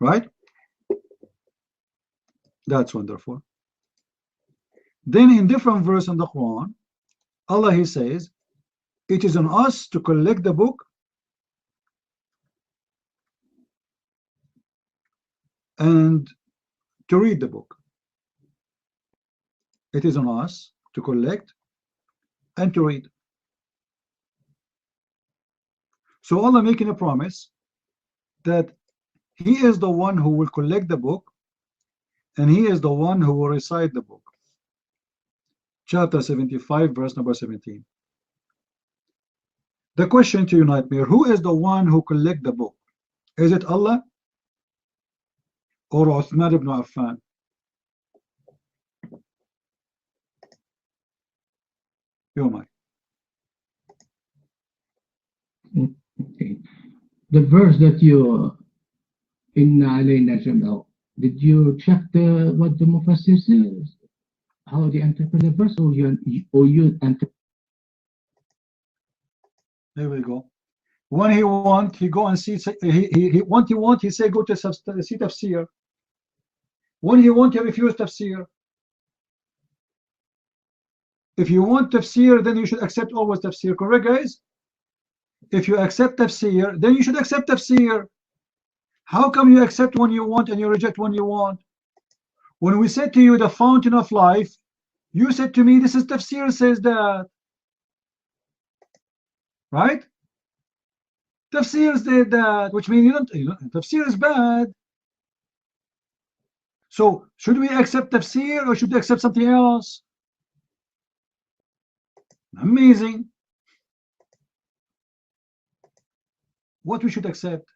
Right? That's wonderful. Then in different verse in the Quran, Allah, He says, it is on us to collect the book and to read the book. It is on us to collect and to read. So Allah making a promise that He is the one who will collect the book and He is the one who will recite the book. Chapter 75, verse number 17. The question to you, Nightmare, who is the one who collect the book? Is it Allah or Uthman ibn Affan? Your mic. Okay. The verse that you Inna alayna jam'ahu, did you check what the Mufassir says? How they interpret the verse, or you interpret? There we go. When he want, he go and see. He want. He say go to see tafsir. When he want, he refuse tafsir. If you want tafsir, then you should accept always tafsir. Correct, guys? If you accept tafsir, then you should accept tafsir. How come you accept when you want and you reject when you want? When we said to you the fountain of life, you said to me this is tafsir says that. Right? Tafsir said that, which means you don't tafsir is bad. So should we accept tafsir or should we accept something else? Amazing. What we should accept?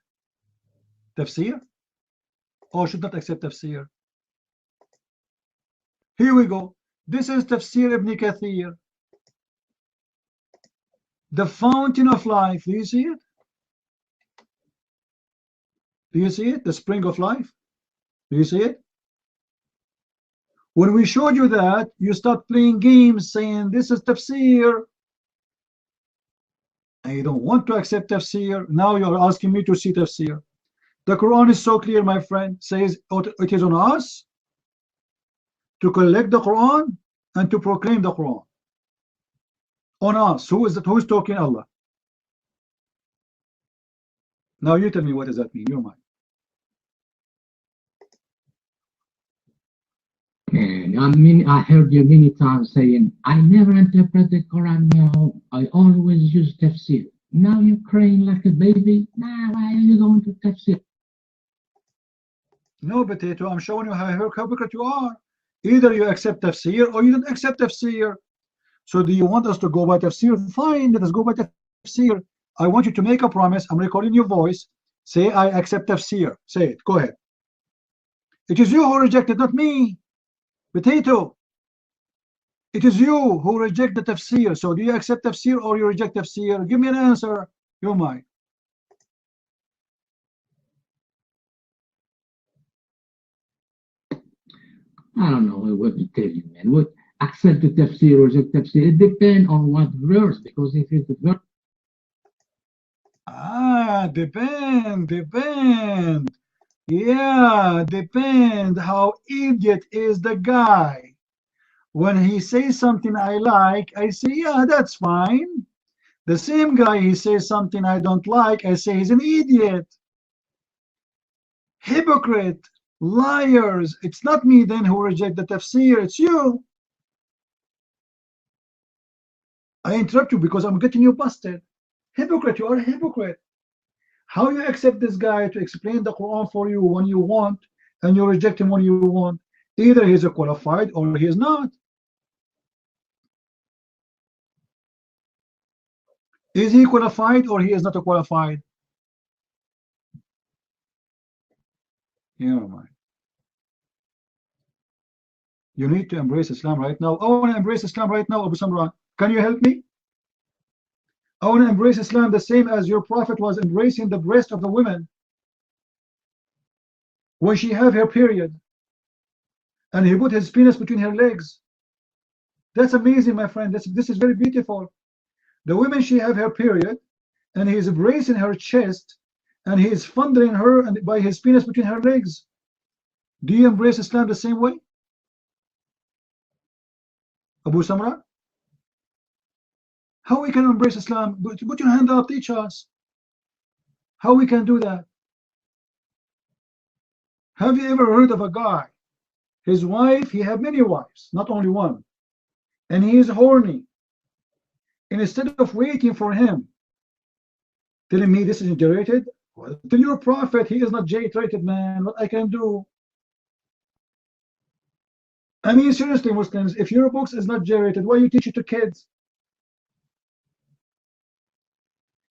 Tafsir or should not accept tafsir? Here we go. This is Tafsir Ibn Kathir, the fountain of life. Do you see it? Do you see it? The spring of life. Do you see it? When we showed you that, you start playing games saying this is tafsir. And you don't want to accept tafsir. Now you're asking me to see tafsir. The Quran is so clear, my friend. Says it is on us to collect the Quran and to proclaim the Quran. On us. Who is that? Who is talking? Allah. Now you tell me, what does that mean? Your mind. And I heard you many times saying, I never interpret the Quran now. I always use tafsir. Now you're crying like a baby. Now why are you going to tafsir? No, Potato, I'm showing you how hypocrite you are. Either you accept tafsir or you don't accept tafsir. So do you want us to go by tafsir? Fine, let us go by tafsir. I want you to make a promise. I'm recording your voice. Say, I accept tafsir. Say it. Go ahead. It is you who rejected, not me. Potato. It is you who reject the tafsir. So do you accept tafsir or you reject tafsir? Give me an answer. You might. I don't know what to tell you, man. What accept the tafsir or reject tafsir? It depends on what verse, because if it's the verse. Depend. Yeah, depend how idiot is the guy. When he says something I like, I say, yeah, that's fine. The same guy, he says something I don't like, I say he's an idiot. Hypocrite, liars. It's not me then who reject the tafsir, it's you. I interrupt you because I'm getting you busted. Hypocrite, you are a hypocrite. How you accept this guy to explain the Quran for you when you want, and you reject him when you want? Either he's a qualified or he is not. Is he qualified or he is not a qualified? Yeah, man. You need to embrace Islam right now. I want to embrace Islam right now, Abu Samran. Can you help me? I want to embrace Islam the same as your prophet was embracing the breast of the women when she have her period, and he put his penis between her legs. That's amazing, my friend. This is very beautiful. The women, she have her period, and he is embracing her chest, and he is fondling her and by his penis between her legs. Do you embrace Islam the same way, Abu Samra? How we can embrace Islam? Put your hand up, teach us. How we can do that? Have you ever heard of a guy, his wife, he had many wives, not only one, and he is horny, and instead of waiting for him, telling me this is J-rated, well, tell your prophet he is not J-rated, man. What I can do? I mean, seriously, Muslims, if your books is not J-rated, why you teach it to kids?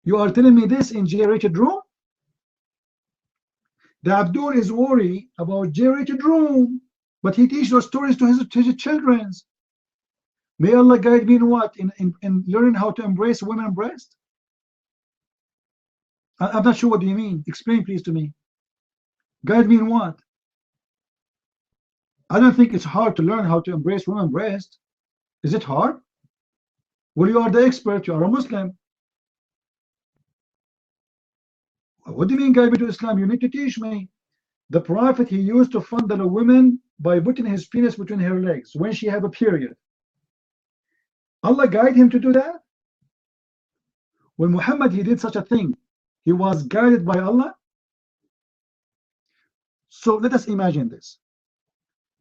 You are telling me this in J-rated room? The Abdul is worried about J-rated room, but he teaches those stories to his children. May Allah guide me in what? In learning how to embrace women breast? I'm not sure what do you mean. Explain please to me. Guide me in what? I don't think it's hard to learn how to embrace women breast. Is it hard? Well, you are the expert. You are a Muslim. What do you mean guide me to Islam? You need to teach me. The Prophet, he used to fondle a woman by putting his penis between her legs when she had a period. Allah guide him to do that? When Muhammad, he did such a thing, he was guided by Allah? So let us imagine this.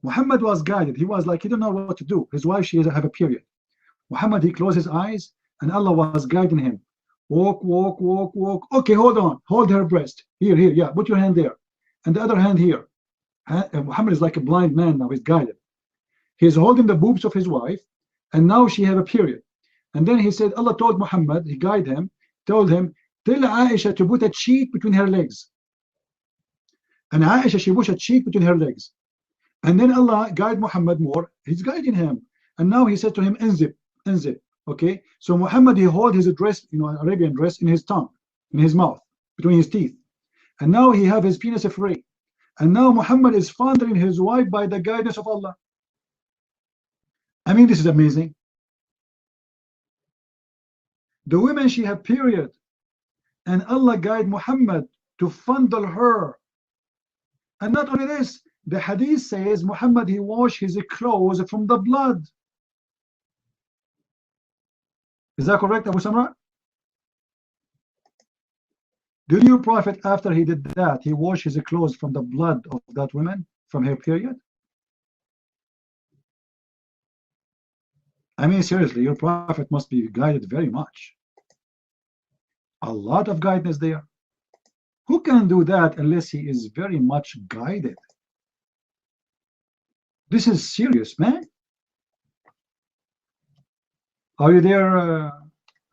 Muhammad was guided. He was like, he don't know what to do. His wife, she have a period. Muhammad, he closed his eyes and Allah was guiding him. Walk, walk, walk, walk. Okay, hold on. Hold her breast. Here, yeah. Put your hand there. And the other hand here. Muhammad is like a blind man now. He's guided. He's holding the boobs of his wife, and now she have a period. And then he said, Allah told Muhammad, he guided him, told him, tell Aisha to put a cheek between her legs. And Aisha, she pushed a cheek between her legs. And then Allah guided Muhammad more. He's guiding him. And now he said to him, unzip. Okay. So Muhammad, he hold his dress, an Arabian dress, in his tongue, in his mouth, between his teeth. And now he have his penis free. And now Muhammad is fondling his wife by the guidance of Allah. I mean, this is amazing. The women, she have period. And Allah guide Muhammad to fondle her. And not only this, the hadith says Muhammad, he washed his clothes from the blood. Is that correct, Abu Samra? Did your prophet, after he did that, he washed his clothes from the blood of that woman, from her period? I mean, seriously, your prophet must be guided very much. A lot of guidance there. Who can do that unless he is very much guided? This is serious, man. Are you there,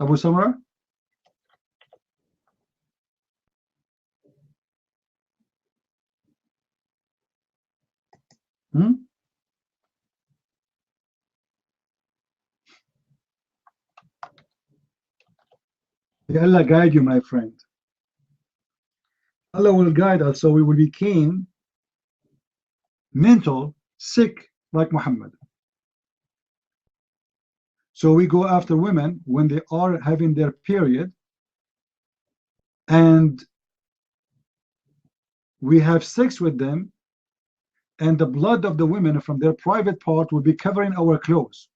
Abu Samra? May Allah guide you, my friend. Allah will guide us so we will become mental sick like Muhammad. So we go after women when they are having their period, and we have sex with them, and the blood of the women from their private part will be covering our clothes.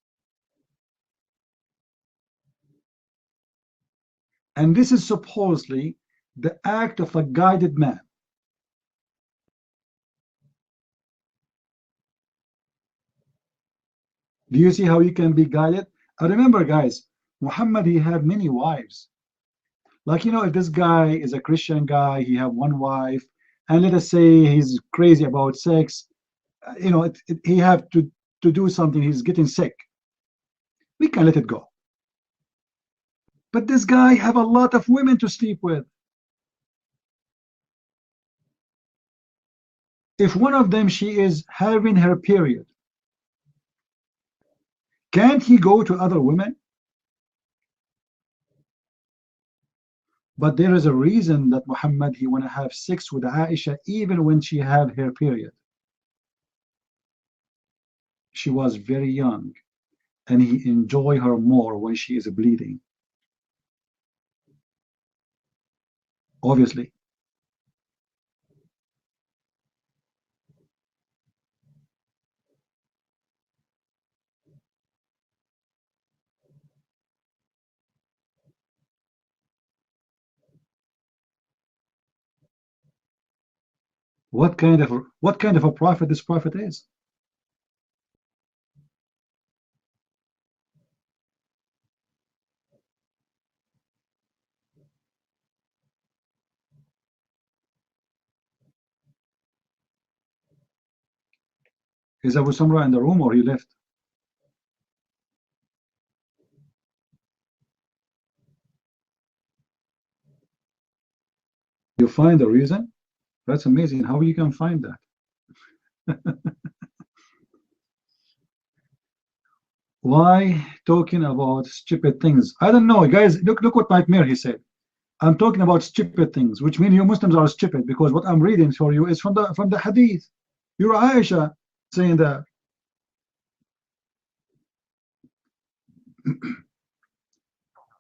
And this is supposedly the act of a guided man. Do you see how you can be guided? Remember, guys, Muhammad, he had many wives. Like, you know, if this guy is a Christian guy, he have one wife, and let us say he's crazy about sex, you know, he have to do something, he's getting sick. We can let it go. But this guy have a lot of women to sleep with. If one of them, she is having her period, can't he go to other women? But there is a reason that Muhammad, he want to have sex with Aisha even when she had her period. She was very young, and he enjoy her more when she is bleeding. Obviously. What kind of a prophet this prophet is? Is Abu Samra in the room or he left? You find the reason? That's amazing. How you can find that? Why talking about stupid things? I don't know, guys. Look what Nightmare he said. I'm talking about stupid things, which means you Muslims are stupid, because what I'm reading for you is from the hadith. You're Aisha saying that.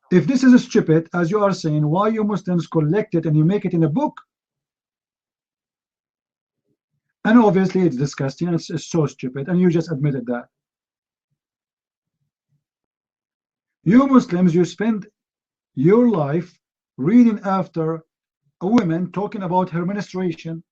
If this is stupid, as you are saying, why you Muslims collect it and you make it in a book? And obviously it's disgusting, and it's so stupid, and you just admitted that. You Muslims, you spend your life reading after a woman talking about her menstruation.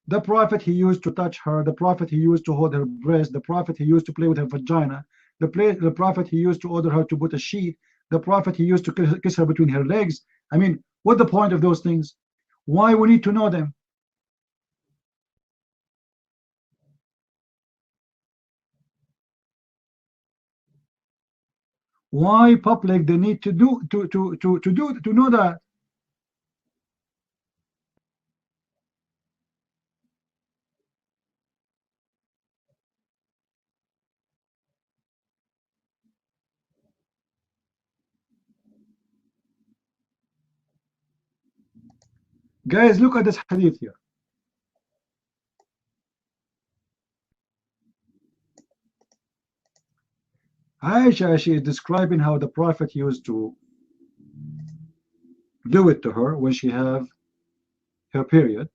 The prophet, he used to touch her. The prophet, he used to hold her breast. The prophet, he used to play with her vagina. The prophet, he used to order her to put a sheet. The prophet, he used to kiss her between her legs. I mean, what's the point of those things? Why we need to know them? Why public they need to know that? Guys, look at this hadith here. Aisha, she is describing how the prophet used to do it to her when she have her period,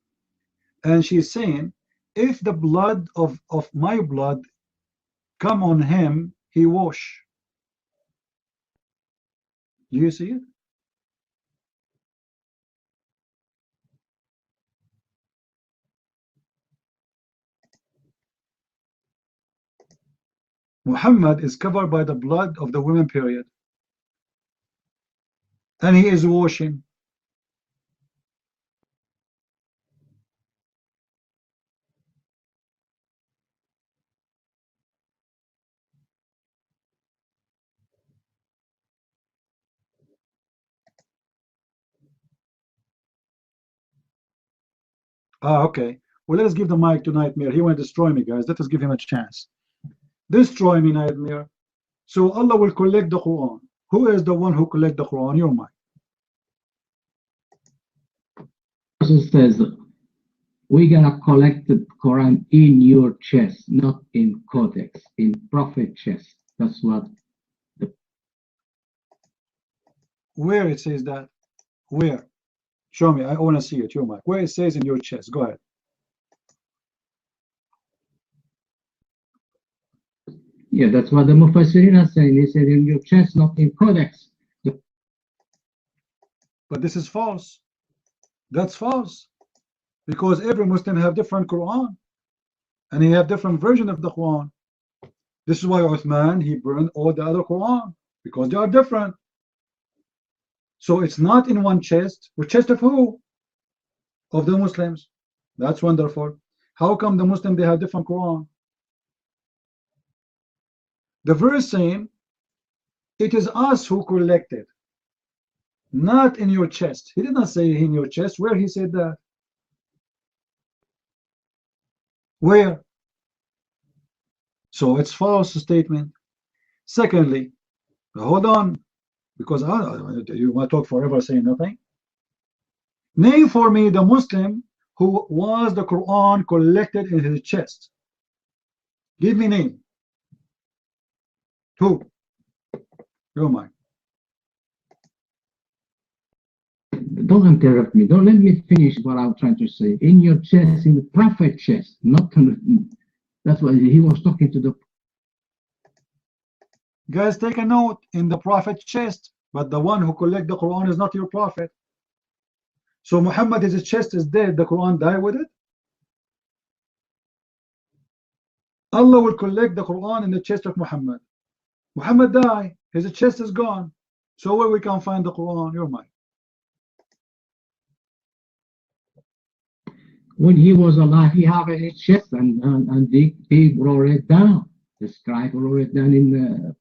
and she's saying, if the blood of my blood come on him, he wash. Do you see it? Muhammad is covered by the blood of the women period, and he is washing. Okay. Well, let us give the mic to Nightmare. He want to destroy me, guys. Let us give him a chance. Destroy me, Nightmare. So Allah will collect the Quran. Who is the one who collect the Quran? Your mic. says, we're gonna collect the Quran in your chest, not in codex, in Prophet chest. That's what. Where it says that? Where? Show me. I want to see it. Your mic. Where it says in your chest? Go ahead. Yeah, that's what the Mufassirin are saying. They said in your chest, not in codex. But this is false. That's false. Because every Muslim have different Quran. And he have different version of the Quran. This is why Uthman, he burned all the other Quran. Because they are different. So it's not in one chest. Which chest of who? Of the Muslims. That's wonderful. How come the Muslim, they have different Quran? The verse saying, it is us who collected. Not in your chest. He did not say in your chest. Where he said that? Where? So it's false statement. Secondly, hold on, because you want to talk forever saying nothing. Name for me the Muslim who was the Quran collected in his chest. Give me name. Who? Your mind. Don't interrupt me. Don't let me finish what I'm trying to say. In your chest, in the Prophet chest, not on. That's why he was talking to the. Guys, take a note. In the Prophet's chest, but the one who collect the Quran is not your Prophet. So Muhammad, his chest is dead. The Quran died with it. Allah will collect the Quran in the chest of Muhammad. Muhammad died. His chest is gone. So where we can find the Quran? Your mind. When he was alive, he had his chest, and they wrote it down. The scribe wrote it down in the.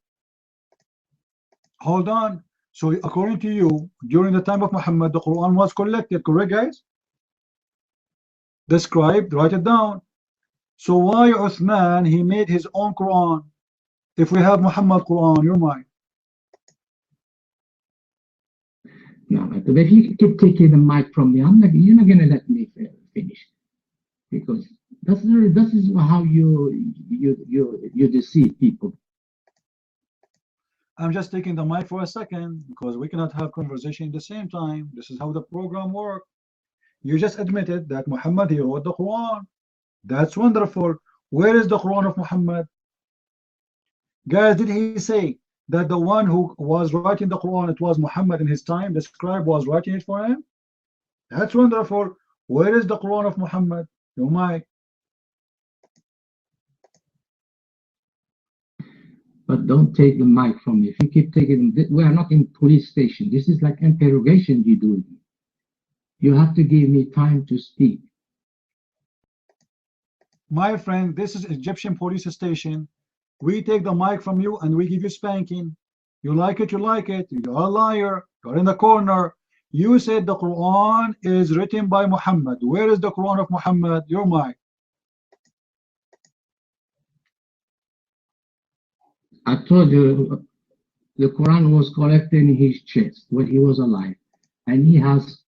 Hold on. So according to you, during the time of Muhammad, the Quran was collected, correct, guys? The scribe write it down. So why Uthman, he made his own Quran? If we have Muhammad Quran, your mind. No, but if you keep taking the mic from me, you're not gonna let me finish, because this is how you deceive people. I'm just taking the mic for a second because we cannot have conversation at the same time. This is how the program works. You just admitted that Muhammad, he wrote the Quran. That's wonderful. Where is the Quran of Muhammad? Guys, did he say that the one who was writing the Quran, it was Muhammad in his time? The scribe was writing it for him? That's wonderful. Where is the Quran of Muhammad? Your mic. But don't take the mic from me. If you keep taking it, we are not in police station. This is like interrogation you do. You have to give me time to speak. My friend, this is Egyptian police station. We take the mic from you and we give you spanking. You like it, you like it. You're a liar. You're in the corner. You said the Quran is written by Muhammad. Where is the Quran of Muhammad? Your mic. I told you the Quran was collected in his chest when he was alive, and he has.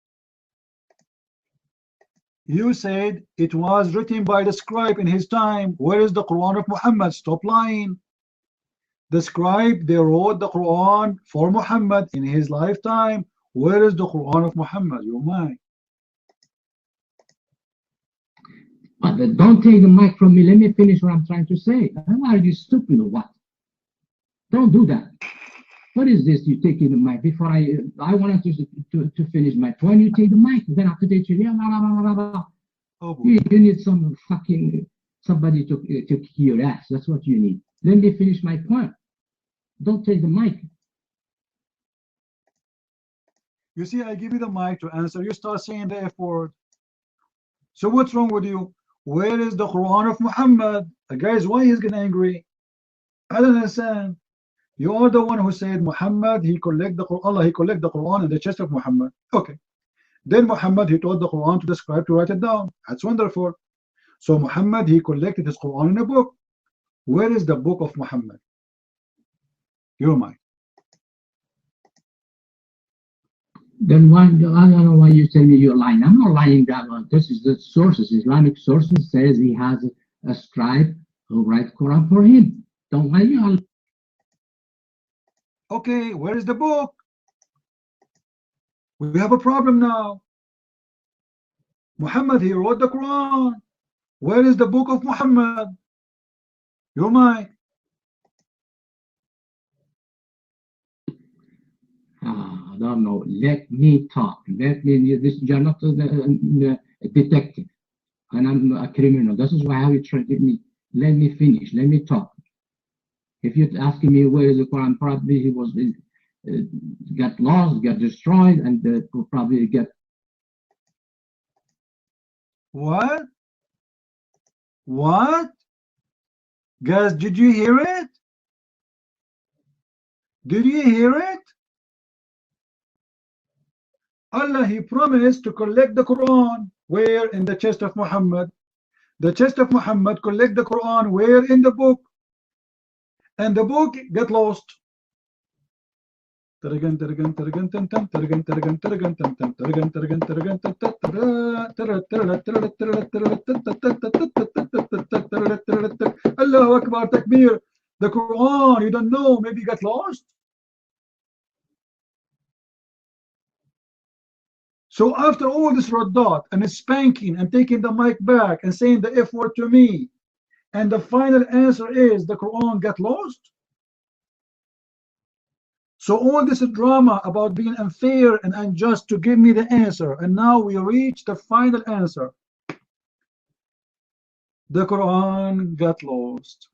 You said it was written by the scribe in his time. Where is the Quran of Muhammad? Stop lying. The scribe, they wrote the Quran for Muhammad in his lifetime. Where is the Quran of Muhammad? Your mind. But don't take the mic from me. Let me finish what I'm trying to say. Are you stupid or what? Don't do that. What is this? You taking the mic before I wanted to finish my point. You take the mic, then after that you you need some fucking somebody to kick your ass. That's what you need. Let me finish my point. Don't take the mic. You see, I give you the mic to answer. You start saying the F word. So what's wrong with you? Where is the Quran of Muhammad? Guys, why he's getting angry? I don't understand. You are the one who said Muhammad, he collect the Quran, Allah, he collect the Quran in the chest of Muhammad. Okay. Then Muhammad, he told the Quran to the scribe to write it down. That's wonderful. So Muhammad, he collected his Quran in a book. Where is the book of Muhammad? Your mind. Then why, I don't know why you tell me you're lying. I'm not lying that one. This is the sources. Islamic sources says he has a scribe who writes Quran for him. Don't why you all. Okay, where is the book? We have a problem now. Muhammad, he wrote the Quran. Where is the book of Muhammad? Your mic. I don't know. Let me talk. Let me. This you're not a detective, and I'm a criminal. This is why how you treated me. Let me finish. Let me talk. If you're asking me where is the Quran, probably he was got lost, got destroyed, and probably get. What? What? Guys, did you hear it? Did you hear it? Allah, he promised to collect the Quran. Where? In the chest of Muhammad. The chest of Muhammad collect the Quran. Where? In the book. And the book get lost. Allah Akbar, Takbir. The Quran, you don't know, maybe got lost. So after all this radat and spanking and taking the mic back and saying the F word to me, and the final answer is the Quran got lost. So all this drama about being unfair and unjust to give me the answer, and now we reach the final answer. The Quran got lost.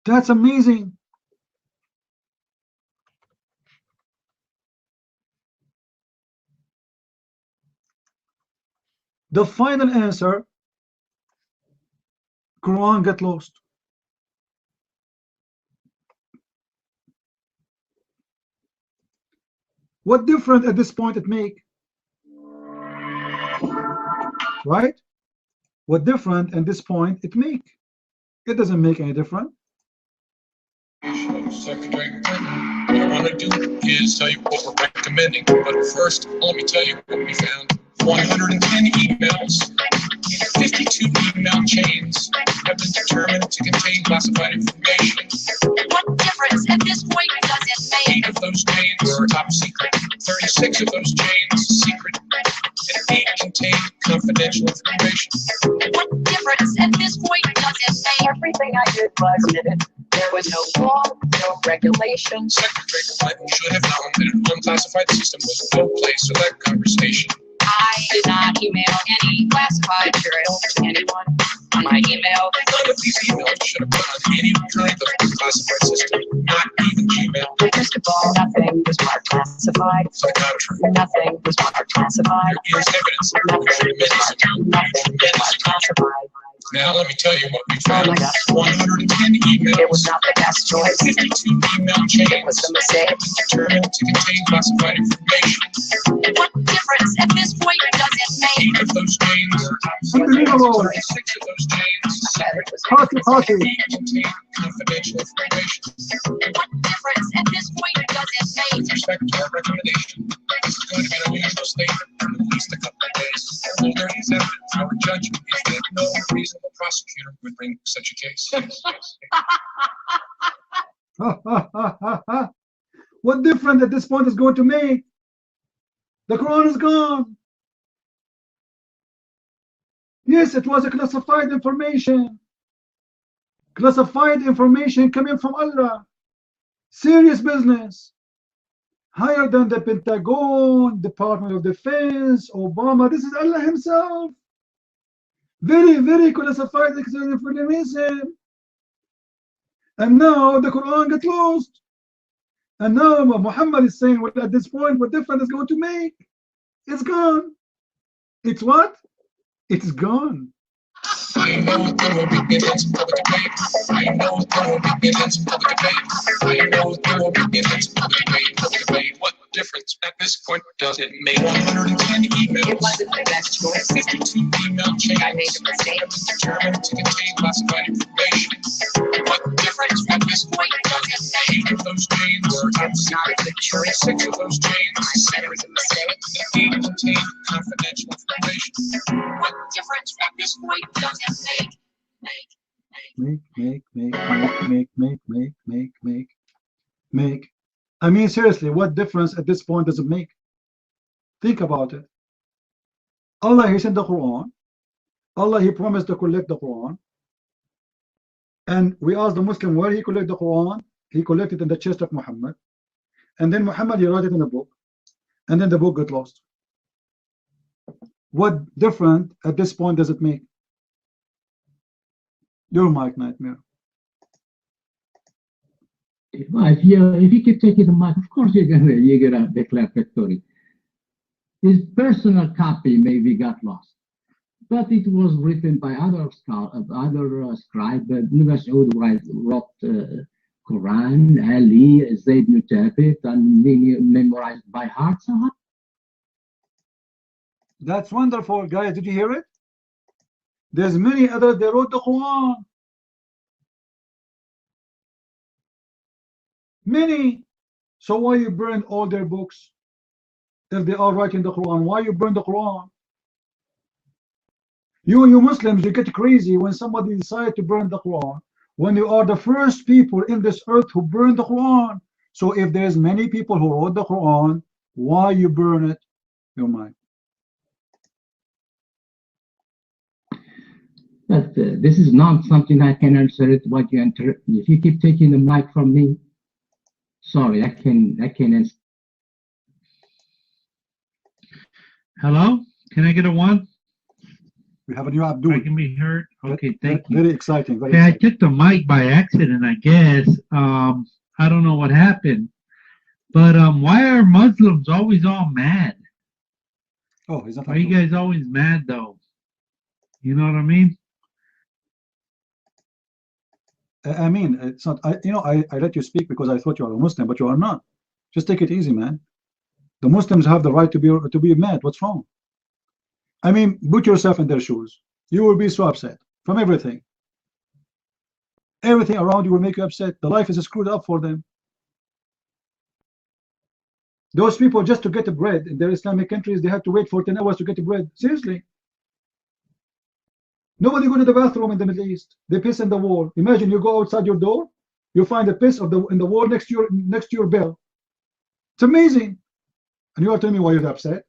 That's amazing. The final answer, Quran got lost. What difference at this point it make? Right? What different at this point it make? It doesn't make any difference. Secretary Clinton, what I want to do is tell you what we're recommending. But first, let me tell you what we found. 110 emails, 52 email chains have been determined to contain classified information. What difference at this point does it make? 8 of those chains are top secret, 36 of those chains secret, and 8 contain confidential information. What difference at this point does it make? Everything I did was admitted. There was no law, no regulations. Secretary Clinton should have known that an unclassified system was no place for that conversation. I did not email any classified material to anyone on my email. None of these emails should have been on any kind of classified system, not even Gmail. First of all, nothing was marked classified. Psychiatry. Nothing was marked classified. There is evidence of tremendous classified. Now let me tell you what we found. 110 emails. It was not the best choice. 52 email chains. It was a mistake. Determined to contain classified information. What difference at this point does it make? 8 of those chains. Unbelievable. 36 of those chains. Party. Contain confidential information. What difference at this point does it make? With respect to our recommendation, this is going to be an unusual statement for at least a couple of days. Although there is evidence, our judgment is that no reasonable prosecutor would bring such a case. What difference at this point is going to make? The Quran is gone. Yes, it was a classified information. Classified information coming from Allah. Serious business. Higher than the Pentagon, Department of Defense, Obama. This is Allah himself. Very, very classified information. And now the Quran got lost. And now Muhammad is saying, well, at this point, what difference is going to make? It's gone. It's what? It's gone. I know there will be intense public debate. I know there will be intense public debate. I know there will be intense public debate. What difference at this point does it make? 110 emails. It wasn't the best choice. 52 email chains. I made a mistake. Determined to contain classified information. What difference at this point does it make? 8 of those chains were not a good choice. 6 of those chains I said it was a mistake. 8 contained confidential information. What difference at this point does it make? Make. I mean, seriously, what difference at this point does it make? Think about it. Allah, He sent the Quran. Allah, He promised to collect the Quran. And we asked the Muslim where he collected the Quran. He collected in the chest of Muhammad. And then Muhammad, he wrote it in a book. And then the book got lost. What different at this point does it make? Your mic, Nightmare. If you keep taking the mic, of course you're gonna declare victory. His personal copy maybe got lost, but it was written by other scribe. Ibn Mas'ud wrote Qur'an, Ali, Zayd ibn Thabit, and memorized by heart. So that's wonderful, guys. Did you hear it? There's many others. They wrote the Quran. Many. So why you burn all their books? If they are writing the Quran, why you burn the Quran? You Muslims, you get crazy when somebody decides to burn the Quran, when you are the first people in this earth who burn the Quran. So if there's many people who wrote the Quran, why you burn it? Your mind. But this is not something I can answer it. What you enter, if you keep taking the mic from me, sorry, I can answer. Hello, can I get a 1? We have a new Abdul. I can be heard. Okay, thank you. Very exciting. Very I exciting. took the mic by accident, I guess. I don't know what happened, but why are Muslims always all mad? Oh, is that? Why are you guys always mad though? You know what I mean? I mean, it's not. I let you speak because I thought you are a Muslim, but you are not. Just take it easy, man. The Muslims have the right to be mad. What's wrong? I mean, put yourself in their shoes. You will be so upset from everything. Everything around you will make you upset. The life is screwed up for them. Those people, just to get the bread in their Islamic countries, they have to wait for 10 hours to get the bread. Seriously. Nobody go to the bathroom in the Middle East. They piss in the wall. Imagine you go outside your door, you find a piss in the wall next to your bell. It's amazing. And you are telling me why you're upset?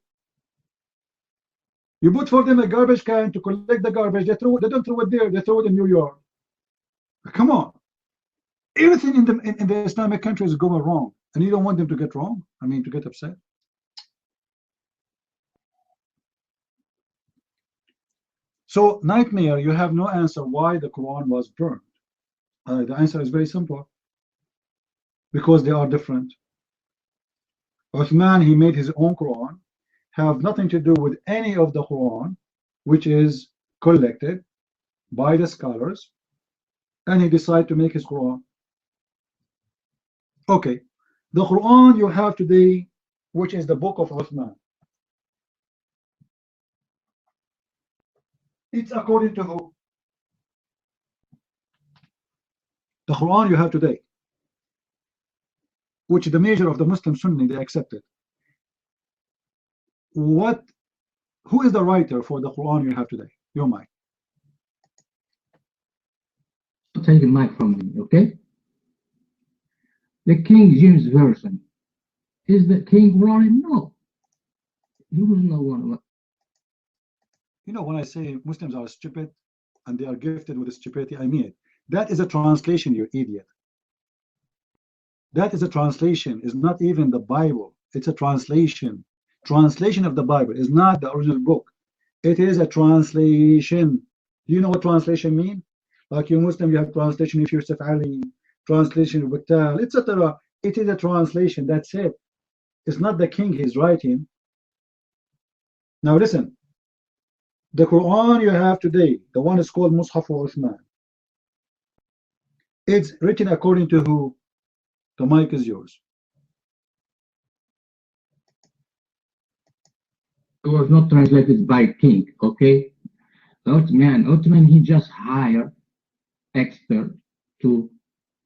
You put for them a garbage can to collect the garbage. They don't throw it there. They throw it in New York. Come on. Everything in the Islamic countries is going wrong, and you don't want them to get wrong. I mean, to get upset. So, Nightmare, you have no answer why the Quran was burned. The answer is very simple. Because they are different. Uthman, he made his own Quran, have nothing to do with any of the Quran, which is collected by the scholars, and he decided to make his Quran. Okay, the Quran you have today, which is the book of Uthman, it's according to who? The Quran you have today, which the major of the Muslim Sunni, they accepted. Who is the writer for the Quran you have today? Your mic. Take the mic from me, okay? The King James Version. Is the King wrong? No. He was no one. You know, when I say Muslims are stupid and they are gifted with stupidity, I mean it. That is a translation, you idiot. That is a translation. It's not even the Bible. It's a translation. Translation of the Bible is not the original book. It is a translation. Do you know what translation means? Like you Muslim, you have translation of Yusuf Ali, translation of Buktal, etc. It is a translation. That's it. It's not the king he's writing. Now listen. The Quran you have today, the one is called Mus'haf Uthman. It's written according to who? The mic is yours. It was not translated by king, okay? Uthman, he just hired expert to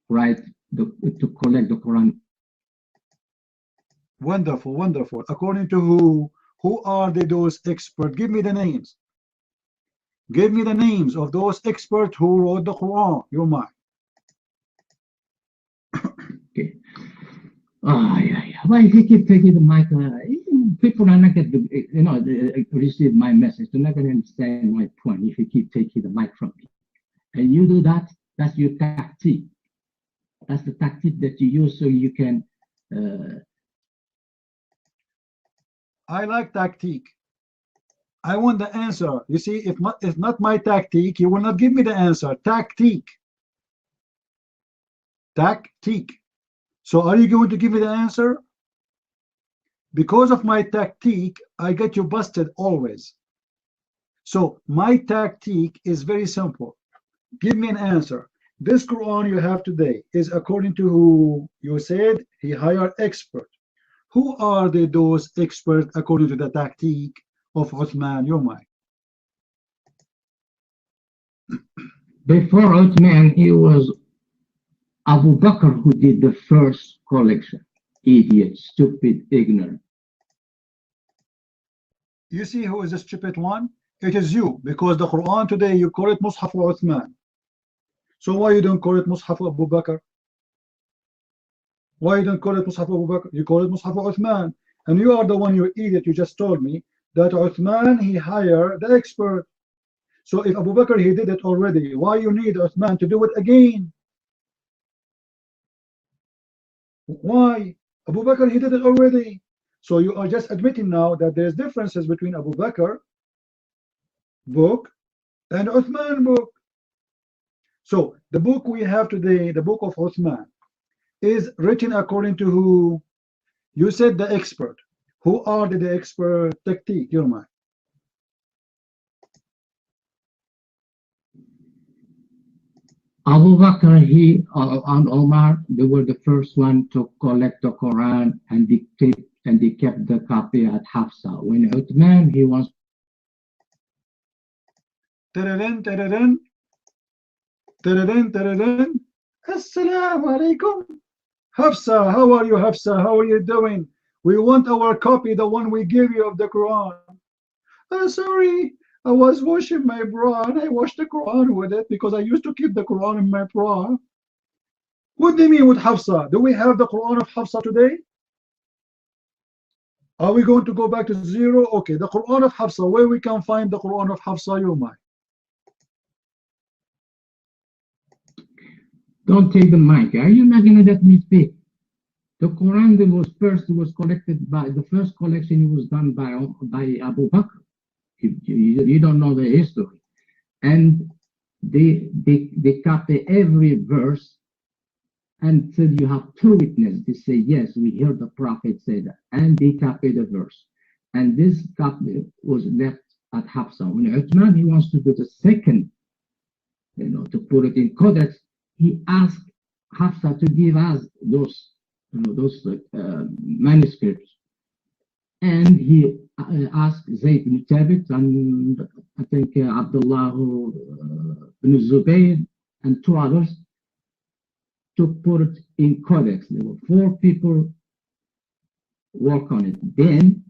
write to collect the Quran. Wonderful, wonderful. According to who? Who are those experts? Give me the names. Give me the names of those experts who wrote the Quran. You're mine. Okay. Oh, yeah. Well, if you keep taking the mic, people are not going to, receive my message. They're not going to understand my point if you keep taking the mic from me. And you do that, that's your tactic. That's the tactic that you use so you can. I like tactic. I want the answer. You see, if not my tactic, you will not give me the answer. Tactic. Tactic. So are you going to give me the answer? Because of my tactic, I get you busted always. So my tactic is very simple. Give me an answer. This Quran you have today is according to who? You said he hired expert. Who are those experts according to the tactic of Uthman? You're mine. Before Uthman, it was Abu Bakr who did the first collection. Idiot, stupid, ignorant. You see who is the stupid one? It is you, because the Quran today you call it Mus'haf Uthman. So why you don't call it Mus'haf Abu Bakr? Why you don't call it Mus'haf Abu Bakr? You call it Mus'haf Uthman. And you are the one, you idiot, you just told me that Uthman, he hired the expert. So if Abu Bakr, he did it already, why you need Uthman to do it again? Why? Abu Bakr, he did it already. So you are just admitting now that there's differences between Abu Bakr book and Uthman book. So the book we have today, the book of Uthman, is written according to who? You said the expert. Who are the expert? Tactique, you're mine. Abu Bakr, he and Omar, they were the first one to collect the Quran and they kept the copy at Hafsa. When Uthman, he was. Assalamu alaikum. Hafsa, how are you, Hafsa? How are you doing? We want our copy, the one we give you of the Quran. Sorry, I was washing my bra and I washed the Quran with it because I used to keep the Quran in my bra. What do you mean with Hafsa? Do we have the Quran of Hafsa today? Are we going to go back to zero? Okay, the Quran of Hafsa, where we can find the Quran of Hafsa, you might. Don't take the mic. Are you not going to let me speak? The Quran that was first was collected by the first collection was done by Abu Bakr. You don't know the history, and they copy every verse until you have two witnesses. They say yes, we heard the Prophet say that, and they copy the verse. And this copy was left at Hafsa. When Uthman, he wants to do the second, to put it in codex, he asked Hafsa to give us those manuscripts. And he asked Zayd bin Thabit and I think Abdullah bin Zubayr and two others to put it in codex. There were 4 people work on it. Then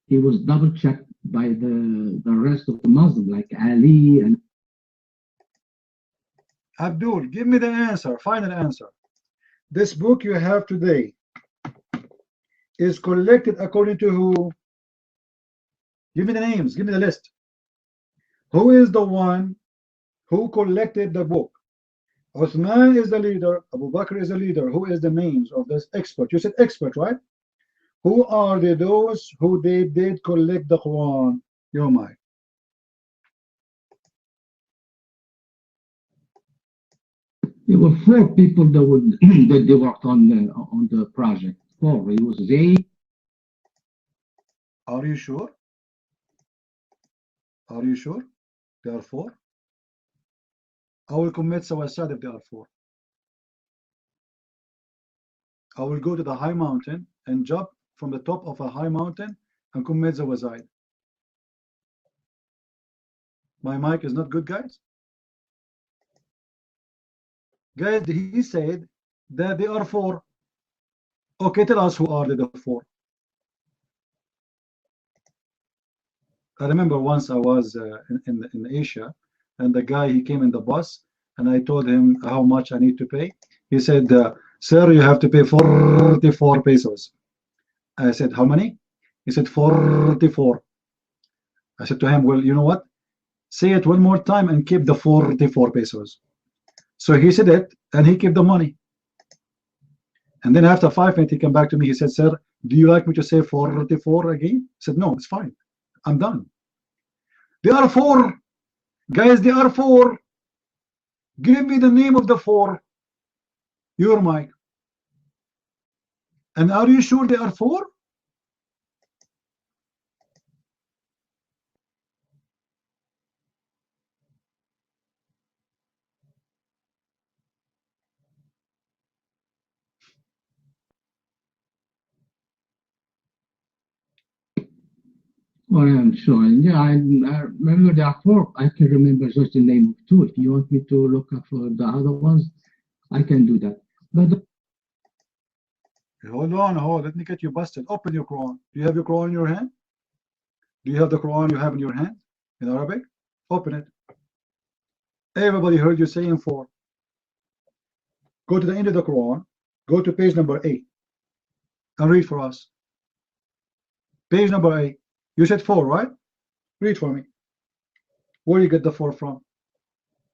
he was double checked by the rest of the Muslims like Ali and Abdul, give me the answer, final answer. This book you have today is collected according to who? Give me the names, give me the list. Who is the one who collected the book? Uthman is the leader, Abu Bakr is the leader. Who is the names of this expert? You said expert, right? Who are those who did collect the Quran? You're mine. There were 4 people that they worked on the project. 4. It was Zayd. Are you sure? Are you sure? There are 4. I will commit suicide if there are 4. I will go to the high mountain and jump from the top of a high mountain and commit suicide. My mic is not good, guys. Guys, he said that they are four. Okay, tell us who are the four. I remember once I was in Asia, and the guy, he came in the bus, and I told him how much I need to pay. He said, sir, you have to pay 44 pesos. I said, how many? He said, 44. I said to him, well, you know what? Say it one more time and keep the 44 pesos. So he said it, and he kept the money. And then after 5 minutes, he came back to me. He said, sir, do you like me to say 44 again? I said, no, it's fine. I'm done. There are four. Guys, there are four. Give me the name of the four. Your mic. And are you sure there are four? Well, I'm sure. Yeah, I remember there are four. I can remember just the name of two. If you want me to look up for the other ones, I can do that. But hold on, let me get you busted. Open your Quran. Do you have your Quran in your hand? Do you have the Quran you have in your hand in Arabic? Open it. Everybody heard you saying four. Go to the end of the Quran. Go to page number 8 and read for us. Page number 8. You said four, right? Read for me. Where do you get the four from?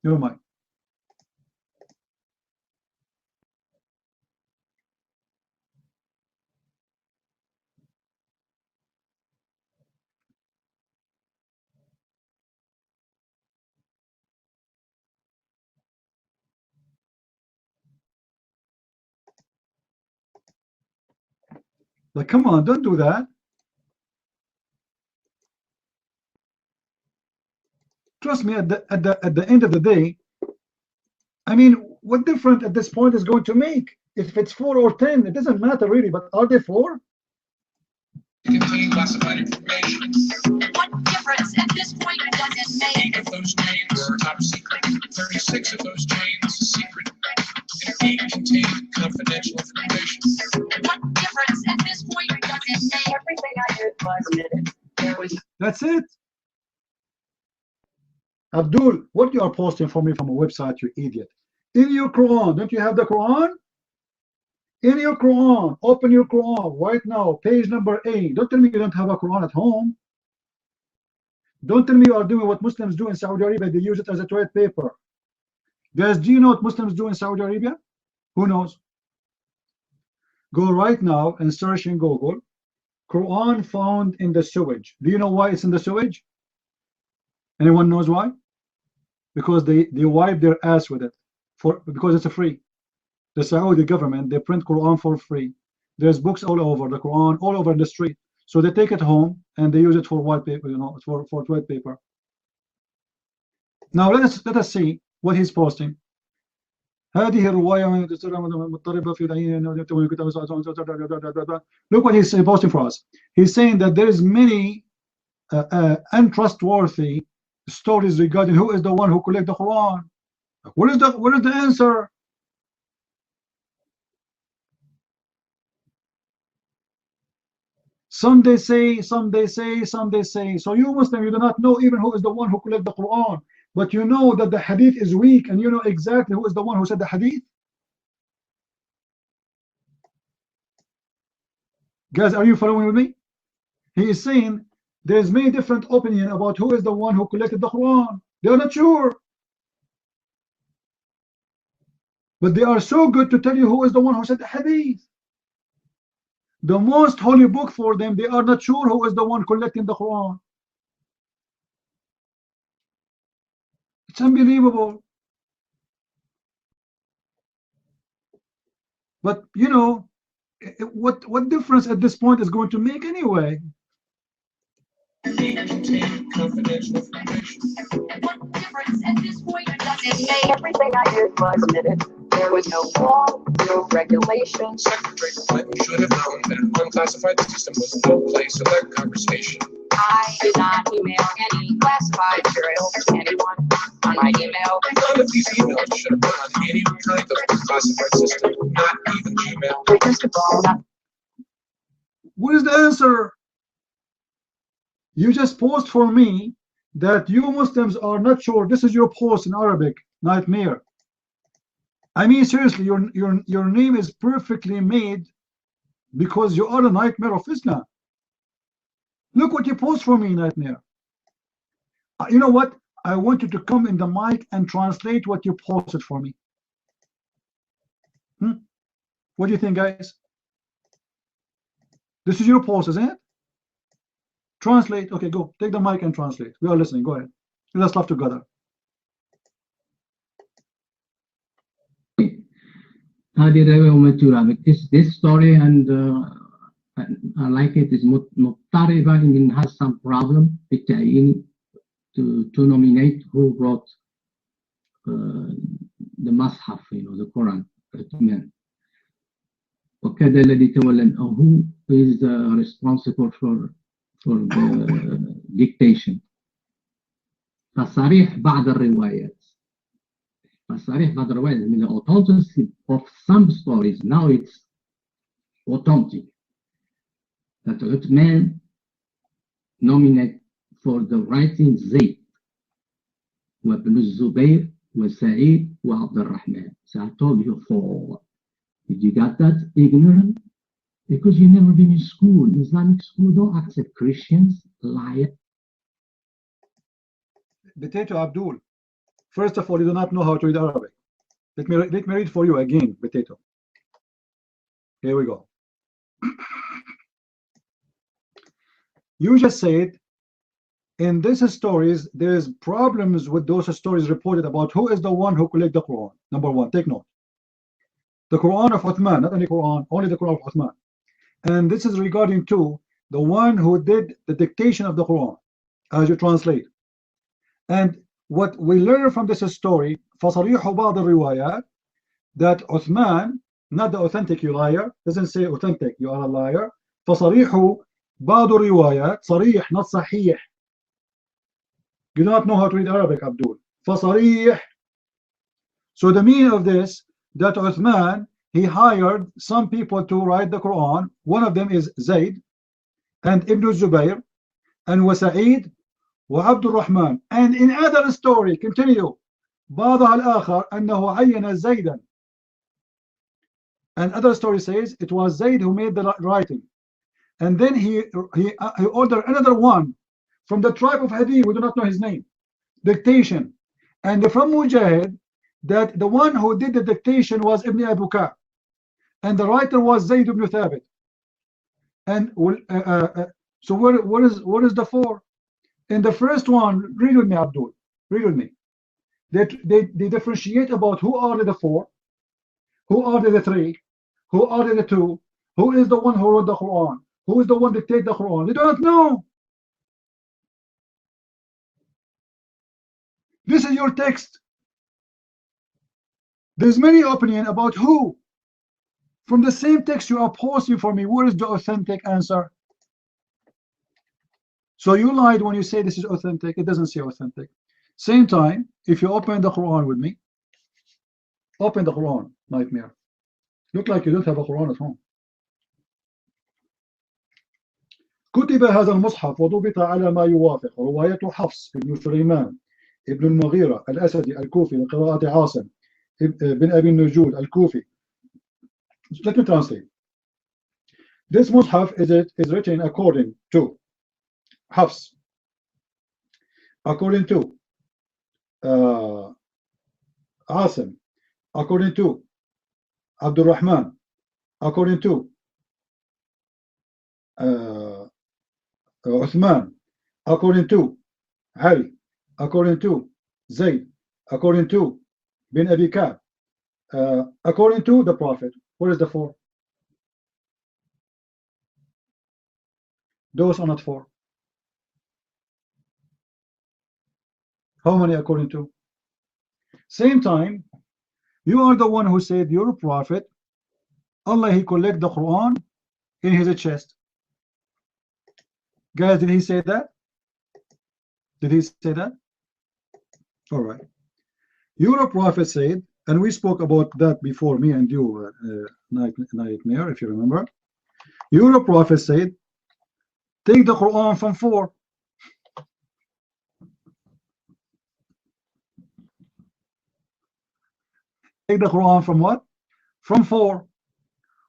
Your mind. Like, come on, don't do that. Trust me, at the end of the day, I mean, what difference at this point is going to make? If it's 4 or 10, it doesn't matter really, but are they 4? Contain classified information. What difference at this point does it make? 8 of those chains are top secret. 36 of those chains are secret. And 8 contain confidential information. What difference at this point does it make? Everything I did was admitted. There was. That's it. Abdul, what you are posting for me from a website, you idiot. In your Quran, don't you have the Quran? In your Quran, open your Quran right now, page number 8. Don't tell me you don't have a Quran at home. Don't tell me you are doing what Muslims do in Saudi Arabia. They use it as a toilet paper. Guys, do you know what Muslims do in Saudi Arabia? Who knows? Go right now and search in Google, Quran found in the sewage. Do you know why it's in the sewage? Anyone knows why? Because they wipe their ass with it, because it's a free. The Saudi government, they print Quran for free. There's books all over the Quran, all over the street. So they take it home and they use it for white paper, you know, for toilet paper. Now let us see what he's posting. Look what he's posting for us. He's saying that there is many untrustworthy stories regarding who is the one who collects the Quran. What is the answer? Some they say, some they say, some they say. So you Muslim, you do not know even who is the one who collects the Quran, but you know that the hadith is weak, and you know exactly who is the one who said the hadith. Guys, are you following with me? He is saying there's many different opinions about who is the one who collected the Quran. They are not sure, but they are so good to tell you who is the one who said the hadith. The most holy book for them, they are not sure who is the one collecting the Quran. It's unbelievable. But you know, what difference at this point is going to make anyway? Confidential information. What difference at this point does it make? Everything I did was admitted. There was no law, no regulation. Secretary Clinton should have known that an unclassified system was no place for that conversation. I did not email any classified material to anyone. on my email. None of these emails should have been on any kind of classified system, not even Gmail. Just a bone. What is the answer? You just post for me that you Muslims are not sure. This is your post in Arabic, nightmare. I mean, seriously, your name is perfectly made because you are a nightmare of Islam. Look what you post for me, nightmare. You know what? I want you to come in the mic and translate what you posted for me. What do you think, guys? This is your post, isn't it? Translate. Okay, go. Take the mic and translate. We are listening. Go ahead. Let's laugh together. هذه الرواية ومتورة. This story and I like it is مضطربة and it has some problem بالتعيين to nominate who wrote the مصحف, the Quran. وكذا الذي تولى, who is responsible for the dictation. فصريح بعض الروايات. صريح بعض الروايات من the authenticity of some stories. Now it's authentic that Uthman nominated for the writing زيد وابن الزبير وسعيد وعبد الرحمن. So I told you for. Did you get that? Ignorant? Because you never been in school. Islamic school don't accept Christians, liar. Potato Abdul. First of all, you do not know how to read Arabic. Let me read for you again, Potato. Here we go. You just said in these stories there is problems with those stories reported about who is the one who collected the Quran. Number one, take note. The Quran of Uthman, not any Quran, only the Quran of Uthman. And this is regarding to the one who did the dictation of the Quran, as you translate. And what we learn from this story, فَصَرِيحُ بَعْضِ الرِّوَايَات, that Uthman, not the authentic, you liar, doesn't say authentic, you are a liar. فَصَرِيحُ بَعْضِ الرِّوَايَات, صريح, not صحيح. You do not know how to read Arabic, Abdul. فَصَرِيح. So the meaning of this, that Uthman, he hired some people to write the Quran. One of them is Zayd and Ibn Zubayr and Wasa'id wa Abdul Rahman. And in other story, continue, بعضها الآخر أنه عين زيدا. And other story says it was Zayd who made the writing. And then he ordered another one from the tribe of Hadith, we do not know his name, dictation. And from Mujahid, that the one who did the dictation was Ibn Abu Ka'b, and the writer was Zayd ibn Thabit. And so what is the four? In the first one, read with me, Abdul, read with me. They differentiate about who are the four, who are the three, who are the two, who is the one who wrote the Quran, who is the one that dictated the Quran. They do not know. This is your text. There's many opinions about who. From the same text you are posting for me, where is the authentic answer? So you lied when you say this is authentic. It doesn't say authentic. Same time, if you open the Quran with me, open the Quran, nightmare. Look like you don't have a Quran at home. كتب هذا المصحف وضبط على ما يوافق رواية حفص بن سليمان ابن المغيرة الأسدي الكوفي لقراءة عاصم بن أبي النجود الكوفي. Let me translate. This mushaf is written according to Hafs, according to Asim, according to Abdul Rahman, according to Uthman, according to Ali, according to Zayd, according to bin Abi Ka'b, according to the Prophet. Where is the four? Those are not four. How many according to? Same time, you are the one who said your Prophet, Allah, he collect the Quran in his chest. Guys, did he say that? Did he say that? All right. Your Prophet said, and we spoke about that before, me and you, Nightmare, if you remember. Your Prophet said, take the Quran from 4. Take the Quran from what? From 4.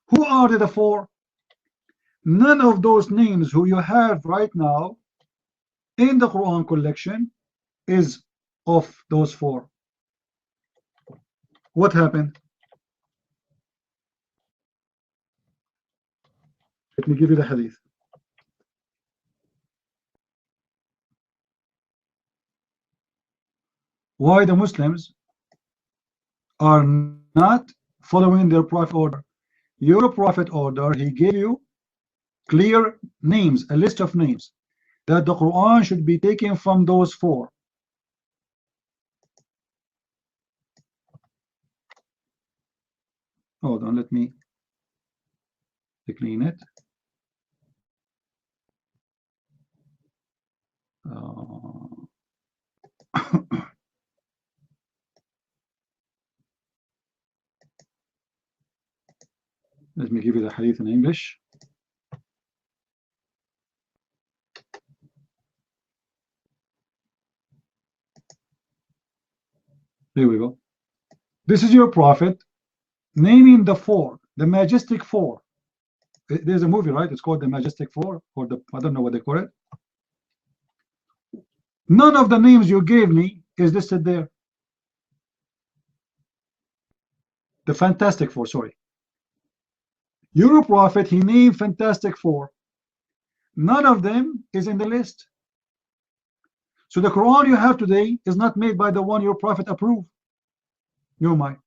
Who are the 4? None of those names who you have right now in the Quran collection is of those 4. What happened? Let me give you the hadith. Why the Muslims are not following their Prophet order? Your Prophet order, he gave you clear names, a list of names, that the Quran should be taken from those 4. Hold on, let me clean it. Let me give you the hadith in English. Here we go. This is your Prophet naming the 4, the majestic 4. There's a movie, right? It's called The Majestic 4, or the, I don't know what they call it. None of the names you gave me is listed there. The Fantastic 4, sorry. Your Prophet, he named Fantastic 4. None of them is in the list. So the Quran you have today is not made by the one your Prophet approved. You're mine.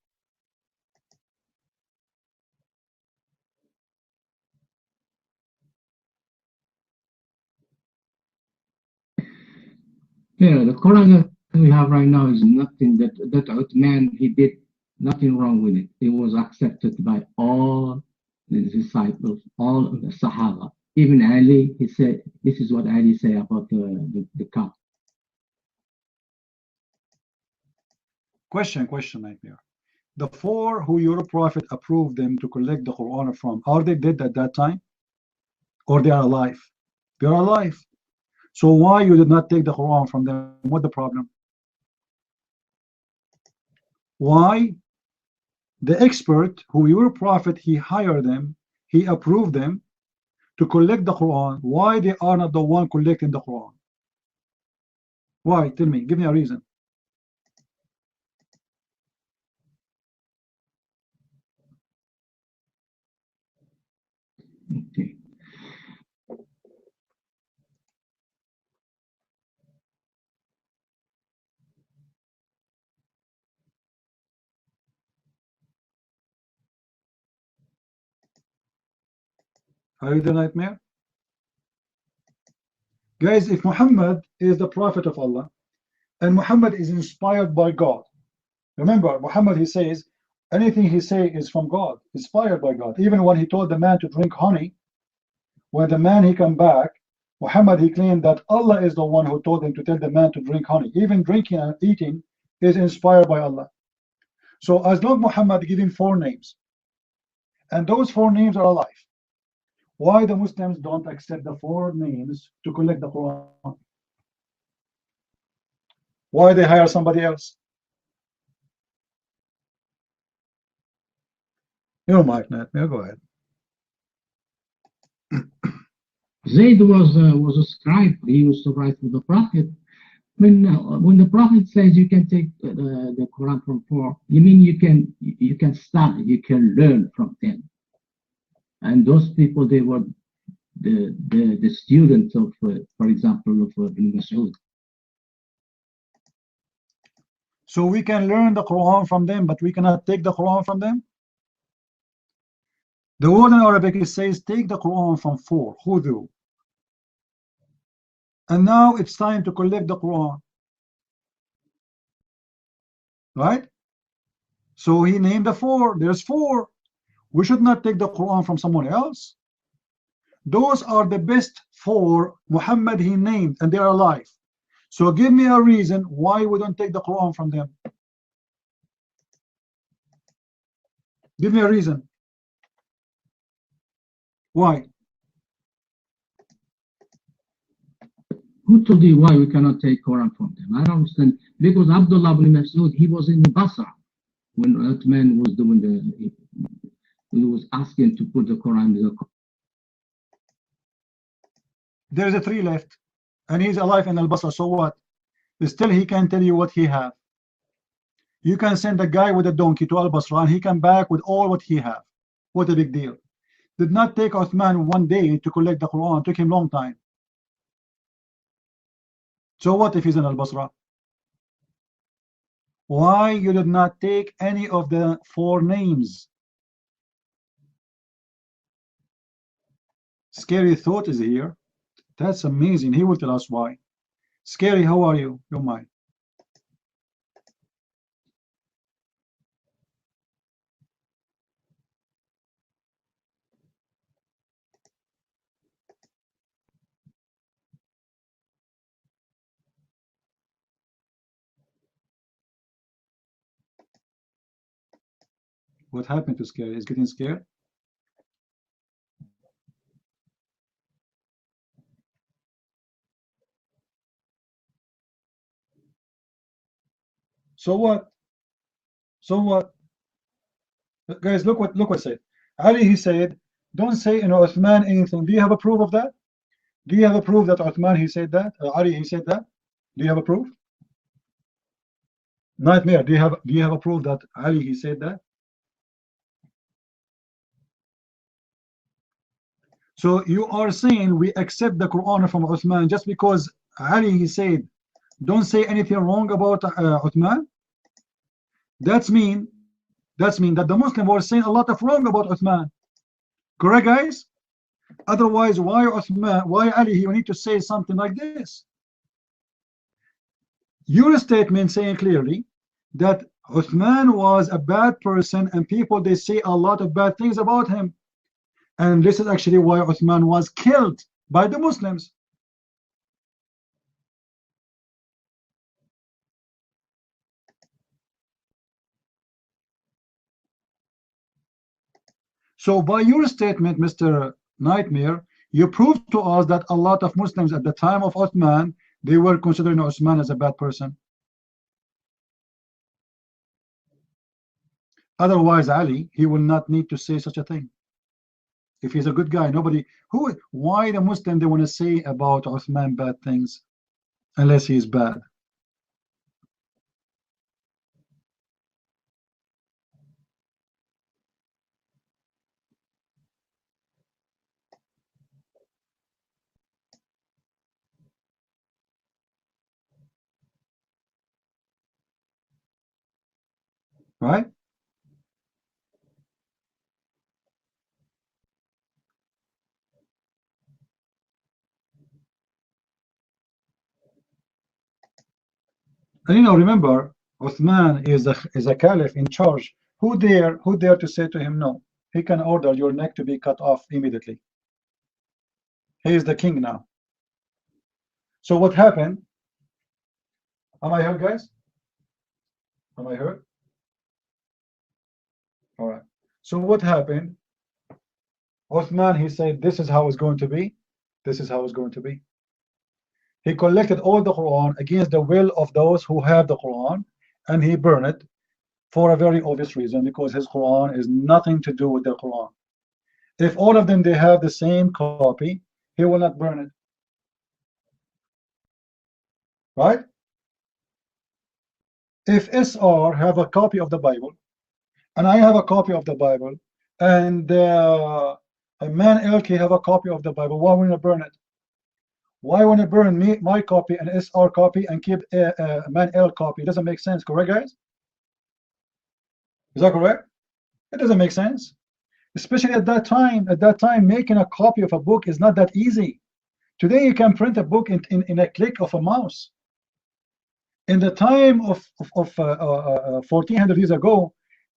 Yeah, the Quran that we have right now is nothing that Uthman, he did nothing wrong with it. It was accepted by all the disciples, all of the Sahaba. Even Ali, he said, this is what Ali said about the cup. Question right there. The 4 who your Prophet approved them to collect the Quran from, are they dead at that time? Or they are alive? They are alive. So why you did not take the Quran from them? What the problem? Why the expert who your Prophet, he hired them, he approved them to collect the Quran, why they are not the one collecting the Quran? Why? Tell me, give me a reason. Okay. Are you the Nightmare? Guys, if Muhammad is the Prophet of Allah, and Muhammad is inspired by God, remember, Muhammad, he says, anything he says is from God, inspired by God. Even when he told the man to drink honey, when the man, he come back, Muhammad, he claimed that Allah is the one who told him to tell the man to drink honey. Even drinking and eating is inspired by Allah. So as long Muhammad giving 4 names, and those 4 names are alive, why the Muslims don't accept the 4 names to collect the Quran? Why they hire somebody else? You might not. Go ahead. Zayd was a scribe. He used to write for the Prophet. When the Prophet says you can take the Quran from 4, you mean you can study, you can learn from them. And those people, they were the students of, for example, of Ibn Mas'ud. So we can learn the Quran from them, but we cannot take the Quran from them? The word in Arabic, it says, take the Quran from 4, khudhu. And now it's time to collect the Quran. Right? So he named the 4. There's 4. We should not take the Quran from someone else. Those are the best 4 Muhammad he named, and they are alive. So give me a reason why we don't take the Quran from them. Give me a reason. Why? Who told you why we cannot take Quran from them? I don't understand. Because Abdullah ibn Mas'ud, he was in the Basra when Uthman was doing he was asking to put the Quran in the Quran. There is a 3 left, and he's alive in Al-Basra, so what? Still he can tell you what he have. You can send a guy with a donkey to Al-Basra and he come back with all what he have. What a big deal. Did not take Uthman 1 day to collect the Quran, took him long time. So what if he's in Al-Basra? Why you did not take any of the 4 names? Scary Thought is here. That's amazing. He will tell us why. Scary, how are you? You're mine. What happened to Scary? He's getting scared? So what? So what? Guys, look what said. Ali, he said, don't say Uthman anything. Do you have a proof of that? Do you have a proof that Uthman he said that? Ali he said that? Do you have a proof? Nightmare, do you have a proof that Ali he said that? So you are saying we accept the Quran from Uthman just because Ali he said don't say anything wrong about Uthman? That's mean that the Muslim were saying a lot of wrong about Uthman. Correct, guys? Otherwise, why Uthman, why Ali he need to say something like this? Your statement saying clearly that Uthman was a bad person and people they say a lot of bad things about him. And this is actually why Uthman was killed by the Muslims. So by your statement, Mr. Nightmare, you proved to us that a lot of Muslims at the time of Uthman, they were considering Uthman as a bad person. Otherwise, Ali, he will not need to say such a thing. If he's a good guy, why the Muslim they want to say about Uthman bad things unless he's bad? Right? And remember, Uthman is a caliph in charge. Who dare to say to him no? He can order your neck to be cut off immediately. He is the king now. So what happened? Am I heard, guys? Am I heard? All right. So what happened? Uthman, he said, this is how it's going to be. This is how it's going to be. He collected all the Quran against the will of those who have the Quran, and he burned it for a very obvious reason, because his Quran is nothing to do with the Quran. If all of them they have the same copy, he will not burn it. Right? If SR have a copy of the Bible, and I have a copy of the Bible, and a man Elke have a copy of the Bible, why wouldn't I burn it? Why want to burn my copy and SR copy and keep a man L copy? It doesn't make sense, correct, guys? Is that correct? It doesn't make sense. Especially at that time. At that time, making a copy of a book is not that easy. Today, you can print a book in a click of a mouse. In the time of 1400 years ago,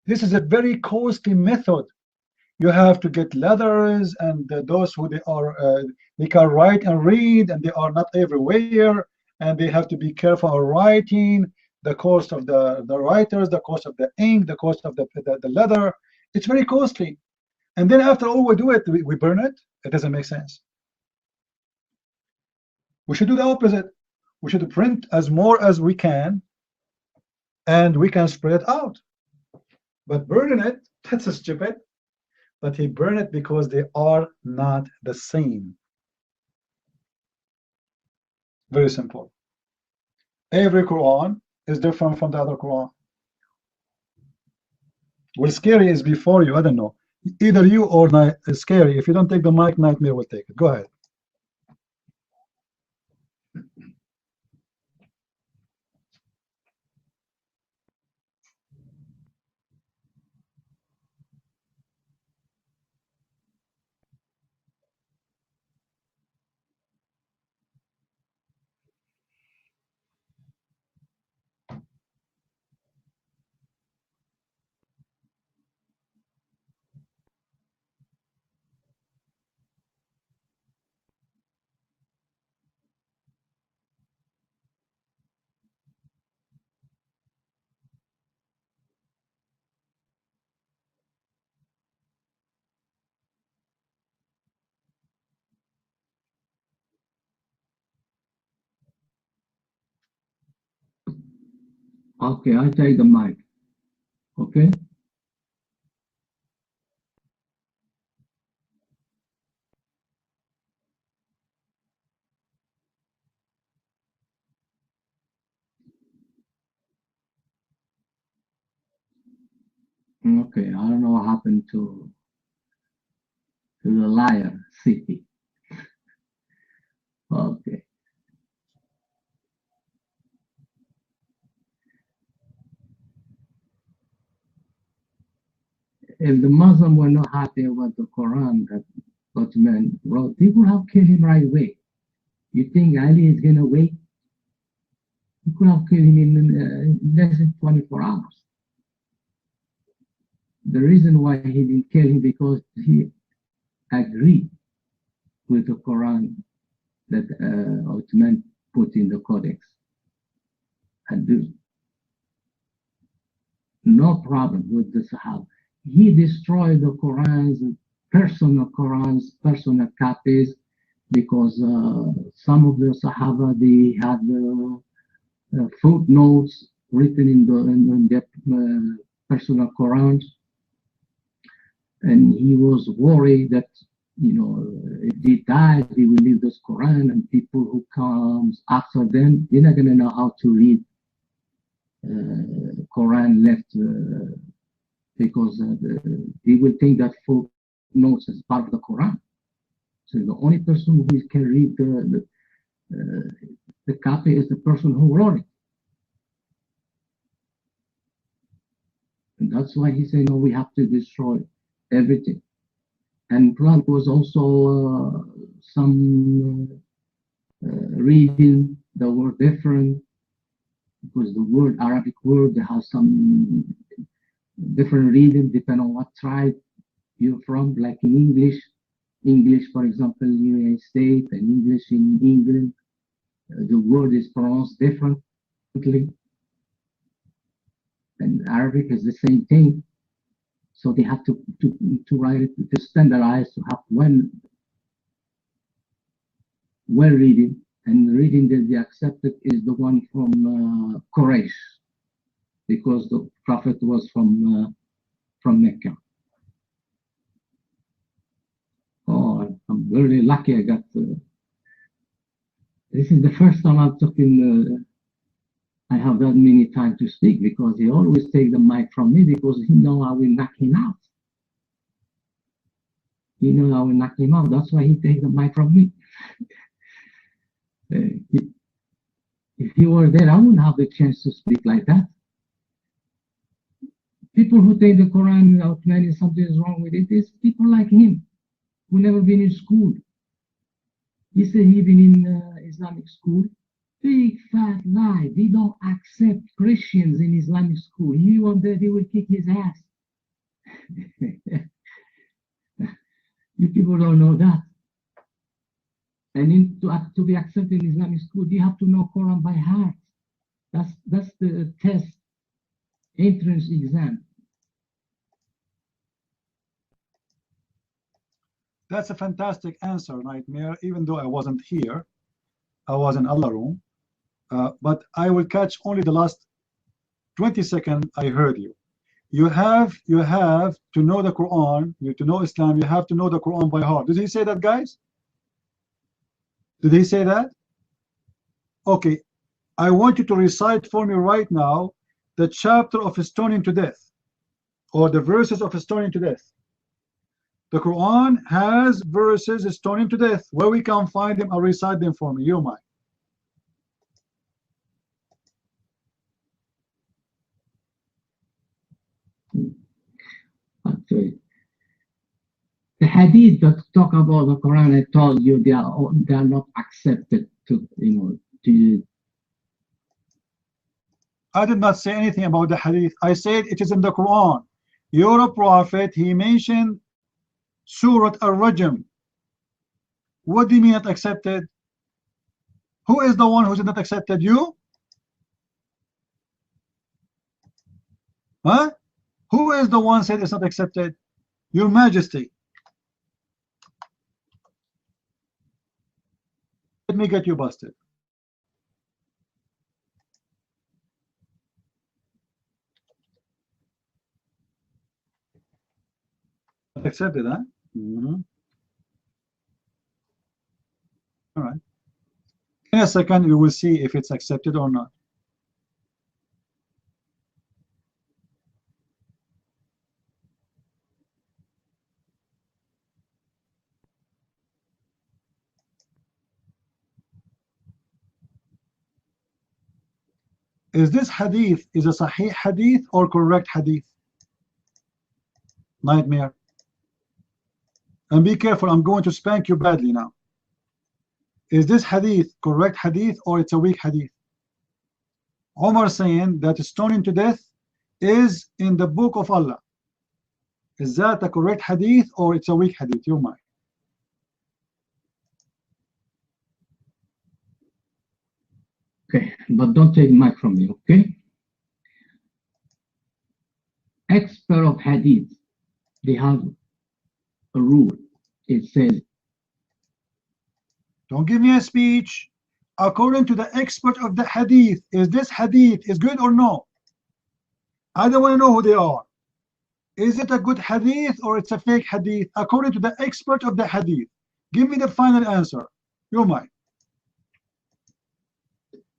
this is a very costly method. You have to get letters, and those who they can write and read, and they are not everywhere, and they have to be careful of writing, the cost of the writers, the cost of the ink, the cost of the leather, It's very costly. And then after all we do it, we burn it. It doesn't make sense. We should do the opposite. We should print as more as we can, and we can spread it out. But burning it, that's stupid. But he burned it because they are not the same. Very simple. Every Quran is different from the other Quran. Well, scary is before you. I don't know. Either you or scary. If you don't take the mic, Nightmare will take it. Go ahead. Okay, I take the mic. Okay. Okay, I don't know what happened to the liar city. Okay. If the Muslim were not happy about the Quran that Ottoman wrote, they would have killed him right away. You think Ali is going to wait? You could have killed him in less than 24 hours. The reason why he didn't kill him because he agreed with the Quran that Ottoman put in the Codex. And no problem with the Sahaba. He destroyed the Qurans, personal copies, because some of the Sahaba, they had footnotes written in their personal Qurans, and he was worried that, you know, if they die, they will leave this Quran, and people who comes after them, they're not going to know how to read Quran left, because they will think that footnotes is part of the Quran. So the only person who can read the copy is the person who wrote it. And that's why he said, no, we have to destroy everything. And Quran was also some reading that were different, because the word, Arabic word, they have some different reading depending on what tribe you're from, like in English, for example, in the United States, and English in England, the word is pronounced differently. And Arabic is the same thing. So they have to write it, to standardize, to have one reading. And the reading that they accepted is the one from Quraysh, because the Prophet was from Mecca. Oh, I'm very lucky I got. This is the first time I'm talking. I have that many time to speak, because he always take the mic from me, because he know I will knock him out. He know I will knock him out. That's why he take the mic from me. If he were there, I wouldn't have the chance to speak like that. People who think the Quran outline is something is wrong with it is people like him, who never been in school. He said he been in Islamic school. Big fat lie. They don't accept Christians in Islamic school. He was there, they will kick his ass. You people don't know that. And to be accepted in Islamic school, you have to know Quran by heart. That's the test, entrance exam. That's a fantastic answer, Nightmare, even though I wasn't here. I was in Allah room. But I will catch only the last 20 seconds I heard you. You have to know the Quran, to know Islam, you have to know the Quran by heart. Did he say that, guys? Did he say that? Okay. I want you to recite for me right now the chapter of stoning to death, or the verses of stoning to death. The Quran has verses stoning to death. Where we can find them, I'll recite them for me. You mind? Okay. The hadith that talk about the Quran, I told you they are not accepted to to. I did not say anything about the hadith. I said it is in the Quran. Your prophet, he mentioned Surah Al-Rajm. What do you mean not accepted? Who is the one who's not accepted? You? Huh? Who is the one said it's not accepted? Your Majesty. Let me get you busted. Accepted, huh? All right. In a second, we will see if it's accepted or not. Is this hadith is a sahih hadith or correct hadith? Nightmare. And be careful, I'm going to spank you badly now. Is this hadith correct hadith or it's a weak hadith? Omar saying that stoning to death is in the book of Allah. Is that a correct hadith or it's a weak hadith? You mind? Okay, but don't take mic from me, okay? Expert of hadith, they have a rule. It says, don't give me a speech. According to the expert of the hadith, is this hadith is good or no? I don't want to know who they are. Is it a good hadith or it's a fake hadith? According to the expert of the hadith, give me the final answer. You mind?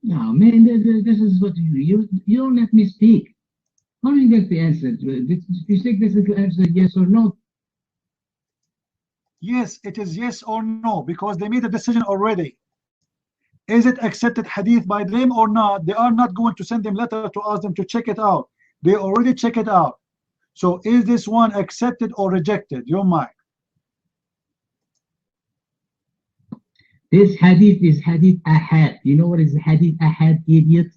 no, man, this is what you don't let me speak. How do you get the answer? You think this is the answer, yes or no? Yes, it is yes or no, because they made a decision already. Is it accepted hadith by them or not? They are not going to send them letter to ask them to check it out. They already check it out. So is this one accepted or rejected? Your mind. This hadith is hadith ahad. You know what is hadith ahad, idiot?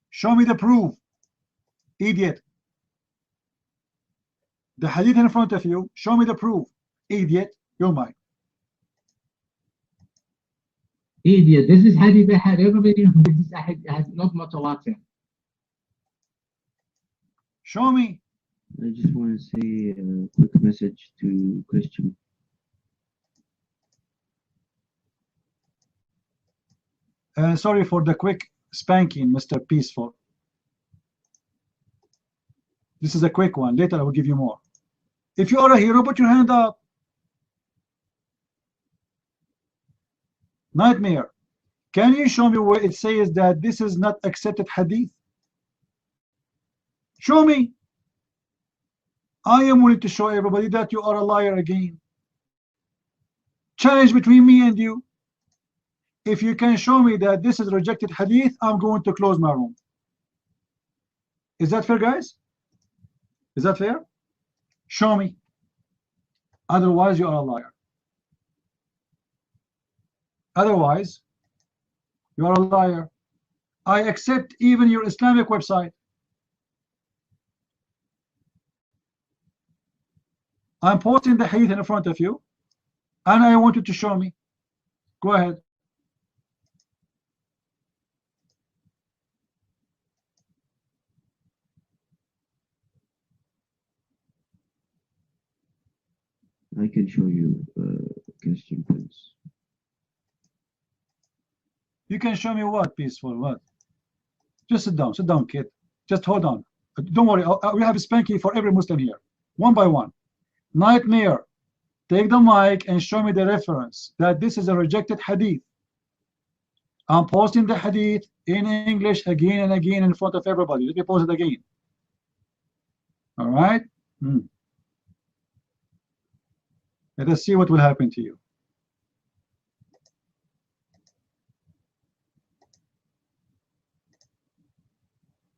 Show me the proof, idiot. The hadith in front of you, show me the proof, idiot. Your mind. Idiot, this is hadith ahad. Everybody knows this is ahad, not mutawatir. Show me. I just want to say a quick message to Christian. Sorry for the quick spanking, Mr. Peaceful. This is a quick one. Later I will give you more. If you are a hero, put your hand up. Nightmare. Can you show me where it says that this is not accepted hadith? Show me. I am willing to show everybody that you are a liar again. Challenge between me and you. If you can show me that this is rejected hadith, I'm going to close my room. Is that fair, guys? Is that fair? Show me. Otherwise, you are a liar. Otherwise, you are a liar. I accept even your Islamic website. I'm posting the hadith in front of you, and I want you to show me. Go ahead. I can show you Christian Prince. You can show me what, peaceful, what? Just sit down, kid. Just hold on. Don't worry, we have a spanky for every Muslim here, one by one. Nightmare, take the mic and show me the reference that this is a rejected hadith. I'm posting the hadith in English again and again in front of everybody. Let me post it again. All right? Let us see what will happen to you.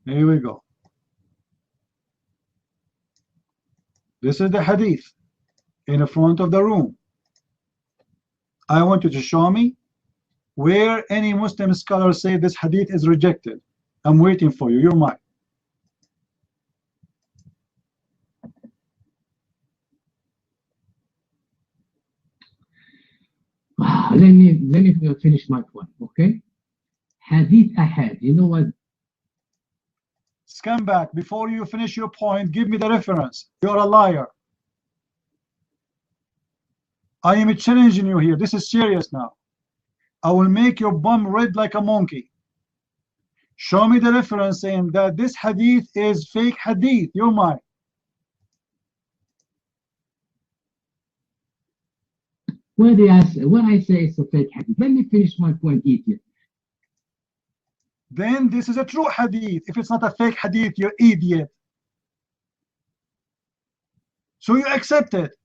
Here we go. This is the hadith in the front of the room. I want you to show me where any Muslim scholar say this hadith is rejected. I'm waiting for you. You're mine. Let me finish my point, okay? Hadith ahad. You know what? Scumbag, before you finish your point, give me the reference. You're a liar. I am challenging you here. This is serious now. I will make your bum red like a monkey. Show me the reference saying that this hadith is fake hadith. You're mine. When I say it's a fake hadith, let me finish my point, idiot. Then this is a true hadith. If it's not a fake hadith, you're idiot. So you accept it.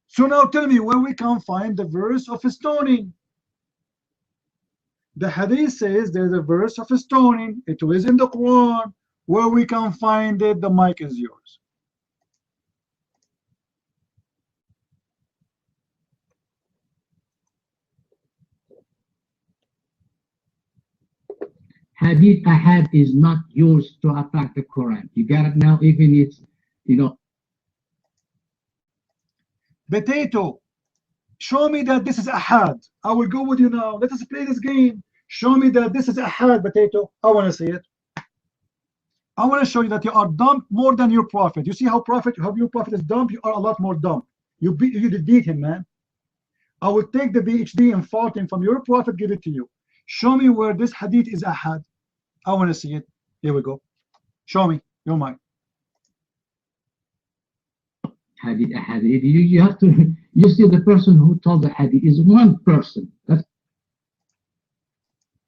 So now tell me where we can find the verse of stoning. The hadith says there's a verse of stoning. It was in the Qur'an. Where we can find it, the mic is yours. Hadith ahad is not yours to attack the Quran. You got it now, even it's, you know. Potato, show me that this is ahad. I will go with you now. Let us play this game. Show me that this is ahad, Potato. I want to see it. I want to show you that you are dumb more than your prophet. You see how your prophet is dumb? You are a lot more dumb. You beat him, man. I will take the PhD and faulting from your prophet, give it to you. Show me where this hadith is ahad. I want to see it. Here we go. Show me. You're mine. Hadith ahad. You have to. You see, the person who told the hadith is one person.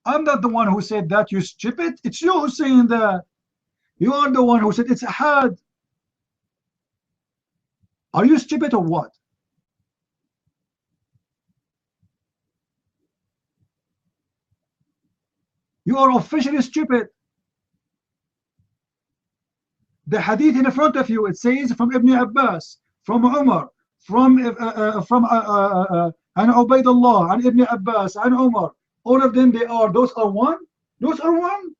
I'm not the one who said that, you stupid. It's you who's saying that. You are the one who said it's ahad. Are you stupid or what? You are officially stupid. The hadith in front of you, it says from Ibn Abbas, from Umar, from an Ubaidullah, and Ibn Abbas, and Umar. All of them, those are one? Those are one?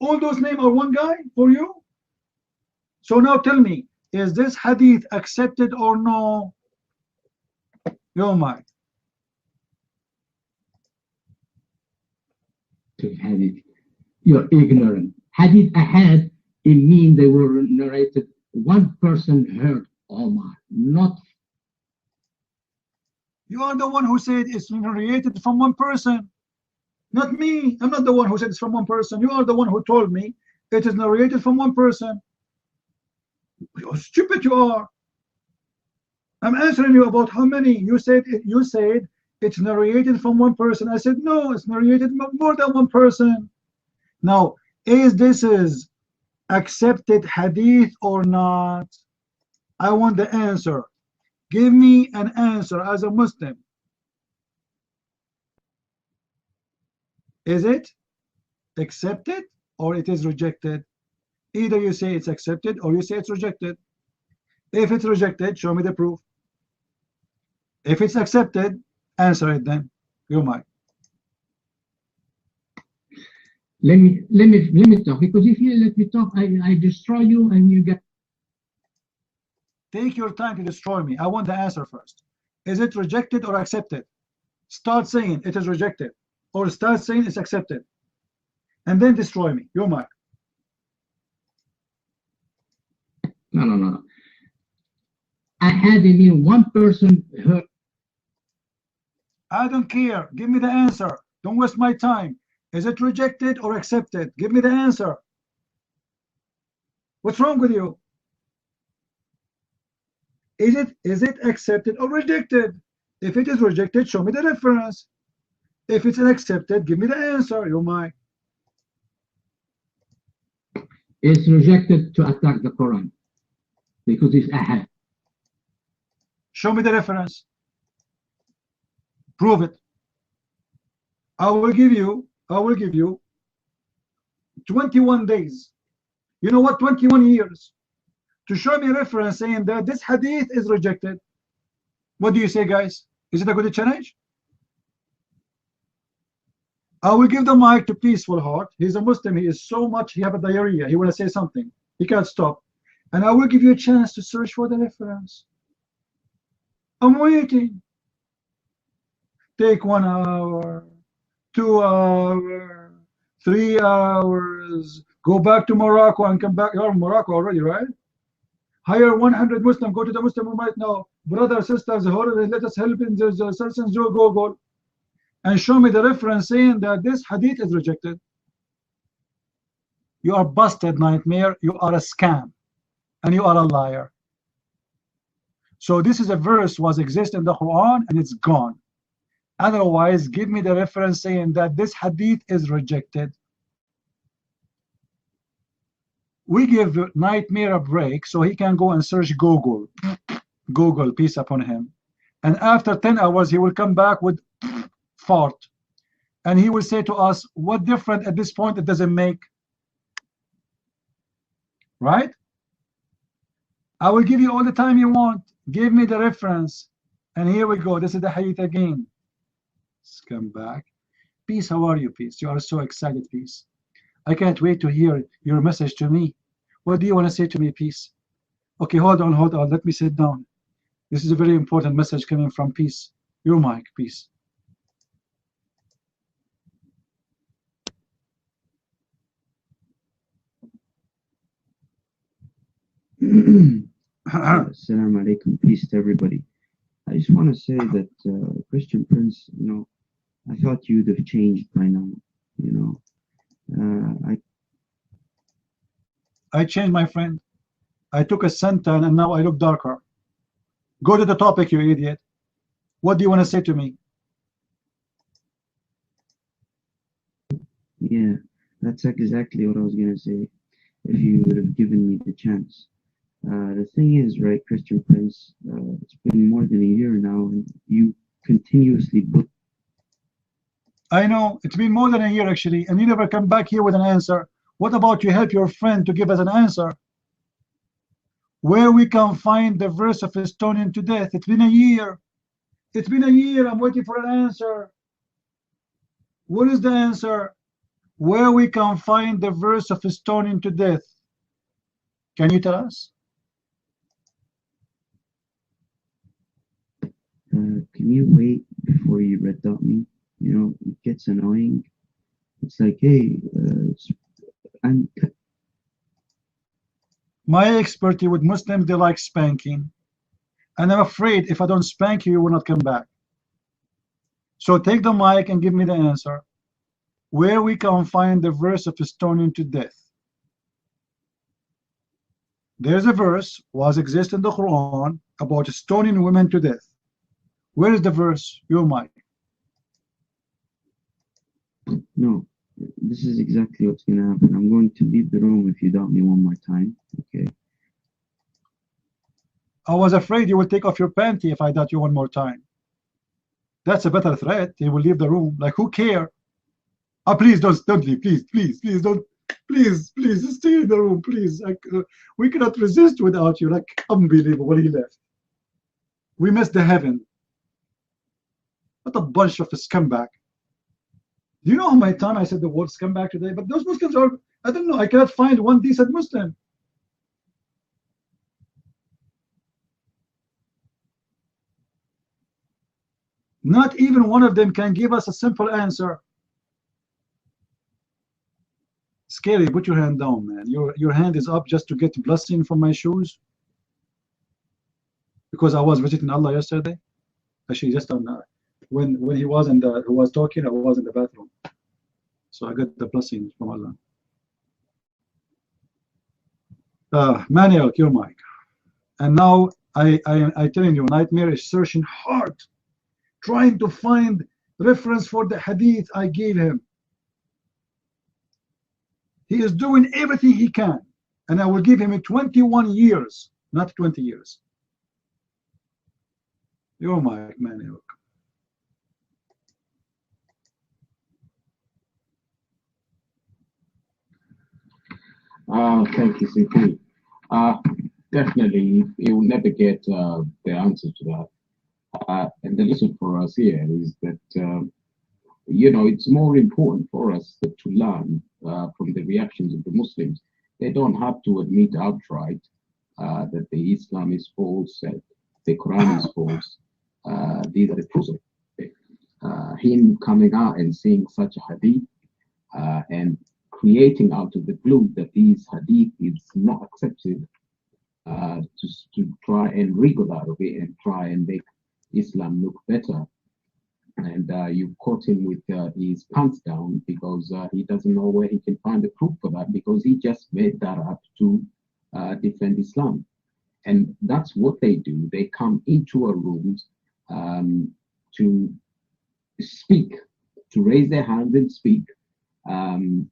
All those names are one guy for you? So now tell me, is this hadith accepted or no? You're mine. Hadith. You're ignorant. Hadith ahad, it means they were narrated. One person heard Omar, not. You are the one who said it's narrated from one person, not me. I'm not the one who said it's from one person. You are the one who told me it is narrated from one person. How stupid you are. I'm answering you about how many. You said it's narrated from one person. I said no, it's narrated more than one person. Now, is this accepted hadith or not? I want the answer. Give me an answer as a Muslim. Is it accepted or it is rejected? Either you say it's accepted or you say it's rejected. If it's rejected, show me the proof. If it's accepted, answer it then. You're mine. Let me talk, because if you let me talk, I destroy you and you get. Take your time to destroy me. I want the answer first. Is it rejected or accepted? Start saying it is rejected, or start saying it's accepted, and then destroy me. You're mine. No. I had in one person heard. I don't care. Give me the answer. Don't waste my time. Is it rejected or accepted? Give me the answer. What's wrong with you? Is it accepted or rejected? If it is rejected, show me the reference. If it's accepted, give me the answer. You might. It's rejected to attack the Quran because it's ahad. Show me the reference. Prove it. I will give you 21 days. You know what? 21 years to show me a reference saying that this hadith is rejected. What do you say, guys? Is it a good challenge? I will give the mic to Peaceful Heart. He's a Muslim. He is so much. He have a diarrhea. He want to say something. He can't stop. And I will give you a chance to search for the reference. I'm waiting. Take 1 hour, 2 hours, 3 hours. Go back to Morocco and come back. You're in Morocco already, right? Hire 100 Muslims. Go to the Muslim right now. Brothers, sisters, let us help in the search and go. And show me the reference saying that this hadith is rejected. You are busted, Nightmare. You are a scam. And you are a liar. So this is a verse was exist in the Quran and it's gone. Otherwise, give me the reference saying that this hadith is rejected. We give Nightmare a break so he can go and search Google. Google, peace upon him. And after 10 hours, he will come back with fart. And he will say to us, what different at this point it doesn't make? Right? I will give you all the time you want. Give me the reference. And here we go. This is the hadith again. Let's come back. Peace, how are you, Peace? You are so excited, Peace. I can't wait to hear your message to me. What do you want to say to me, Peace? Okay, hold on. Let me sit down. This is a very important message coming from Peace. Your mic, Peace. Assalamu alaikum, peace to everybody. I just want to say that Christian Prince, I thought you'd have changed by now. I changed, my friend. I took a suntan and now I look darker. Go to the topic, you idiot. What do you want to say to me? Yeah, that's exactly what I was going to say if you would have given me the chance. The thing is, right, Christian Prince, it's been more than a year now, and you continuously book. I know, it's been more than a year actually, and you never come back here with an answer. What about you help your friend to give us an answer? Where we can find the verse of stoning to death? It's been a year. It's been a year, I'm waiting for an answer. What is the answer? Where we can find the verse of stoning to death? Can you tell us? Can you wait before you red dot me? It gets annoying. It's like, hey, my expertise with Muslims, they like spanking. And I'm afraid if I don't spank you, you will not come back. So take the mic and give me the answer. Where we can find the verse of stoning to death? There's a verse was exist in the Quran about stoning women to death. Where is the verse? Your mic. No, this is exactly what's going to happen. I'm going to leave the room if you doubt me one more time. Okay. I was afraid you would take off your panty if I doubt you one more time. That's a better threat. He will leave the room. Like, who care? Oh, please don't leave. Please don't. Please stay in the room. Please. We cannot resist without you. Like, unbelievable. He left. We missed the heaven. What a bunch of scumbag. Do you know how many times I said the word scumbag today? But those Muslims are, I don't know, I cannot find one decent Muslim. Not even one of them can give us a simple answer. Scary, put your hand down, man. Your hand is up just to get blessing from my shoes. because I was visiting Allah yesterday. Actually, just on when he was who was talking, I was in the bathroom, so I got the blessing from Allah. Manuel, your mic. And now I telling you, Nightmare is searching hard, trying to find reference for the hadith I gave him. He is doing everything he can, and I will give him 21 years, not 20 years. Your mic, Manuel. Thank you, CP. Definitely, he will never get the answer to that. And the lesson for us here is that, you know, it's more important for us to learn from the reactions of the Muslims. They don't have to admit outright that the Islam is false, that the Quran is false. These are the proofs of it. Him coming out and saying such a hadith and creating out of the blue that these hadith is not accepted, to try and wriggle out of it and try and make Islam look better. And you caught him with his pants down because he doesn't know where he can find the proof for that, because he just made that up to defend Islam. And that's what they do. They come into a room to speak, to raise their hands and speak,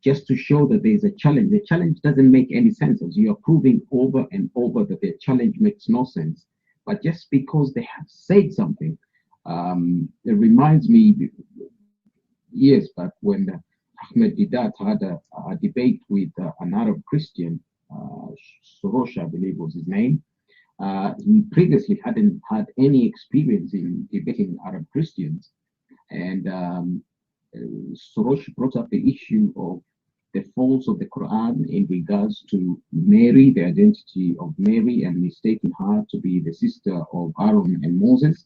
just to show that there's a challenge. The challenge doesn't make any sense, as you are proving over and over that their challenge makes no sense. But just because they have said something, it reminds me years back when Ahmed Didat had a debate with an Arab Christian, Soros, I believe was his name. He previously hadn't had any experience in debating Arab Christians, and Soros brought up the issue of the faults of the Quran in regards to Mary, the identity of Mary, and mistaking her to be the sister of Aaron and Moses.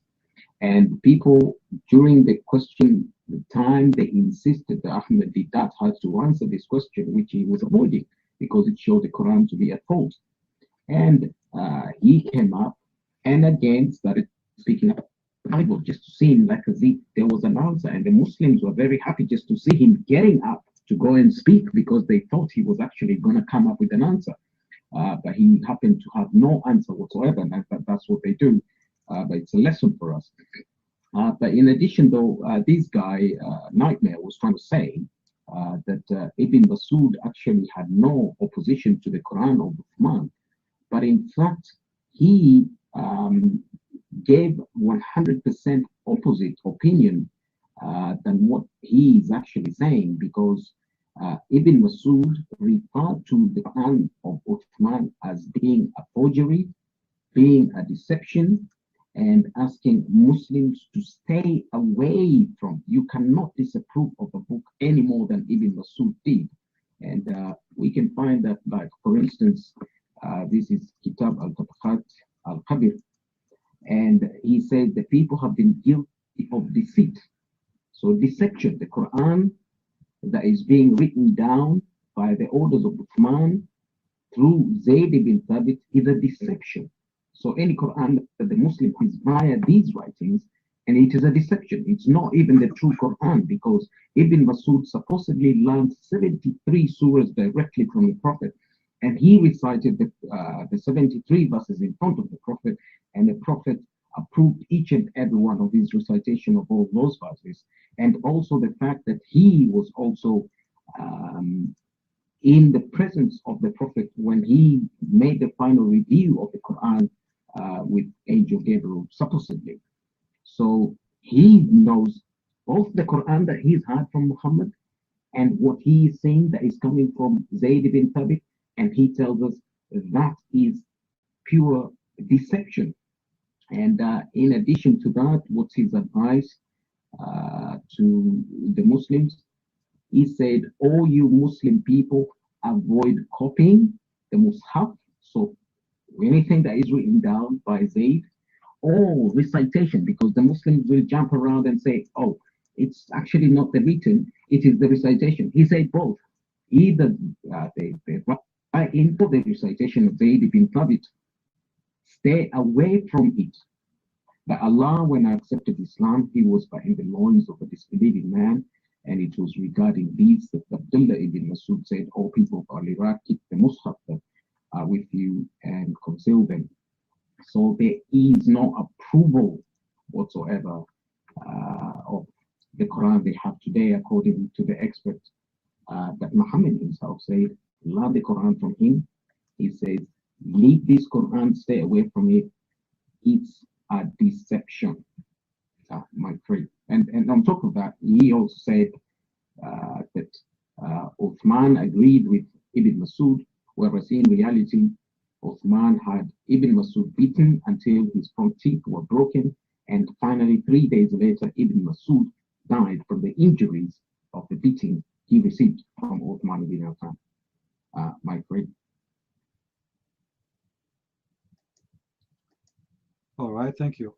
And people, during the question time, they insisted that Ahmed Didat had to answer this question, which he was avoiding because it showed the Quran to be at fault. And he came up and again started speaking about the Bible, just to seem like as if there was an answer. And the Muslims were very happy just to see him getting up to go and speak, because they thought he was actually going to come up with an answer. But he happened to have no answer whatsoever, and that's what they do. But it's a lesson for us. But in addition, though, this guy, Nightmare, was trying to say that Ibn Masud actually had no opposition to the Quran of Uthman. But in fact, he gave 100% opposite opinion than what he is actually saying, because Ibn Masud referred to the Quran of Uthman as being a forgery, being a deception, and asking Muslims to stay away from. You cannot disapprove of a book any more than Ibn Masud did. And we can find that, like, for instance, this is Kitab al-Tabaqat al-Kabir, and he said the people have been guilty of deceit. So deception, the Quran that is being written down by the orders of Uthman through Zayd ibn Thabit is a deception. So any Quran that the Muslim is via these writings, and it is a deception. It's not even the true Quran, because Ibn Masud supposedly learned 73 surahs directly from the Prophet, and he recited the 73 verses in front of the Prophet, and the Prophet approved each and every one of his recitation of all those verses. And also the fact that he was also in the presence of the Prophet when he made the final review of the Quran with Angel Gabriel, supposedly. So he knows both the Quran that he's heard from Muhammad and what he is saying that is coming from Zayd ibn Thabit, and he tells us that is pure deception. And in addition to that, what's his advice to the Muslims? He said, all you Muslim people, avoid copying the Mus'haf, so anything that is written down by Zayd, or recitation, because the Muslims will jump around and say, oh, it's actually not the written, it is the recitation. He said both. Either they write in for the recitation of Zayd ibn Thabit, stay away from it. But Allah, when accepted Islam, he was in the loins of a disbelieving man, and it was regarding these that Abdullah ibn Masud said, "O people of Iraq, keep the Mus'haf that are with you and conceal them." So there is no approval whatsoever of the Quran they have today, according to the expert that Muhammad himself said, love the Quran from him. He says, leave this Quran, stay away from it. It's a deception, my friend. And on top of that, he also said that Uthman agreed with Ibn Masud, whereas in reality, Uthman had Ibn Masud beaten until his front teeth were broken, and finally 3 days later, Ibn Masud died from the injuries of the beating he received from Uthman ibn Affan. My friend. All right, thank you.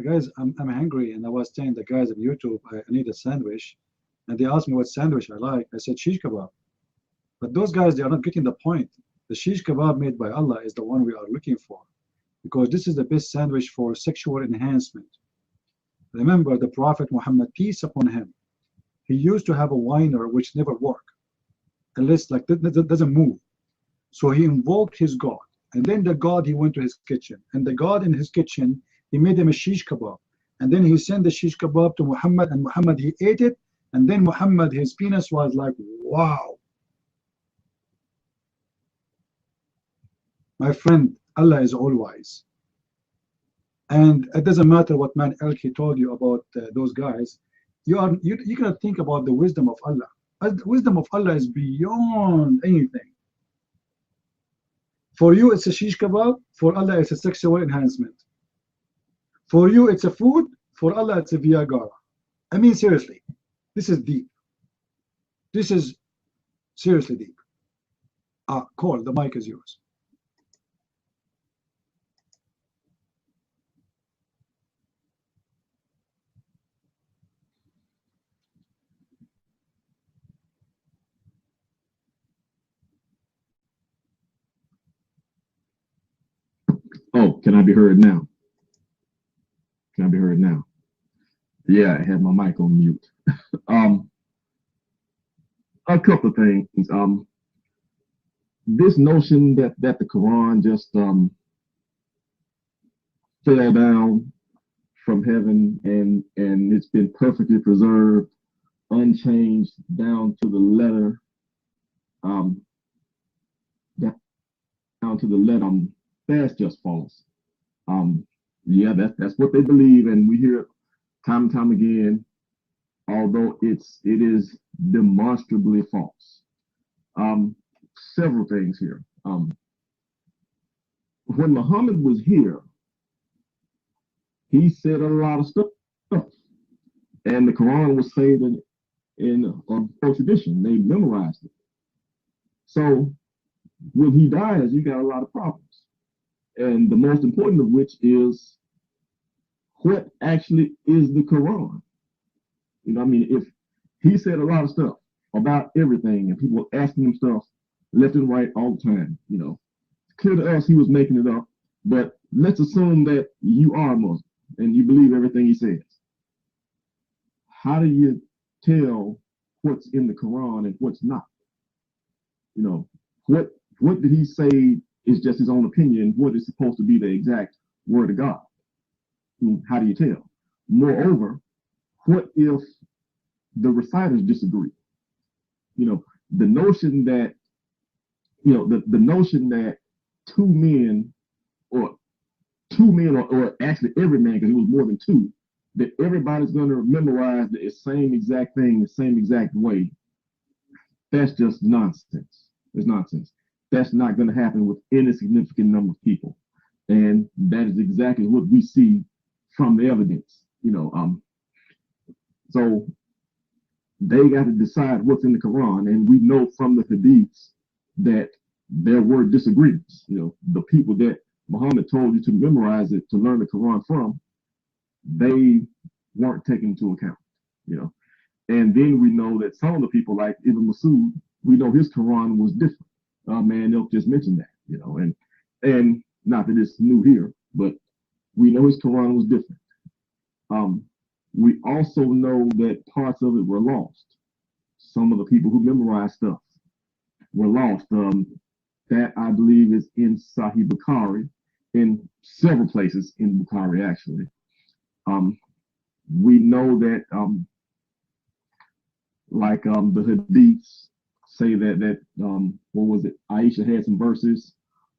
Guys, I'm hungry, and I was telling the guys on YouTube I need a sandwich, and they asked me what sandwich I like. I said shish kebab. But those guys, they are not getting the point. The shish kebab made by Allah is the one we are looking for, because this is the best sandwich for sexual enhancement. Remember the Prophet Muhammad, peace upon him, he used to have a whiner which never worked, unless like that doesn't move. So he invoked his God, and then the God, he went to his kitchen, and the God in his kitchen, he made him a shish kebab, and then he sent the shish kebab to Muhammad, and Muhammad, he ate it, and then Muhammad, his penis was like, wow. My friend, Allah is all wise, and it doesn't matter what man Elki told you about those guys. You gotta think about the wisdom of Allah. The wisdom of Allah is beyond anything. For you, it's a shish kebab. For Allah, it's a sexual enhancement. For you, it's a food. For Allah, it's a Viagra. I mean, seriously, this is deep. This is seriously deep. Cole, the mic is yours. Oh, can I be heard now? Can I be heard now? Yeah, I had my mic on mute. A couple of things. This notion that the Quran just fell down from heaven and it's been perfectly preserved, unchanged down to the letter, that's just false. Yeah, that's what they believe, and we hear it time and time again, although it is demonstrably false. Several things here. When Muhammad was here, he said a lot of stuff, and the Quran was saved in oral tradition. They memorized it. So when he dies, you got a lot of problems. And the most important of which is what actually is the Quran. You know, I mean, if he said a lot of stuff about everything and people asking him stuff left and right all the time, you know, it's clear to us he was making it up, but let's assume that you are a Muslim and you believe everything he says. How do you tell what's in the Quran and what's not? You know, what did he say is just his own opinion? What is supposed to be the exact word of God? How do you tell? Moreover, what if the reciters disagree? You know, the notion that, you know, the notion that two men or actually every man, because it was more than two, that everybody's going to memorize the same exact thing, the same exact way, that's just nonsense. It's nonsense. That's not going to happen with any significant number of people. And that is exactly what we see from the evidence, you know. So they got to decide what's in the Quran. And we know from the Hadiths that there were disagreements. You know, the people that Muhammad told you to memorize it, to learn the Quran from, they weren't taken into account, you know. And then we know that some of the people like Ibn Masud, we know his Quran was different. Man, they'll just mention that, you know, and Not that it's new here, but we know his Quran was different. We also know that parts of it were lost. Some of the people who memorized stuff were lost. That I believe is in Sahih Bukhari, in several places in Bukhari actually. We know that the hadiths say that what was it? Aisha had some verses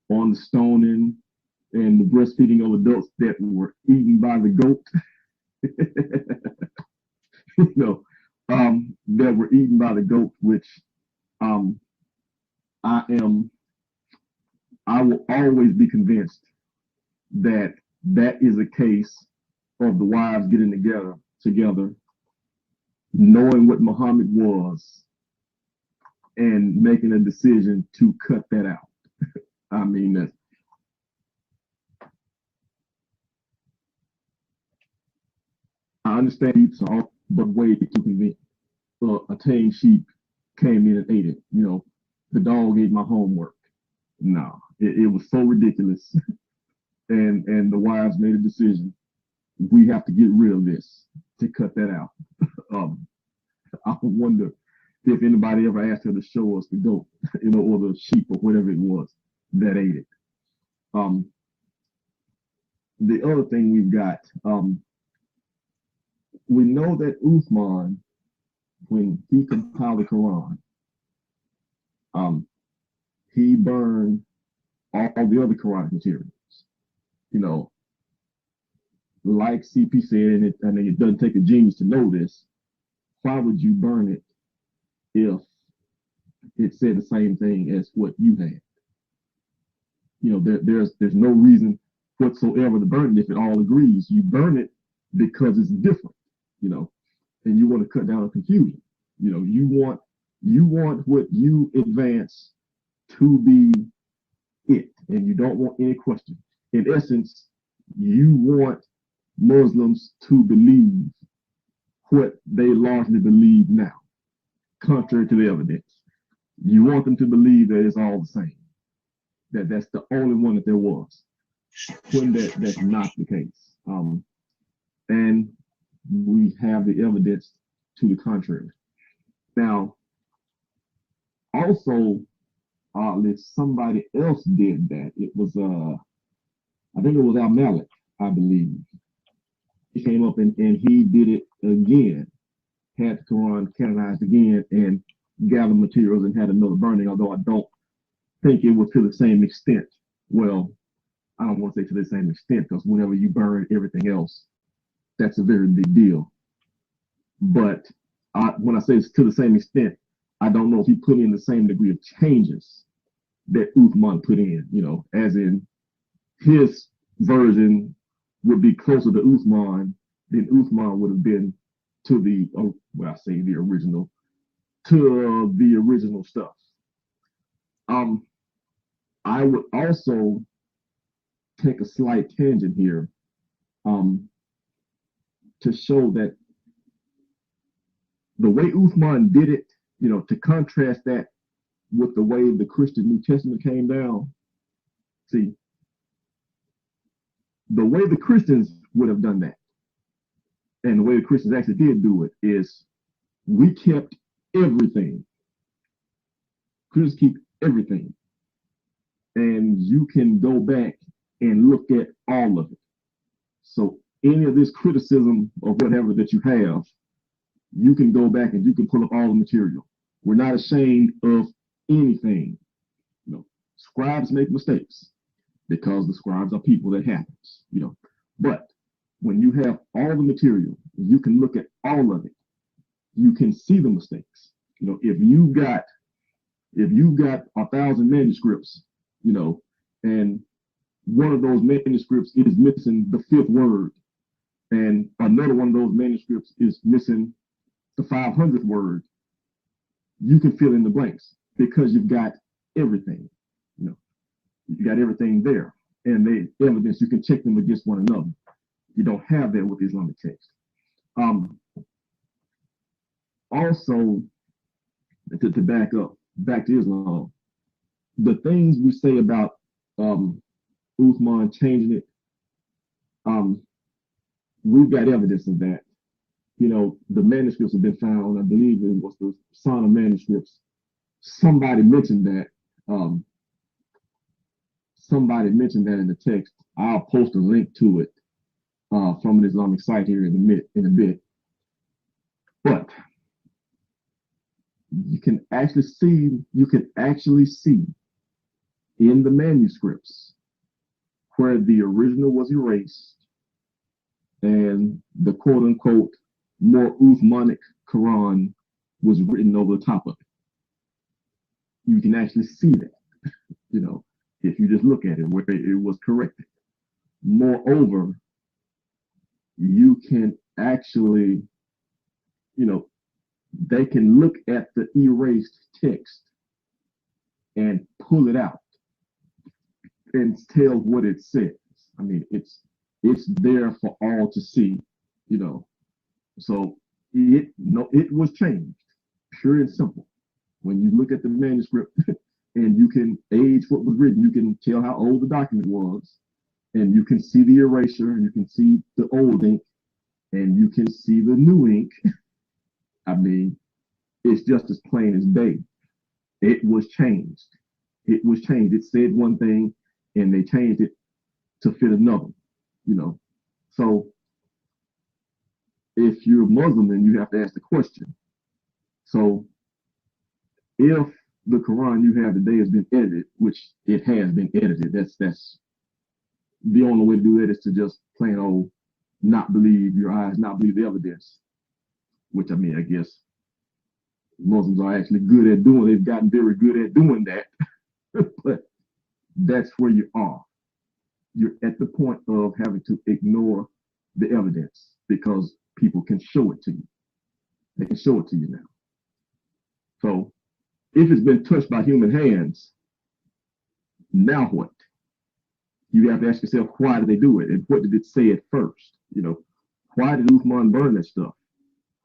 on the stoning and the breastfeeding of adults that were eaten by the goat. That were eaten by the goat, which I will always be convinced that that is a case of the wives getting together, knowing what Muhammad was, and making a decision to cut that out. I mean, I understand sheep are but way too convenient. A tame sheep came in and ate it. The dog ate my homework. No, it was so ridiculous. and the wives made a decision. We have to get rid of this to cut that out. I wonder if anybody ever asked her to show us the goat, or the sheep or whatever it was that ate it. The other thing we've got, we know that Uthman, when he compiled the Quran, he burned all the other Quranic materials. Like CP said, and it doesn't take a genius to know this, why would you burn it if it said the same thing as what you had? There's no reason whatsoever to burn it if it all agrees. You burn it because it's different, and you want to cut down on confusion. You want what you advance to be it, and you don't want any question. In essence, you want Muslims to believe what they largely believe now, contrary to the evidence. You want them to believe that it's all the same, that's the only one that there was, when that's not the case. And we have the evidence to the contrary. Now, also, somebody else did that. It was, I think it was Al-Malik, I believe. He came up and he did it again, had the Quran canonized again, and gathered materials and had another burning, although I don't think it was to the same extent. Well, I don't want to say to the same extent, because whenever you burn everything else, that's a very big deal. But when I say it's to the same extent, I don't know if he put in the same degree of changes that Uthman put in, as in his version would be closer to Uthman than Uthman would have been to the original, to the original stuff. I would also take a slight tangent here to show that the way Uthman did it, to contrast that with the way the Christian New Testament came down. See, the way the Christians would have done that, and the way the Christians actually did do it, is we kept everything. Christians keep everything. And you can go back and look at all of it. So any of this criticism or whatever that you have, you can go back and you can pull up all the material. We're not ashamed of anything. Scribes make mistakes because the scribes are people. That happens, But when you have all the material, you can look at all of it. You can see the mistakes. If you've got 1,000 manuscripts, and one of those manuscripts is missing the 5th word, and another one of those manuscripts is missing the 500th word, you can fill in the blanks because you've got everything. You got everything there, and the evidence, you can check them against one another. You don't have that with Islamic text. Also, to back to Islam, the things we say about Uthman changing it. We've got evidence of that. You know, the manuscripts have been found. I believe it was the Sana manuscripts. Somebody mentioned that. Somebody mentioned that in the text. I'll post a link to it from an Islamic site here in a bit. But you can actually see in the manuscripts where the original was erased and the quote unquote more Uthmanic Quran was written over the top of it. You can actually see that, you know, if you just look at it where it was corrected. Moreover, you can actually, you know, they can look at the erased text and pull it out and tell what it says. I mean, it's there for all to see, you know. So it was changed, pure and simple. When you look at the manuscript and you can age what was written, you can tell how old the document was, and you can see the erasure, and you can see the old ink, and you can see the new ink. I mean, it's just as plain as day. It was changed. It was changed. It said one thing, and they changed it to fit another, you know. So if you're Muslim, then you have to ask the question. So if the Quran you have today has been edited, which it has been edited, that's the only way to do that is to just plain old not believe your eyes, not believe the evidence, which I mean, I guess Muslims are actually good at doing. They've gotten very good at doing that. But that's where you are. You're at the point of having to ignore the evidence because people can show it to you. They can show it to you now. So if it's been touched by human hands, now what? You have to ask yourself, why did they do it? And what did it say at first? You know, why did Uthman burn that stuff?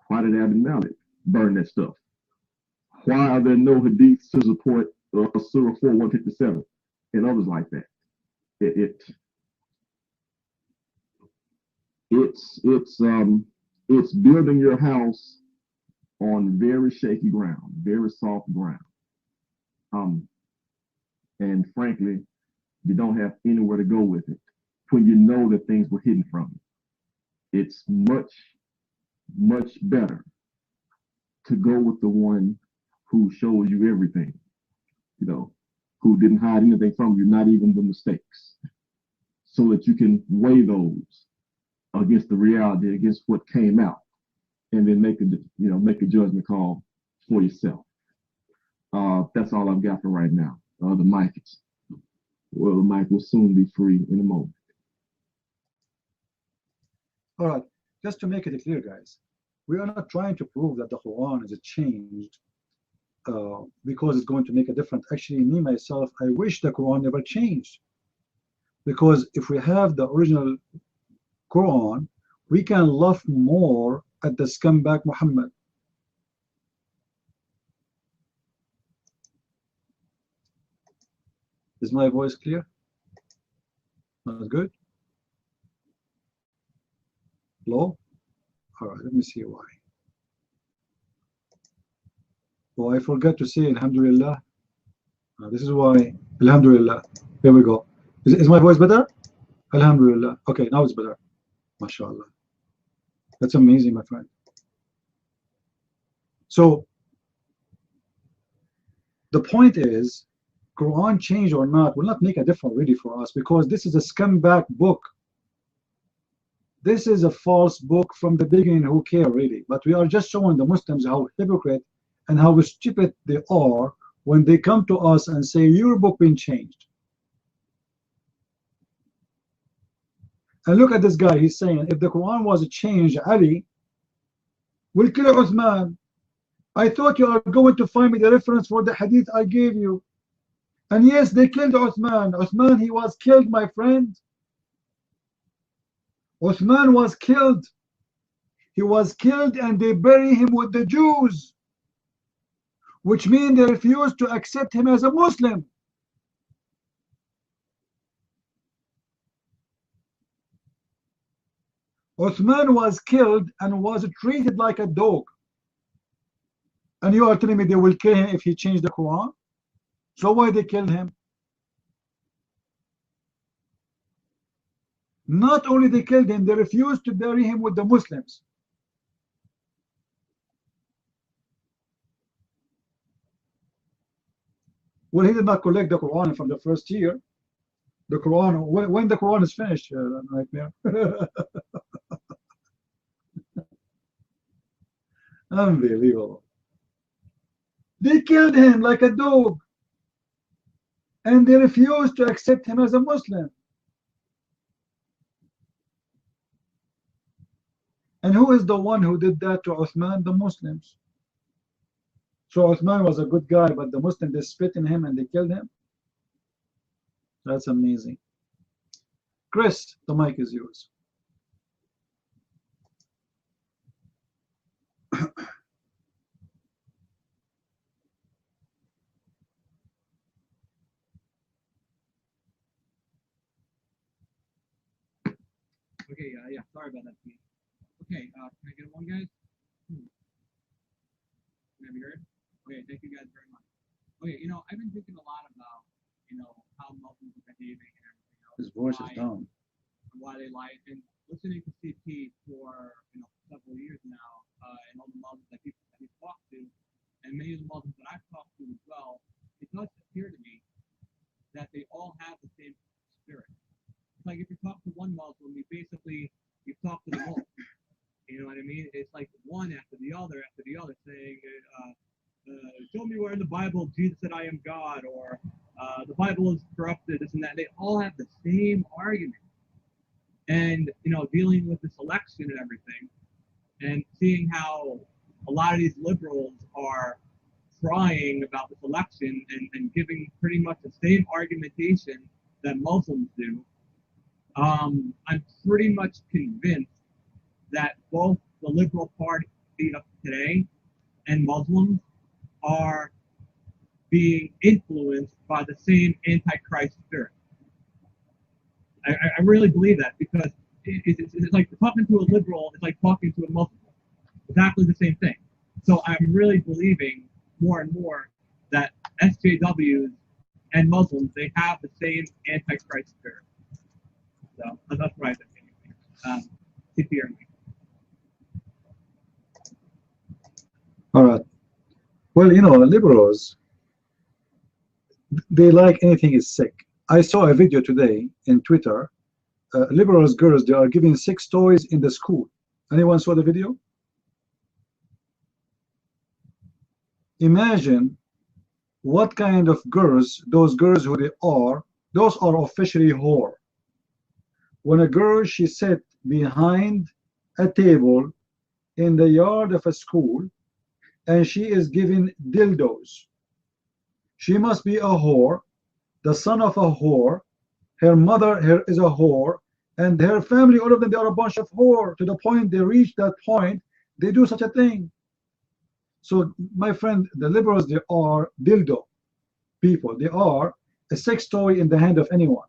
Why did Abu Malik burn that stuff? Why are there no hadiths to support Surah 4, 157 and others like that? It's building your house on very shaky ground, very soft ground. And frankly, you don't have anywhere to go with it when you know that things were hidden from you. It's much, much better to go with the one who shows you everything, you know, who didn't hide anything from you, not even the mistakes, so that you can weigh those against the reality, against what came out, and then make a judgment call for yourself. That's all I've got for right now. The mic will soon be free in a moment. All right, just to make it clear, guys, we are not trying to prove that the Quran is changed because it's going to make a difference. Actually, me, myself, I wish the Quran never changed. Because if we have the original Quran, we can laugh more at the scumbag Muhammad. Is my voice clear? Not good? Low? All right, let me see why. Oh, I forgot to say Alhamdulillah. This is why. Alhamdulillah. Here we go. Is my voice better? Alhamdulillah. Okay, now it's better. MashaAllah. That's amazing, my friend. So, the point is, Quran change or not will not make a difference really for us, because this is a scumbag book. This is a false book from the beginning. Who care really? But we are just showing the Muslims how hypocrite and how stupid they are when they come to us and say your book been changed. And look at this guy. He's saying if the Quran was changed, Ali will kill Uthman. I thought you are going to find me the reference for the hadith I gave you. And yes, they killed Uthman. Uthman, he was killed, my friend. Uthman was killed. He was killed and they bury him with the Jews, which means they refused to accept him as a Muslim. Uthman was killed and was treated like a dog. And you are telling me they will kill him if he changed the Quran? So why they killed him? Not only they killed him, they refused to bury him with the Muslims. Well, he did not collect the Quran from the first year. The Quran, when the Quran is finished, nightmare. Unbelievable. They killed him like a dog, and they refused to accept him as a Muslim. And who is the one who did that to Uthman? The Muslims. So Uthman was a good guy, but the Muslims, they spit in him and they killed him. That's amazing. Chris, the mic is yours. Okay, yeah, sorry about that, Pete. Okay, can I get one, guys? Can I be heard? Okay, thank you guys very much. Okay, I've been thinking a lot about, how Muslims are behaving and everything else. His voice is down. And why they lie. And listening to CP for, several years now, and all the Muslims that he's talked to, and many of the Muslims that I've talked to as well, it does appear to me that they all have the same spirit. Like if you talk to one Muslim, you talk to them all. You know what I mean? It's like one after the other saying, show me where in the Bible Jesus said I am God, or the Bible is corrupted, this and that. They all have the same argument. And, dealing with this election and everything, and seeing how a lot of these liberals are crying about this election and giving pretty much the same argumentation that Muslims do, I'm pretty much convinced that both the Liberal Party of today and Muslims are being influenced by the same Antichrist spirit. I really believe that, because it's like talking to a liberal, it's like talking to a Muslim. Exactly the same thing. So I'm really believing more and more that SJWs and Muslims, they have the same Antichrist spirit. So that's what I think. Keep hearing me. All right. Well, liberals, they like anything is sick. I saw a video today in Twitter. Liberals girls, they are giving sex toys in the school. Anyone saw the video? Imagine what kind of girls, those girls who they are, those are officially whore. When a girl, she sat behind a table in the yard of a school and she is giving dildos. She must be a whore, the son of a whore, her mother is a whore, and her family, all of them, they are a bunch of whore, to the point they reach that point, they do such a thing. So, my friend, the liberals, they are dildo people. They are a sex toy in the hand of anyone.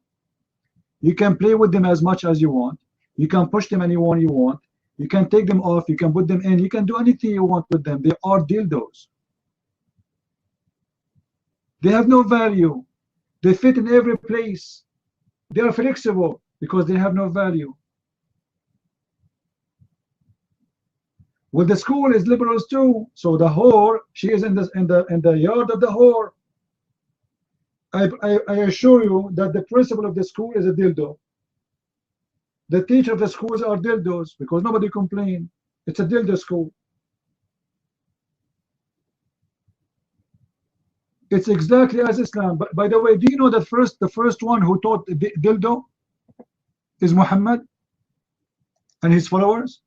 You can play with them as much as you want. You can push them anyone you want. You can take them off. You can put them in. You can do anything you want with them. They are dildos. They have no value. They fit in every place. They are flexible because they have no value. Well, the school is liberals too. So the whore, she is in the yard of the whore. I assure you that the principal of the school is a dildo. The teacher of the schools are dildos because nobody complained. It's a dildo school. It's exactly as Islam. But by the way, do you know that the first one who taught dildo is Muhammad and his followers?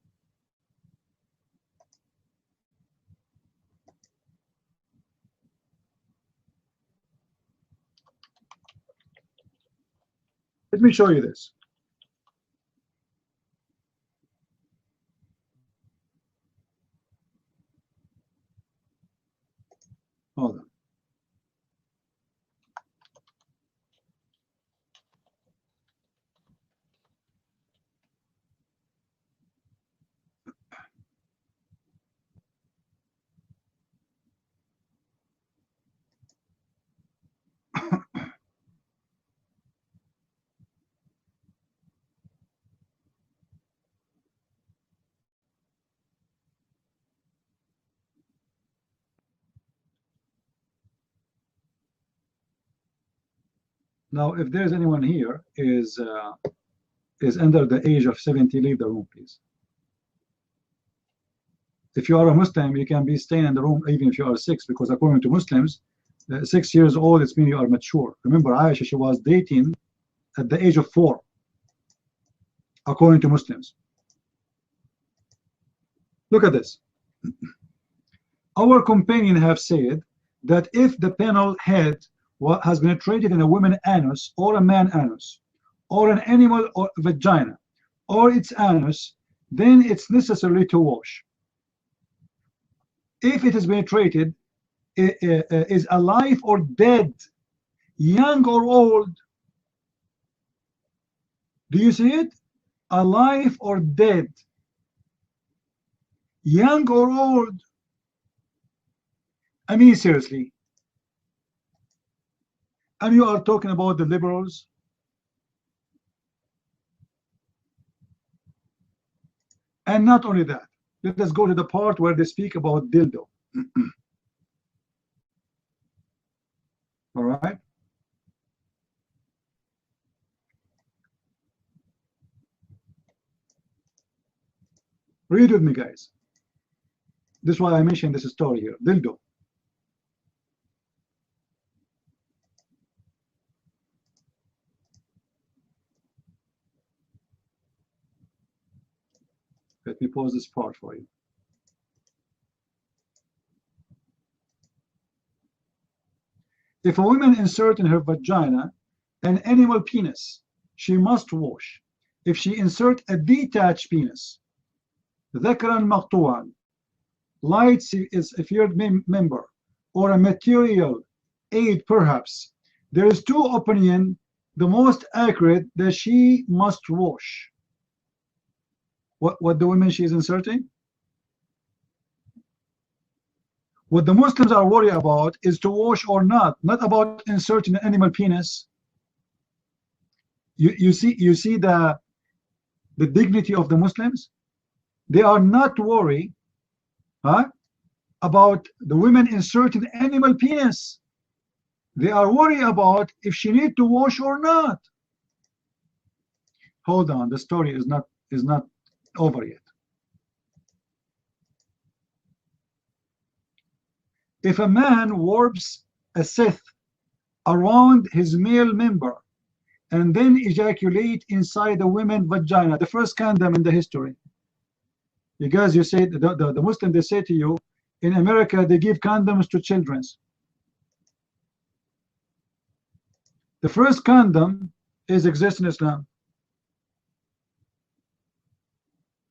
Let me show you this. Hold on. Now, if there's anyone here is under the age of 70, leave the room, please. If you are a Muslim, you can be staying in the room even if you are 6, because according to Muslims, 6 years old, it's means you are mature. Remember, Aisha, she was dating at the age of 4, according to Muslims. Look at this. Our companion have said that if the penal head has penetrated in a woman anus or a man anus or an animal or vagina or its anus, then it's necessary to wash. If it is penetrated, is alive or dead, young or old. Do you see it? Alive or dead, young or old. I mean, seriously. And you are talking about the liberals. And not only that, let us go to the part where they speak about dildo. All right. Read with me, guys. This is why I mentioned this story here. Dildo. Let me pause this part for you. If a woman insert in her vagina an animal penis, she must wash. If she insert a detached penis, ذكرا مقطوعا, light is a severed member, or a material aid perhaps, there is two opinions, the most accurate that she must wash. What the women she is inserting? What the Muslims are worried about is to wash or not about inserting an animal penis. You see the dignity of the Muslims. They are not worried about the women inserting animal penis. They are worried about if she need to wash or not. Hold on, the story is not over yet. If a man warps a scythe around his male member and then ejaculate inside the woman's vagina, the first condom in the history. You guys, you say the Muslim, they say to you, in America they give condoms to children. The first condom exists in Islam.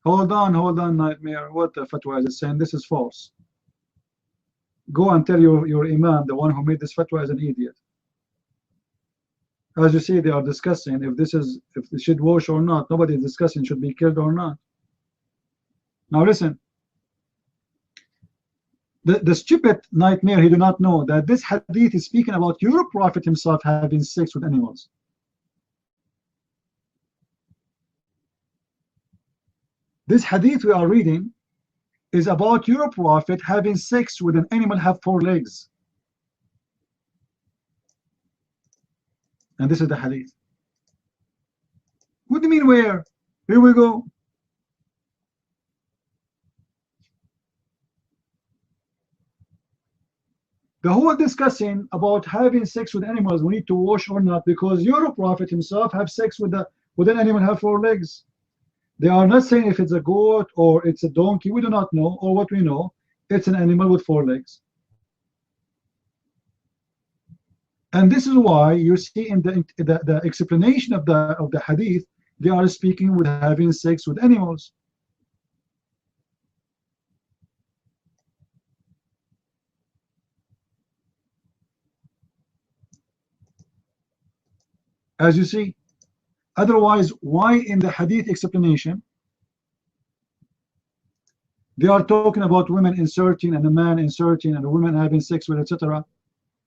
Hold on, Nightmare. What the fatwa is it saying? This is false. Go and tell your imam, the one who made this fatwa, is an idiot. As you see, they are discussing if they should wash or not. Nobody is discussing should be killed or not. Now listen. The stupid Nightmare, he do not know that this hadith is speaking about your Prophet himself having sex with animals. This hadith we are reading is about your Prophet having sex with an animal have 4 legs. And this is the hadith. What do you mean where? Here we go. The whole discussing about having sex with animals, we need to wash or not, because your Prophet himself have sex with an animal have 4 legs. They are not saying if it's a goat or it's a donkey. We do not know, or what we know, it's an animal with 4 legs. And this is why you see in the explanation of the hadith, they are speaking with having sex with animals. As you see. Otherwise, why in the hadith explanation they are talking about women inserting and a man inserting and a woman having sex with, etc.?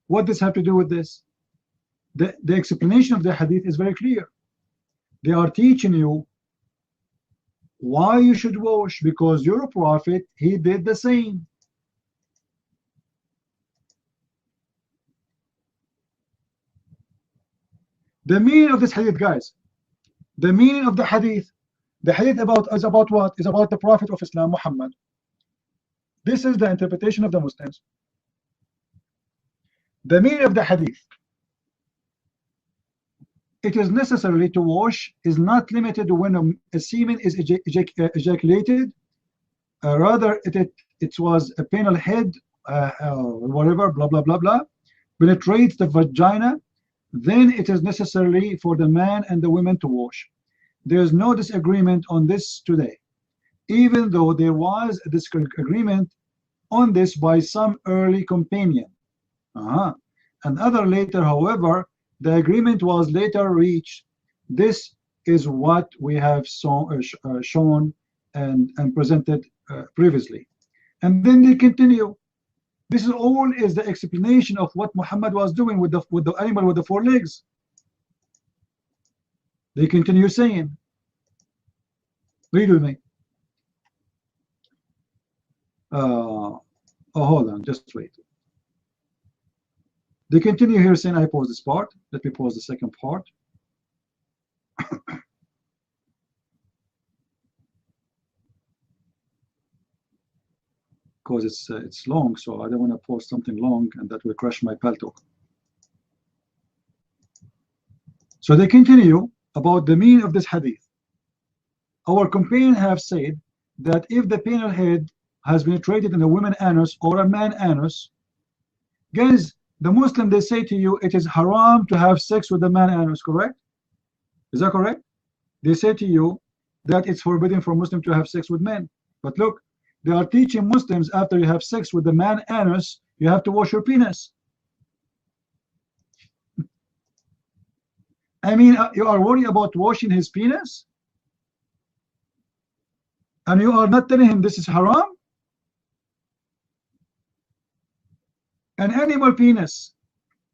What does have to do with this? The explanation of the hadith is very clear. They are teaching you why you should wash, because your Prophet, he did the same. The meaning of this hadith, guys, the meaning of the hadith is about what? Is about the Prophet of Islam, Muhammad. This is the interpretation of the Muslims. The meaning of the hadith, it is necessarily to wash, is not limited to when a semen is ejaculated. Rather, it was a penal head, whatever, blah, blah, blah, blah, penetrates the vagina, then it is necessary for the man and the women to wash. There is no disagreement on this today, even though there was a disagreement on this by some early companion. And other later, however, the agreement was later reached. This is what we have shown and presented previously. And then they continue. This is all is the explanation of what Muhammad was doing with the animal with the 4 legs. They continue saying, read with me. Oh, hold on, just wait. They continue here saying, I pause this part. Let me pause the second part. Because it's long, so I don't want to post something long and that will crash my Paltalk. So they continue about the meaning of this hadith. Our companion have said that if the penal head has penetrated in a woman anus or a man anus, guys, the Muslim, they say to you it is haram to have sex with the man anus, correct? Is that correct? They say to you that it's forbidden for Muslim to have sex with men. But look, they are teaching Muslims after you have sex with the man anus, you have to wash your penis. I mean, you are worried about washing his penis? And you are not telling him this is haram? An animal penis,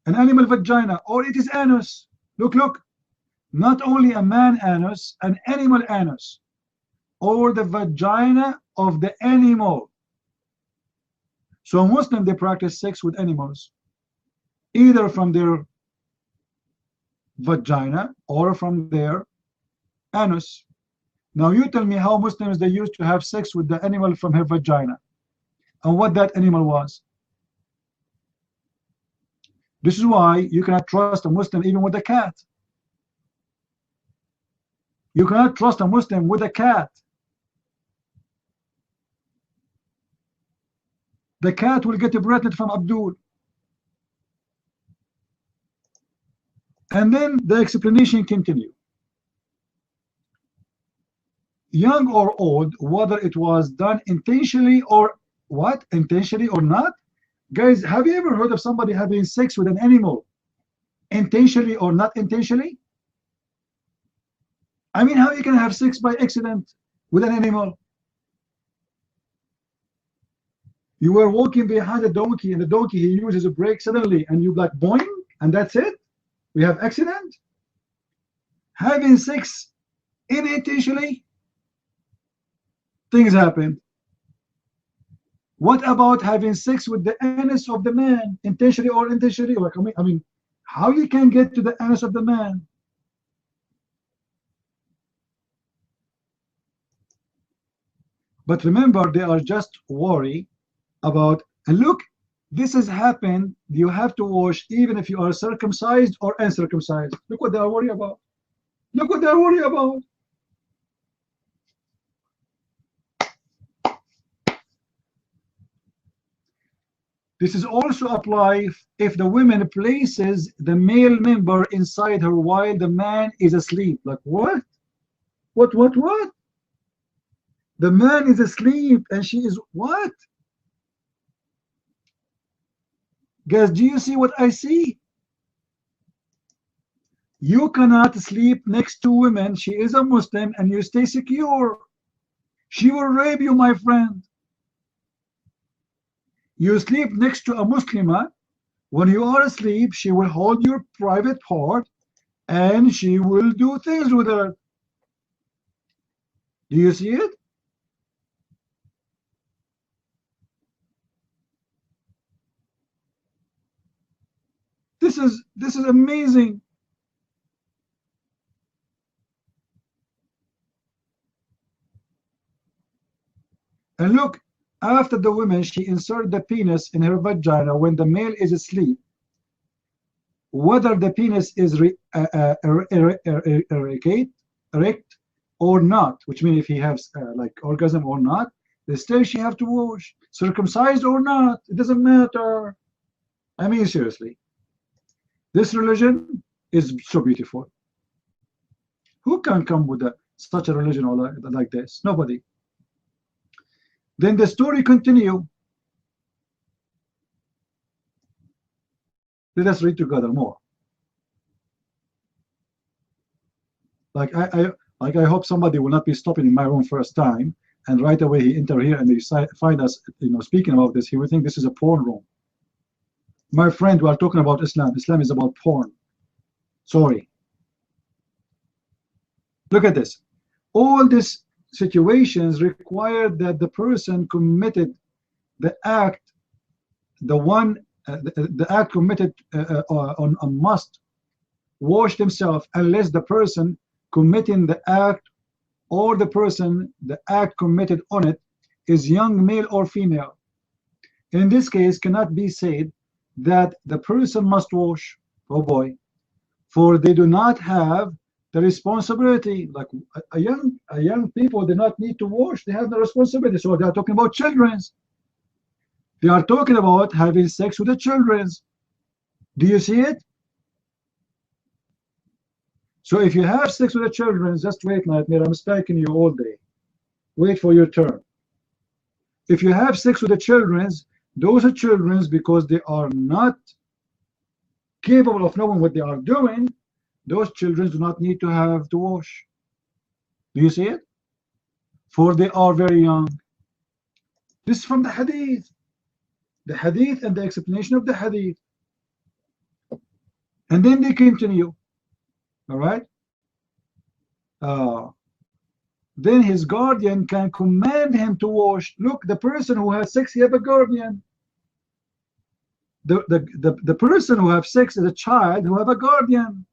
an animal vagina, or it is anus. Look, look. Not only a man anus, an animal anus, or the vagina of the animal. So Muslim, they practice sex with animals, either from their vagina or from their anus. Now you tell me how Muslims they used to have sex with the animal from her vagina and what that animal was. This is why you cannot trust a Muslim even with a cat. You cannot trust a Muslim with a cat. The cat will get pregnant from Abdul. And then the explanation continue. Young or old, whether it was done intentionally or what, intentionally or not. Guys, have you ever heard of somebody having sex with an animal intentionally or not intentionally? I mean, how you can have sex by accident with an animal? You were walking behind a donkey and the donkey, he uses a brake suddenly and you like boing and that's it? We have accident? Having sex unintentionally? Things happen. What about having sex with the anus of the man, intentionally or unintentionally? Like, I mean, how you can get to the anus of the man? But remember, they are just worried about, and look, this has happened. You have to wash even if you are circumcised or uncircumcised. Look what they are worried about. Look what they are worried about. This is also apply if the woman places the male member inside her while the man is asleep. Like what? What? The man is asleep and she is what? Guys, do you see what I see? You cannot sleep next to women. She is a Muslim and you stay secure. She will rape you, my friend. You sleep next to a Muslimah. When you are asleep, she will hold your private part and she will do things with her. Do you see it? This is amazing. And look, after the woman, she inserted the penis in her vagina when the male is asleep. Whether the penis is erect or not, which means if he has like orgasm or not, still she have to wash. Circumcised or not, it doesn't matter. I mean, seriously. This religion is so beautiful. Who can come with such a religion or like this? Nobody. Then the story continue. Let us read together more. Like I hope somebody will not be stopping in my room first time and right away he enter here and they find us, speaking about this. He will think this is a porn room. My friend, we are talking about Islam. Islam is about porn. Sorry. Look at this. All these situations require that the person committed the act, the act committed on must wash themselves unless the person committing the act or the act committed on it is young male or female. In this case, cannot be said that the person must wash. Oh boy, for they do not have the responsibility. Like a young people do not need to wash. They have the responsibility. So they are talking about children. They are talking about having sex with the children. Do you see it? So if you have sex with the children, just wait, Nightmare. I'm spanking you all day. Wait for your turn. If you have sex with the children, those are children because they are not capable of knowing what they are doing. Those children do not need to have to wash. Do you see it? For they are very young. This is from the hadith. The hadith and the explanation of the hadith. And then they continue. All right? Then his guardian can command him to wash. Look, the person who has sex, he have a guardian. The person who has sex is a child who have a guardian.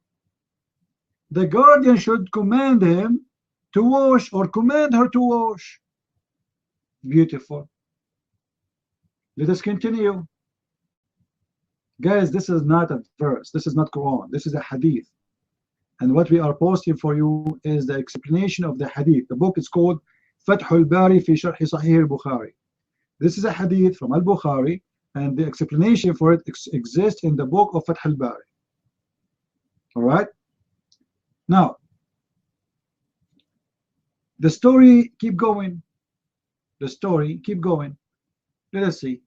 The guardian should command him to wash or command her to wash. Beautiful. Let us continue. Guys, this is not a verse. This is not Quran. This is a hadith. And what we are posting for you is the explanation of the hadith. The book is called Fathul Bari fi Sharh Sahih al-Bukhari. This is a hadith from al-Bukhari, and the explanation for it exists in the book of Fathul Bari. All right? Now, the story keep going. The story keep going. Let us see.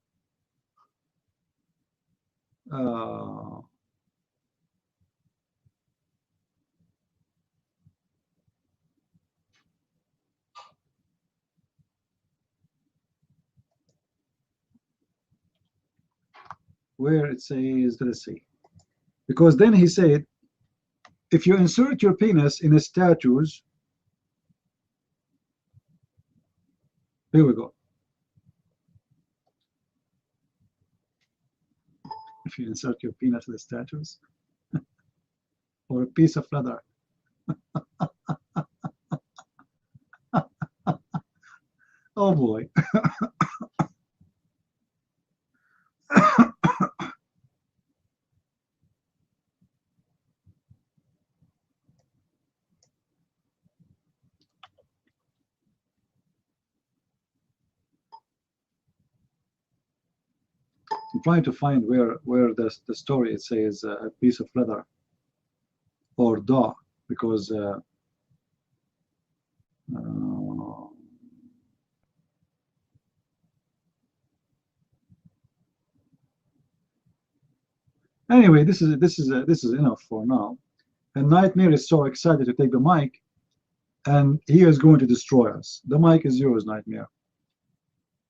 Where it says, let us see. Because then he said, if you insert your penis in a statues, here we go. If you insert your penis in the statues, or a piece of leather. Oh boy. I'm trying to find where the story it says a piece of leather or dog, because anyway, this is enough for now. And Nightmare is so excited to take the mic, and he is going to destroy us. The mic is yours, Nightmare.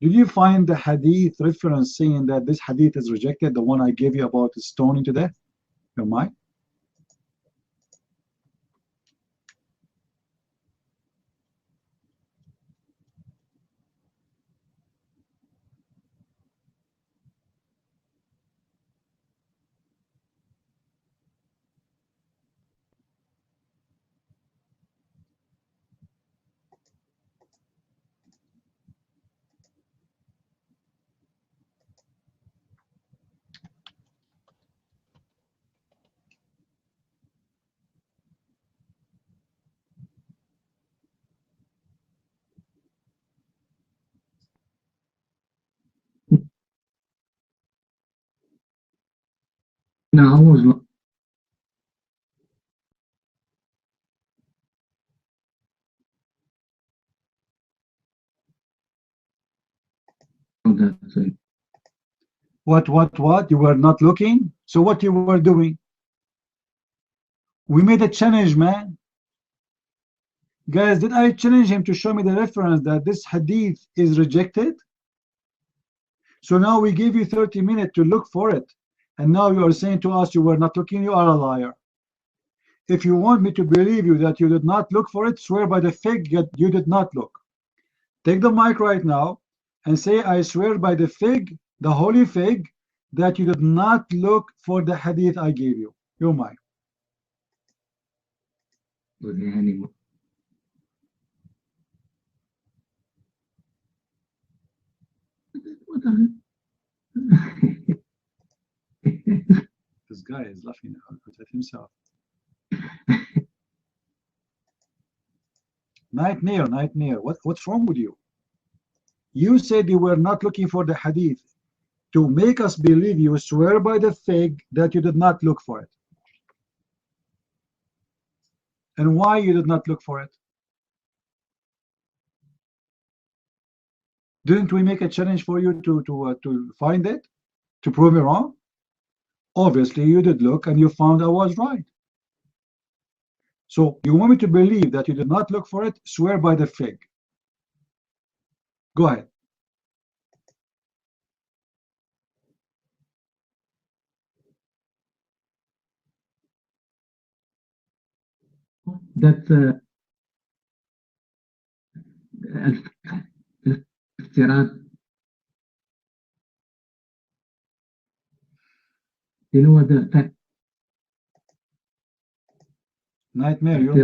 Did you find the hadith reference saying that this hadith is rejected, the one I gave you about the stoning to death? Your mic? No, I was not. That's it. What? You were not looking? So what you were doing? We made a challenge, man. Guys, did I challenge him to show me the reference that this hadith is rejected? So now we give you 30 minutes to look for it. And now you are saying to us you were not looking, you are a liar. If you want me to believe you that you did not look for it, swear by the fig that you did not look. Take the mic right now and say, I swear by the fig, the holy fig, that you did not look for the hadith I gave you. Your mic. This guy is laughing at himself. Nightmare, what's wrong with you? You said you were not looking for the hadith. To make us believe you, swear by the fig that you did not look for it. And why you did not look for it? Didn't we make a challenge for you to find it? To prove me wrong? Obviously you did look and you found I was right. So you want me to believe that you did not look for it? Swear by the fig. Go ahead. That's الافتراض. You know what the Nightmare, you're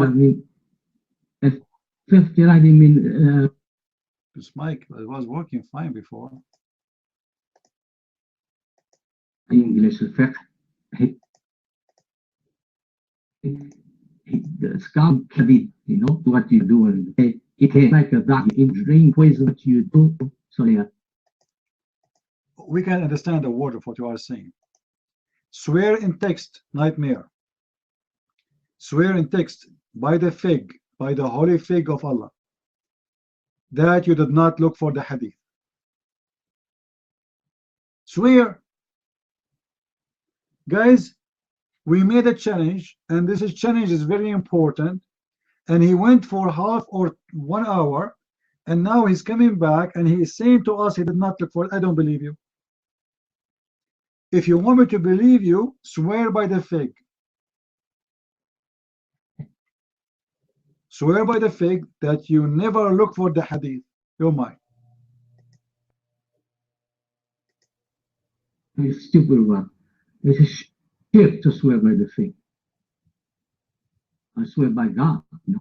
افتراض mean this mic was working fine before. English الفقه. The scam habit, you know what you do, and it is like a dog in drink ways what you do. So yeah. We can understand the word of what you are saying. Swear in text, Nightmare. Swear in text by the fig, by the holy fig of Allah, that you did not look for the hadith. Swear. Guys, we made a challenge, and this challenge is very important, and he went for half or 1 hour, and now he's coming back and he is saying to us he did not look for it. I don't believe you. If you want me to believe you, swear by the fig. Swear by the fig that you never look for the hadith. You're mine. You stupid one. It's a shit to swear by the fig. I swear by God. No.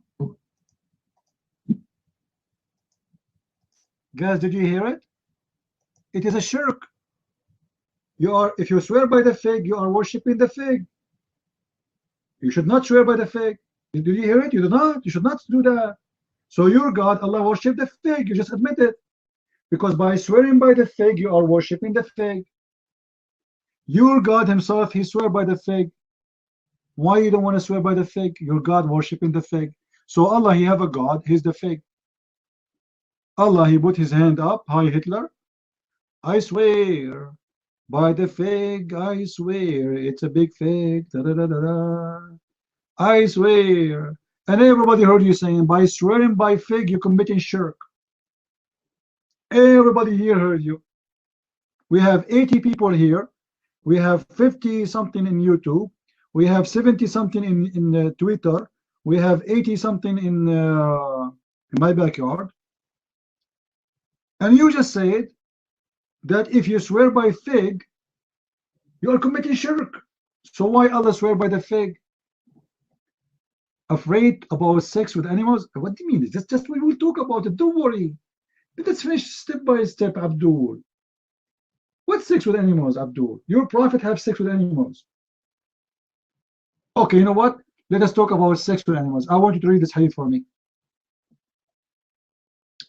Guys, did you hear it? It is a shirk. If you swear by the fig, you are worshipping the fig. You should not swear by the fig. Did you hear it? You do not. You should not do that. So your God, Allah, worship the fig. You just admit it. Because by swearing by the fig, you are worshipping the fig. Your God himself, he swear by the fig. Why you don't want to swear by the fig? Your God worshipping the fig. So Allah, he have a God, he's the fig. Allah, he put his hand up, hi Hitler. I swear by the fig, I swear, it's a big fig. Da, da, da, da, da. I swear. And everybody heard you saying, by swearing by fig, you're committing shirk. Everybody here heard you. We have 80 people here. We have 50 something in YouTube. We have 70 something in Twitter. We have 80 something in my backyard. And you just said that if you swear by fig, you are committing shirk. So why Allah swear by the fig? Afraid about sex with animals? What do you mean? It's just we will talk about it. Don't worry. Let's finish step by step, Abdul. What sex with animals, Abdul? Your prophet have sex with animals. Okay, you know what? Let us talk about sex with animals. I want you to read this hadith for me.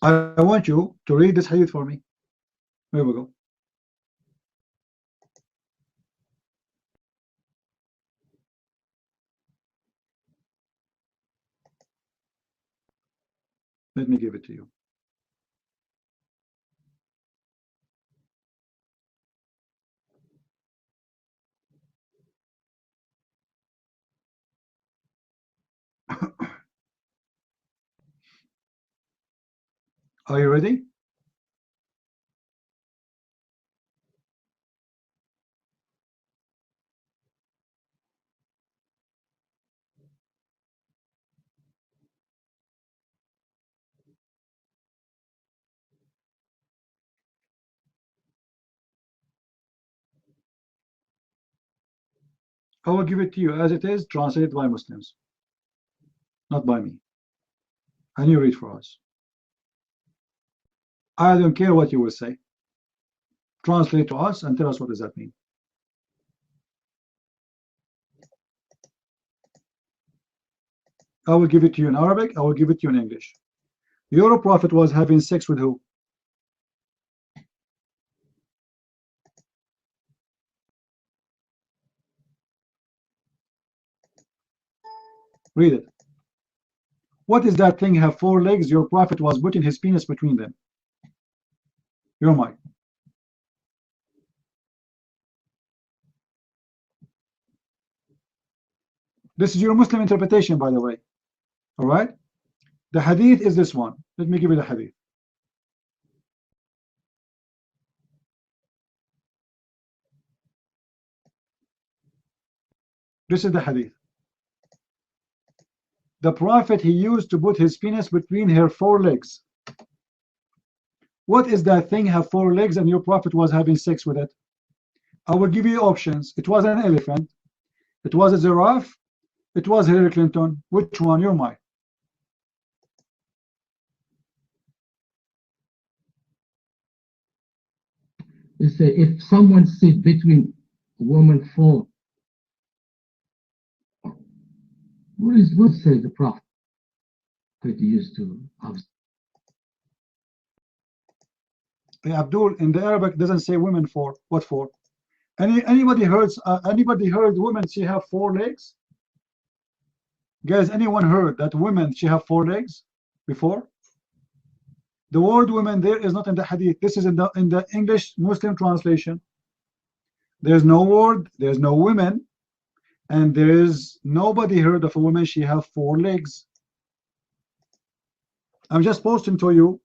I want you to read this hadith for me. Here we go. Let me give it to you. Are you ready? I will give it to you as it is, translated by Muslims, not by me. And you read for us. I don't care what you will say. Translate to us and tell us what does that mean. I will give it to you in Arabic. I will give it to you in English. Your prophet was having sex with who? Read it. What is that thing have 4 legs? Your prophet was putting his penis between them. Your mic. This is your Muslim interpretation, by the way. All right? The hadith is this one. Let me give you the hadith. This is the hadith. The prophet, he used to put his penis between her 4 legs. What is that thing have 4 legs and your prophet was having sex with it? I will give you options. It was an elephant. It was a giraffe. It was Hillary Clinton. Which one? Your mind. You say if someone sits between a woman 4, what say the prophet used to have? Hey, Abdul, in the Arabic doesn't say women 4. What 4? Anybody heard women she have 4 legs? Guys, anyone heard that women she have 4 legs before? The word women there is not in the hadith. This is in the English Muslim translation. There's no word, there's no women, and there is nobody heard of a woman she have 4 legs. I'm just posting to you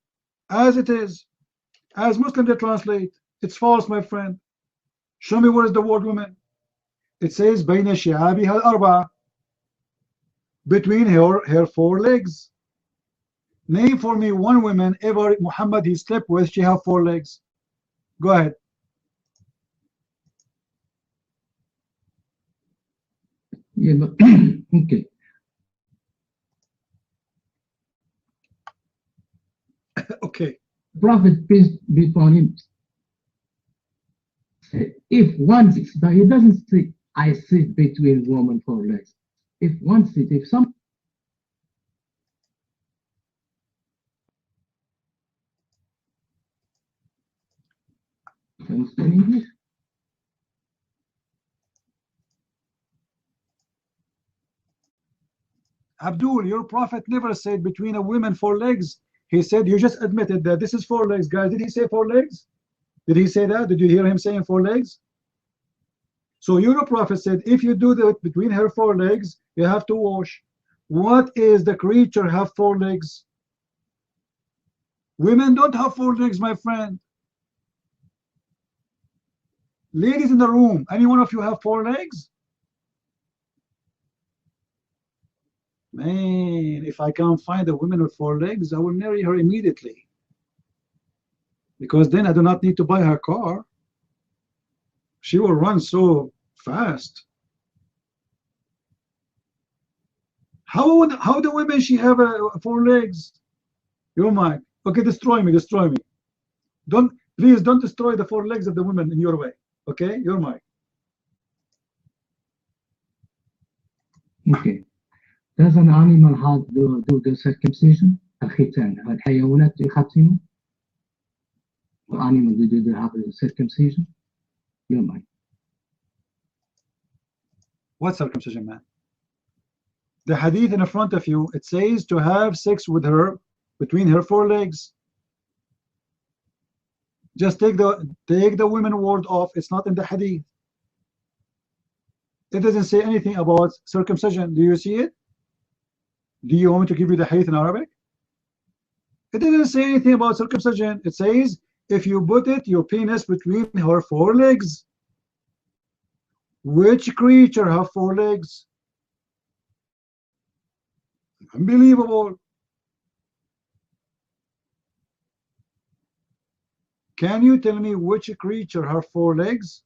as it is, as Muslims they translate. It's false, my friend. Show me where is the word woman. It says bayna shi'abiha al-arba'a, between her 4 legs. Name for me one woman ever Muhammad he slept with, she have 4 legs. Go ahead. Yeah, but okay. Okay. Prophet, peace be upon him, said, if one sits, but he doesn't say, I sit between woman 4 legs. If one sits, if some understand English? Abdul, your prophet never said between a woman 4 legs. He said, you just admitted that this is 4 legs, guys. Did he say 4 legs? Did he say that? Did you hear him saying 4 legs? So your prophet said, if you do that between her 4 legs, you have to wash. What is the creature have 4 legs? Women don't have 4 legs, my friend. Ladies in the room, any one of you have 4 legs? Man, if I can't find a woman with 4 legs, I will marry her immediately. Because then I do not need to buy her car. She will run so fast. How the women she have 4 legs? You're mine. Okay, destroy me. Please don't destroy the 4 legs of the women in your way. Okay, you're mine. Okay. Does an animal have do the circumcision? الختان. الحيوانات يختنوا. The animal do they have the circumcision? You're mine. What circumcision, man? The hadith in front of you, it says to have sex with her between her forelegs. Just take the women word off. It's not in the hadith. It doesn't say anything about circumcision. Do you see it? Do you want me to give you the hadith in Arabic? It doesn't say anything about circumcision. It says if you put your penis between her forelegs. Which creature have four legs? Unbelievable. Can you tell me which creature have four legs?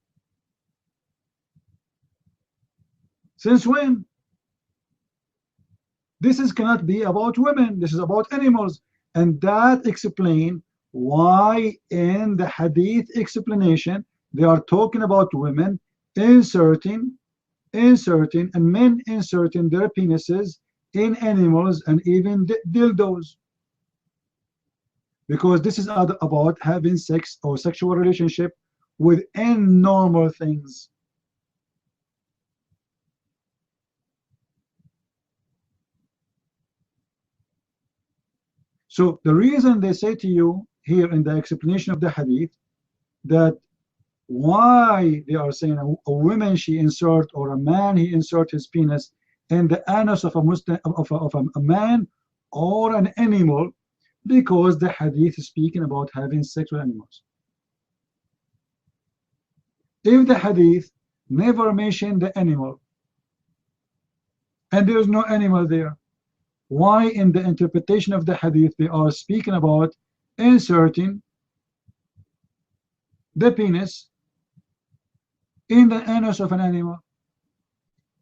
Since when? Cannot be about women. This is about animals. And that explains why in the hadith explanation they are talking about women inserting and men inserting their penises in animals and even dildos. Because this is about having sex or sexual relationship within normal things. So the reason they say to you here in the explanation of the hadith that why they are saying a woman she insert or a man he insert his penis in the anus of a Muslim of a man or an animal, because the hadith is speaking about having sex with animals. If the hadith never mentioned the animal and there is no animal there, why in the interpretation of the hadith they are speaking about inserting the penis in the anus of an animal?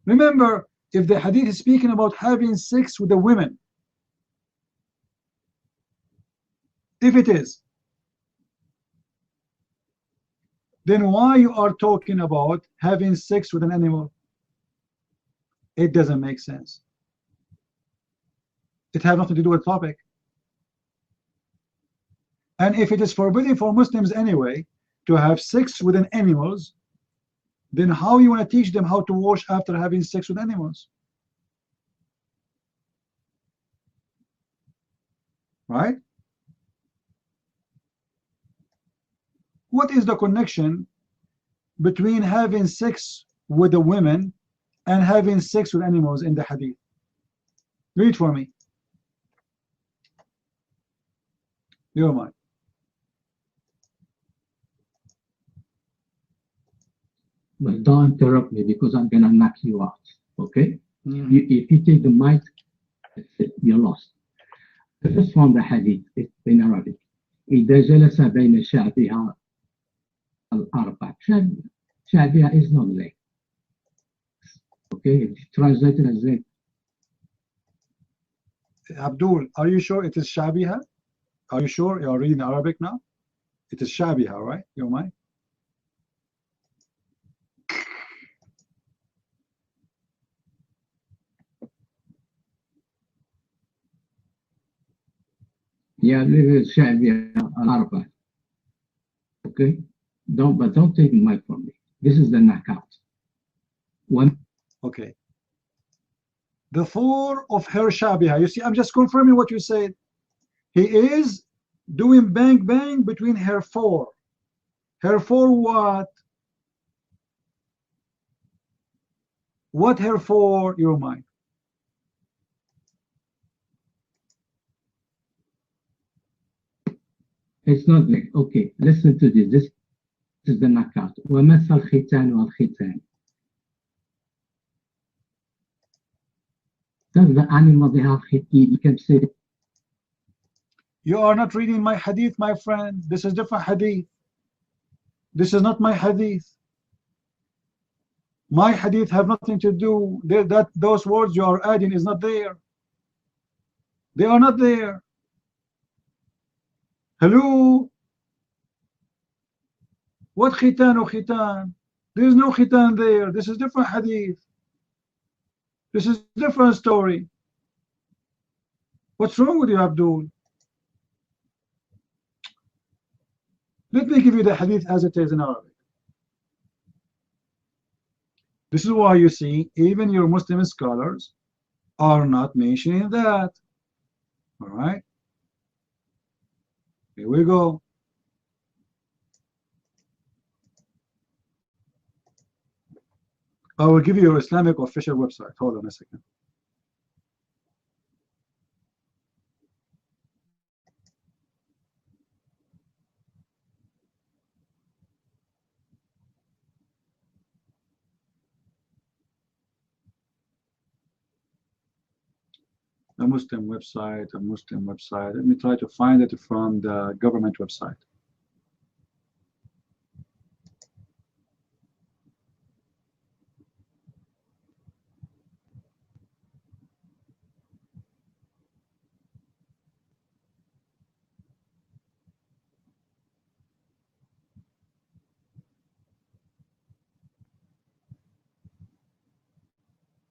Remember, if the hadith is speaking about having sex with the women, if it is, then why you are talking about having sex with an animal? It doesn't make sense. It has nothing to do with the topic. And if it is forbidden for Muslims anyway to have sex with animals, then how you want to teach them how to wash after having sex with animals? Right? What is the connection between having sex with the women and having sex with animals in the hadith? Read for me. Your mind. But don't interrupt me because I'm gonna knock you out. Okay? If you take the mic, you're lost. The first one, the hadith, it's in Arabic. إذا جلس بين شعبها الأربع. شعبها is not leg. Okay? If you translate it as leg. Abdul, are you sure it is shabiha? Are you sure you are reading Arabic now? It is shabiha, right? Your mind? Yeah, شعبها الأربع. Okay? Don't take the mic from me. This is the knockout. One. Okay. The four of her shabiha. You see, I'm just confirming what you said. He is doing bang bang between her four. Her four what? What her four, your mind? It's not like, okay, listen to this. This is the knockout. وَمَثَ الْخِتَانُ وَالْخِتَانِ. Does the animal they have you can say it. You are not reading my hadith, my friend. This is different hadith. This is not my hadith. My hadith have nothing to do. Those words you are adding is not there. They are not there. Hello? What khitan or khitan? There is no khitan there. This is different hadith. This is different story. What's wrong with you, Abdul? Let me give you the hadith as it is in Arabic. This is why you see even your Muslim scholars are not mentioning that. All right? Here we go. I will give you your Islamic official website. Hold on a second. A Muslim website, a Muslim website. Let me try to find it from the government website.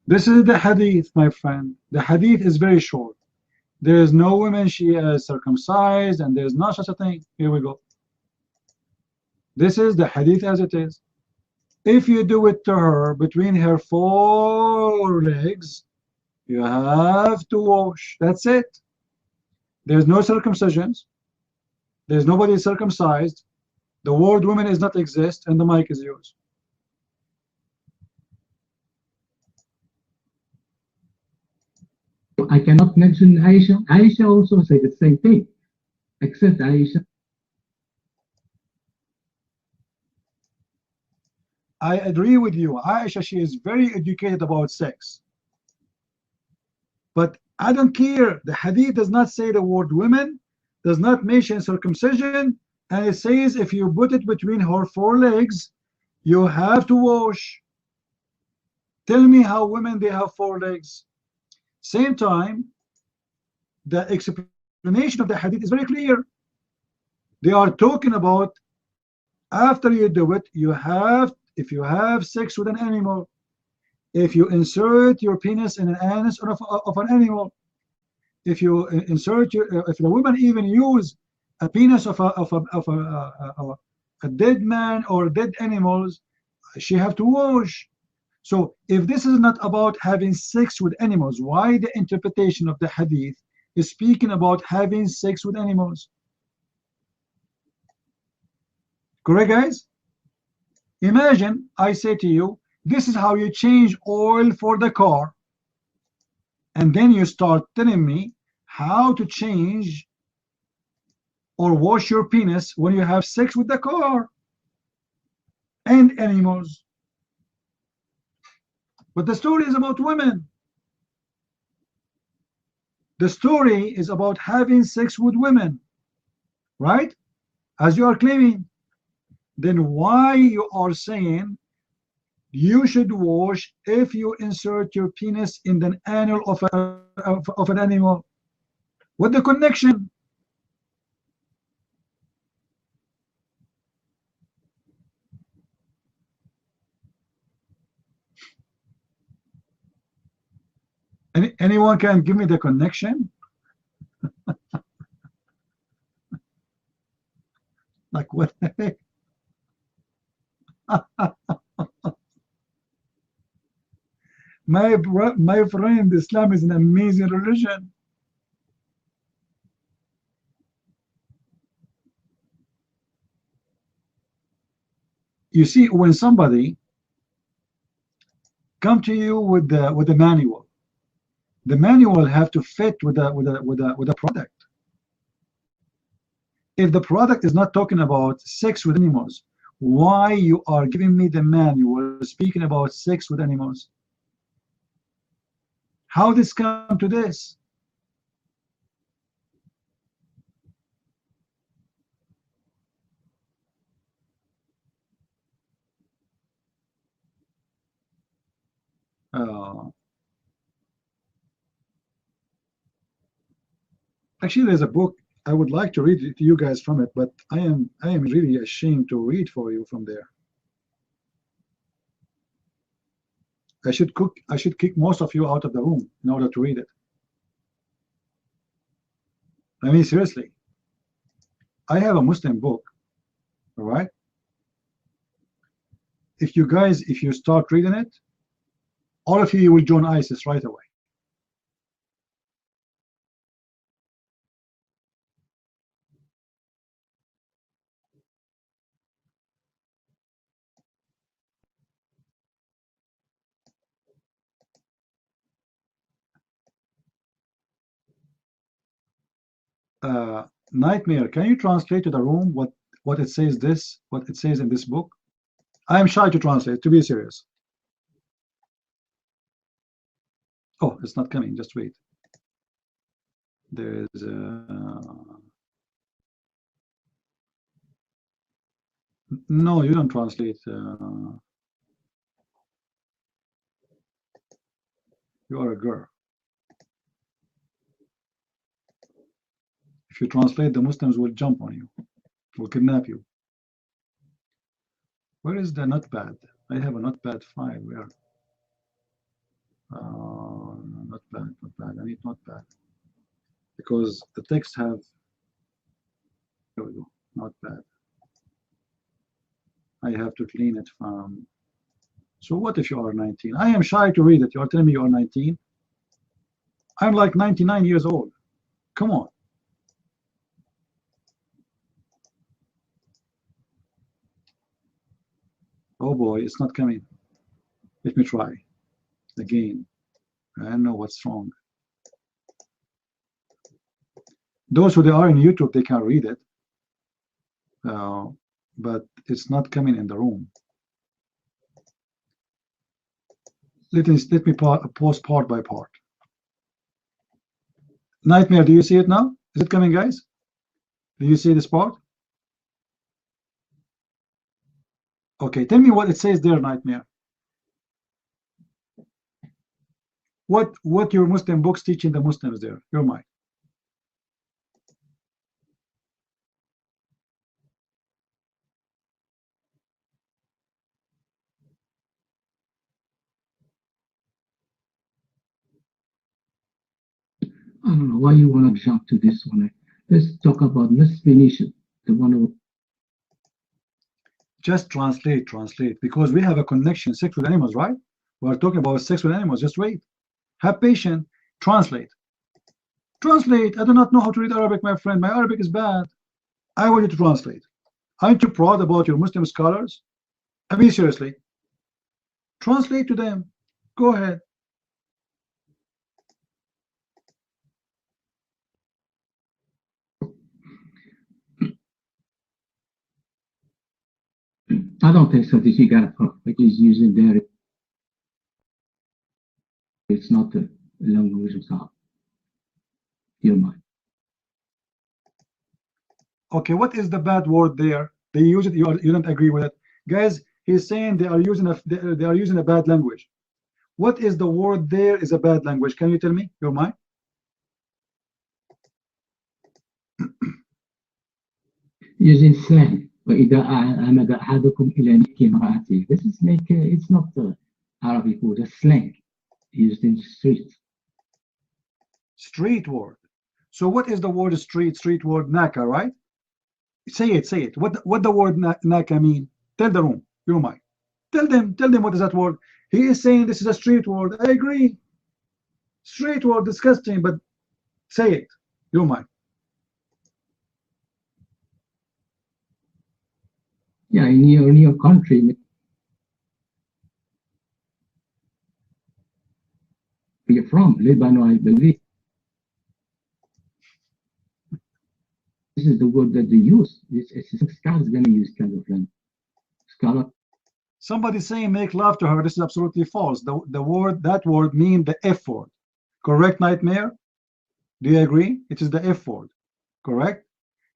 This is the hadith, my friend. The hadith is very short. There is no woman she is circumcised, and there is not such a thing. Here we go. This is the hadith as it is. If you do it to her between her forelegs, you have to wash. That's it. There's no circumcisions. There's nobody circumcised. The word woman does not exist, and the mic is yours. I cannot mention Aisha. Aisha also said the same thing, except Aisha. I agree with you. Aisha, she is very educated about sex. But I don't care. The hadith does not say the word women, does not mention circumcision, and it says if you put it between her forelegs, you have to wash. Tell me how women, they have forelegs. Same time, the explanation of the hadith is very clear. They are talking about after you do it, you have, if you have sex with an animal, if you insert your penis in an anus of an animal, if you insert your, if the woman even use a penis of a dead man or dead animals, she have to wash. So if this is not about having sex with animals, why the interpretation of the hadith is speaking about having sex with animals? Correct, guys? Imagine I say to you, this is how you change oil for the car, and then you start telling me how to change or wash your penis when you have sex with the car and animals. But the story is about women. The story is about having sex with women, right? As you are claiming. Then why you are saying you should wash if you insert your penis in the anal of an animal? What the connection? Anyone can give me the connection? Like what the heck? My friend, Islam is an amazing religion. You see, when somebody come to you with the manual, the manual have to fit with the product. If the product is not talking about sex with animals, why you are giving me the manual speaking about sex with animals? How this come to this? Actually, there's a book I would like to read it to you guys from it, but I am really ashamed to read for you from there. I should kick most of you out of the room in order to read it. I mean, seriously. I have a Muslim book, all right? If you start reading it, all of you will join ISIS right away. Nightmare, can you translate to the room what it says what it says in this book? I am shy to translate, to be serious. Oh, it's not coming, just wait. There's no, you don't translate. You are a girl. If you translate, the Muslims will jump on you, will kidnap you. Where is the notepad? I have a notepad file. Where? Notepad. I need notepad because the text have. Here we go. Notepad. I have to clean it from. So what if you are 19? I am shy to read it. You are telling me you are 19? I'm like 99 years old. Come on. Oh boy, it's not coming. Let me try again. I don't know what's wrong. Those who are in YouTube, they can read it, but it's not coming in the room. Let me pause part by part. Nightmare, do you see it now? Is it coming, guys? Do you see this part? Okay, tell me what it says there, Nightmare. What your Muslim books teaching the Muslims there? Your mind. I don't know why you want to jump to this one. Let's talk about misfinition, the one who. Just translate, because we have a connection, sex with animals, right? We're talking about sex with animals. Just wait. Have patience. Translate. Translate. I do not know how to read Arabic, my friend. My Arabic is bad. I want you to translate. Aren't you proud about your Muslim scholars? I mean, seriously. Translate to them. Go ahead. I don't think so. That you got a problem. He's using there. It's not the language of thought. Your mind. Okay, what is the bad word there? They use it. You don't agree with it, guys. He's saying they are using a bad language. What is the word there is a bad language? Can you tell me? Your mind. Using slang. وإذا أعمد أحدكم إلى نك امرأته. This is like it's not Arabic word, it's slang used in the street. Street word. So what is the word street? Street word naka, right? Say it. What the word naka mean? Tell the room. Your mind. Tell them what is that word. He is saying this is a street word. I agree. Street word, disgusting, but say it. Your mind. Yeah, in your country. You're from Lebanon, I believe. This is the word that they use. Scholar is going to use kind of language. Scholar. Somebody saying make love to her. This is absolutely false. That word mean the F word. Correct, Nightmare? Do you agree? It is the F word. Correct?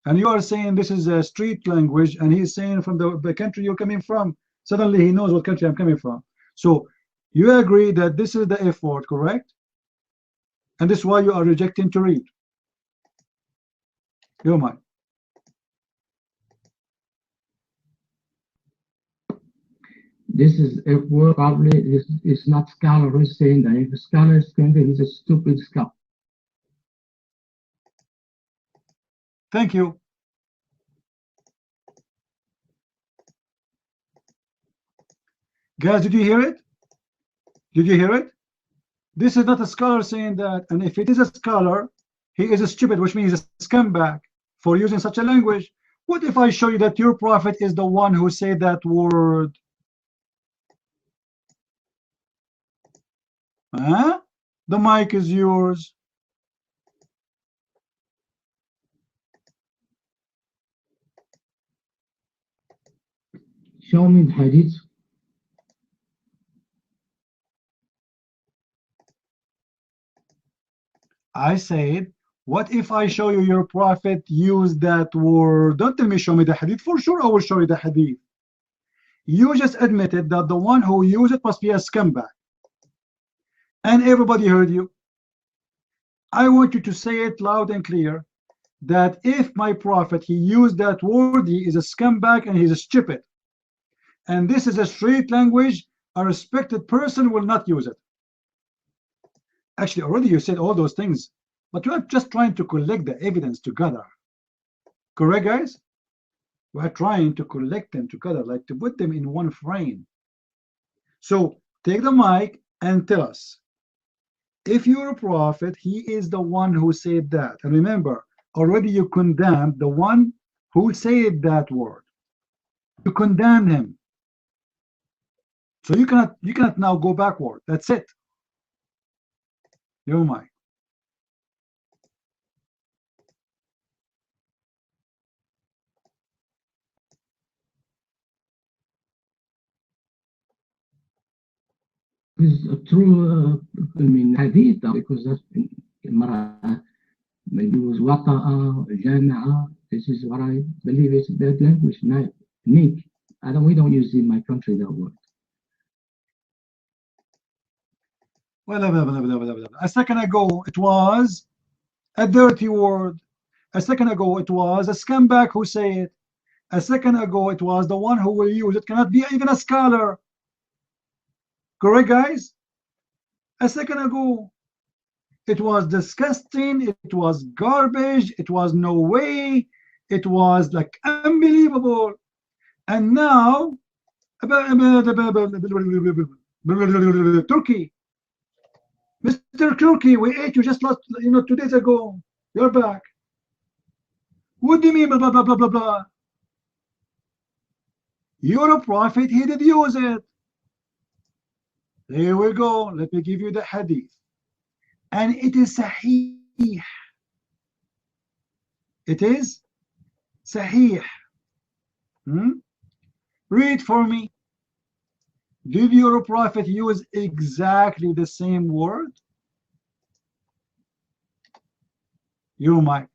And you are saying this is a street language, and he's saying from the country you're coming from. Suddenly he knows what country I'm coming from. So you agree that this is the F word, correct? And this is why you are rejecting to read. Your mind. This is a word probably it's not scholar who's saying that. If a scholar is saying that, he's a stupid scholar. Thank you. Guys, did you hear it? Did you hear it? This is not a scholar saying that, and if it is a scholar, he is a stupid, which means a scumbag for using such a language. What if I show you that your prophet is the one who said that word? Huh? The mic is yours. Show me the hadith. I said, what if I show you your prophet used that word? Don't tell me show me the hadith. For sure I will show you the hadith. You just admitted that the one who used it must be a scumbag. And everybody heard you. I want you to say it loud and clear that if my prophet, he used that word, he is a scumbag and he's a stupid. And this is a street language, a respected person will not use it. Actually, already you said all those things, but you are just trying to collect the evidence together. Correct, guys? We are trying to collect them together, like to put them in one frame. So take the mic and tell us, if you're a prophet, he is the one who said that. And remember, already you condemned the one who said that word. You condemn him. So you cannot now go backward. That's it. Your mic. This is a true, I mean, hadith, because that's maybe it was waqa'a, jama'a. This is what I believe is that language. Nick, we don't use in my country that word. Well, a second ago it was a dirty word. A second ago it was a scumbag who said it. A second ago it was the one who will use it cannot be even a scholar. Correct, guys? A second ago it was disgusting, it was garbage, it was no way, it was like unbelievable. And now Turkey, Mr. Turkey, we ate you just last 2 days ago. You're back. What do you mean blah blah blah blah blah blah? You're a prophet, he did use it. Here we go. Let me give you the hadith. And it is sahih. It is sahih. Read for me. Did your prophet use exactly the same word? You might.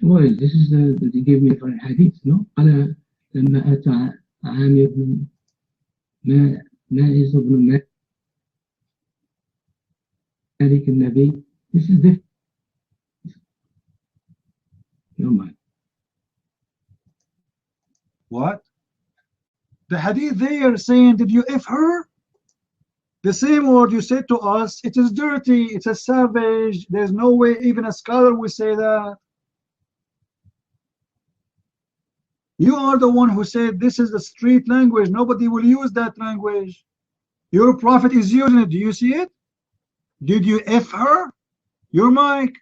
Well, this is they gave me for hadith, no? قال لما أتى عامر بن مائز بن مالك النبي. This is different. No man. What? The hadith there saying, did you F her? The same word you said to us, it is dirty, it's a savage, there's no way even a scholar will say that. You are the one who said this is the street language, nobody will use that language. Your prophet is using it, do you see it? Did you F her? Your mic.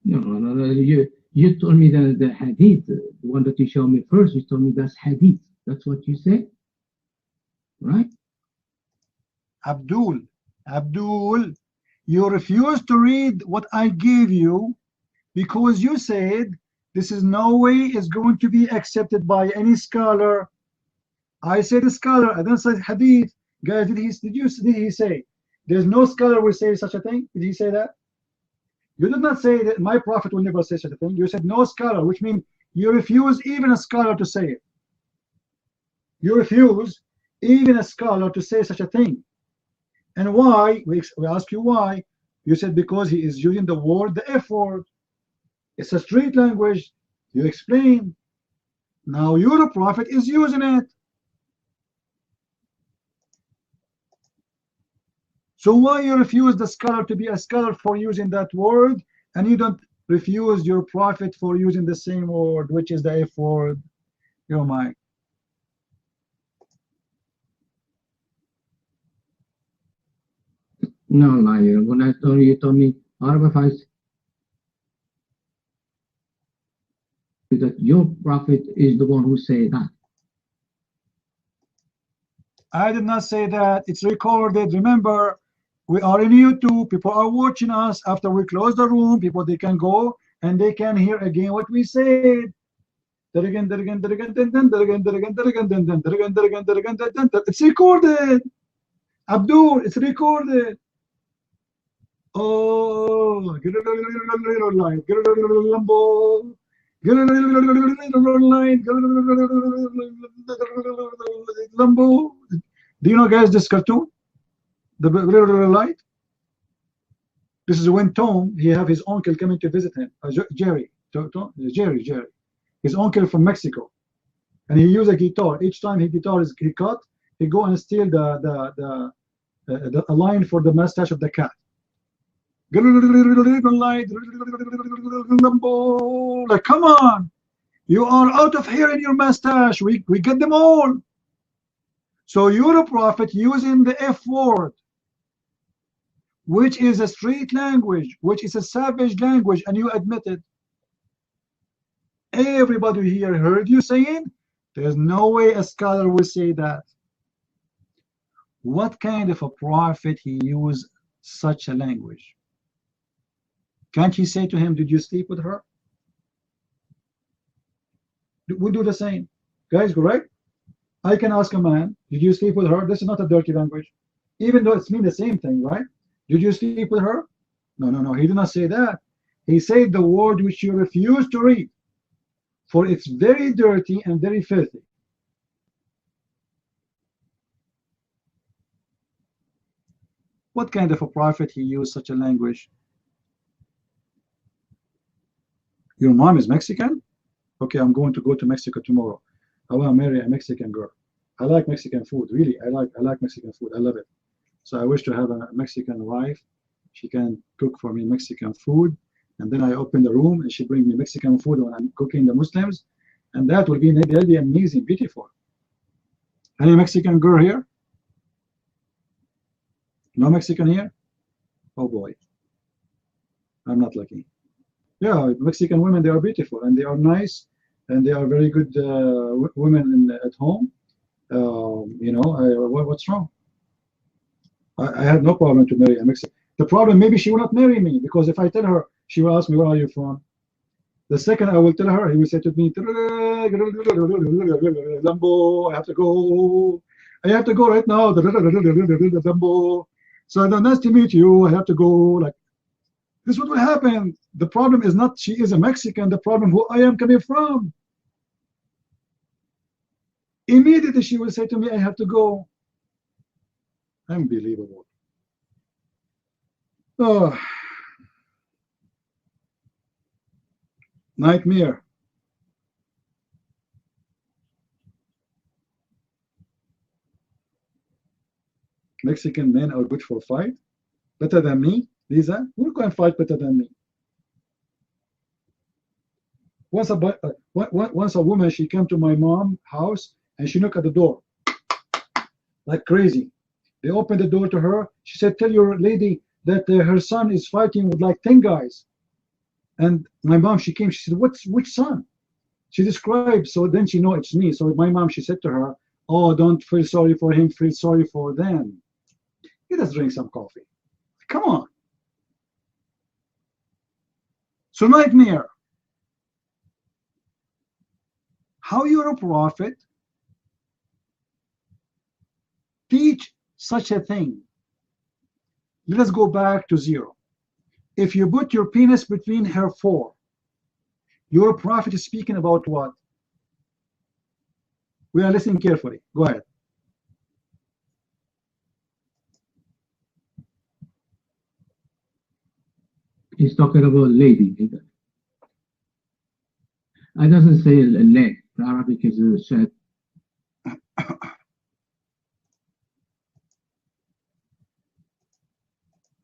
No, you told me that the hadith, the one that you showed me first, you told me that's hadith. That's what you said, right? Abdul, you refused to read what I gave you because you said this is no way is going to be accepted by any scholar. I said a scholar, I don't say hadith. Guys, did he say there's no scholar will say such a thing? Did he say that? You did not say that my prophet will never say such a thing. You said no scholar, which means you refuse even a scholar to say it. You refuse even a scholar to say such a thing. And why? We ask you why. You said because he is using the word, the F word. It's a street language. You explain. Now your prophet is using it. So why you refuse the scholar to be a scholar for using that word, and you don't refuse your prophet for using the same word, which is the F word? Your mic. No, liar. When I told you told me, Arabic that your prophet is the one who said that. I did not say that. It's recorded. Remember, we are in YouTube. People are watching us. After we close the room, people, they can go and they can hear again what we said. It's recorded. Abdul, it's recorded. Oh, get a little line, get a little Lambo, get a little line, get a little Lambo. Do you know, guys, this cartoon? The little light? This is when Tom, he have his uncle coming to visit him, Jerry, Jerry, his uncle from Mexico, and he use a guitar. Each time his guitar is cut, he go and steal a line for the mustache of the cat. Like, come on, you are out of here in your mustache. We get them all. So you're a prophet using the F word, which is a street language, which is a savage language, and you admit it. Everybody here heard you saying, there's no way a scholar will say that. What kind of a prophet he used such a language? Can't you say to him, did you sleep with her? We do the same. Guys, correct? I can ask a man, did you sleep with her? This is not a dirty language. Even though it's mean the same thing, right? Did you sleep with her? No, he did not say that. He said the word which you refuse to read, for it's very dirty and very filthy. What kind of a prophet he used such a language? Your mom is Mexican? Okay, I'm going to go to Mexico tomorrow. I want to marry a Mexican girl. I like Mexican food, really. I like Mexican food. I love it. So I wish to have a Mexican wife. She can cook for me Mexican food, and then I open the room and she bring me Mexican food when I'm cooking the Muslims, and that will be amazing, beautiful. Any Mexican girl here? No Mexican here? Oh boy, I'm not lucky. Yeah, Mexican women, they are beautiful and they are nice and they are very good women at home. You know, what's wrong? I have no problem to marry a Mexican. The problem, maybe she will not marry me, because if I tell her, she will ask me, where are you from? The second I will tell her, he will say to me, Lambo, I have to go. I have to go right now. Lambo. So nice to meet you. I have to go. Like, this is what will happen. The problem is not she is a Mexican. The problem who I am coming from. Immediately she will say to me, I have to go. Unbelievable. Oh, nightmare. Mexican men are good for fight, better than me. Lisa, who can fight better than me? Once a woman, she came to my mom's house and she knocked at the door like crazy. They opened the door to her. She said, tell your lady that her son is fighting with like 10 guys. And my mom, she came, she said, which son? She described, so then she know it's me. So my mom, she said to her, oh, don't feel sorry for him, feel sorry for them. Let us drink some coffee. Come on. So nightmare. How you're a prophet? Teach such a thing. Let us go back to zero. If you put your penis between her four, your prophet is speaking about what? We are listening carefully. Go ahead. He's talking about lady. It doesn't say a leg. The Arabic is a shed.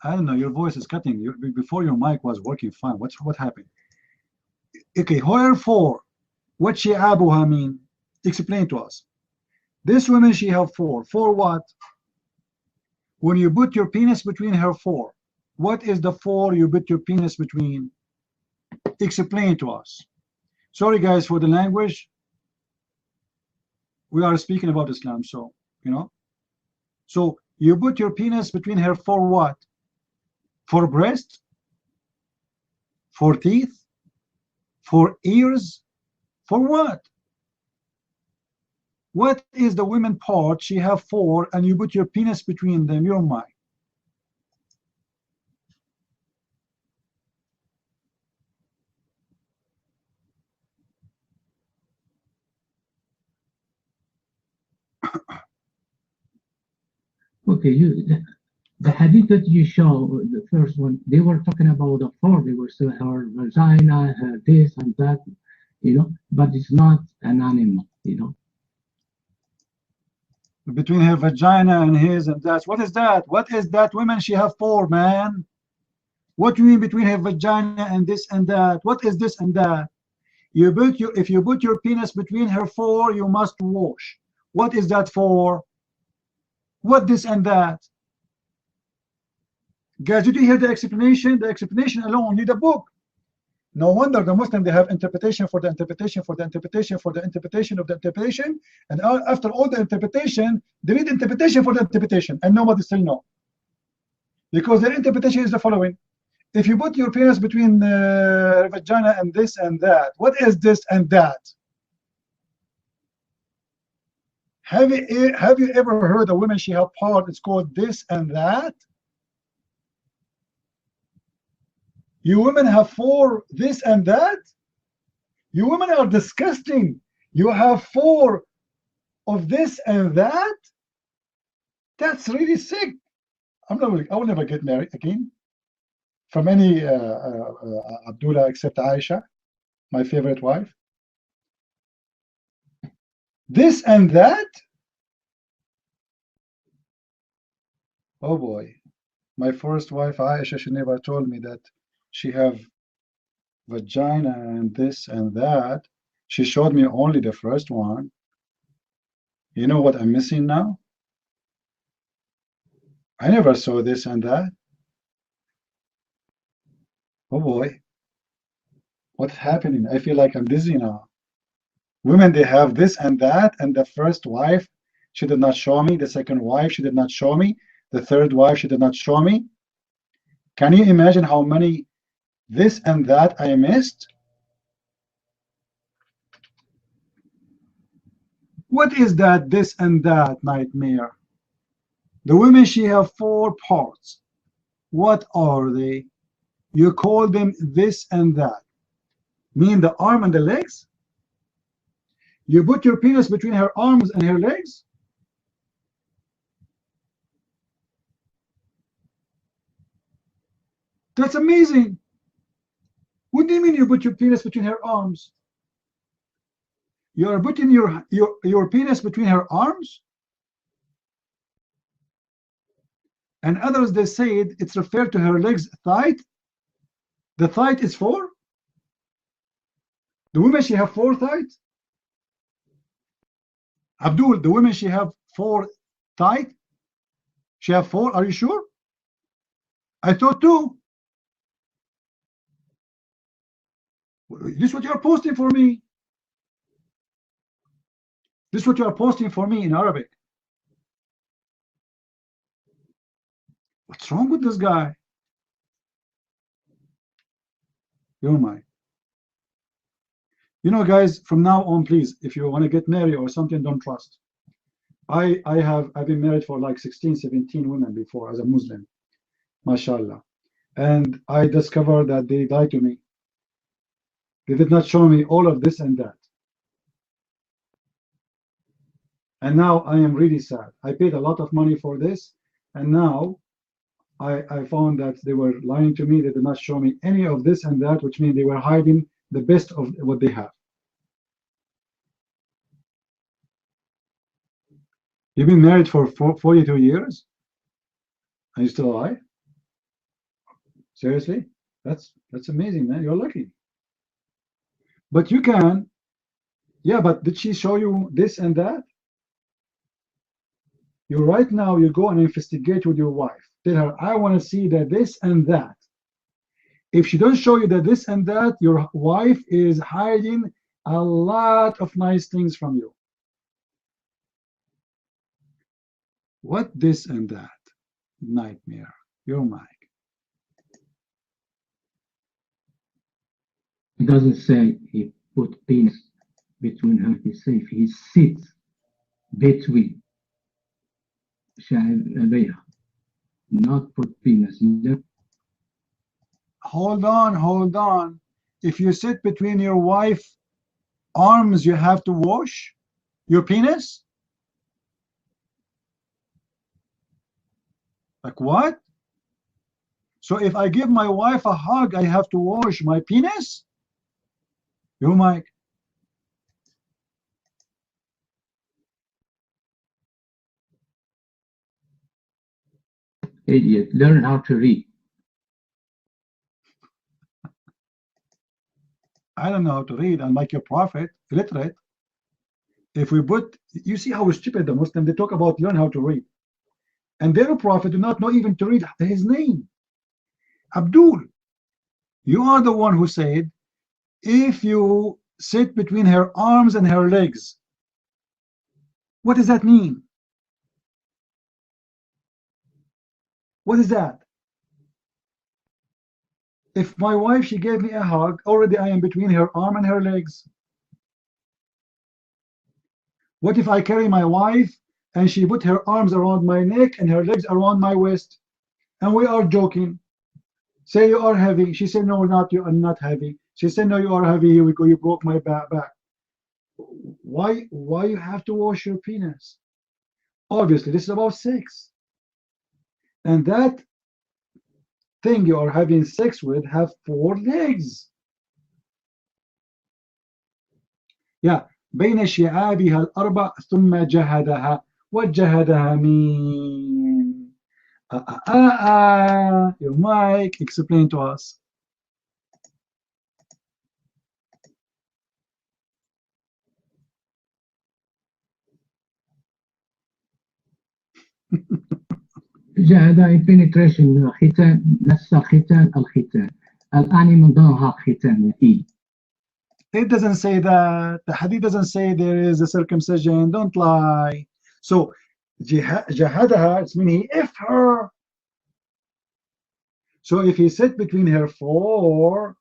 I don't know, your voice is cutting. Before your mic was working fine. What happened? Okay, where for? What shi'abuha mean? Explain to us. This woman, she have four. For what? When you put your penis between her four, what is the four you put your penis between? Explain to us. Sorry guys for the language. We are speaking about Islam, so you know. So you put your penis between her for what? For breast? For teeth? For ears? For what? What is the women part she have four and you put your penis between them? You're mine. Okay, the hadith that you show, the first one, they were talking about the four. They were saying her vagina, her this and that, you know, but it's not an animal, you know. Between her vagina and his and that. What is that? What is that? Women she have four, man. What do you mean between her vagina and this and that? What is this and that? If you put your penis between her four, you must wash. What is that for? What this and that? Guys, did you hear the explanation? The explanation alone need a book. No wonder the Muslim, they have interpretation for the interpretation for the interpretation for the interpretation of the interpretation, and after all the interpretation, they need interpretation for the interpretation, and nobody say no. Because their interpretation is the following: if you put your penis between the vagina and this and that, what is this and that? Have you ever heard a woman she have part? It's called this and that. You women have four this and that. You women are disgusting. You have four of this and that. That's really sick. I will never get married again from any Abdullah except Aisha, my favorite wife. This and that. Oh boy, my first wife Aisha, she never told me that she have vagina and this and that. She showed me only the first one. You know what I'm missing now? I never saw this and that. Oh boy, what's happening? I feel like I'm dizzy now. Women, they have this and that, and the first wife, she did not show me. The second wife, she did not show me. The third wife, she did not show me. Can you imagine how many this and that I missed? What is that this and that nightmare? The women, she have four parts. What are they? You call them this and that. Mean the arm and the legs? You put your penis between her arms and her legs? That's amazing. What do you mean you put your penis between her arms? You are putting your penis between her arms? And others, they say it's referred to her legs, thigh. The thigh is four? The women, she have four thighs? Abdul, the women, she have four thighs? She have four, are you sure? I thought two. This is what you are posting for me. This is what you are posting for me in Arabic. What's wrong with this guy? You're mine. You know, guys, from now on, please, if you want to get married or something, don't trust. I've been married for like 16, 17 women before as a Muslim, mashallah. And I discovered that they lied to me. They did not show me all of this and that. And now I am really sad. I paid a lot of money for this, and now I found that they were lying to me. They did not show me any of this and that, which means they were hiding the best of what they have. You've been married for 42 years? Are you still alive? Seriously? That's amazing, man. You're lucky. But you can. Yeah, but did she show you this and that? You right now, you go and investigate with your wife. Tell her, I want to see that this and that. If she don't show you that this and that, your wife is hiding a lot of nice things from you. What this and that? Nightmare. Your mic. He doesn't say he put penis between her. He says he sits between شعريها, not put penis. Hold on, hold on. If you sit between your wife's arms, you have to wash your penis? Like what? So if I give my wife a hug, I have to wash my penis? Your mic. Idiot, learn how to read. I don't know how to read. I'm like your prophet, illiterate. If we put, you see how stupid the Muslim, they talk about learn how to read. And their prophet do not know even to read his name. Abdul, you are the one who said, if you sit between her arms and her legs, what does that mean? What is that? If my wife, she gave me a hug, already I am between her arm and her legs. What if I carry my wife and she put her arms around my neck and her legs around my waist, and we are joking? Say you are heavy. She said, no, not you are not heavy. She said, no, you are heavy. Here we go. You broke my back. Why you have to wash your penis? Obviously, this is about sex. And that thing you are having sex with have 4 legs. Yeah. بين شعابها الأربع ثم جهدها. What جهدها mean? Your mic, explain to us. جهد penetration ختان نفس ختان الختان الآن من ضمنها ختان It doesn't say that. The hadith doesn't say there is a circumcision. Don't lie. So jahadaha, it's meaning he if her. So if he sit between her four,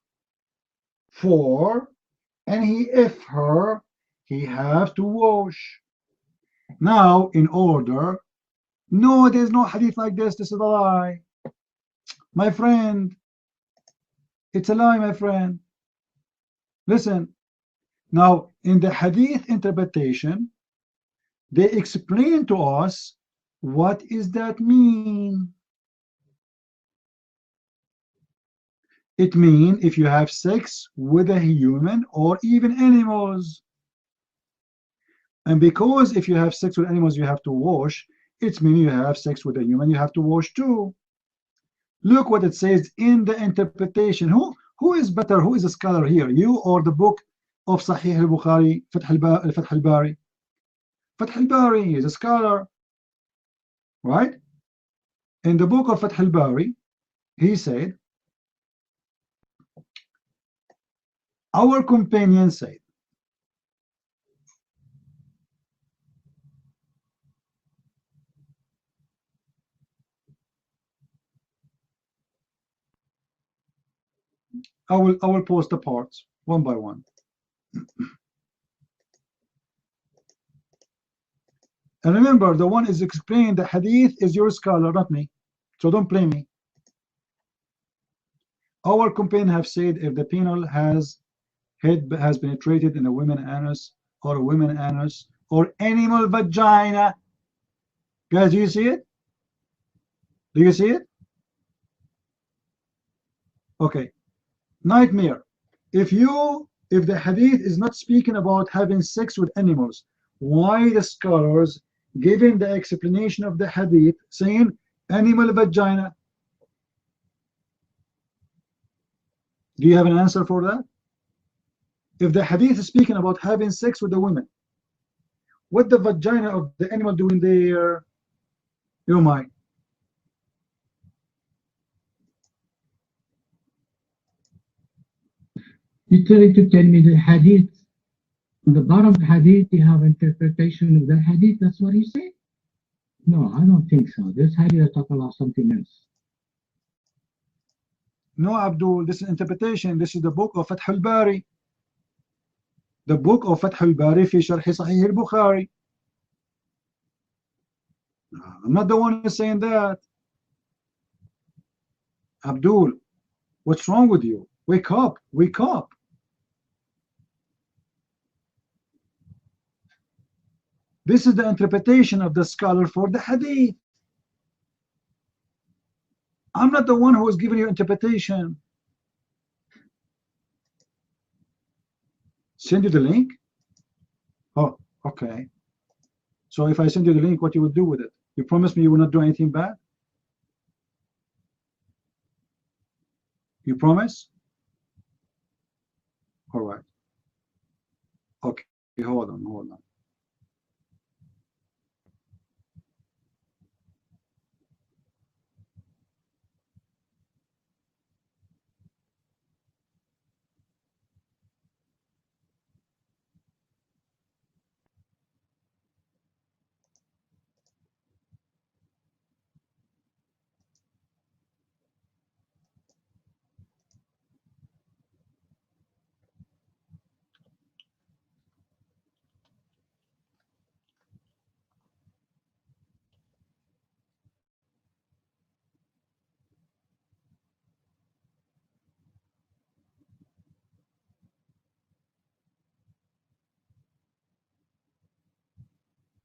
and he if her, he have to wash. Now, in order, no, there's no hadith like this. This is a lie. My friend, it's a lie, my friend. Listen. Now, in the hadith interpretation, they explain to us what is that mean. It means if you have sex with a human or even animals. And because if you have sex with animals, you have to wash, it means you have sex with a human, you have to wash too. Look what it says in the interpretation. Who is better? Who is a scholar here? You or the book of Sahih al-Bukhari, Fath al-Bari? Fath al-Bari is a scholar, right? In the book of Fath al-Bari, he said, our companion said, I will post the parts one by one. And remember, the one is explained, the hadith is your scholar, not me. So don't blame me. Our companion have said if the penal head has penetrated in a woman anus or a woman anus or animal vagina. Guys, do you see it? Do you see it? Okay. Nightmare. If the hadith is not speaking about having sex with animals, why the scholars giving the explanation of the hadith saying animal vagina? Do you have an answer for that? If the hadith is speaking about having sex with the women, what the vagina of the animal doing there? You might. You're trying to tell me the hadith, in the bottom of the hadith, you have interpretation of the hadith. That's what you say? No, I don't think so. This hadith is talking about something else. No, Abdul, this is interpretation. This is the book of Fath al-Bari. The book of Fath al-Bari fi Sharh Sahih al-Bukhari. I'm not the one who's saying that. Abdul, what's wrong with you? Wake up, wake up. This is the interpretation of the scholar for the hadith. I'm not the one who is giving you interpretation. Send you the link? Oh, okay. So if I send you the link, what you will do with it? You promise me you will not do anything bad? You promise? All right. Okay, hold on, hold on.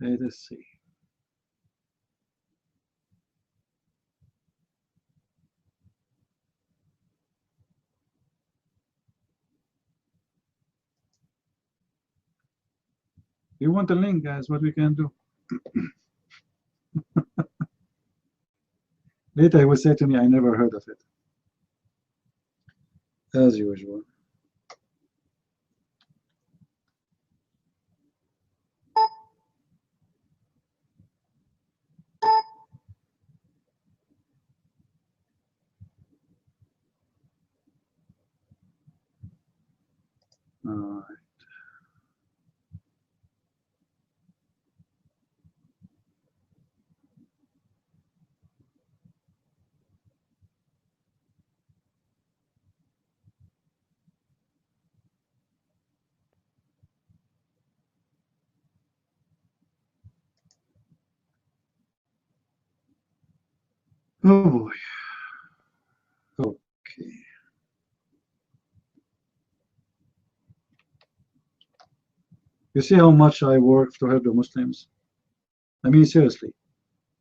Let us see. You want the link, guys? What we can do? Later he will say to me, I never heard of it. As usual. All right. Oh boy. Okay. You see how much I work to help the Muslims? I mean, seriously.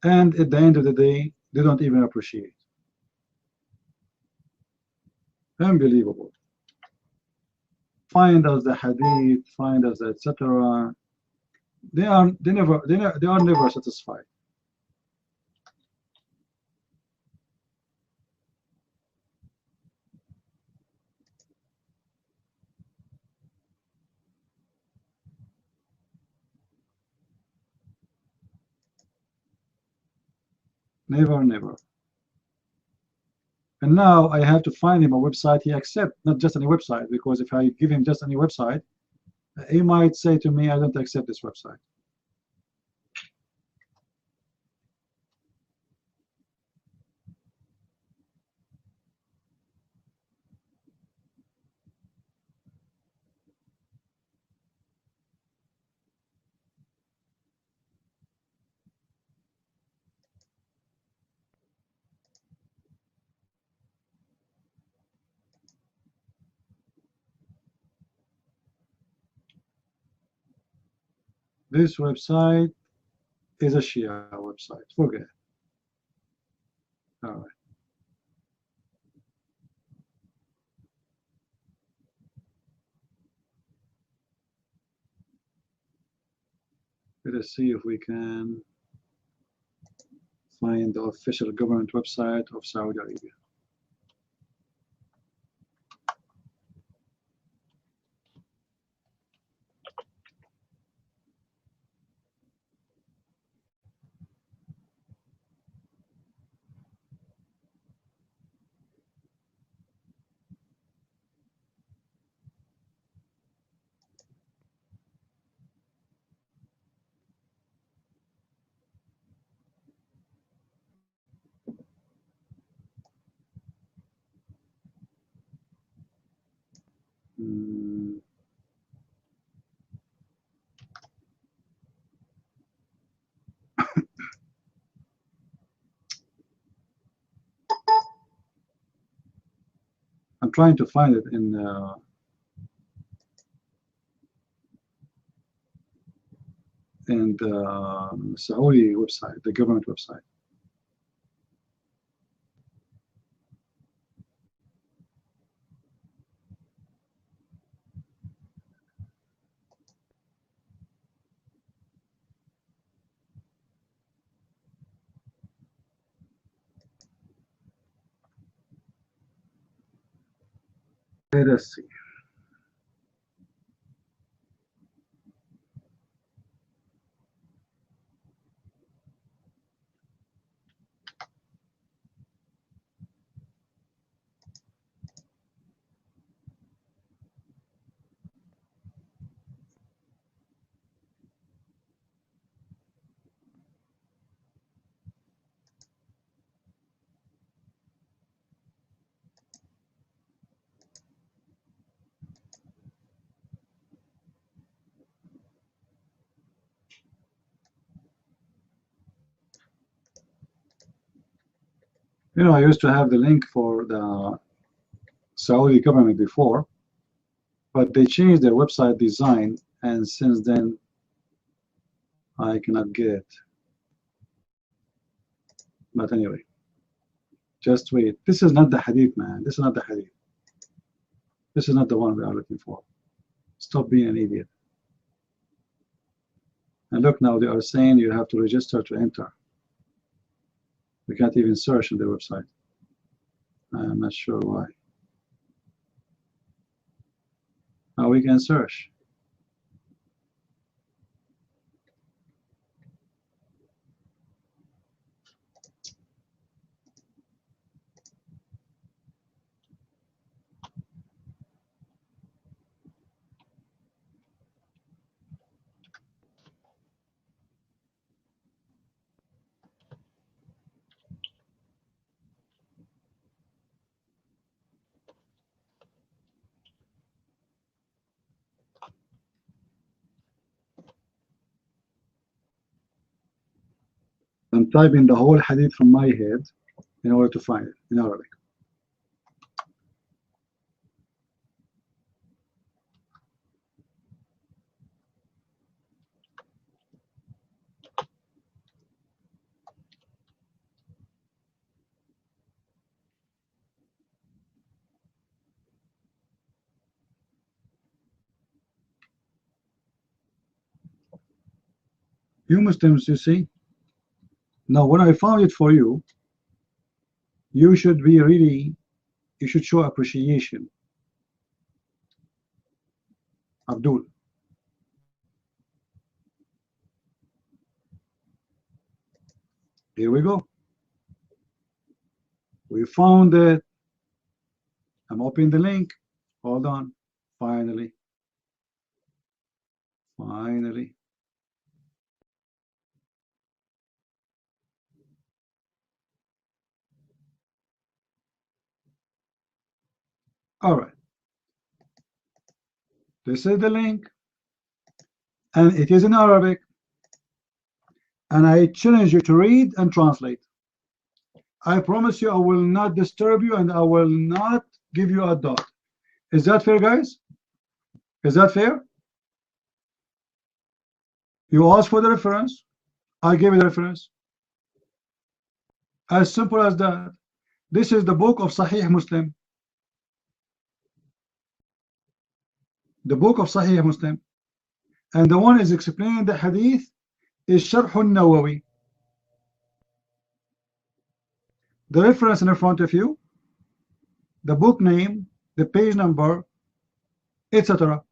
And at the end of the day, they don't even appreciate. Unbelievable. Find us the hadith, find us etc. They are never satisfied. Never, never. And now I have to find him a website he accepts, not just any website, because if I give him just any website, he might say to me, I don't accept this website. This website is a Shia website. Forget it. All right. Let us see if we can find the official government website of Saudi Arabia. I'm trying to find it in the Saudi website, the government website. Let us see. You know, I used to have the link for the Saudi government before, but they changed their website design, and since then I cannot get it. But anyway, just wait. This is not the hadith, man. This is not the hadith. This is not the one we are looking for. Stop being an idiot. And look, now they are saying you have to register to enter. We can't even search on their website. I'm not sure why. Now we can search. I'm typing the whole hadith from my head in order to find it in Arabic. You Muslims, you see, now when I found it for you, you should be really, you should show appreciation. Abdul. Here we go. We found it. I'm opening the link. Hold on. Finally. Finally. All right. This is the link. And it is in Arabic. And I challenge you to read and translate. I promise you I will not disturb you and I will not give you a dot. Is that fair, guys? Is that fair? You asked for the reference. I gave you the reference. As simple as that. This is the book of Sahih Muslim. The book of Sahih Muslim. And the one is explaining the hadith is Sharh al-Nawawi. The reference in front of you, the book name, the page number, etc.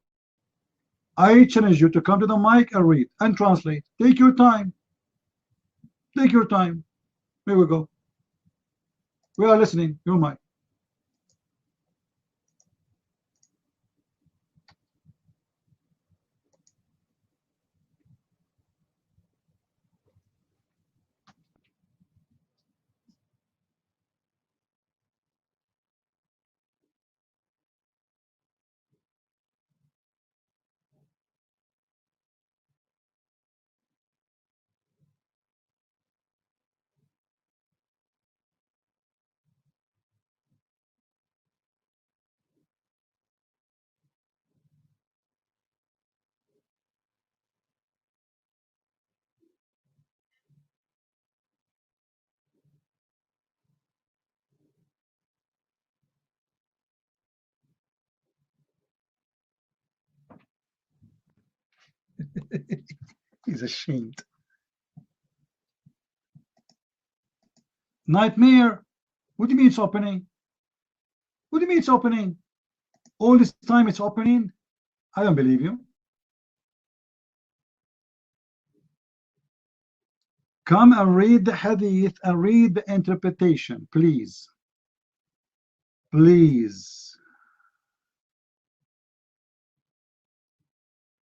I challenge you to come to the mic and read and translate. Take your time. Take your time. Here we go. We are listening. Your mic. He's ashamed. Nightmare. What do you mean it's opening? What do you mean it's opening? All this time it's opening? I don't believe you. Come and read the hadith and read the interpretation, please. Please.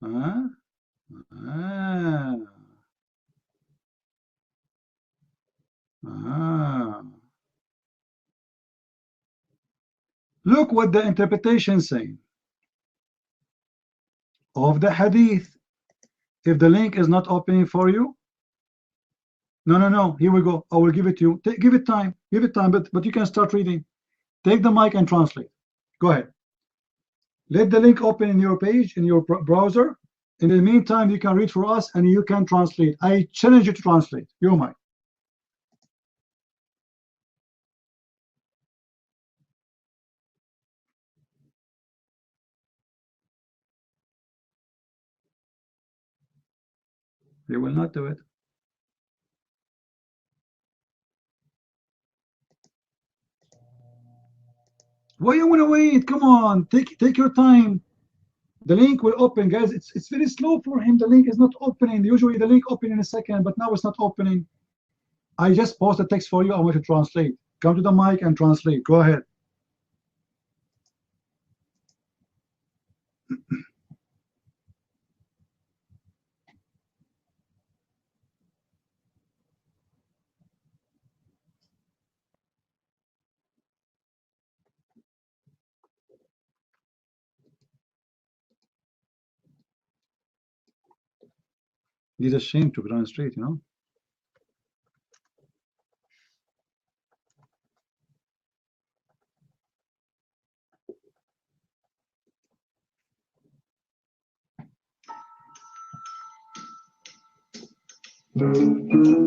Huh? Ah. Ah. Look what the interpretation is saying of the hadith. If the link is not opening for you, no, here we go. I will give it to you. Give it time, but you can start reading. Take the mic and translate. Go ahead. Let the link open in your page, in your browser. In the meantime, you can read for us and you can translate. I challenge you to translate. Your mic. You will not do it. Why you want to wait? Come on, take your time. The link will open, guys. It's very slow for him. The link is not opening. Usually the link open in a second, but now it's not opening. I just post the text for you. I want to translate. Come to the mic and translate. Go ahead. He's ashamed to translate, you know.